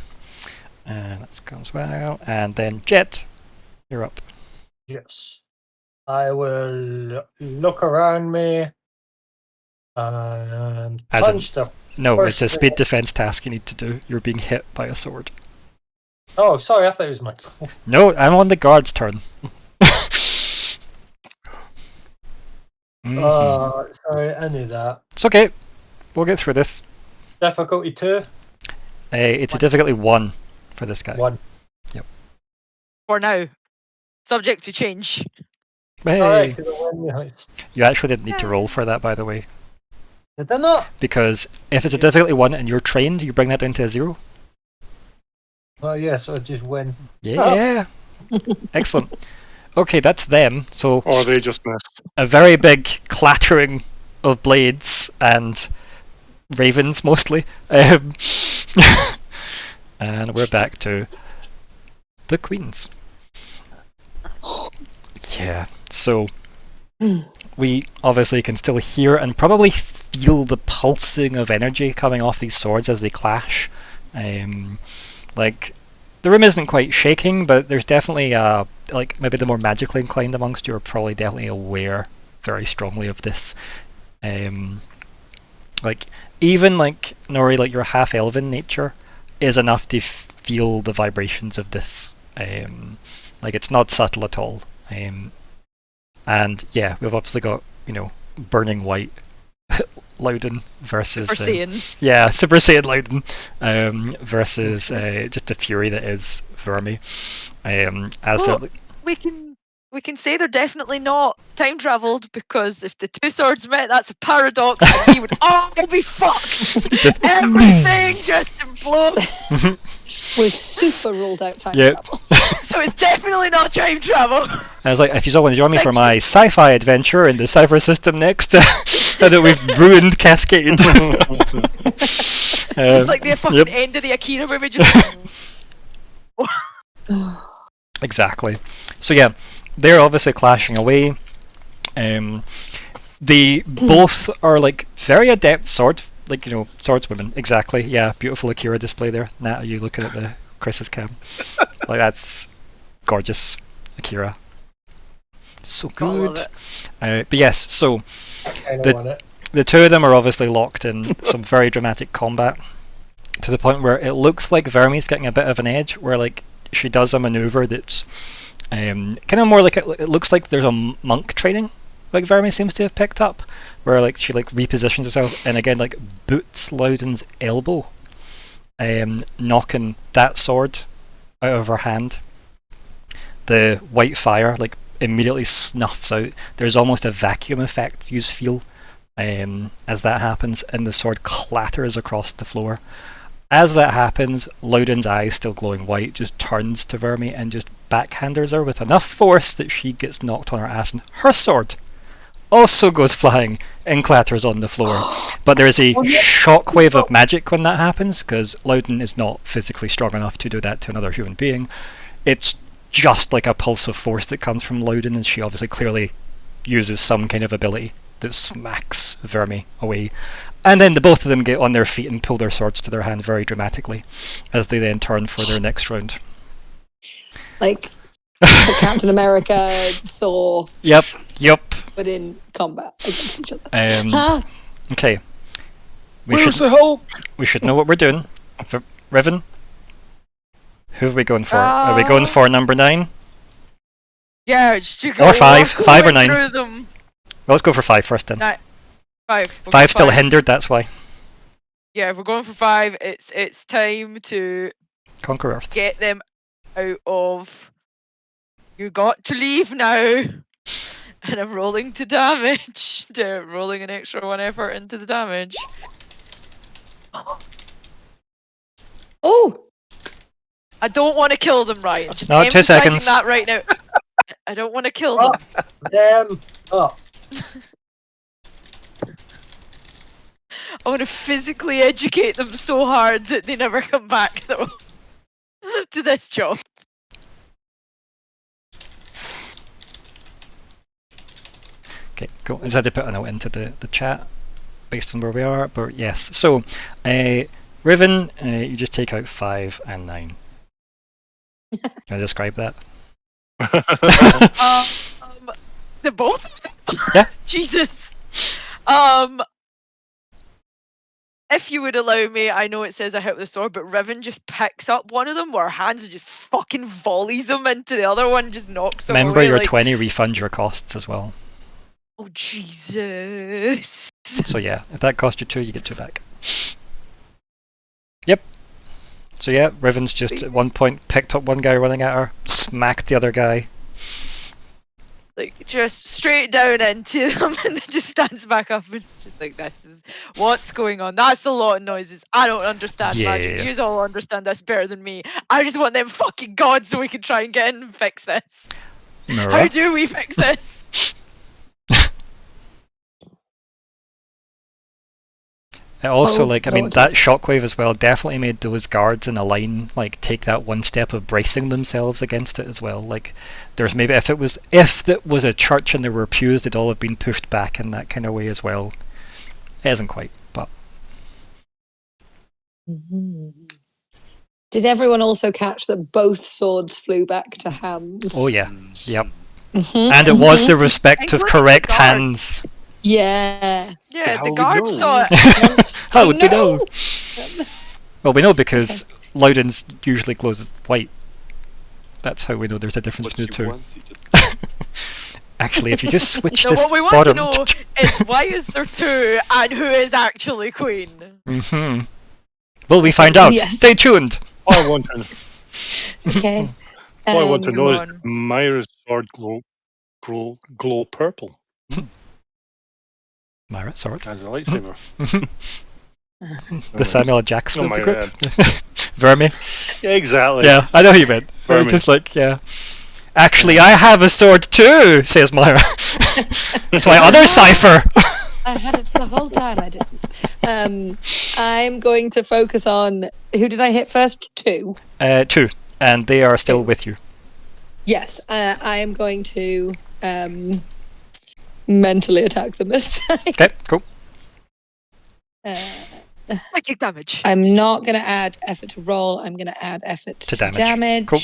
And that's gone as well. And then Jett, you're up. Yes. I will look around me and As in- punch the. No, First it's a roll. speed defense task you need to do. You're being hit by a sword. Oh, sorry, I thought it was my. No, I'm on the guard's turn. Mhm. Sorry, I knew that. It's okay. We'll get through this. Difficulty 2, It's a difficulty 1 for this guy. 1. For now. Subject to change. Hey, Alright, did I win the house? you actually didn't need to roll for that, by the way, Did I not? because if it's a difficulty 1 and you're trained, you bring that down to a 0. Oh, yes, I just win. Yeah. Excellent. Okay, that's them. So Or they just missed. a very big clattering of blades and ravens mostly. And we're back to the queens. Yeah, so we obviously can still hear and probably feel the pulsing of energy coming off these swords as they clash. Like, the room isn't quite shaking, but there's definitely like maybe the more magically inclined amongst you are probably definitely aware very strongly of this. Like even like Nori, like your half-elven nature is enough to feel the vibrations of this. Like it's not subtle at all. And yeah, we've obviously got, you know, burning white Loudon versus Super Saiyan. yeah, Super Saiyan Loudon versus just the fury that is Vermi. As Well, they're we can say they're definitely not time travelled because if the two swords met, that's a paradox, and we would all be fucked. Just- Everything just implodes. We've super ruled out time Yeah. travel. So it's definitely not time travel. I was like, if you all want to join me for Thank my sci-fi adventure in the Cypher system next, now that we've ruined Cascade. Just like the fucking yep. end of the Akira movie. Just Exactly. So yeah, they're obviously clashing away. They both are like very adept swordswomen. Exactly. Yeah, beautiful Akira display there. Nat, are you looking at the Chris's cam? Like that's gorgeous, Akira. So I love good. it. But yes, so I kind of want it. the two of them are obviously locked in some very dramatic combat to the point where it looks like Verme's getting a bit of an edge, where like she does a maneuver that's kind of more like it looks like there's a monk training like Verme seems to have picked up, where like she like repositions herself and again like boots Loudon's elbow, knocking that sword out of her hand. The white fire like immediately snuffs out. There's almost a vacuum effect you feel as that happens, and the sword clatters across the floor. As that happens, Loudon's eyes, still glowing white, just turns to Verme and just backhanders her with enough force that she gets knocked on her ass, and her sword also goes flying and clatters on the floor. But there's a shockwave of magic when that happens, because Loudon is not physically strong enough to do that to another human being. It's just like a pulse of force that comes from Loudon, and she obviously clearly uses some kind of ability that smacks Verme away. And then the both of them get on their feet and pull their swords to their hand very dramatically, as they then turn for their next round. Like Captain America, Thor. Yep. But in combat against each other. Okay. Where's the Hulk? We should know what we're doing. Riven, who are we going for? Are we going for number 9? Yeah, just you Or 5? walk 5 or right 9? through them. Well, let's go for 5 first then. 5. We'll go 5 still 5. hindered, that's why. Yeah, if we're going for 5, it's time to Conquer Earth. get them out of. You got to leave now. And I'm rolling to damage. Rolling an extra 1 effort into the damage. Oh! I don't want to kill them, Ryan. Just No, 2 emphasizing seconds. that right now. I don't want to kill them. Them up. I want to physically educate them so hard that they never come back, though, to this job. Okay, cool. I just had to put a note into the chat based on where we are, but yes. So, Riven, you just take out 5 and 9. Can I describe that? The both of them? Yeah. Jesus. If you would allow me, I know it says I hit with the sword, but Riven just picks up one of them, where her hands just fucking volleys them into the other one, just knocks them Remember away. your Like, 20 refund your costs as well. oh, Jesus. So yeah, if that cost you 2, you get 2 back. Yep. So yeah, Riven's just at one point picked up one guy running at her, smacked the other guy. Like, just straight down into them, and then just stands back up and it's just like, this is what's going on. That's a lot of noises. I don't understand magic. Yeah. You all understand this better than me. I just want them fucking gods so we can try and get in and fix this. How Myr'ra. do we fix this? It also, Oh, like, I mean, Lord. that shockwave as well definitely made those guards in a line, like, take that one step of bracing themselves against it as well. Like, there's maybe, if it was a church and there were pews, they'd all have been pushed back in that kind of way as well. It isn't quite, but... Did everyone also catch that both swords flew back to hands? Oh yeah, yep. Mhm, And it was the mhm. respective Including the correct guard. hands. Yeah. Yeah, How the we guards know? saw it. How would we know? Well, we know because Loudon's usually glows white. That's how we know there's a difference What between did the you two. want to do? Actually, if you just switch No, this what we want bottom... to know is why is there 2 and who is actually queen? Mm-hmm. Will we find out? Yes. Stay tuned! All I want to, Okay. all I want to know is Go on. Myr'ra's sword glow purple Myr'ra, sword. as a lightsaber. The Samuel L. Jackson Oh of the my group. Verme. Yeah, exactly. Yeah, I know who you meant. It's Verme. just like, yeah. Actually, I have a sword too, says Myr'ra. It's my other Cypher. I had it the whole time. I didn't. I'm going to focus on who did I hit first? 2. 2, and they are still 2. with you. Yes, I am going to mentally attack them this time. Okay, cool. Psychic damage. I'm not going to add effort to roll. I'm going to add effort to damage. Cool.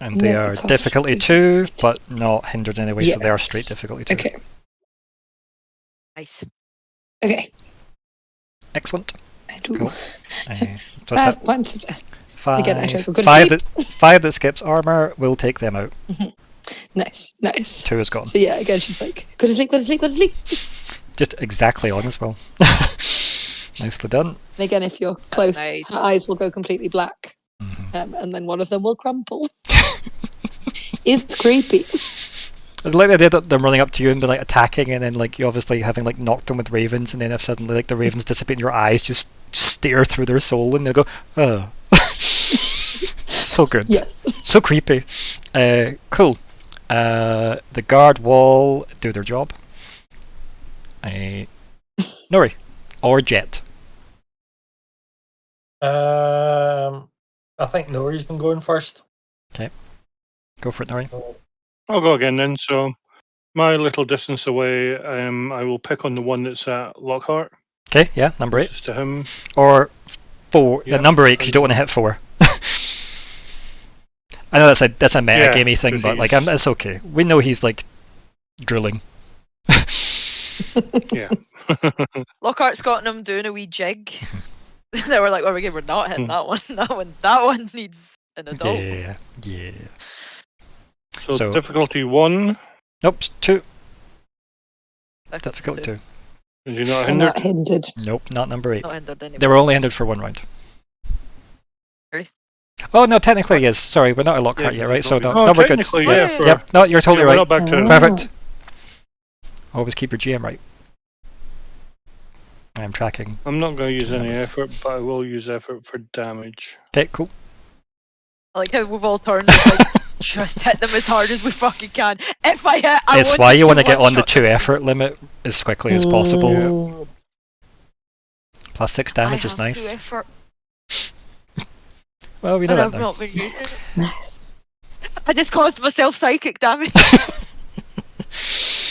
And they Note the are cost difficulty is 2, but not hindered anyway, so they are straight Yes. difficulty 2. Okay. Nice. Okay. Excellent. I do. Cool. So what's 5 that? points of that. 5. Again, I try to go to 5 sleep. that, 5 that skips armor will take them out. Nice. 2 is gone. So yeah, again, she's like, go to sleep, go to sleep, go to sleep. Just exactly on as well. Nicely done. And again, if you're close, Nice. her eyes will go completely black. Mm-hmm. And then one of them will crumple. It's creepy. I like the idea that they're running up to you and they're like attacking, and then like you obviously having like knocked them with ravens, and then if suddenly like the ravens dissipate and your eyes just stare through their soul and they go, oh. So good. Yes. So creepy. Cool. The guard will do their job. Nori. Or Jett. I think Nori's been going first. Go for it, Nori. I'll go again then. So, my little distance away, I will pick on the one that's at Lockhart. Okay, yeah, number 8. Just to him. Or 4. Yeah, number 8, because you don't want to hit 4. I know that's a meta-gamey thing, 'cause but like he's- it's okay. We know he's like drilling. Yeah. Lockhart's got them doing a wee jig. They were like, "Oh, we're not hitting that one. That one needs an adult." Yeah. So, So- difficulty 1. Nope, 2. Back up to Difficult 2. Is he not I'm hindered? not hindered. Nope, not number 8. Not hindered anymore. They were only hindered for 1 round. Really? Oh no, technically he is. Sorry, we're not at Lockhart Yes, yet, right? So no, no, we're good. technically, Yeah. yeah. For, Yep. No, you're totally yeah, we're right. not back to Oh. Perfect. Always keep your GM right. I'm tracking. I'm not going to use any Numbers. effort, but I will use effort for damage. Okay, cool. I like how we've all turned. It's like, just hit them as hard as we fucking can. If I hit, I It's want why you want want to get on the 2 effort limit as quickly as possible. Mm. Plus 6 damage is nice. Well, we know that now. Not been using it. Nice. I just caused myself psychic damage.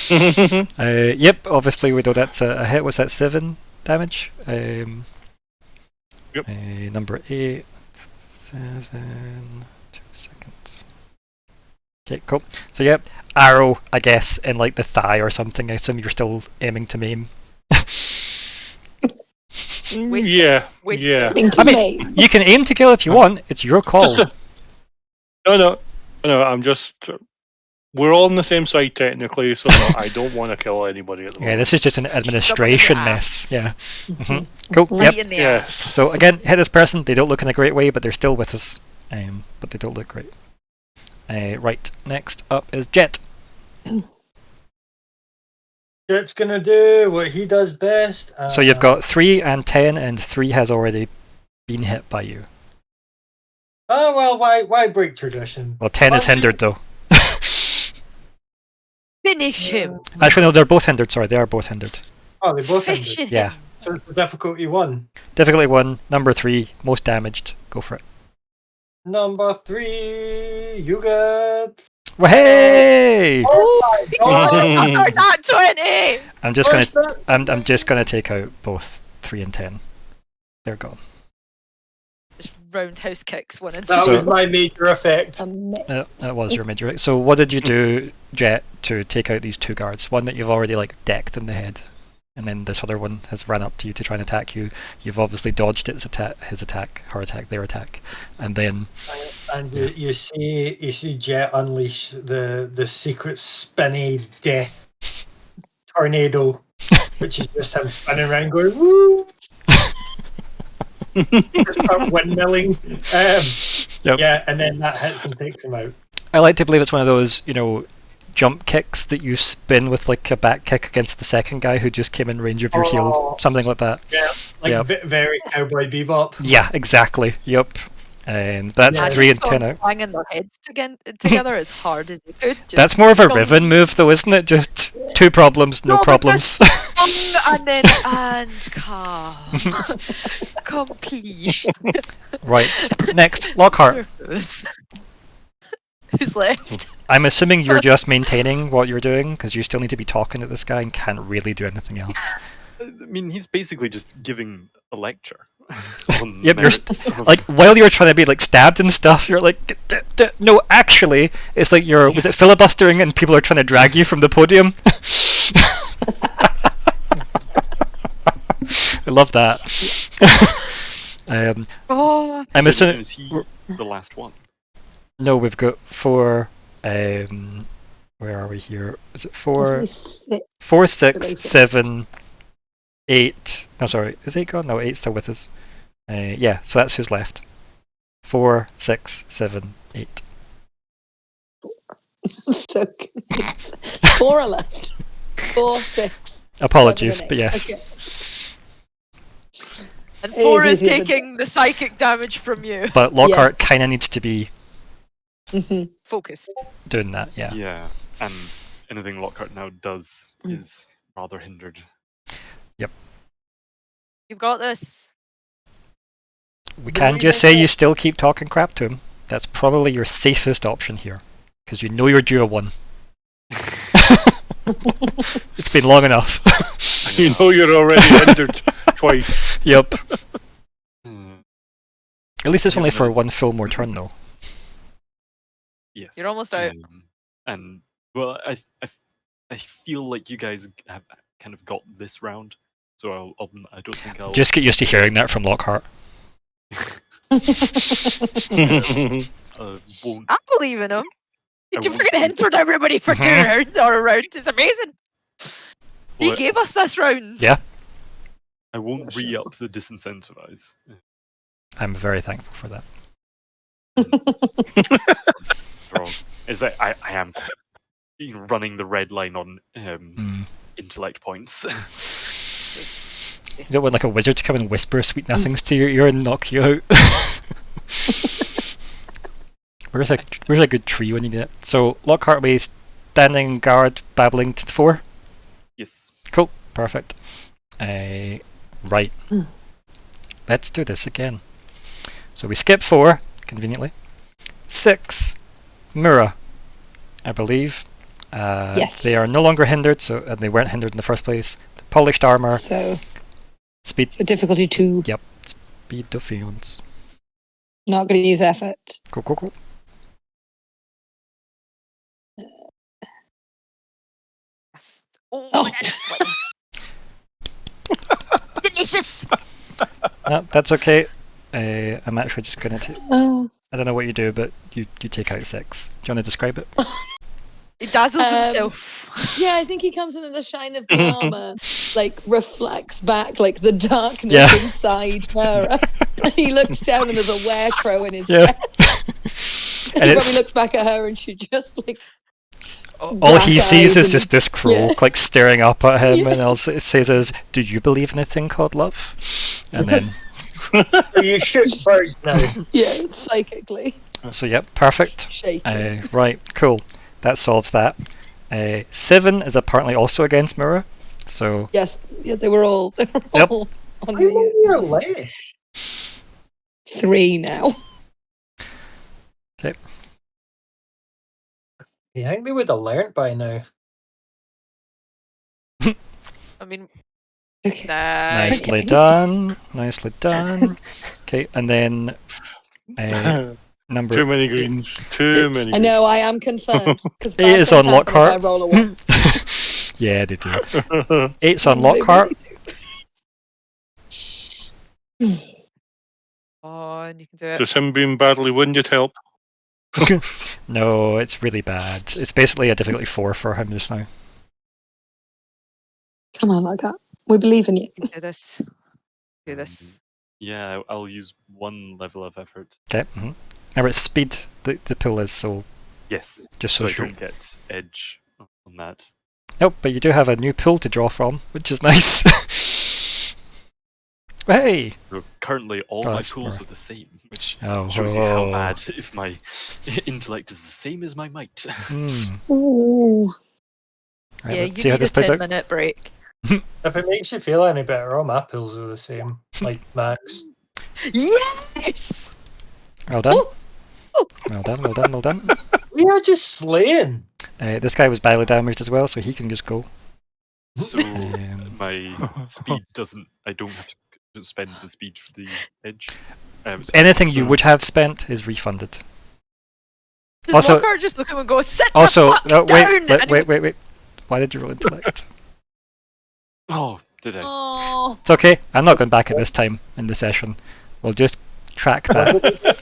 Yep, obviously we know that's a hit. What's that, 7 damage? Yep. Number 8. 7. 2 seconds. Okay, cool. So yep, arrow, I guess, in like the thigh or something. I assume you're still aiming to maim. Wasted. Yeah. Wasted. Yeah. Thing to I mean, me. you can aim to kill if you want. It's your call. No, I'm just. We're all on the same side technically, so no, I don't want to kill anybody at the Yeah, moment. this is just an administration ass. mess. Yeah. Cool. Right Yep. in the Yes. ass. So again, hit this person. They don't look in a great way, but they're still with us. But they don't look great. Right. Next up is Jett. Jet's gonna do what he does best. So you've got 3 and 10, and 3 has already been hit by you. Oh well, why break tradition? Well, 10 is Well, hindered though. Finish him. Actually, no, they're both hindered. Sorry, they are both hindered. Oh, they both ended. Finish him. Yeah. So it's difficulty 1. Difficulty 1, number 3, most damaged. Go for it. Number 3, you get. Well, hey! Oh my god! Another nat 20. I'm just gonna. Where's that? I'm just gonna take out both 3 and 10. They're gone. Just roundhouse kicks one and That So- was my major effect. That was your major. So what did you do, Jett, to take out these 2 guards? One that you've already like decked in the head, and then this other one has run up to you to try and attack you. You've obviously dodged his attack, her attack, their attack, and then And you see Jet unleash the secret spinny death tornado, which is just him spinning around going woo. Just start windmilling. Yep. Yeah, and then that hits and takes him out. I like to believe it's one of those, jump kicks that you spin with like a back kick against the second guy who just came in range of your Oh. heel, something like that. Yeah, like Yep. very Cowboy Bebop. Yeah, exactly. Yep. That's Yeah. 3 and Just 10 out. banging their heads together as hard as you could. Just That's more of a gong, Riven move, though, isn't it? Just 2 problems, no No, but problems. gong, and then and calm. Complete. Right. Next, Lockhart. Who's left? I'm assuming you're just maintaining what you're doing, because you still need to be talking to this guy and can't really do anything else. I mean, he's basically just giving a lecture. On Yep, the you're merits of- like, while you're trying to be like stabbed and stuff, you're like, no, actually, it's like you're, was it filibustering and people are trying to drag you from the podium? I love that. Oh, I'm assuming, is he the last one? no, we've got 4, where are we here? Is it 4, 4, 6, 7, 8, no sorry, is 8 gone? No, 8's still with us. Yeah, so that's who's left. 4, 6, 7, 8. So confused. 4 are left. 4, 6. Apologies, 7 and but 8. yes. Okay. and 4 is Easy as a- taking the psychic damage from you. But Lockhart Yes. kind of needs to be Mhm. Focused. doing that, yeah. Yeah, and anything Lockhart now does is rather hindered. You've got this. We can just say you still keep talking crap to him. That's probably your safest option here, because you know you're due a 1. It's been long enough. You know you're already injured twice. Yep. Hmm, At least it's Yeah, only for that's- 1 full more turn, though. yes. You're almost out. And well, I feel like you guys have kind of got this round, so I don't think I'll Just get used to hearing that from Lockhart. won't. I believe in him. I You won't freaking entered everybody for 2 Mhm. rounds or a round. It's amazing. He Well, gave us this round. Yeah. I won't re-up the disincentivize. I'm very thankful for that. Wrong. Is that I am running the red line on intellect points. You don't want like a wizard to come and whisper sweet nothings to your ear and knock you out. Where's a good tree when you need it? So Lockhart way standing guard, babbling to 4. Yes. Cool, perfect. Right. Let's do this again. So we skip 4, conveniently. 6, Myr'ra, I believe. Yes. They are no longer hindered, so and they weren't hindered in the first place. The polished armor, So, speed, difficulty 2. speed defense. Not going to use effort. Cool. Oh, Oh. delicious. No, that's okay. I'm actually just gonna Oh. I don't know what you do, but you take out 6. Do you want to describe it? He dazzles Um, himself. Yeah, I think he comes in and the shine of the armor, like, reflects back, like, the darkness Yeah. inside Myr'ra. And he looks down and there's a werecrow in his Yeah. chest. And he it's- probably looks back at her and she just, like, All black he eyes sees is and- just this crow, yeah. like staring up at him, Yeah. and all it says is, "Do you believe in a thing called love?" And then, You shoot birds now. yeah, psychically so yep, perfect. shaking. Right, cool. That solves that. 7 is apparently also against Myr'ra, so Yes, yeah, they were all Yep. on How me. many are left? 3 now. You think we would have learnt by now? I mean, Okay. nicely Okay. done. Nicely done. Okay, and then number Too many greens. Too many. I know, I am concerned. Because Eight is on Lockhart. I roll a 1. Yeah, they do. greens. 8's on They Lockhart. oh, and you can do it. Does him being badly winded help? No, it's really bad. It's basically a difficulty 4 for him just now. Come on, Lockhart. We believe in you. You can do this. Do this. Yeah, I'll use 1 level of effort. Okay. Remember, it's speed. The pull is so Yes, just so so I sure. don't get edge on that. Nope, but you do have a new pull to draw from, which is nice. Hey! So currently, all Oh, my that's tools more- are the same, which Oh, shows you how bad if my intellect is the same as my might. Hmm. Ooh. Right, Yeah, let's you see how need a this plays out. 10-minute break. If it makes you feel any better, all my pills are the same, like Max. Yes! Well done. Well done, well done, well done. We are just slaying. This guy was badly damaged as well, so he can just go. So Um, my speed doesn't. I don't have to spend the speed for the edge. So anything you would have spent is refunded. Did Also- Lockhart just look at him and go, sit Also, the fuck no, down? wait, And he wait. Why did you roll intellect? Oh, did I? Oh. It's okay. I'm not going back at this time in the session. We'll just track that.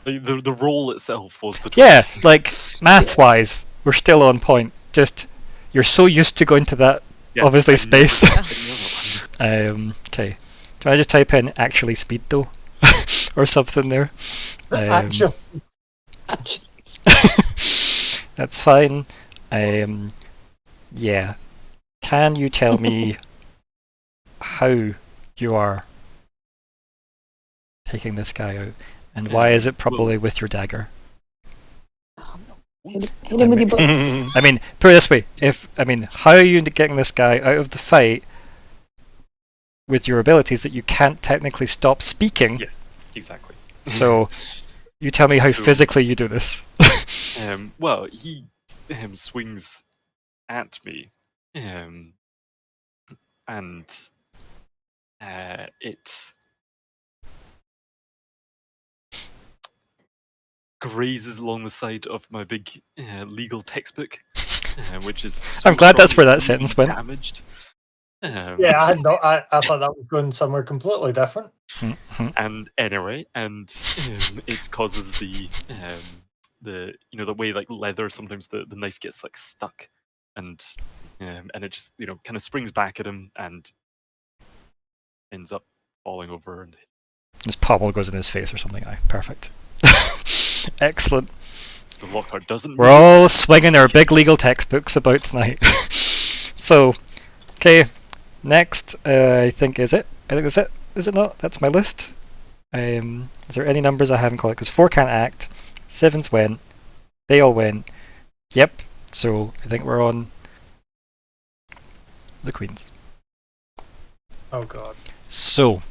The roll itself was the. Yeah, like maths-wise, we're still on point. Just you're so used to going to that Yeah, obviously I know space. it. I know it. Okay. Do I just type in actually speed though, or something there? Actually, Actually, That's fine. Yeah. Can you tell me how you are taking this guy out, and why is it probably with your dagger? hit him with your butt. I mean, put it this way: how are you getting this guy out of the fight with your abilities that you can't technically stop speaking? Yes, exactly. So, you tell me how So- physically you do this. Well, he swings at me, and it grazes along the side of my big legal textbook, which is. So I'm glad that's where that strongly sentence went. Damaged. yeah, I had no, I thought that was going somewhere completely different. And anyway, it causes the the way like leather sometimes the knife gets like stuck, and it just kind of springs back at him and ends up falling over and His pommel goes in his face or something. Aye, perfect. Excellent. the Lockhart doesn't. We're all swinging our big legal textbooks about tonight. So, okay, next, I think is it. I think that's it. Is it not? That's my list. Is there any numbers I haven't called? Because 4 can't act, 7's went, they all went. Yep. So I think we're on the queens. Oh god. So,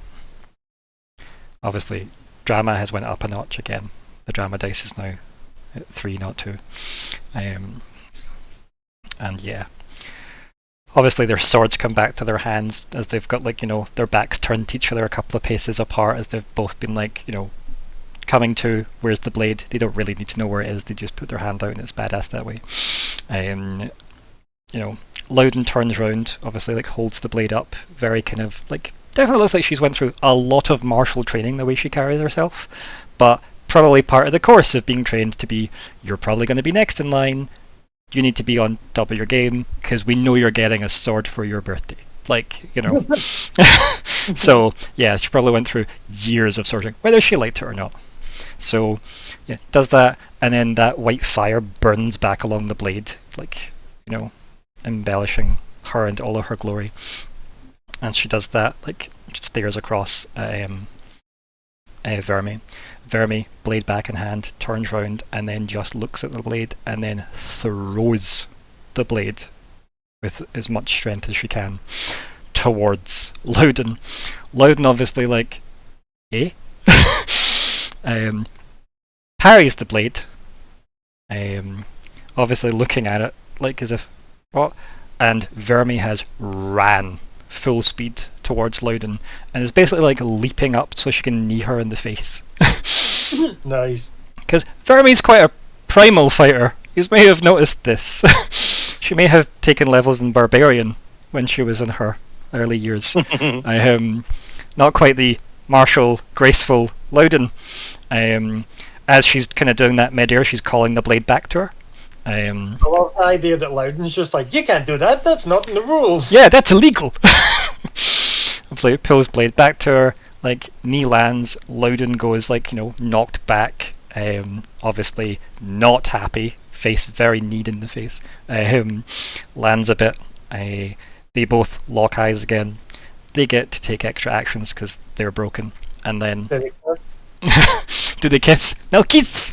obviously, drama has went up a notch again. The drama dice is now at 3, not 2. And yeah. Obviously their swords come back to their hands as they've got their backs turned to each other a couple of paces apart as they've both been coming to where's the blade. They don't really need to know where it is, they just put their hand out and it's badass that way. Loudon turns round, obviously holds the blade up, very definitely looks like she's went through a lot of martial training the way she carries herself, but probably part of the course of being trained to be, you're probably going to be next in line, you need to be on top of your game, because we know you're getting a sword for your birthday. So, yeah, she probably went through years of sorting, whether she liked it or not. So, yeah, does that, and then that white fire burns back along the blade, embellishing her and all of her glory. And she does that, stares across Vermi. Vermi, blade back in hand, turns round and then just looks at the blade and then throws the blade with as much strength as she can towards Loudon. Loudon obviously parries the blade, obviously looking at it as if, what? And Vermi has ran full speed towards Loudon and is basically leaping up so she can knee her in the face. Nice. Because Vermi's quite a primal fighter. You may have noticed this. She may have taken levels in Barbarian when she was in her early years. Not quite the martial, graceful Loudon. As she's kind of doing that mid-air, she's calling the blade back to her. I love the idea that Loudon's just you can't do that, that's not in the rules. Yeah, that's illegal. Obviously, pulls blade back to her, knee lands, Loudon goes knocked back, obviously not happy, face very kneed in the face, lands a bit, they both lock eyes again, they get to take extra actions because they're broken. And then They do they kiss? No kiss.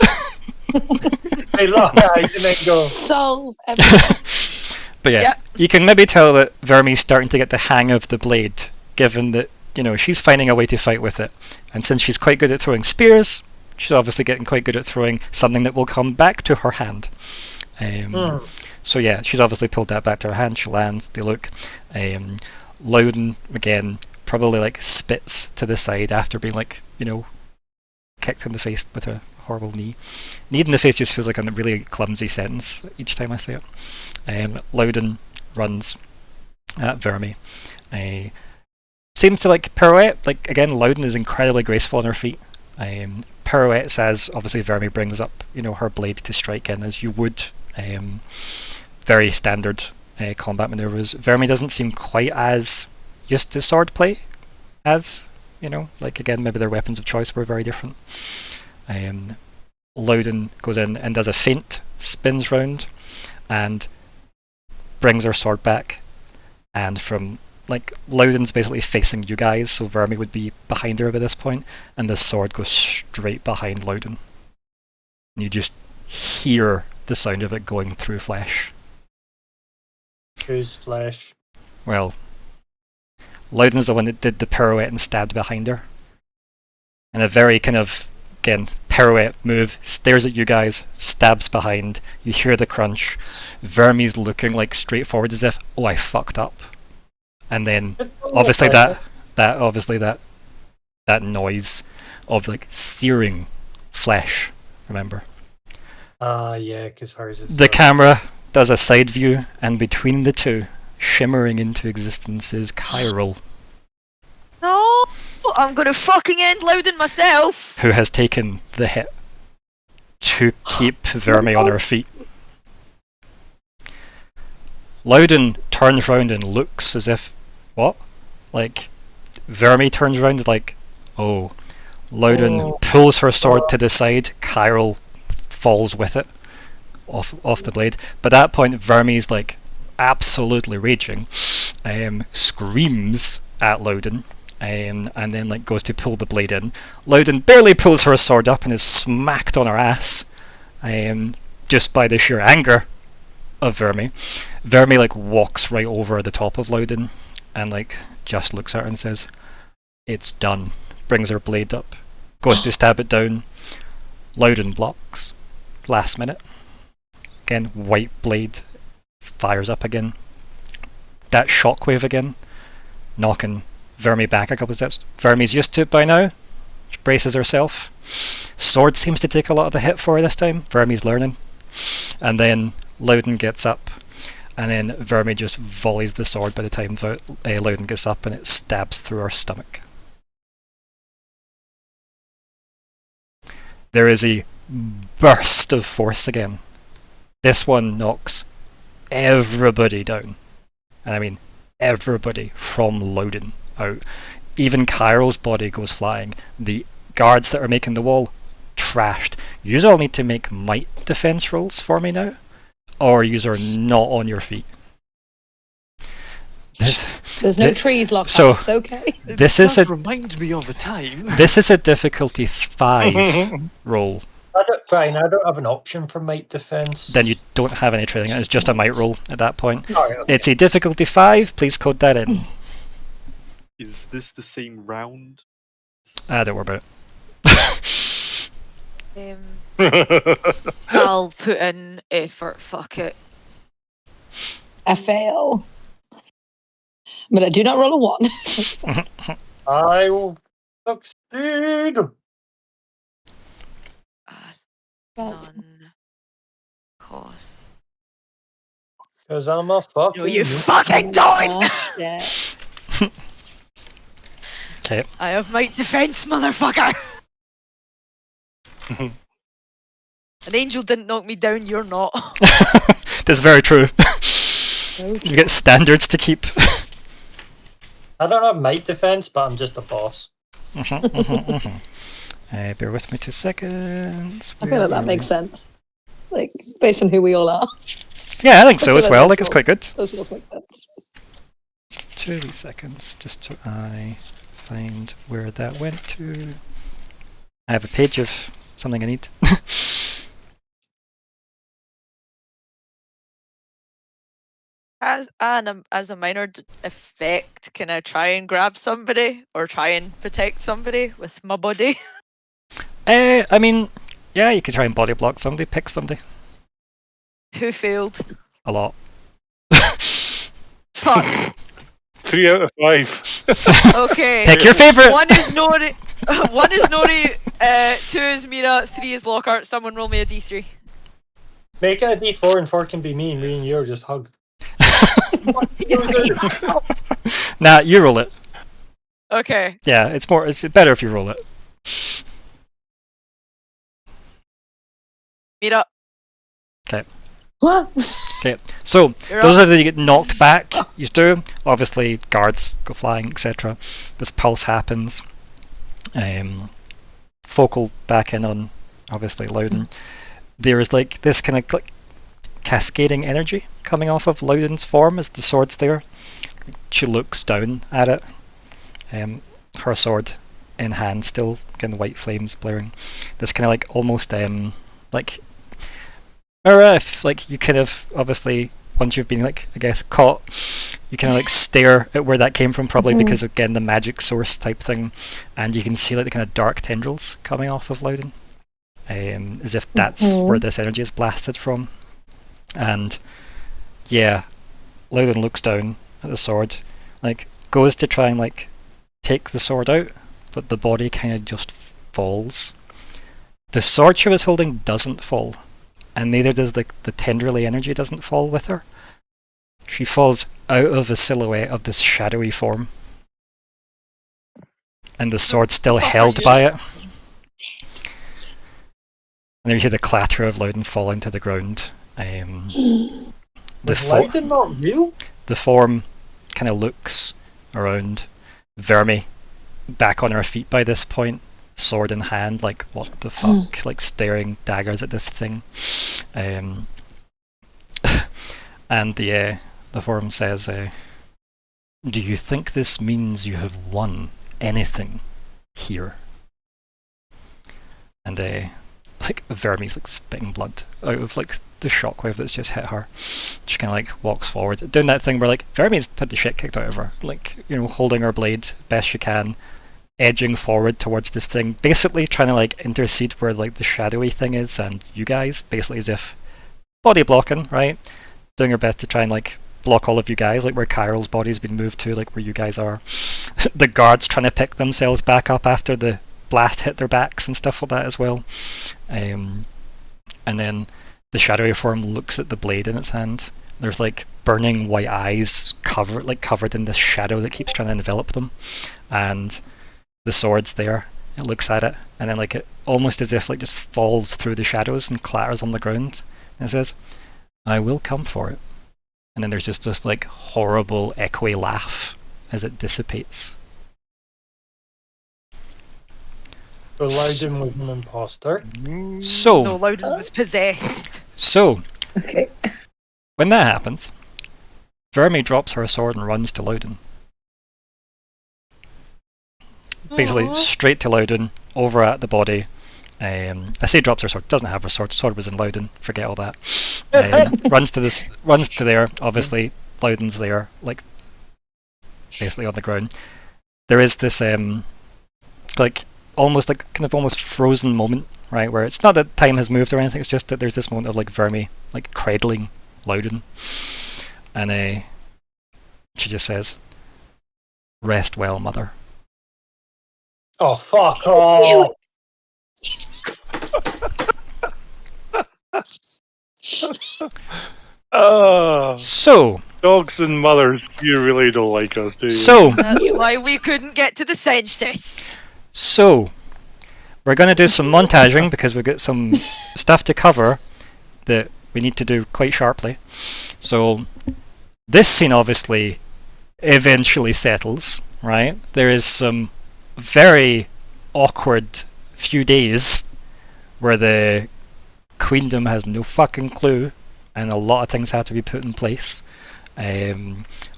lock eyes and then go. Solve everything. But yeah, you can maybe tell that Verme's starting to get the hang of the blade, given that, you know, she's finding a way to fight with it. And since she's quite good at throwing spears, she's obviously getting quite good at throwing something that will come back to her hand. So yeah, she's obviously pulled that back to her hand. She lands, they look. Loudon, again, probably like spits to the side after being like, you know, kicked in the face with a horrible knee. Knee in the face just feels like a really clumsy sentence each time I say it. Loudon runs at Verme. Seems to like pirouette. Like again, Loudon is incredibly graceful on her feet. Pirouettes as obviously Verme brings up, you know, her blade to strike in as you would. Very standard combat maneuvers. Verme doesn't seem quite as used to swordplay as, you know, like again, maybe their weapons of choice were very different. Loudon goes in and does a feint, spins round, and brings her sword back. And from, like, Loudon's basically facing you guys, so Verme would be behind her by this point, and the sword goes straight behind Loudon. And you just hear the sound of it going through flesh. Whose flesh? Well, Loudon's the one that did the pirouette and stabbed behind her. And a very kind of, again, pirouette move, stares at you guys, stabs behind, you hear the crunch. Verme's looking like straightforward as if, oh, I fucked up. And then obviously that noise of like searing flesh, remember? Yeah, because hers is... The camera does a side view, and between the two, shimmering into existence, is Chiral, No, I'm gonna fucking end Loudon myself. who has taken the hit to keep Verme on her feet. Loudon turns round and looks as if, what? Like, Verme turns round like, oh. Loudon pulls her sword to the side, Chiral falls with it off the blade. By that point, Verme's like absolutely raging, screams at Loudon, and then like goes to pull the blade in. Loudon barely pulls her sword up and is smacked on her ass, just by the sheer anger of Verme. Verme like walks right over the top of Loudon and like just looks at her and says, "It's done." Brings her blade up, goes to stab it down. Loudon blocks. Last minute. Again, white blade fires up again. That shockwave again, knocking Verme back a couple steps. Verme's used to it by now. She braces herself. Sword seems to take a lot of the hit for her this time. Verme's learning. And then Loudon gets up, and then Verme just volleys the sword by the time Loudon gets up, and it stabs through her stomach. There is a burst of force again. This one knocks everybody down. And I mean everybody from Loudon out. Even Chiral's body goes flying. The guards that are making the wall, trashed. You all need to make might defense rolls for me now, or you are not on your feet. There's no trees, Lockhart. So it's okay. This is a remind me of a time. This is a difficulty 5 roll. Brian, I don't have an option for might defense. Then you don't have any training. It's just a might roll at that point. Alright, okay. It's a difficulty 5. Please code that in. Is this the same round? Don't worry about it. I'll put in effort. Fuck it. I fail. But I do not roll a 1. So it's fine. I will succeed. That's- None. Cost. Because I'm a fucking... No, you fucking don't! Oh, shit. Okay. I have might defense, motherfucker! An angel didn't knock me down, you're not. That's very true. You get standards to keep. I don't have might defense, but I'm just a boss. Bear with me 2 seconds. I feel like that makes sense. Like, based on who we all are. Yeah, I think so I as feel well. like Like, it's quite good. Those rules make sense. 2 wee seconds, just so I find where that went to. I have a page of something I need. As a minor effect, can I try and grab somebody or try and protect somebody with my body? I mean, yeah, you could try and body block somebody, pick somebody. Who failed? A lot. Fuck. 3 out of 5. Okay. Pick your favourite! One is Nori. 1 is Nori. 2 is Myr'ra. 3 is Lockhart. Someone roll me a d3. Make it a D4 and 4 can be me and you just hug. Nah, you roll it. Okay. Yeah, it's better if you roll it. Myr'ra. What? Okay, so You're those up. are the you get knocked back. You do. Obviously, guards go flying, etc. This pulse happens. Focal back in on, obviously, Loudon. There is like this kind of like cascading energy coming off of Loudon's form as the sword's there. She looks down at it. Her sword in hand, still kind of white flames blaring. This kind of like almost like Myr'ra, if like you kind of obviously once you've been like I guess caught, you kind of like stare at where that came from, probably because again the magic source type thing, and you can see like the kind of dark tendrils coming off of Loudon, as if that's where this energy is blasted from. And yeah, Loudon looks down at the sword, like goes to try and like take the sword out, but the body kind of just falls. The sword she was holding doesn't fall, and neither does the tendrily energy doesn't fall with her. She falls out of the silhouette of this shadowy form, and the sword's still held by it. And then you hear the clatter of Loudon falling to the ground. The Loudon not real? The form kind of looks around. Vermi back on her feet by this point, sword in hand, like what the fuck, like staring daggers at this thing. And the form says, "Do you think this means you have won anything here?" And like Vermi's like spitting blood out of like the shockwave that's just hit her. She kind of like walks forward, doing that thing where like Vermi's had the shit kicked out of her, like, you know, holding her blade best she can, edging forward towards this thing, basically trying to like intercede where like the shadowy thing is, and you guys, basically as if body blocking, right? Doing her best to try and like block all of you guys, like where Kyrill's body's been moved to, like where you guys are. The guards trying to pick themselves back up after the blast hit their backs and stuff like that as well. And then the shadowy form looks at the blade in its hand. There's like burning white eyes covered in this shadow that keeps trying to envelop them, and the sword's there. It looks at it, and then like it almost as if like just falls through the shadows and clatters on the ground, and it says, "I will come for it." And then there's just this like horrible echoey laugh as it dissipates. So Loudon was an imposter. So No, Loudon was possessed. So, Okay. when that happens, Vermi drops her sword and runs to Loudon. Basically, straight to Loudon, over at the body. I say drops her sword, doesn't have her sword. Sword was in Loudon. Forget all that. Runs to there. Obviously, Loudon's there, like basically on the ground. There is this like almost like kind of almost frozen moment, right, where it's not that time has moved or anything, it's just that there's this moment of like Vermi like cradling Loudon, and she just says, "Rest well, mother." Oh, fuck off! So Dogs and mothers, you really don't like us, do you? That's why we couldn't get to the census. So we're going to do some montaging because we've got some stuff to cover that we need to do quite sharply. So this scene obviously eventually settles, right? There is some very awkward few days where the Queendom has no fucking clue and a lot of things have to be put in place.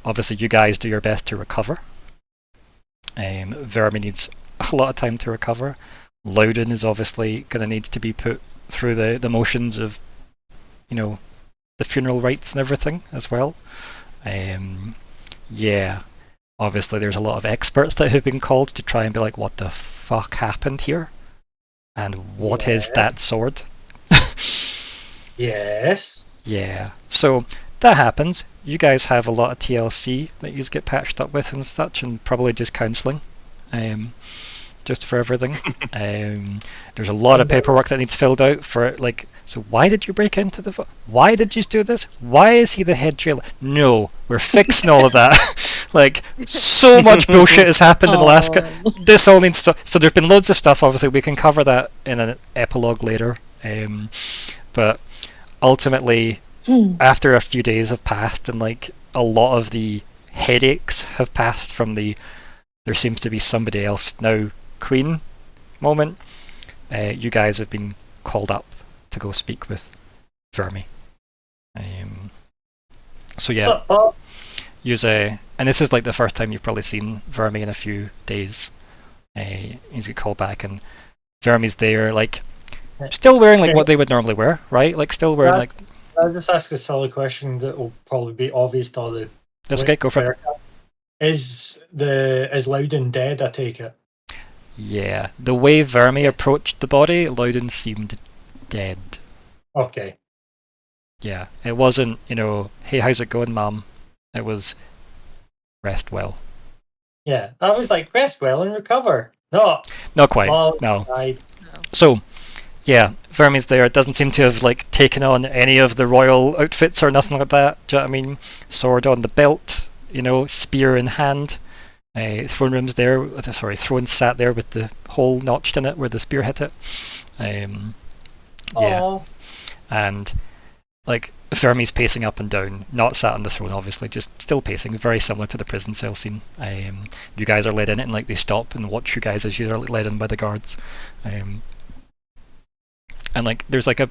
Obviously, you guys do your best to recover. Vermi needs a lot of time to recover. Loudon is obviously going to need to be put through the motions of, the funeral rites and everything as well. Yeah, obviously there's a lot of experts that have been called to try and be like, what the fuck happened here? And what is that sword? Yes. Yeah, so that happens. You guys have a lot of TLC that you get patched up with and such, and probably just counselling, just for everything. There's a lot of paperwork that needs filled out for like. So why did you break into the? Why did you do this? Why is he the head jailer? No, we're fixing all of that. Like, so much bullshit has happened in the last. This all needs to. So there's been loads of stuff. Obviously, we can cover that in an epilogue later. But ultimately, after a few days have passed and like a lot of the headaches have passed from the there seems to be somebody else now queen moment, you guys have been called up to go speak with Vermi. So yeah, use and this is like the first time you've probably seen Vermi in a few days. You get called back and Vermi's there, like still wearing like what they would normally wear, right? Like still wearing like. I'll just ask a silly question that will probably be obvious to all the. That's okay. Go for it. Is Loudon dead? I take it. Yeah, the way Vermi approached the body, Loudon seemed dead. Okay. Yeah, it wasn't, hey, how's it going, Mum? It was rest well. Yeah, I was like, rest well and recover. No. Not quite. No. So, yeah, Vermi's there. It doesn't seem to have like taken on any of the royal outfits or nothing like that. Do you know what I mean? Sword on the belt, spear in hand. Throne room's there. Throne sat there with the hole notched in it where the spear hit it. Yeah, and like Vermi's pacing up and down, not sat on the throne, obviously, just still pacing. Very similar to the prison cell scene. You guys are led in it, and like they stop and watch you guys as you are led in by the guards. And like there's like a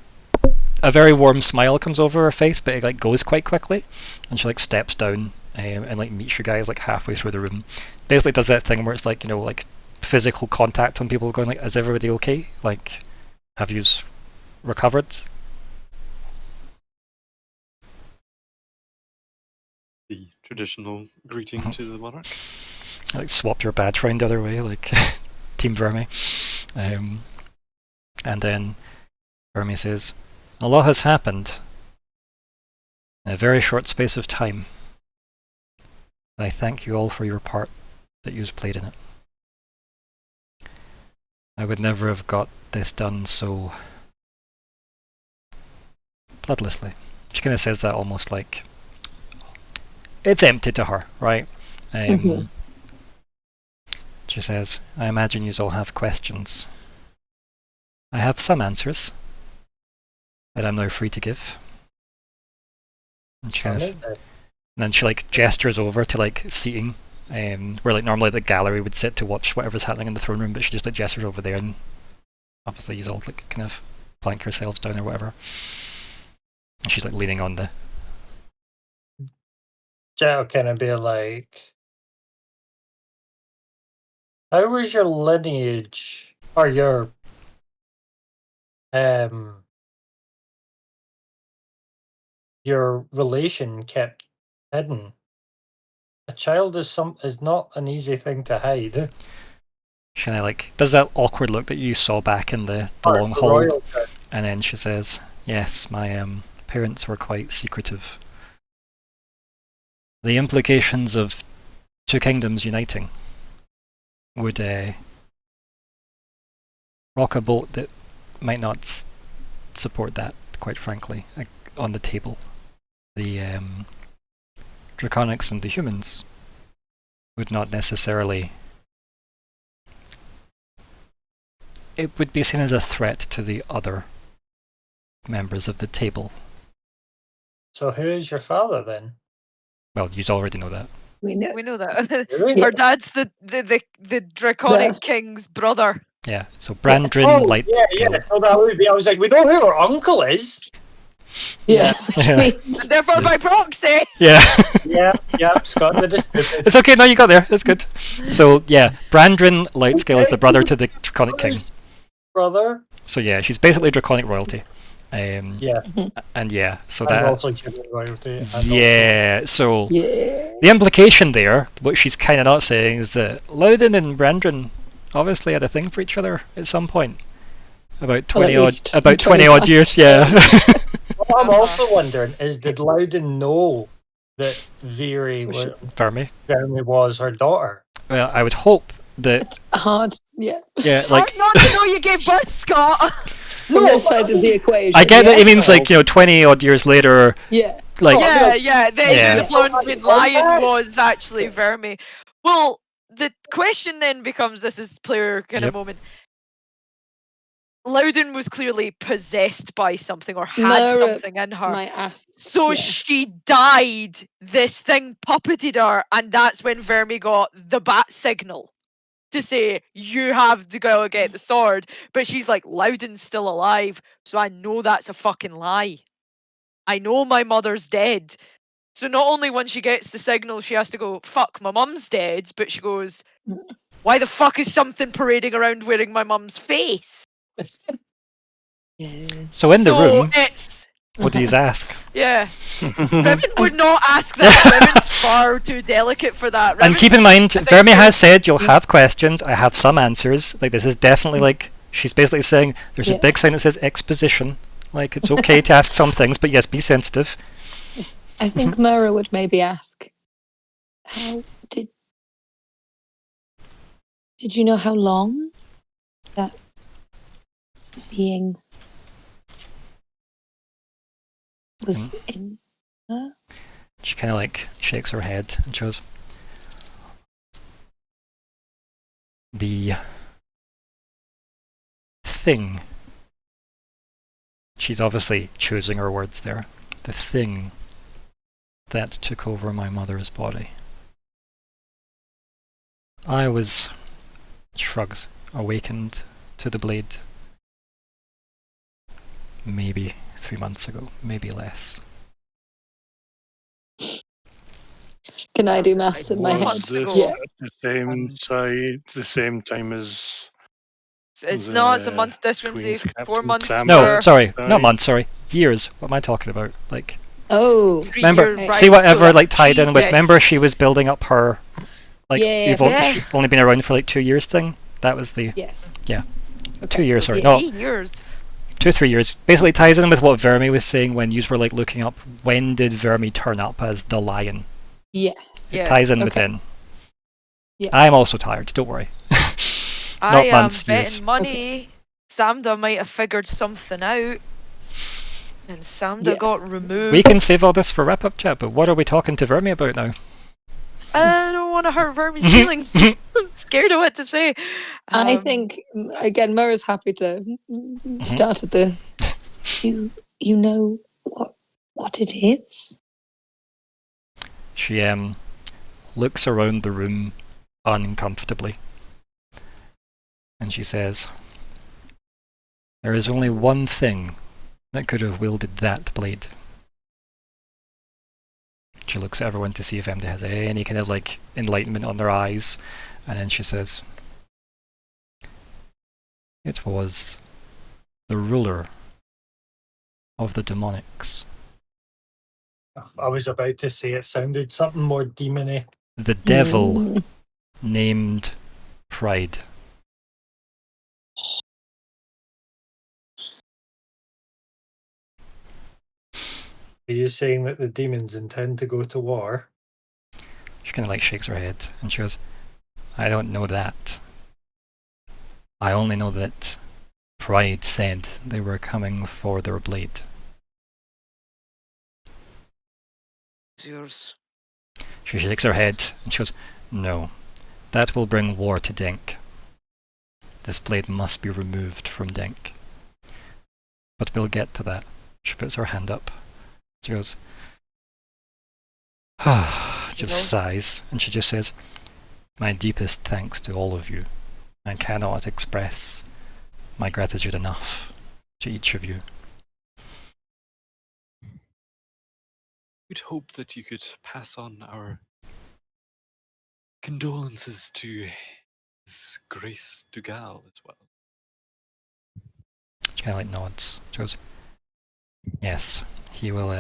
very warm smile comes over her face, but it like goes quite quickly, and she like steps down and like meets you guys like halfway through the room. Basically does that thing where it's like like physical contact on people going like, is everybody okay? Like, have yous recovered? The traditional greeting to the monarch. Like swap your badge round the other way, like Team Vermi. And then Vermi says, a lot has happened in a very short space of time. And I thank you all for your part that you've played in it. I would never have got this done so bloodlessly. She kind of says that almost like it's empty to her, right? She says, I imagine you all have questions. I have some answers that I'm now free to give. And she and then she like gestures over to like seating, where like normally the gallery would sit to watch whatever's happening in the throne room, but she just like gestures over there, and obviously you all like kind of plank yourselves down or whatever. And she's like leaning on the. Jett will kind of be like, how was your lineage or your relation kept hidden? A child is not an easy thing to hide. She kind of like does that awkward look that you saw back in the long hall, and then she says, yes, my parents were quite secretive. The implications of two kingdoms uniting would rock a boat that might not support that, quite frankly, on the table. The Draconics and the humans would not necessarily. It would be seen as a threat to the other members of the table. So who is your father then? Well, you already know that. We know that. Really? Our dad's the Draconic King's brother. Yeah, so Brandrin Light. Yeah. So that would be, I was like, we know who our uncle is. Yeah. Yeah. And therefore, by proxy. Yeah. Yeah, Scotland is stupid. It's okay, no, you got there. That's good. So, yeah, Brandrin Lightscale is the brother to the Draconic King. Brother. So, yeah, she's basically Draconic royalty. Yeah. And yeah, so And that. also human royalty. And also- Yeah, so Yeah. the implication there, what she's kind of not saying, is that Loudon and Brandrin obviously had a thing for each other at some point. About 20 Well, at odd, least about 20 odd 25. years, yeah. What I'm also wondering is, did Loudon know that Vermi was her daughter? Well, I would hope that, Hard. Yeah. yeah, like, Hard not to know you gave birth, Scott. From that side of the equation. I get yeah. that it means, like, 20 odd years later, Yeah. like, Yeah. Yeah. The blonde lion was actually Vermi. Well, the question then becomes, this is player kind Yep. of moment. Loudon was clearly possessed by something or had Myr'ra something in her. My ass. So yeah. she died. This thing puppeted her, and that's when Vermi got the bat signal to say, you have to go get the sword. But she's like, Loudon's still alive, so I know that's a fucking lie. I know my mother's dead. So not only when she gets the signal, she has to go, fuck, my mum's dead, but she goes, why the fuck is something parading around wearing my mum's face? Yeah. so in the room, It's, what do you ask? yeah. Riven would not ask that. Riven's far too delicate for that. And Riven- keep in mind, think Vermi so. has said you'll have questions. I have some answers. Like, this is definitely like, she's basically saying there's a Yeah. big sign that says exposition. Like, it's okay to ask some things, but yes, be sensitive. I think Myr'ra would maybe ask, how did you know how long that being was in her? She kind of like shakes her head and shows the thing. She's obviously choosing her words there. The thing that took over my mother's body. I was, shrugs, awakened to the blade maybe 3 months ago, maybe less. Can I do maths in my Four head? months ago. Yeah. The same time as It's not, it's a the month discrepancy. Queen's 4 Captain months Sam- No, for sorry, Sorry. not months, sorry. Years. What am I talking about? Like, Oh. 3 remember, years, see right, whatever so like tied in with, Jesus. remember she was building up her, like, Yeah, you've yeah. she's only been around for like 2 years thing? That was the, Yeah. yeah. Okay. 2 years, sorry, Yeah. no, 3 years. 2 3 years. Basically ties in with what Vermi was saying when you were like looking up, when did Vermi turn up as the lion? Yeah. It Yeah. ties in Okay. within. Yeah. I'm also tired, don't worry. I am months, betting years. money. Samda might have figured something out. And Samda Yeah. got removed. We can save all this for wrap up chat, but what are we talking to Vermi about now? I don't want to hurt Vermi's feelings. I'm scared of what to say. I Um, think again, Myr'ra's happy to start at the. You know what it is? She looks around the room uncomfortably. And she says, there is only one thing that could have wielded that blade. She looks at everyone to see if anybody has any kind of like enlightenment on their eyes, and then she says, it was the ruler of the demonics. I was about to say it sounded something more demony. The devil Mm. named Pride. Are you saying that the demons intend to go to war? She kind of like shakes her head and she goes, I don't know that. I only know that Pride said they were coming for their blade. it's yours. She shakes her head and she goes, no, that will bring war to Denk. This blade must be removed from Denk. But we'll get to that. She puts her hand up. She goes, just sighs, and she just says, my deepest thanks to all of you. I cannot express my gratitude enough to each of you. we'd hope that you could pass on our condolences to His Grace Dugal as well. She kind of like nods. She goes, yes, he will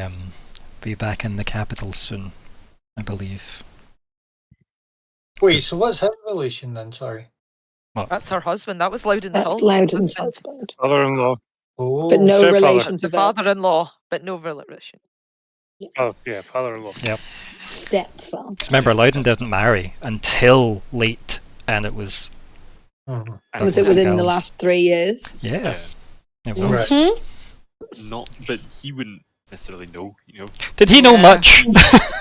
be back in the capital soon, I believe. Wait, so what's her relation then? Sorry. That's her husband. That was Loudon's That's husband. Loudon's husband. Father-in-law. Oh, But no Stepfather. relation to The father-in-law, but no relation. Oh, yeah, father-in-law. Stepfather. Because remember, Loudon didn't marry until late, and it was... mhm. And Was it Douglas within the Dugal. last 3 years? Yeah, it Right. was. Mhm. not, but he wouldn't necessarily know, Did he know Yeah. much?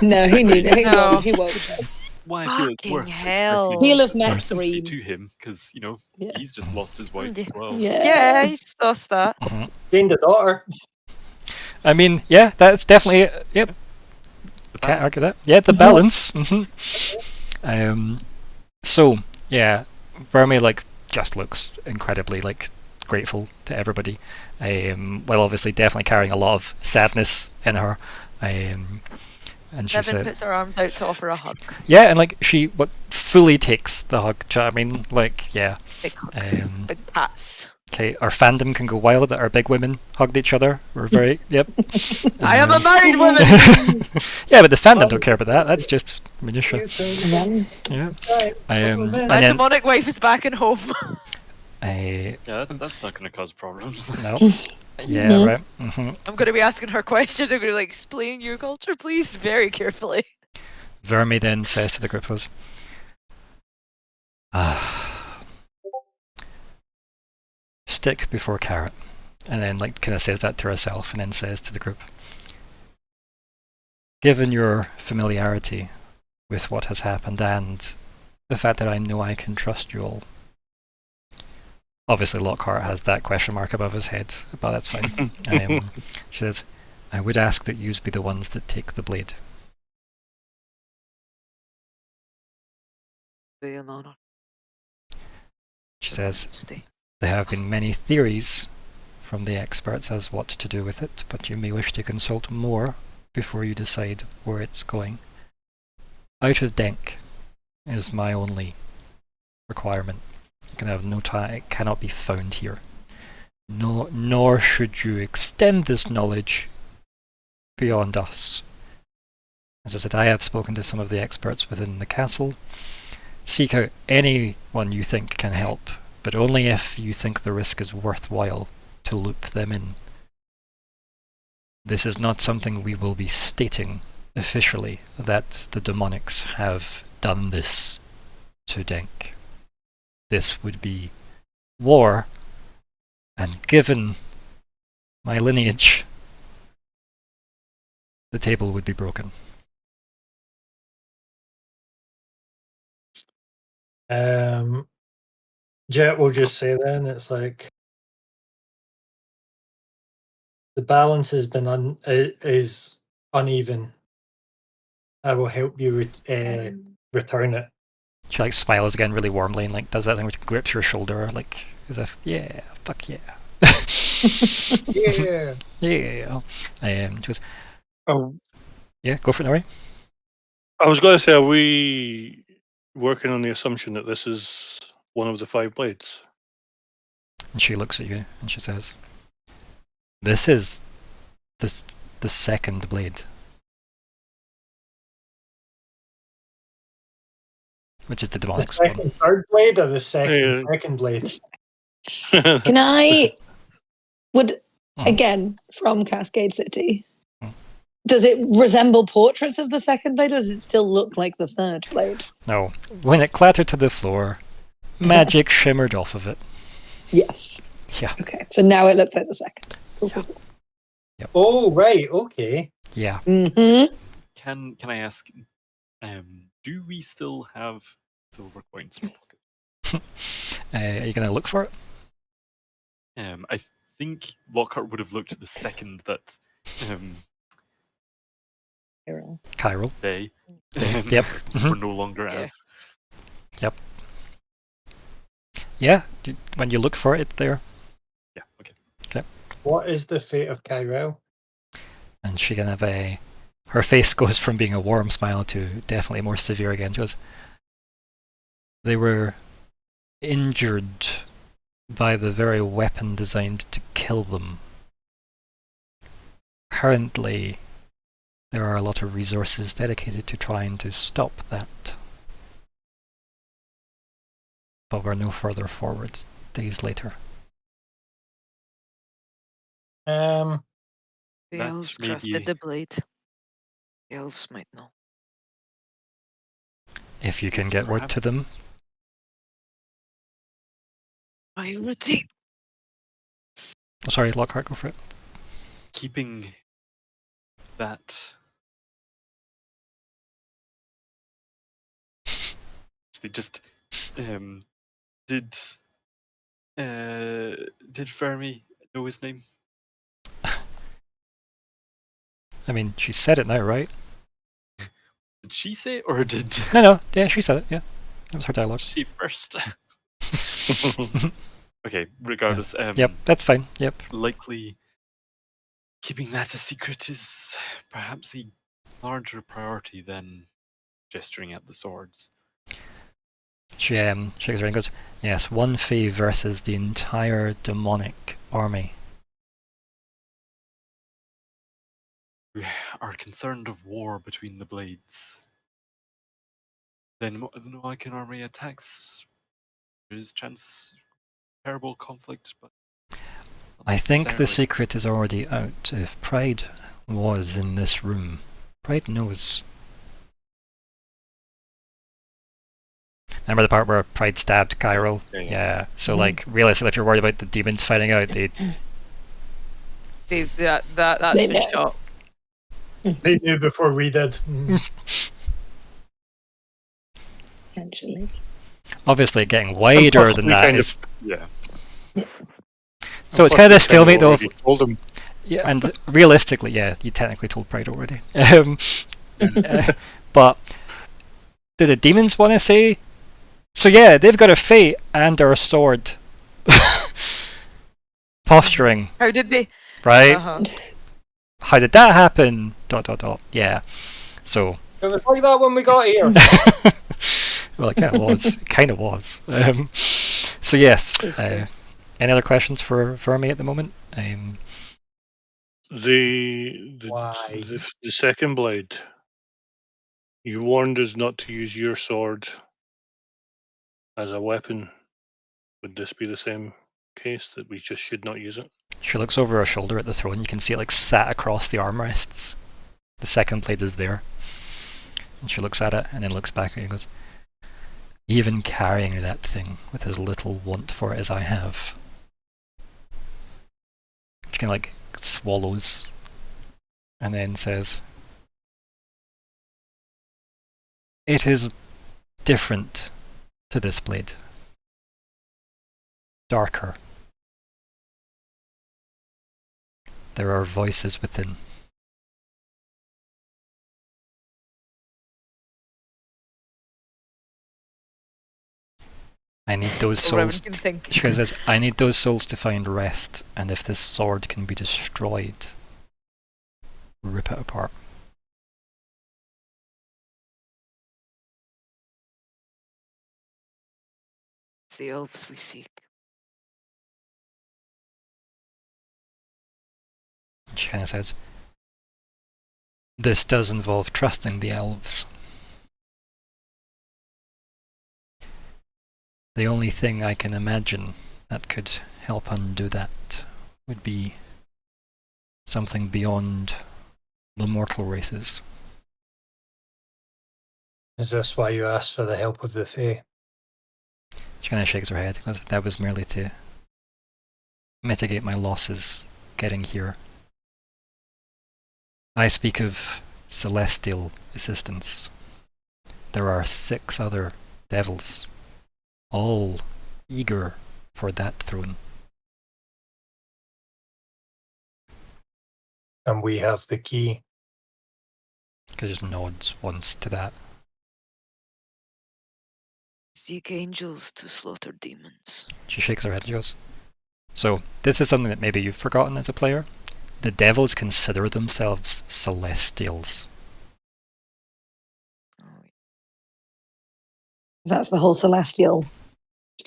No, he knew. He No. won't. He won't. Why I feel it's Fucking worth hell. expressing He'll have our met sympathy Reem. to him, because, Yeah. he's just lost his wife as well. Yeah, he's lost that. Gained a daughter. I mean, yeah, that's definitely... Yep, The can't balance. argue that. Yeah, the balance. So, yeah, Verme, like, just looks incredibly, like, grateful to everybody. While obviously definitely carrying a lot of sadness in her. And she Devin said... puts her arms out to offer a hug. Yeah, and, like, she fully takes the hug. Do you know what I mean? Like, yeah. Big hug. Big Pats. Okay, our fandom can go wild that our big women hugged each other. We're very... Yep. I am a married woman! Yeah, but the fandom don't care about that. That's just minutia. Yeah. Yeah. My And My then... demonic wife is back in home. Yeah, that's not going to cause problems. No. Yeah, right. I'm going to be asking her questions. I'm going to be like, explain your culture, please, very carefully. Verme then says to the group, stick before carrot. And then, like, kind of says that to herself and then says to the group, given your familiarity with what has happened and the fact that I know I can trust you all. Obviously, Lockhart has that question mark above his head, but that's fine. She says, I would ask that yous be the ones that take the blade. She says, there have been many theories from the experts as what to do with it, but you may wish to consult more before you decide where it's going. Out of Denk is my only requirement. You can have no time, it cannot be found here. Nor should you extend this knowledge beyond us. As I said, I have spoken to some of the experts within the castle. Seek out anyone you think can help, but only if you think the risk is worthwhile to loop them in. This is not something we will be stating officially, that the demonics have done this to Denk. This would be war, and given my lineage, the table would be broken. Jett will just say then, it's like the balance has been is uneven. I will help you return it. She like smiles again really warmly and like does that thing which grips your shoulder like as if yeah, fuck yeah. Yeah. Yeah. She goes, Oh, yeah, go for it, Nori. I was going to say, are we working on the assumption that this is one of the 5 blades? And she looks at you and she says, this is the second blade. Which is the The demonics one. second, third blade or the second blade? Can I would again from Cascade City? Does it resemble portraits of the second blade, or does it still look like the third blade? No. When it clattered to the floor, magic shimmered off of it. Yes. Yeah. Okay. So now it looks like the second. Cool, cool, cool. Oh, right. Okay. Yeah. Mm-hmm. Can I ask, do we still have silver coins in our pocket? Are you going to look for it? I think Lockhart would have looked at the second that Chiral. they Yep. were no longer Yeah. as. Yep. Yeah. When you look for it, it's there. Yeah, okay. What is the fate of Kyrell? And she can have Her face goes from being a warm smile to definitely more severe again. She goes, they were injured by the very weapon designed to kill them. Currently, there are a lot of resources dedicated to trying to stop that. But we're no further forward days later. The That elves may crafted be- the blade. The elves might know. If you can Yes, get word to perhaps. them, Priority. sorry, Lockhart, go for it. Keeping that. They just did Fermi know his name? I mean, she said it now, right? Did she say it, or did No, yeah, she said it, yeah. That was her dialogue. she first? Okay, regardless. Yep, that's fine, yep. Likely keeping that a secret is perhaps a larger priority than gesturing at the swords. She shakes her head and goes, yes, one Fae versus the entire demonic army. We are concerned of war between the blades. Then the Noakan army attacks. There is chance terrible conflict, but not I think the necessarily. secret is already out. If Pride was in this room, Pride knows. Remember the part where Pride stabbed Kyril? Yeah. So, like, realistically, if you're worried about the demons finding out, they That's They been know. shot. They knew before we did. Potentially. obviously getting wider than possibly that kind of- is. Yeah. So it's kind of this stalemate though. Told him. Yeah, and realistically, yeah, you technically told Pride already. But do the demons want to say? So yeah, they've got a fate and our sword. Posturing, How did they? right? Uh-huh. How did that happen? ... Yeah. So, It was like that when we got here. well, it kind of was. It kind of was. So yes. It's true. Any other questions for me at the moment? Why? The second blade. You warned us not to use your sword as a weapon. Would this be the same case, that we just should not use it? She looks over her shoulder at the throne. You can see it like sat across the armrests. The second blade is there. And she looks at it and then looks back at you and goes, even carrying that thing with as little want for it as I have. She kind of like swallows and then says, it is different to this blade. Darker. There are voices within. I need those So Riven souls. can think. She kind of says, I need those souls to find rest, and if this sword can be destroyed, rip it apart. It's the elves we seek. And she kind of says, this does involve trusting the elves. The only thing I can imagine that could help undo that would be something beyond the mortal races. Is this why you asked for the help of the Fae? She kind of shakes her head. Goes, that was merely to mitigate my losses getting here. I speak of celestial assistance. There are 6 other devils, all eager for that throne. And we have the key. He just nods once to that. Seek angels to slaughter demons. She shakes her head and she goes, so this is something that maybe you've forgotten as a player. The devils consider themselves celestials. That's the whole celestial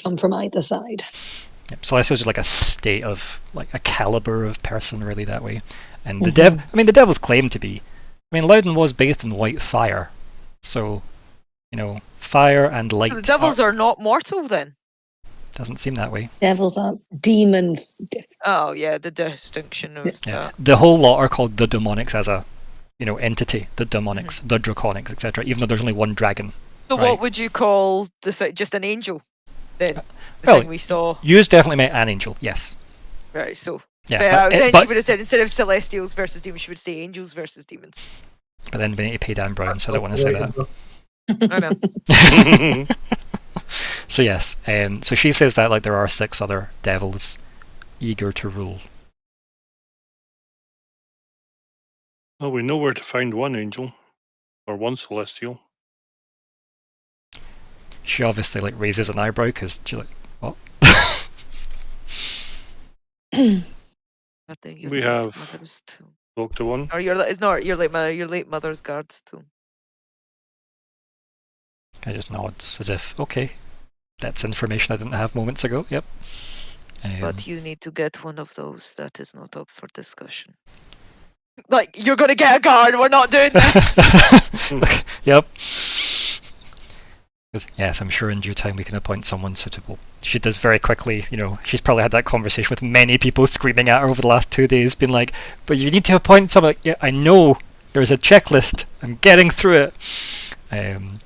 come from either side. Yep. Celestial's just like a state of, like a caliber of person, really, that way. And the devil's claim to be, Loudon was bathed in white fire, so fire and light. So the devils are not mortal then. Doesn't seem that way. Devils aren't demons. Oh yeah, the distinction of The whole lot are called the demonics as a entity, the demonics, the draconics, etc. Even though there's only one dragon. So right. what would you call just an angel? Then the Well, thing we saw. Yous definitely meant an angel, yes. Right. So Yeah, then but she would have said instead of celestials versus demons, she would say angels versus demons. But then we need to pay Dan Brown, so I don't want to say that. I know. So yes, so she says that there are 6 other devils eager to rule. Well, we know where to find one angel or one celestial. She obviously raises an eyebrow because she's like, what? I think your We late have mother's tomb. Spoke to one. Or it's not your late mother's guard's tomb. I just nods as if, okay, that's information I didn't have moments ago. Yep. But you need to get one of those. That is not up for discussion. You're gonna get a guard. We're not doing that. Yep. Yes, I'm sure in due time we can appoint someone suitable. She does very quickly, she's probably had that conversation with many people screaming at her over the last 2 days, being like, but you need to appoint someone. Like, yeah, I know, there's a checklist, I'm getting through it. And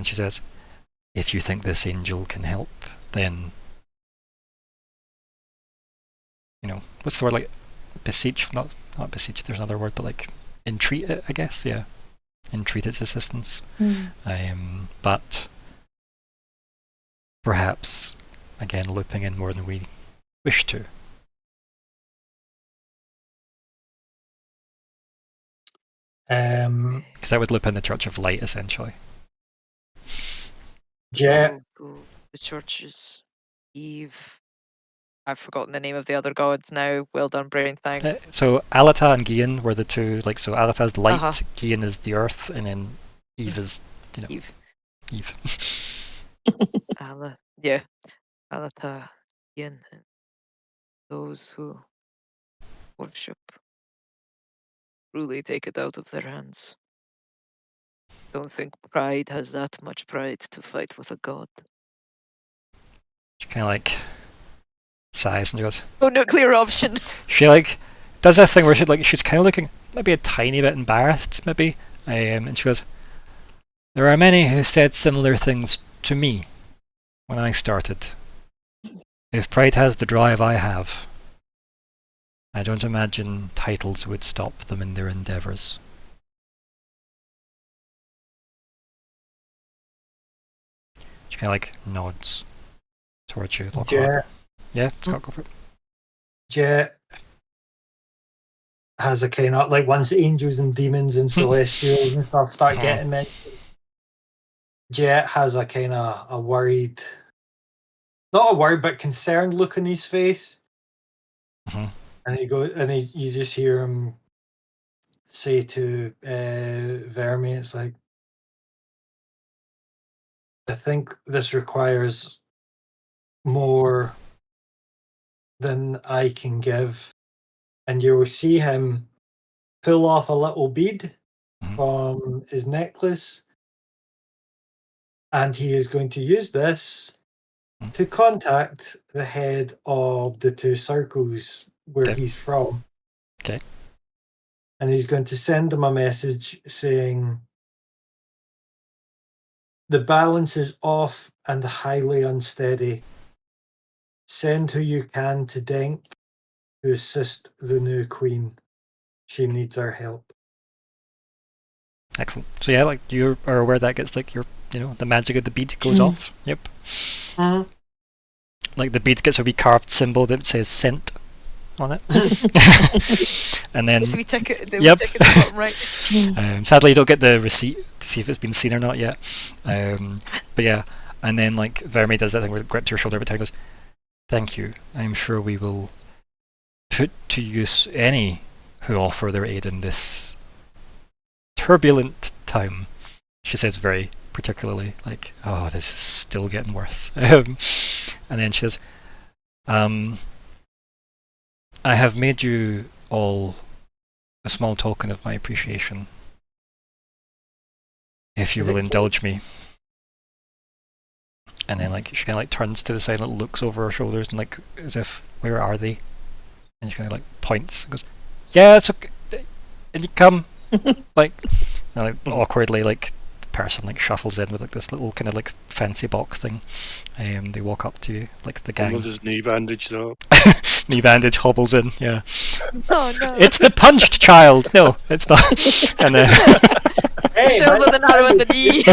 she says, if you think this angel can help, then, what's the word, beseech? Not beseech, there's another word, but entreat it, I guess, yeah. Entreat its assistance. But perhaps, again, looping in more than we wish to. Because that would loop in the Church of Light, essentially. Jett. The churches. Eve. I've forgotten the name of the other gods now. Well done, brain. Thanks. So Alata and Gian were the two. So Alata's the light, Gian is the earth, and then Eve is, Eve. Yeah. Alata, Gian, and those who worship truly take it out of their hands. Don't think pride has that much pride to fight with a god. She kind of sighs and goes, "Oh, nuclear option." She does that thing where she's kind of looking maybe a tiny bit embarrassed, maybe, and she goes, "There are many who said similar things to me when I started. If pride has the drive I have, I don't imagine titles would stop them in their endeavours." She kind of nods towards you, Lockheart. Jett. Yeah, Scott, go for it. Jett has a kind of once angels and demons and celestials and stuff start getting mentioned, Jett has a kind of a worried, not a worried but concerned look on his face. And you just hear him say to Vermi, it's I think this requires more than I can give. And you will see him pull off a little bead from his necklace, and he is going to use this to contact the head of the 2 circles where he's from. Okay. And he's going to send them a message saying, "The balance is off and highly unsteady. Send who you can to Denk to assist the new queen. She needs our help." Excellent. So yeah, you are aware that gets the magic of the bead goes off. Yep. The bead gets a wee carved symbol that says "sent" on it. And then we tick it, yep. Tick it at the bottom right. Sadly, you don't get the receipt to see if it's been seen or not yet. But yeah, and then Vermi does that thing where it grips your shoulder every time. Goes, "Thank you. I'm sure we will put to use any who offer their aid in this turbulent time," she says very particularly like, oh, this is still getting worse. And then she says, I have made you all a small token of my appreciation. If you Is will it indulge me. And then like she kind of like turns to the side and looks over her shoulders and like as if, where are they? And she kind of like points and goes, yeah, it's okay. And you come. Like, and, like awkwardly, like the person like shuffles in with like this little kind of like fancy box thing. They walk up to like the gang. With his knee bandaged up. Knee bandage hobbles in. Yeah. Oh no. It's the punched child. No, it's not. And then Hey, Show man, with an arrow at the knee.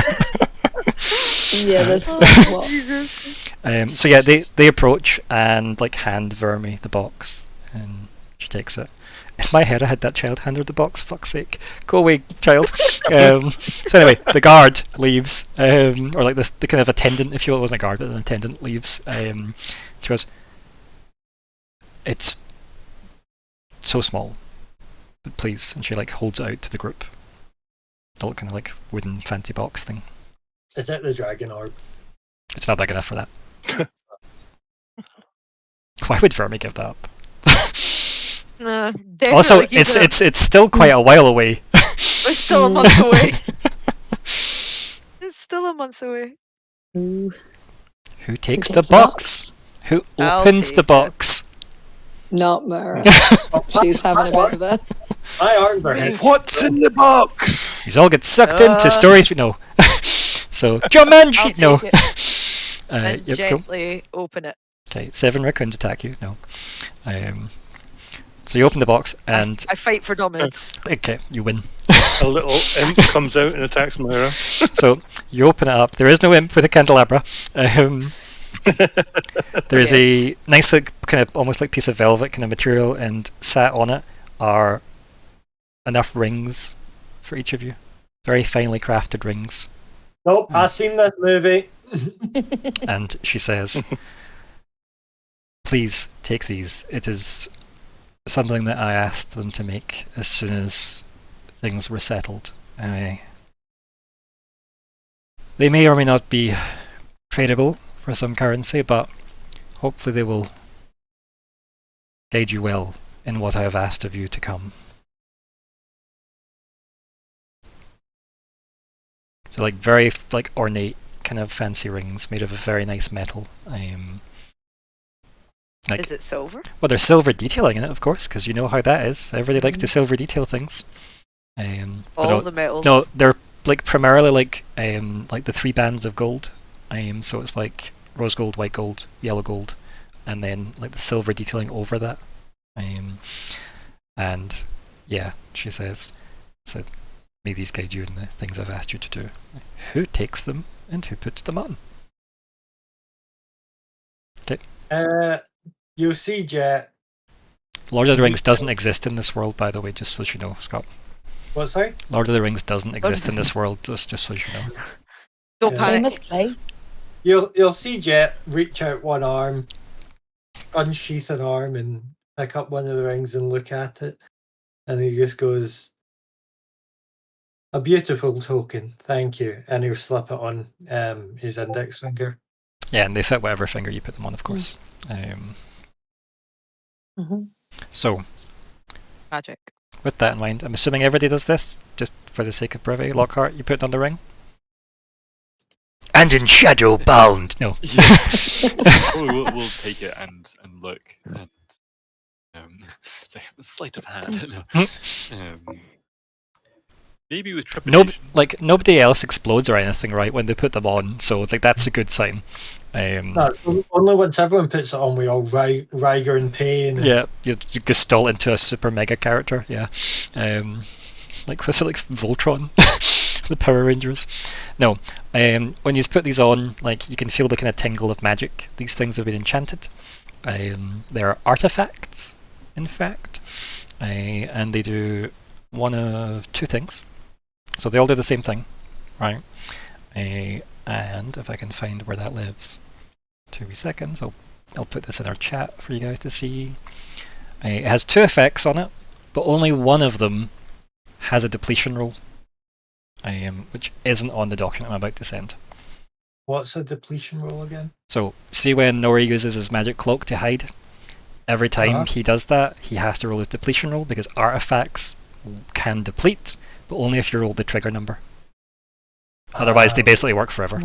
Yeah, that's Oh, what. Jesus. so yeah, they approach and like hand Vermi the box, and she takes it. In my head, I had that child hand her the box. Fuck's sake, go away, child. So anyway, the guard leaves, or like the kind of attendant, if you will. It wasn't a guard, but an attendant leaves. She goes, "It's so small, but please," and she like holds it out to the group. The little kind of like wooden fancy box thing. is it the dragon orb? It's not big enough for that. Why would Vermi give that up? Also, definitely it's still quite a while away. It's still a month away. It's still a month away. Ooh. Who takes Who the takes the box? Who I'll opens take the it. box? Not Myr'ra. She's having a bit of a. My arms are heavy. What's in the box? These all get sucked into story 3. No. So, Jumanji! I'll No. take it and Yep, cool. gently open it. Okay, 7 raccoons attack you. No. So you open the box and I fight for dominance. okay, you win. A little imp comes out and attacks Myr'ra. So you open it up. There is no imp with a candelabra. There is a nice, like, kind of almost like piece of velvet kind of material, and sat on it are enough rings for each of you. Very finely crafted rings. Nope, I've seen this movie. And she says, "Please take these. It is something that I asked them to make as soon as things were settled. They may or may not be tradable for some currency, but hopefully they will guide you well in what I have asked of you to come." So like very like ornate kind of fancy rings made of a very nice metal. Like, Is it silver? well, there's silver detailing in it, of course, because you know how that is. Everybody likes to silver detail things. But All no, the metals. no, they're like primarily like the 3 bands of gold. So it's like rose gold, white gold, yellow gold, and then like the silver detailing over that. And yeah, she says, so may these guide you in the things I've asked you to do. Who takes them and who puts them on? You'll see Jett. Lord of the Rings doesn't exist in this world, by the way, just so you know, Scott. What's that? Lord of the Rings doesn't exist in this world, just so you know. Don't Yeah. panic. Famous play. You'll see Jett reach out one arm, unsheath an arm, and pick up one of the rings and look at it, and he just goes, "A beautiful token, thank you," and he'll slip it on his index finger. Yeah, and they fit whatever finger you put them on, of course. So, Magic. with that in mind, I'm assuming everybody does this, just for the sake of brevity. Lockhart, you put it on the ring? And in shadow bound! No. we'll take it and look. And, sleight of hand. No. Maybe with trepidation. Nobody else explodes or anything, right, when they put them on, so like that's a good sign. No, only once everyone puts it on, we all Riger in pain. Yeah, you gestalt into a super mega character, yeah. Like, was it like Voltron? The Power Rangers? No. When you put these on, like, you can feel the kind of tingle of magic. These things have been enchanted. They're artifacts, in fact. And they do one of 2 things. So they all do the same thing, right? And if I can find where that lives, 2 wee seconds, I'll put this in our chat for you guys to see. It has 2 effects on it, but only one of them has a depletion roll. which isn't on the document I'm about to send. What's a depletion roll again? So, see when Nori uses his magic cloak to hide? Every time Uh-huh. he does that, he has to roll his depletion roll because artifacts can deplete, but only if you roll the trigger number. Otherwise, they basically work forever.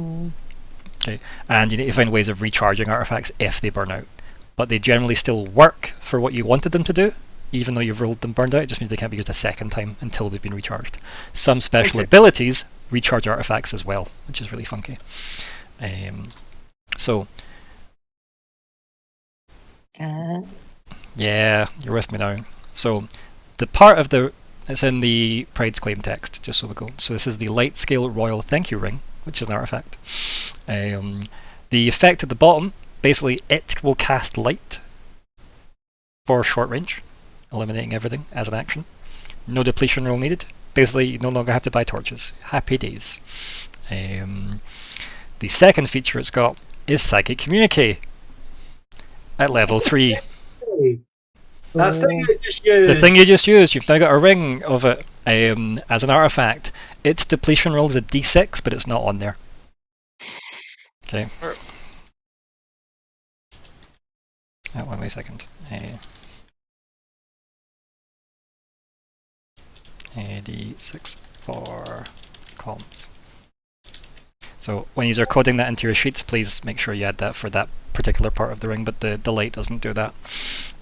Okay, and you need to find ways of recharging artifacts if they burn out. But they generally still work for what you wanted them to do, even though you've rolled them burned out. It just means they can't be used a second time until they've been recharged. Some special abilities recharge artifacts as well, which is really funky. So, yeah, you're with me now. So, the part of it's in the Pride's Claim text, just so we go. So this is the Light Scale Royal Thank You Ring, which is an artifact. The effect at the bottom, basically it will cast light for short range, eliminating everything as an action. No depletion roll needed. Basically, you no longer have to buy torches. Happy days. The second feature it's got is Psychic Communicate at level 3. Hey, that thing you just used. The thing you just used, you've now got a ring of it as an artifact. Its depletion roll is a d6, but it's not on there. Okay. One wait a second. D6 for comms. So when you're coding that into your sheets, please make sure you add that for that particular part of the ring, but the light doesn't do that.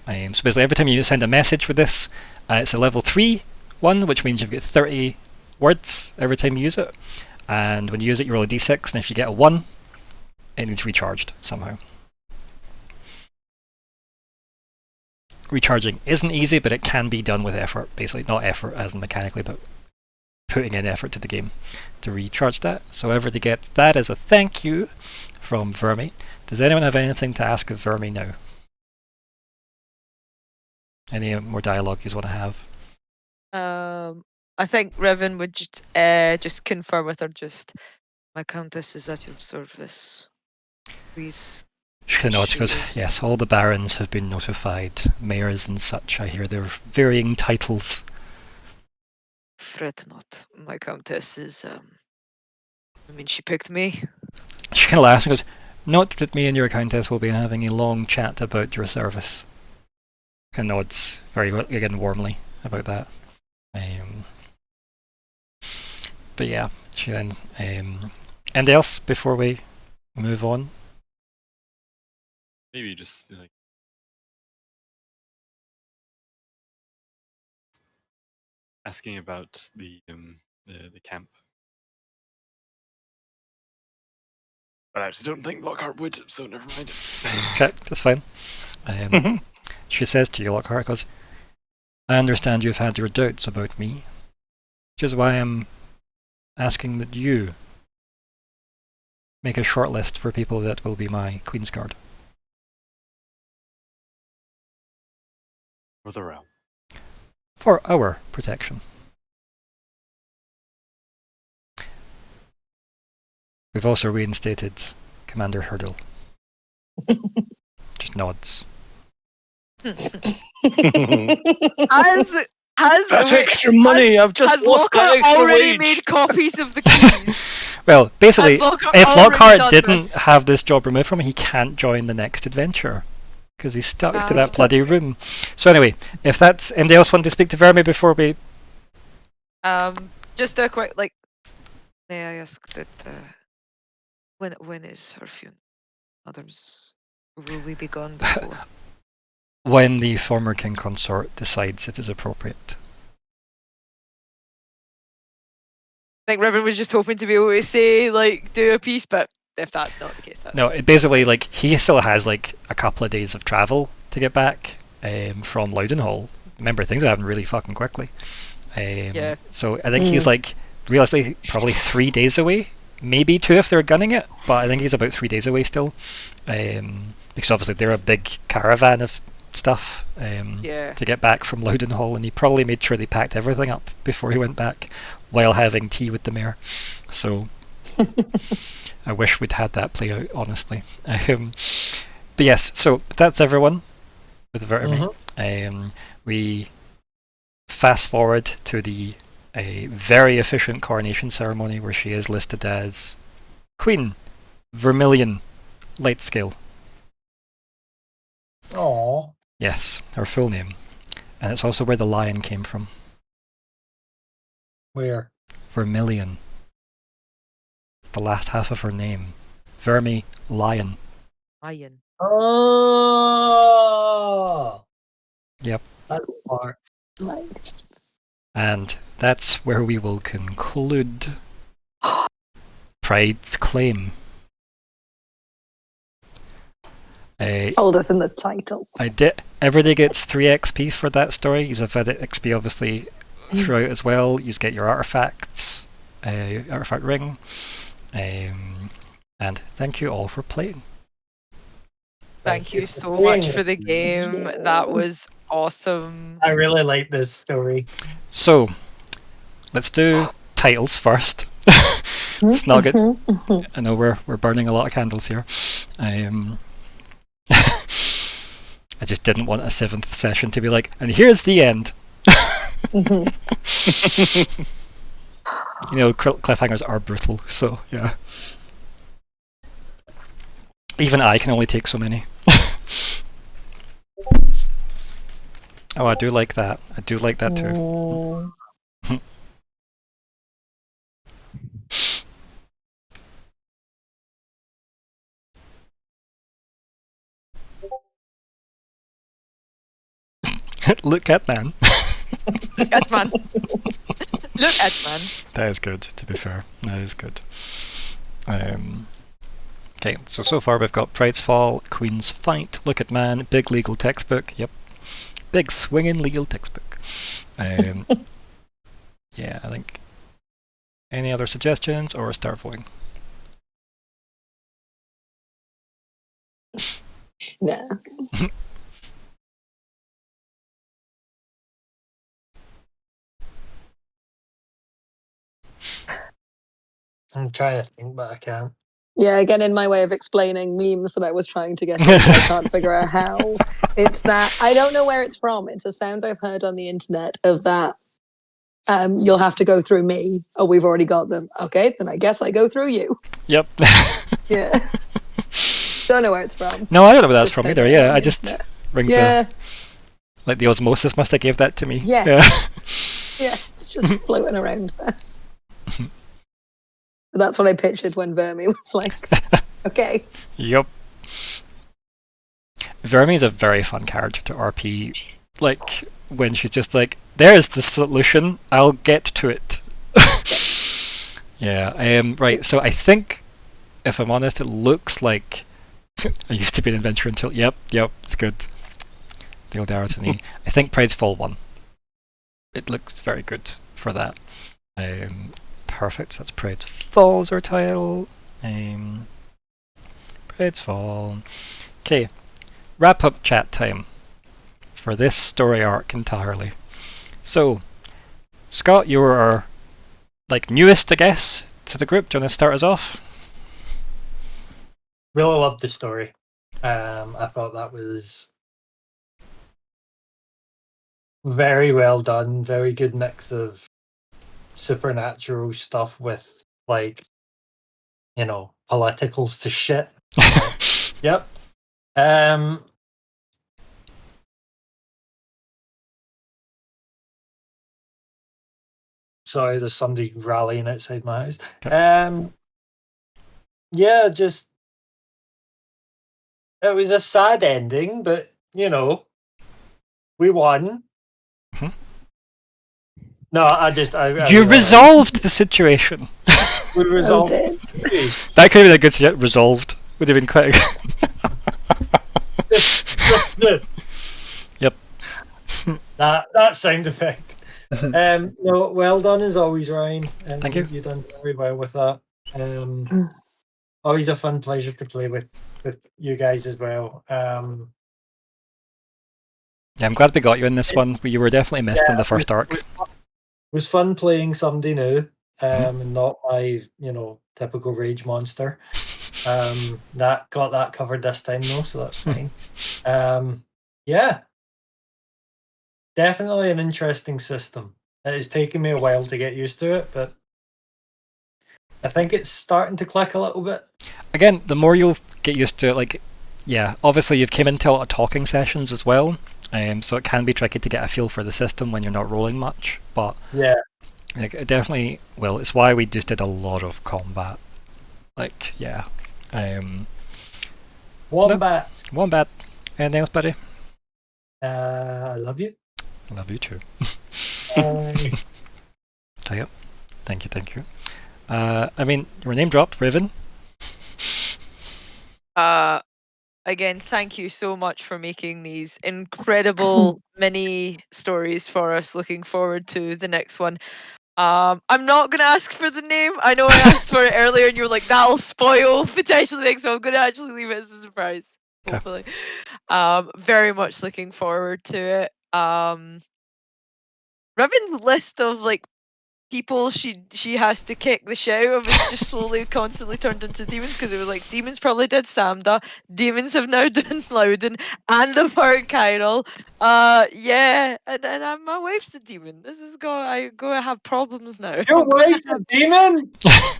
So basically every time you send a message with this, it's a level 3 one, which means you've got 30 words every time you use it. And when you use it, you roll a d6, and if you get a 1, it needs recharged somehow. Recharging isn't easy, but it can be done with effort. Basically, not effort as in mechanically, but putting in effort to the game to recharge that. So whoever to get that as a thank you from Vermi. Does anyone have anything to ask of Vermi now? Any more dialogue you want to have? I think Riven would just confirm with her. Just my countess is at your service. Please. She nods. She goes, yes, all the barons have been notified. Mayors and such. I hear their varying titles. Fret not. My countess is. I mean, she picked me. She kind of laughs and goes, note that me and your countess will be having a long chat about your service. Kind of nods very, again, warmly about that. But yeah, she then. Anything else before we move on? Maybe just like asking about the camp. But I actually don't think Lockheart would, so never mind. Okay, that's fine. She says to you, Lockheart, goes, I understand you've had your doubts about me, which is why I'm asking that you make a short list for people that will be my Queen's Guard. For the realm. For our protection. We've also reinstated Commander Hurdle. Just nods. That's extra money. I've just Has lost that Lockhart extra already wage. made copies of the keys? Well, basically, if Lockhart didn't this? have this job removed from him, he can't join the next adventure. Because he's stuck to that bloody room. So anyway, if that's... Anybody else want to speak to Vermi before we... Just a quick, may I ask that, when is her funeral? Others, will we be gone before? When the former king consort decides it is appropriate. I think Riven was just hoping to be able to say, do a piece, but if that's not the case, that's No, it basically, he still has, a couple of days of travel to get back from Loudenhall. Remember, things are happening really fucking quickly. Yeah. So I think he's, realistically, probably 3 days away. Maybe 2 if they're gunning it, but I think he's about 3 days away still. Because obviously they're a big caravan of stuff to get back from Loudenhall, and he probably made sure they packed everything up before he went back while having tea with the mayor. So... I wish we'd had that play out, honestly. But yes, so that's everyone with Vermi. We fast forward to the a very efficient coronation ceremony where she is listed as Queen Vermilion Light Scale. Aw. Yes, her full name. And it's also where the lion came from. Where? Vermilion. It's the last half of her name. Vermi Lion. Lion. Oh. Yep. That's part. And that's where we will conclude Pride's Claim. Told us in the title. Everybody gets 3 XP for that story. You have had XP obviously throughout as well. You get your artifacts, artifact ring, and thank you all for playing. Thank you so much for the game. That was awesome. I really like this story. So, let's do titles first. It's not good. I know we're burning a lot of candles here. I just didn't want a 7th session to be like, and here's the end. You know, cliffhangers are brutal, so yeah. Even I can only take so many. Oh, I do like that. I do like that too. Look at man. Look at man. Look at man. That is good, to be fair. That is good. Okay, so far we've got Pride's Fall, Queen's Fight, Look at Man, big legal textbook, yep. Big swinging legal textbook. Yeah, I think. Any other suggestions or start voting? No. I'm trying to think, but I can't. Yeah, again, in my way of explaining memes that I was trying to get at, I can't figure out how. It's that, I don't know where it's from. It's a sound I've heard on the internet of that. You'll have to go through me. Oh, we've already got them. Okay, then I guess I go through you. Yep. Yeah. Don't know where it's from. No, I don't know where that's from either. Yeah, I just rings Yeah. like the osmosis must have gave that to me. Yeah. Yeah. Yeah, it's just floating around there. That's what I pictured when Vermi was like, okay. Yep. Vermi is a very fun character to RP. Like, when she's just like, there's the solution, I'll get to it. Yeah, right, so I think, if I'm honest, it looks like I used to be an adventurer until, yep, it's good. The old arrow to the knee. I think Pride's Fall won. It looks very good for that. Perfect, so that's Pride's Fall as our title. Pride's Fall. Okay, wrap up chat time for this story arc entirely. So, Scott, you were our newest, I guess, to the group. Do you want to start us off? Really loved the story. I thought that was very well done. Very good mix of supernatural stuff with politicals to shit. Yep. Sorry, there's somebody rallying outside my house. Okay. Yeah, just it was a sad ending, but we won. Mhm. No, I You resolved the situation. We resolved Okay. the situation. That could have been a good resolved. Would have been quite Just the Yep. that sound effect. No, well done as always, Ryan. Thank you. You've done very well with that. Always a fun pleasure to play with you guys as well. Yeah, I'm glad we got you in this one. You were definitely missed in the first arc. It was fun playing somebody new, and not my typical rage monster. That got that covered this time though, so that's fine. Yeah, definitely an interesting system. It's taken me a while to get used to it, but I think it's starting to click a little bit. Again, the more you'll get used to it, like, yeah, obviously you've came into a lot of talking sessions as well, so it can be tricky to get a feel for the system when you're not rolling much, but Yeah. like, it definitely will. It's why we just did a lot of combat. Like, yeah. Wombat. Wombat. Anything else, buddy? I love you. I love you too. Um, Yep. Thank you. I mean, your name dropped, Riven. Again, thank you so much for making these incredible mini stories for us. Looking forward to the next one. I'm not gonna ask for the name. I know I asked for it earlier, and you were like, "That'll spoil potentially things." So I'm gonna actually leave it as a surprise. Okay. Hopefully, very much looking forward to it. Riven's list of like people she has to kick the shit out of is just slowly, constantly turned into demons, because it was like demons probably did Samda, demons have now done Loudon, and the part Kyril. Yeah, and my wife's a demon. This is I gonna have problems now. Your I'm gonna wife's a demon?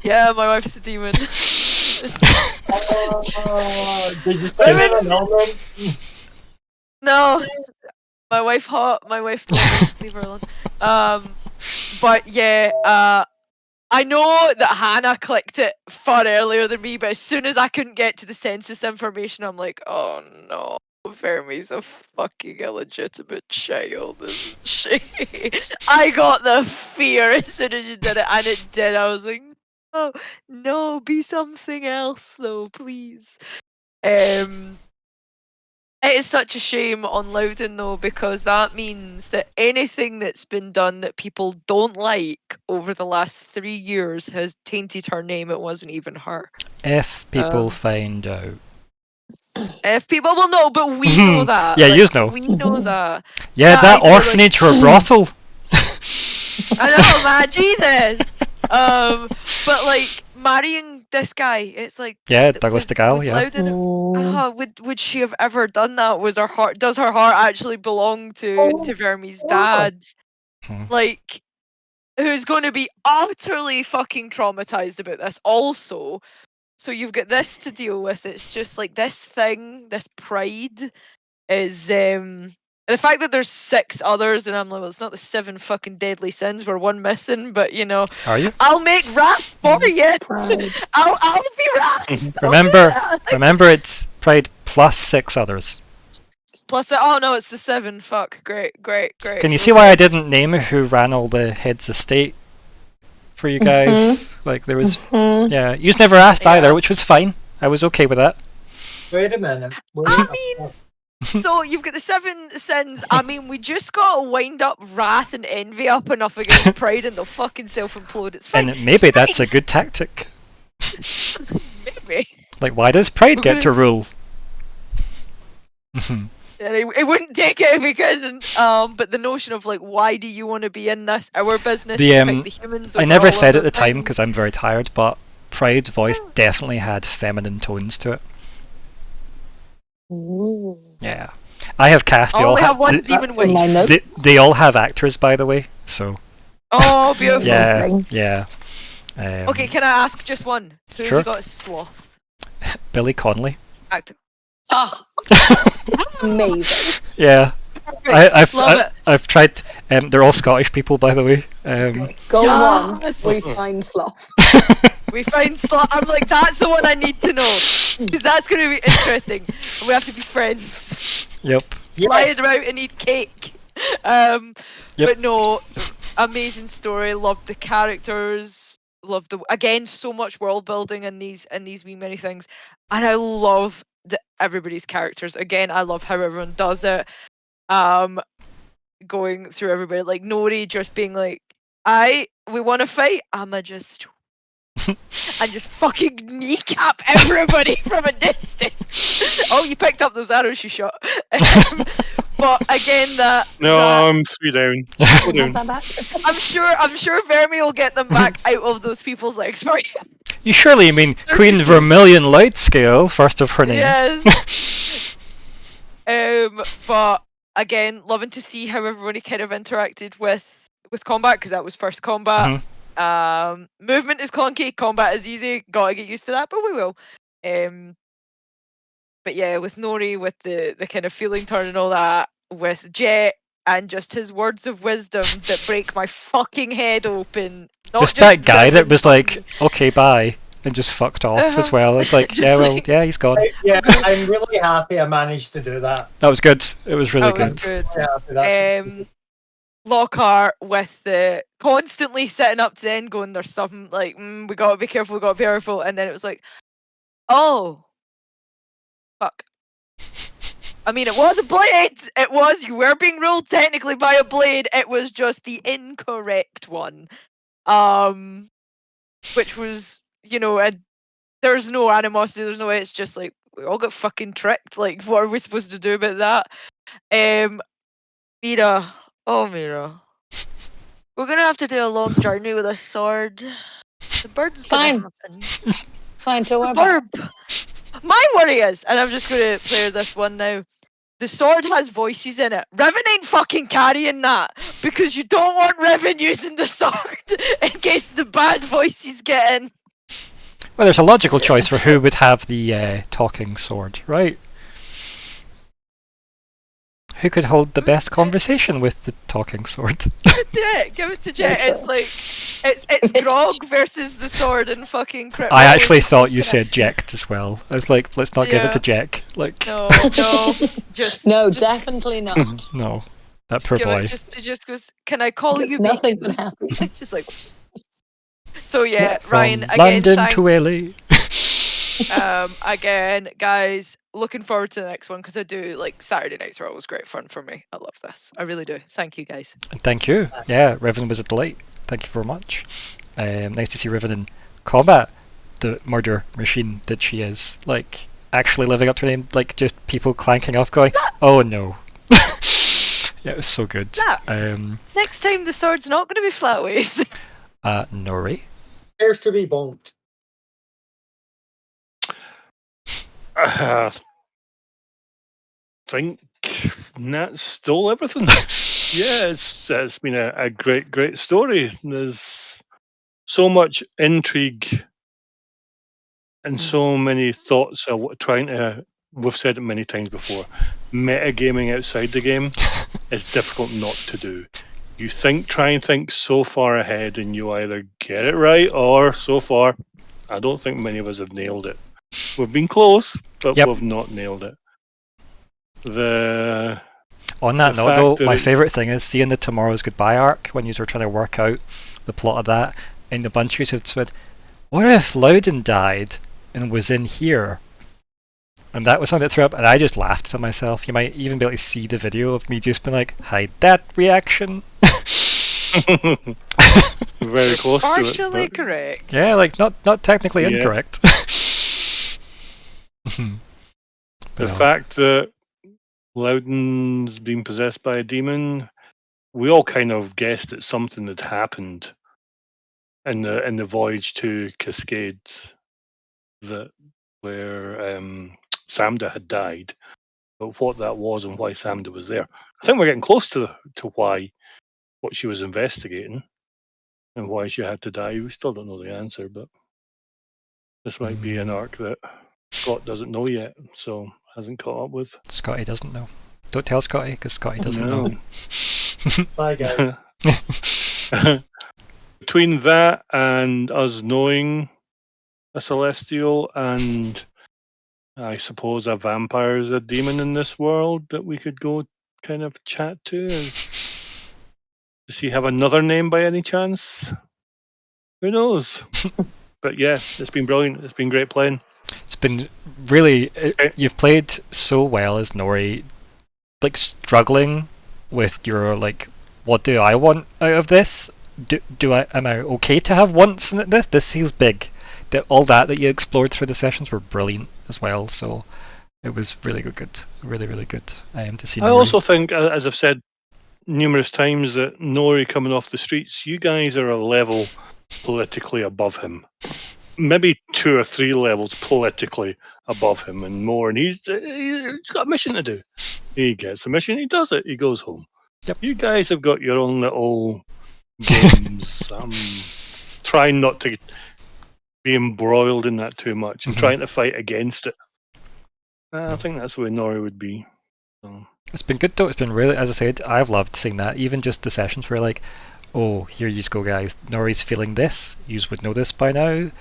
Yeah, my wife's a demon. Did you say that an element? No, my wife hot. My wife don't leave her alone. But yeah, I know that Hannah clicked it far earlier than me, but as soon as I couldn't get to the census information, I'm like, oh no, Fermi's a fucking illegitimate child, isn't she? I got the fear as soon as you did it, and it did. I was like, no, be something else though, please. It is such a shame on Loudon though, because that means that anything that's been done that people don't like over the last 3 years has tainted her name. It wasn't even her. If people find out. If people will know, but we know that. Yeah, yous know. We know that. Yeah, that idea, orphanage or brothel. I know, man, Jesus. But like marrying this guy, it's like, Yeah, Douglas DeGale, yeah. Loudon, would she have ever done that? Does her heart actually belong to Verme's dad? Like, who's going to be utterly fucking traumatized about this also. So you've got this to deal with. It's just like this pride is the fact that there's 6 others, and I'm like, well, it's not the 7 fucking deadly sins. We're one missing, but you know, Are you? I'll make rap for you. I'll be rap. Remember, it's Pride plus 6 others. Plus, oh no, it's the 7. Fuck, great. Can you see why I didn't name who ran all the heads of state for you guys? Like, there was, yeah, you never asked either, which was fine. I was okay with that. Wait a minute. I mean, so you've got the 7 sins. I mean, we just got to wind up wrath and envy up enough against pride, and they'll fucking self-implode. It's fine. And maybe that's a good tactic. Maybe. Like, why does pride get to rule? It wouldn't take it if we couldn't. But the notion of like, why do you want to be in this? Our business. The humans. I never said at the time because I'm very tired, but Pride's voice definitely had feminine tones to it. Ooh. Yeah, I have cast. They all have one demon That's in my wife. notes. They all have actors, by the way. So Oh, beautiful. yeah. Okay, can I ask just one? Who Sure. have you got as Sloth? Billy Connolly. Actor. Ah, amazing. Yeah, Love it. I've tried. They're all Scottish people, by the way. Go on. Yes. We find sloth. We find Sloth. I'm like, that's the one I need to know, because that's going to be interesting. We have to be friends. Yep. Fly them out and eat cake. Yep. But no, amazing story. Loved the characters. Loved again, so much world building in these wee mini things, and I love everybody's characters. Again, I love how everyone does it. Going through everybody, like Nori just being like, we want to fight. I'ma just and just fucking kneecap everybody from a distance. Oh, you picked up those arrows you shot. But again, I'm 3 down. 4 down. I'm sure Vermi will get them back out of those people's legs for you. You surely mean Queen Vermilion Lightscale, first of her name. Yes. But again, loving to see how everybody kind of interacted with with combat because that was first combat. Mhm. Movement is clunky, combat is easy. Gotta get used to that, but we will. But yeah, with Nori, with the kind of feeling turn and all that, with Jett and just his words of wisdom that break my fucking head open. Not Just that guy that Riven was like, fucking- okay, bye, and just fucked off as Uh-huh. well. It's like, Just yeah, well, like- yeah, he's gone. Yeah, I'm really happy I managed to do that. That was good. It was really That was good. good. Yeah, that's Lockhart with the constantly sitting up to the end going, there's something like, we gotta be careful, and then it was like, oh, fuck. I mean, it was a blade. It was. You were being ruled technically by a blade. It was just the incorrect one. Which was, there's no animosity. There's no way. It's just like we all got fucking tricked. Like, what are we supposed to do about that? Myr'ra. Oh, Myr'ra. We're gonna have to do a long journey with a sword. The bird's Fine. gonna happen. Fine, don't worry The about it. burb. My worry is, and I'm just gonna play this one now. The sword has voices in it. Riven ain't fucking carrying that because you don't want Riven using the sword in case the bad voices get in. Well, there's a logical choice for who would have the talking sword, right? Who could hold the best conversation with the talking sword? Give it to Jett. It's like it's Grog versus the sword and fucking Crypt. I actually thought you said Jett as well. I was like, let's not give it to Jett. Like, No, just No, just definitely not. no, that just poor give it- boy. just goes. Can I call Because you? nothing Beacon?" can happen. Just like. So yeah, From Ryan. Again, London thanks. to LA. Again, guys, looking forward to the next one because I do like Saturday nights are always great fun for me. I love this. I really do. Thank you, guys. And thank you. Yeah, Riven was a delight. Thank you very much. Nice to see Riven in combat. The murder machine that she is. Like, actually living up to her name. Like, just people clanking off going, oh no. Yeah, it was so good. Yeah. Next time the sword's not going to be flatways. Nori. Appears to be bonked. I think Nat stole everything. Yeah, it's been a great story. There's so much intrigue and so many thoughts of trying to. We've said it many times before. Metagaming outside the game is difficult not to do. You try and think so far ahead, and you either get it right or so far. I don't think many of us have nailed it. We've been close, but Yep. we've not nailed it. On that the note, fact though, that my it's- favourite thing is seeing the Tomorrow's Goodbye arc when you were trying to work out the plot of that, and the bunch of you said, what if Loudon died and was in here? And that was something that threw up, and I just laughed to myself. You might even be able to see the video of me just being like, hide that reaction. very close to it. Partially but- correct. Yeah, like, not technically Yeah. incorrect. The fact that Loudon's been possessed by a demon, we all kind of guessed that something had happened in the voyage to Cascades, where Samda had died, but what that was and why Samda was there. I think we're getting close to what she was investigating and why she had to die. We still don't know the answer, but this might be an arc that Scott doesn't know yet, so hasn't caught up with. Scotty doesn't know. Don't tell Scotty, because Scotty doesn't know. Bye, guys. Between that and us knowing a celestial and I suppose a vampire is a demon in this world that we could go kind of chat to. Does he have another name by any chance? Who knows? But yeah, it's been brilliant. It's been great playing. It's been really... you've played so well as Nori, like, struggling with your, like, what do I want out of this? Am I okay to have wants in this? This feels big. All that you explored through the sessions were brilliant as well, so it was really good. Really good to see Nori. I also think, as I've said numerous times, that Nori coming off the streets, you guys are a level politically above him. Maybe 2 or 3 levels politically above him and more, and he's got a mission to do. He gets a mission, he does it, he goes home. Yep. You guys have got your own little games. Trying not to be embroiled in that too much and Mhm. trying to fight against it. I think that's the way Nori would be. So. It's been good though. It's been really, as I said, I've loved seeing that. Even just the sessions where like, oh, here you go, guys. Nori's feeling this. You would know this by now.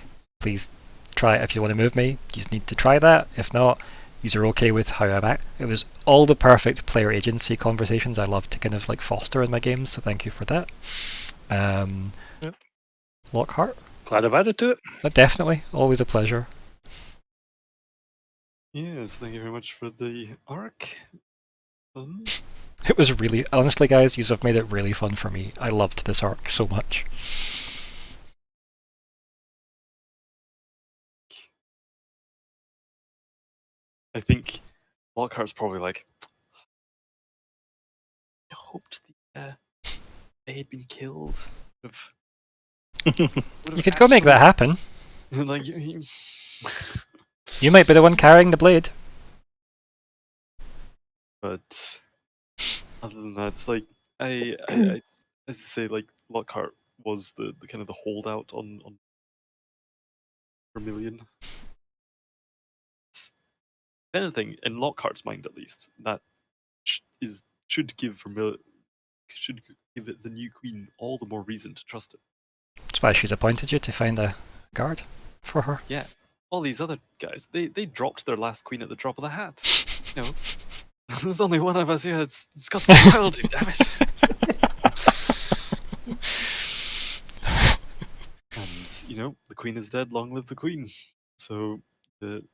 Please try it if you want to move me. You just need to try that. If not, you're okay with how I'm at. It was all the perfect player agency conversations I love to kind of like foster in my games. So thank you for that. Yep. Lockhart. Glad I've added to it. Definitely, always a pleasure. Yes, thank you very much for the arc. It was really, honestly, guys, you have made it really fun for me. I loved this arc so much. I think Lockhart's probably like, I hoped they had been killed. You could go make that happen. Like, You might be the one carrying the blade. but other than that, it's like I as I say, like Lockhart was the kind of the holdout on Vermilion. If anything, in Lockhart's mind at least, that should give it the new queen all the more reason to trust it. That's why she's appointed you to find a guard for her. Yeah, all these other guys, they dropped their last queen at the drop of the hat. You know, there's only one of us here that's got some loyalty, damn it. And you know, the queen is dead. Long live the queen. So the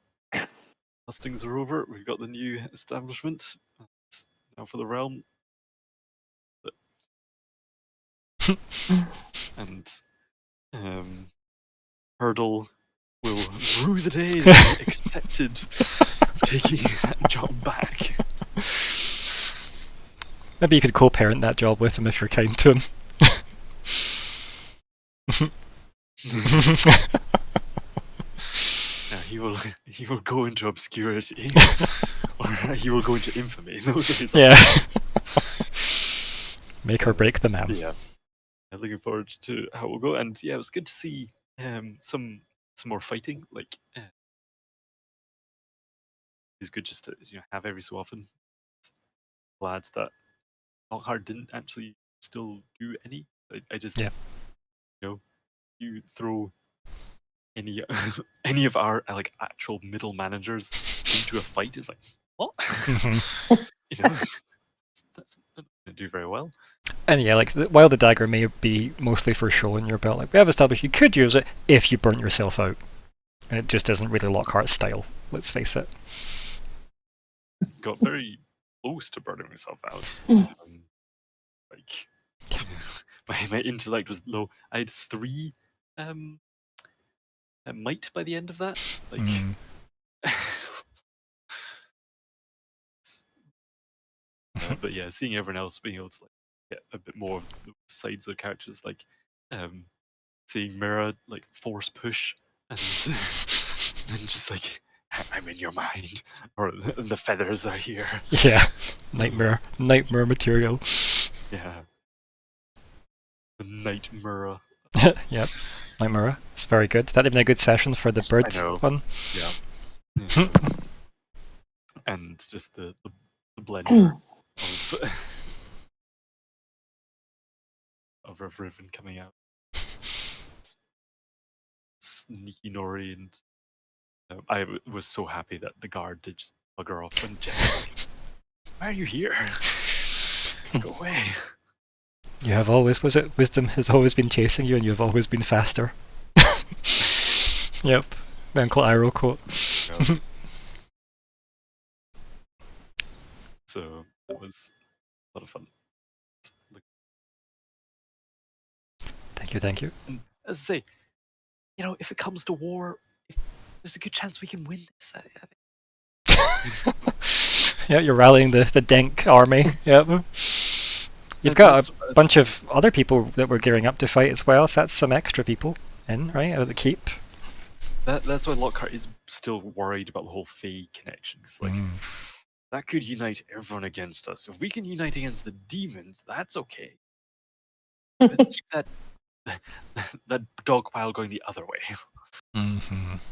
hustings are over. We've got the new establishment. Now for the realm. And Hurdle will rue the day that he accepted taking that job back. Maybe you could co-parent that job with him if you're kind to him. Yeah, he will go into obscurity, or he will go into infamy. Those are his Yeah. options. Make or break the man. Yeah. Looking forward to how it will go, and yeah, it was good to see some more fighting. Like, it's good just to have every so often. Glad that Lockhart didn't actually still do any. I just you throw any any of our like actual middle managers into a fight is like what? That's not going to do very well. And yeah, like while the dagger may be mostly for show in your belt, like we have established you could use it if you burnt yourself out. It just isn't really Lockhart's style. Let's face it. Got very close to burning myself out. Like my intellect was low. I had 3 might by the end of that. Like but yeah, seeing everyone else being able to like get a bit more of the sides of the characters, like seeing Myr'ra like force push and just like I'm in your mind, or the feathers are here. Yeah, nightmare material. Yeah, the night Myr'ra. Yep, Myr'ra. It's very good. That'd have been a good session for the bird one. Yeah. And just the blend of Riven coming out. Sneaky Nori, and I was so happy that the guard did just bugger off when Jett was like, why are you here? Let's go away. You have always, was it wisdom has always been chasing you and you have always been faster. Yep, the Uncle Iroh quote. Yeah. So that was a lot of fun. Thank you. And as I say, if it comes to war, there's a good chance we can win this. I think. Yeah, you're rallying the Denk army. Yep. You've got a bunch of other people that we're gearing up to fight as well, so that's some extra people in, right, out of the keep. That's why Lockhart is still worried about the whole Fae connection. Cause, like, that could unite everyone against us. If we can unite against the demons, that's okay. Let's keep that that dog pile going the other way.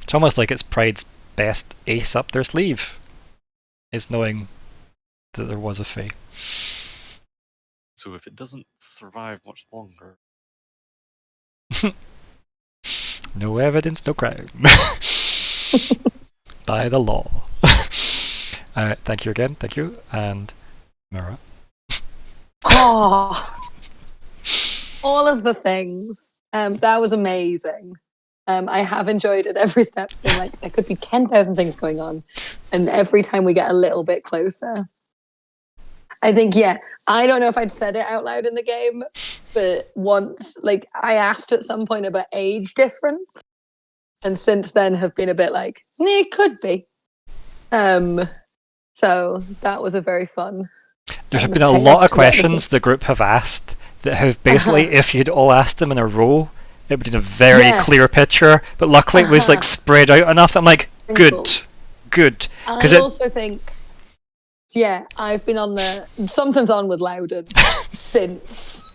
It's almost like it's Pride's best ace up their sleeve, is knowing that there was a Fae. So if it doesn't survive much longer, No evidence, no crime. By the law. Thank you again, thank you, and Myr'ra. Oh, all of the things. That was amazing. I have enjoyed it every step. Been like, there could be 10,000 things going on, and every time we get a little bit closer. I think, yeah, I don't know if I'd said it out loud in the game, but once, like, I asked at some point about age difference, and since then have been a bit like, it could be. So that was a very fun. There have been a lot of questions the group have asked that have basically, if you'd all asked them in a row, it would have been a very clear picture. But luckily, it was like spread out enough that I'm like, good. I also think, yeah, I've been on something's on with Loudon since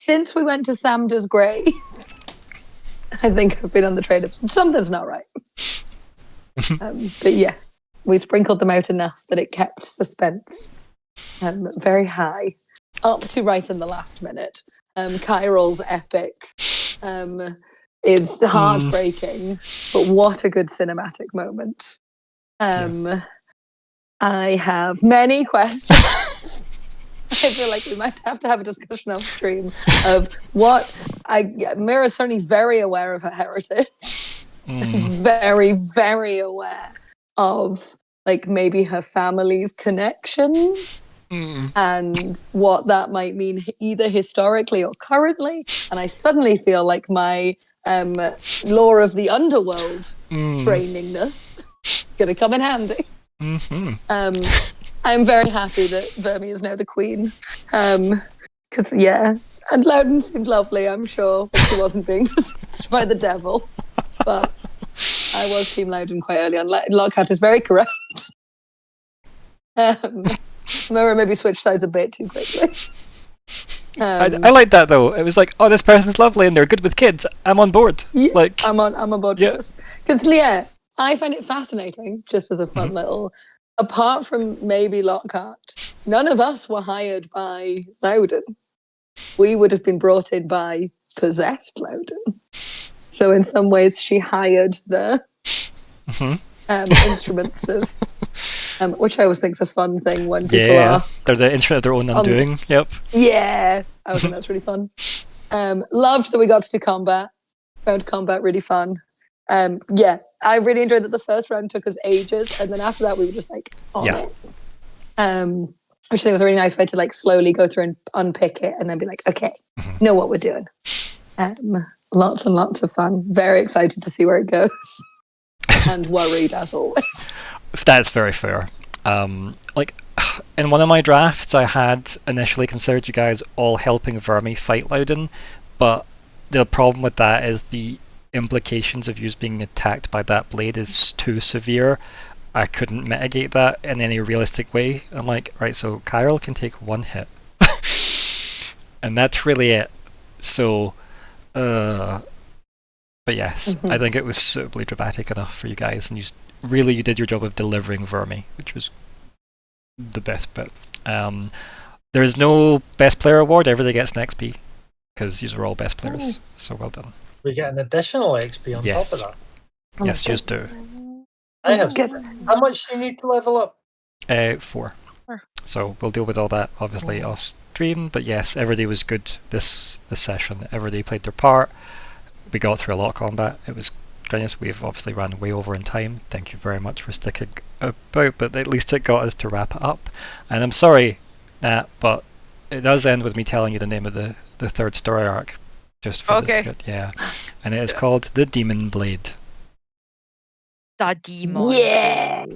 we went to Samda's grave. I think I've been on the train of something's not right. But yeah, we sprinkled them out enough that it kept suspense very high, up to right in the last minute. Kyrol's epic is heartbreaking, but what a good cinematic moment. I have many questions. I feel like we might have to have a discussion off stream of what Myr'ra's certainly very aware of her heritage. Very, very aware of like maybe her family's connections and what that might mean either historically or currently. And I suddenly feel like my lore of the underworld trainingness gonna come in handy. I'm very happy that Vermi is now the queen. Because, yeah, and Loudon seemed lovely, I'm sure, but she wasn't being possessed by the devil. But I was Team Loudon quite early on. Lockheart is very correct. Myr'ra maybe switched sides a bit too quickly. I like that though. It was like, oh, this person's lovely and they're good with kids. I'm on board. Yeah, like, I'm on board with this. Because, yeah, I find it fascinating, just as a fun little... Apart from maybe Lockhart, none of us were hired by Loudon. We would have been brought in by possessed Loudon. So in some ways, she hired the instruments of, which I always think is a fun thing when people are. They're the instrument of their own undoing. Yep. Yeah, I think that's really fun. Loved that we got to do combat. Found combat really fun. Yeah, I really enjoyed that the first round took us ages, and then after that we were just like on it. Which I think was a really nice way to like slowly go through and unpick it, and then be like, okay, know what we're doing. Lots and lots of fun. Very excited to see where it goes, and worried as always. That's very fair. Like in one of my drafts, I had initially considered you guys all helping Vermi fight Loudon, but the problem with that is the implications of you being attacked by that blade is too severe. I couldn't mitigate that in any realistic way. I'm like, right, so Kyrol can take one hit. And that's really it. So, but yes, I think it was suitably dramatic enough for you guys, and you did your job of delivering Vermi, which was the best bit. There is no best player award, everybody gets an XP, because these are all best players, so well done. We get an additional XP on top of that. Yes, just do. I have. How much do you need to level up? 4. So we'll deal with all that obviously off stream. But yes, everybody was good this session. Everybody played their part. We got through a lot of combat. It was strenuous. We've obviously ran way over in time. Thank you very much for sticking about. But at least it got us to wrap it up. And I'm sorry, Nat, but it does end with me telling you the name of the third story arc. Just for this bit, yeah. And it is called The Demon Blade. The demon. Yeah.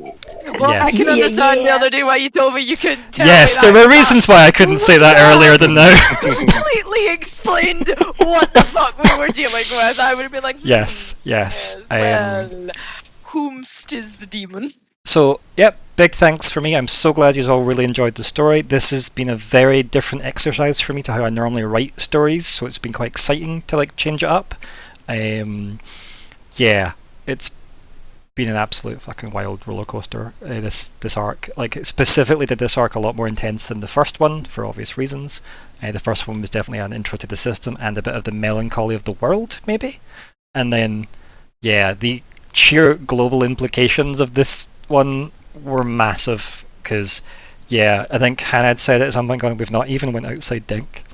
Well, I can understand the other day why you told me you couldn't tell Yes, there were reasons why I couldn't say that earlier than now. completely explained what the fuck we were dealing with. I would have been like, Yes. well, whomst is the demon? So, yep, big thanks for me. I'm so glad you all really enjoyed the story. This has been a very different exercise for me to how I normally write stories, so it's been quite exciting to like change it up. Yeah, it's been an absolute fucking wild roller coaster. This arc, like specifically did this arc a lot more intense than the first one for obvious reasons. The first one was definitely an intro to the system and a bit of the melancholy of the world, maybe. And then, yeah, the sheer global implications of this one were massive. Because, yeah, I think Hannah had said it at some point, going, we've not even went outside Dink.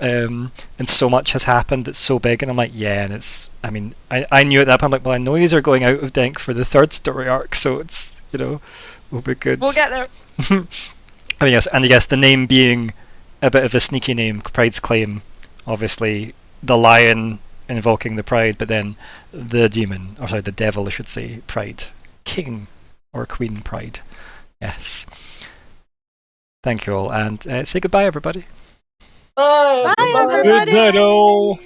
And so much has happened, it's so big, and I'm like, yeah, and it's, I mean, I knew at that point, I'm like, well, I know these are going out of Dink for the third story arc, so it's, you know, will be good. We'll get there. I mean, yes, and I guess the name being a bit of a sneaky name, Pride's Claim, obviously, the lion invoking the pride, but then the demon, or sorry, the devil, I should say, Pride. King or Queen Pride. Yes. Thank you all, and say goodbye, everybody. Bye, Bye, everybody. everybody. Good night, all.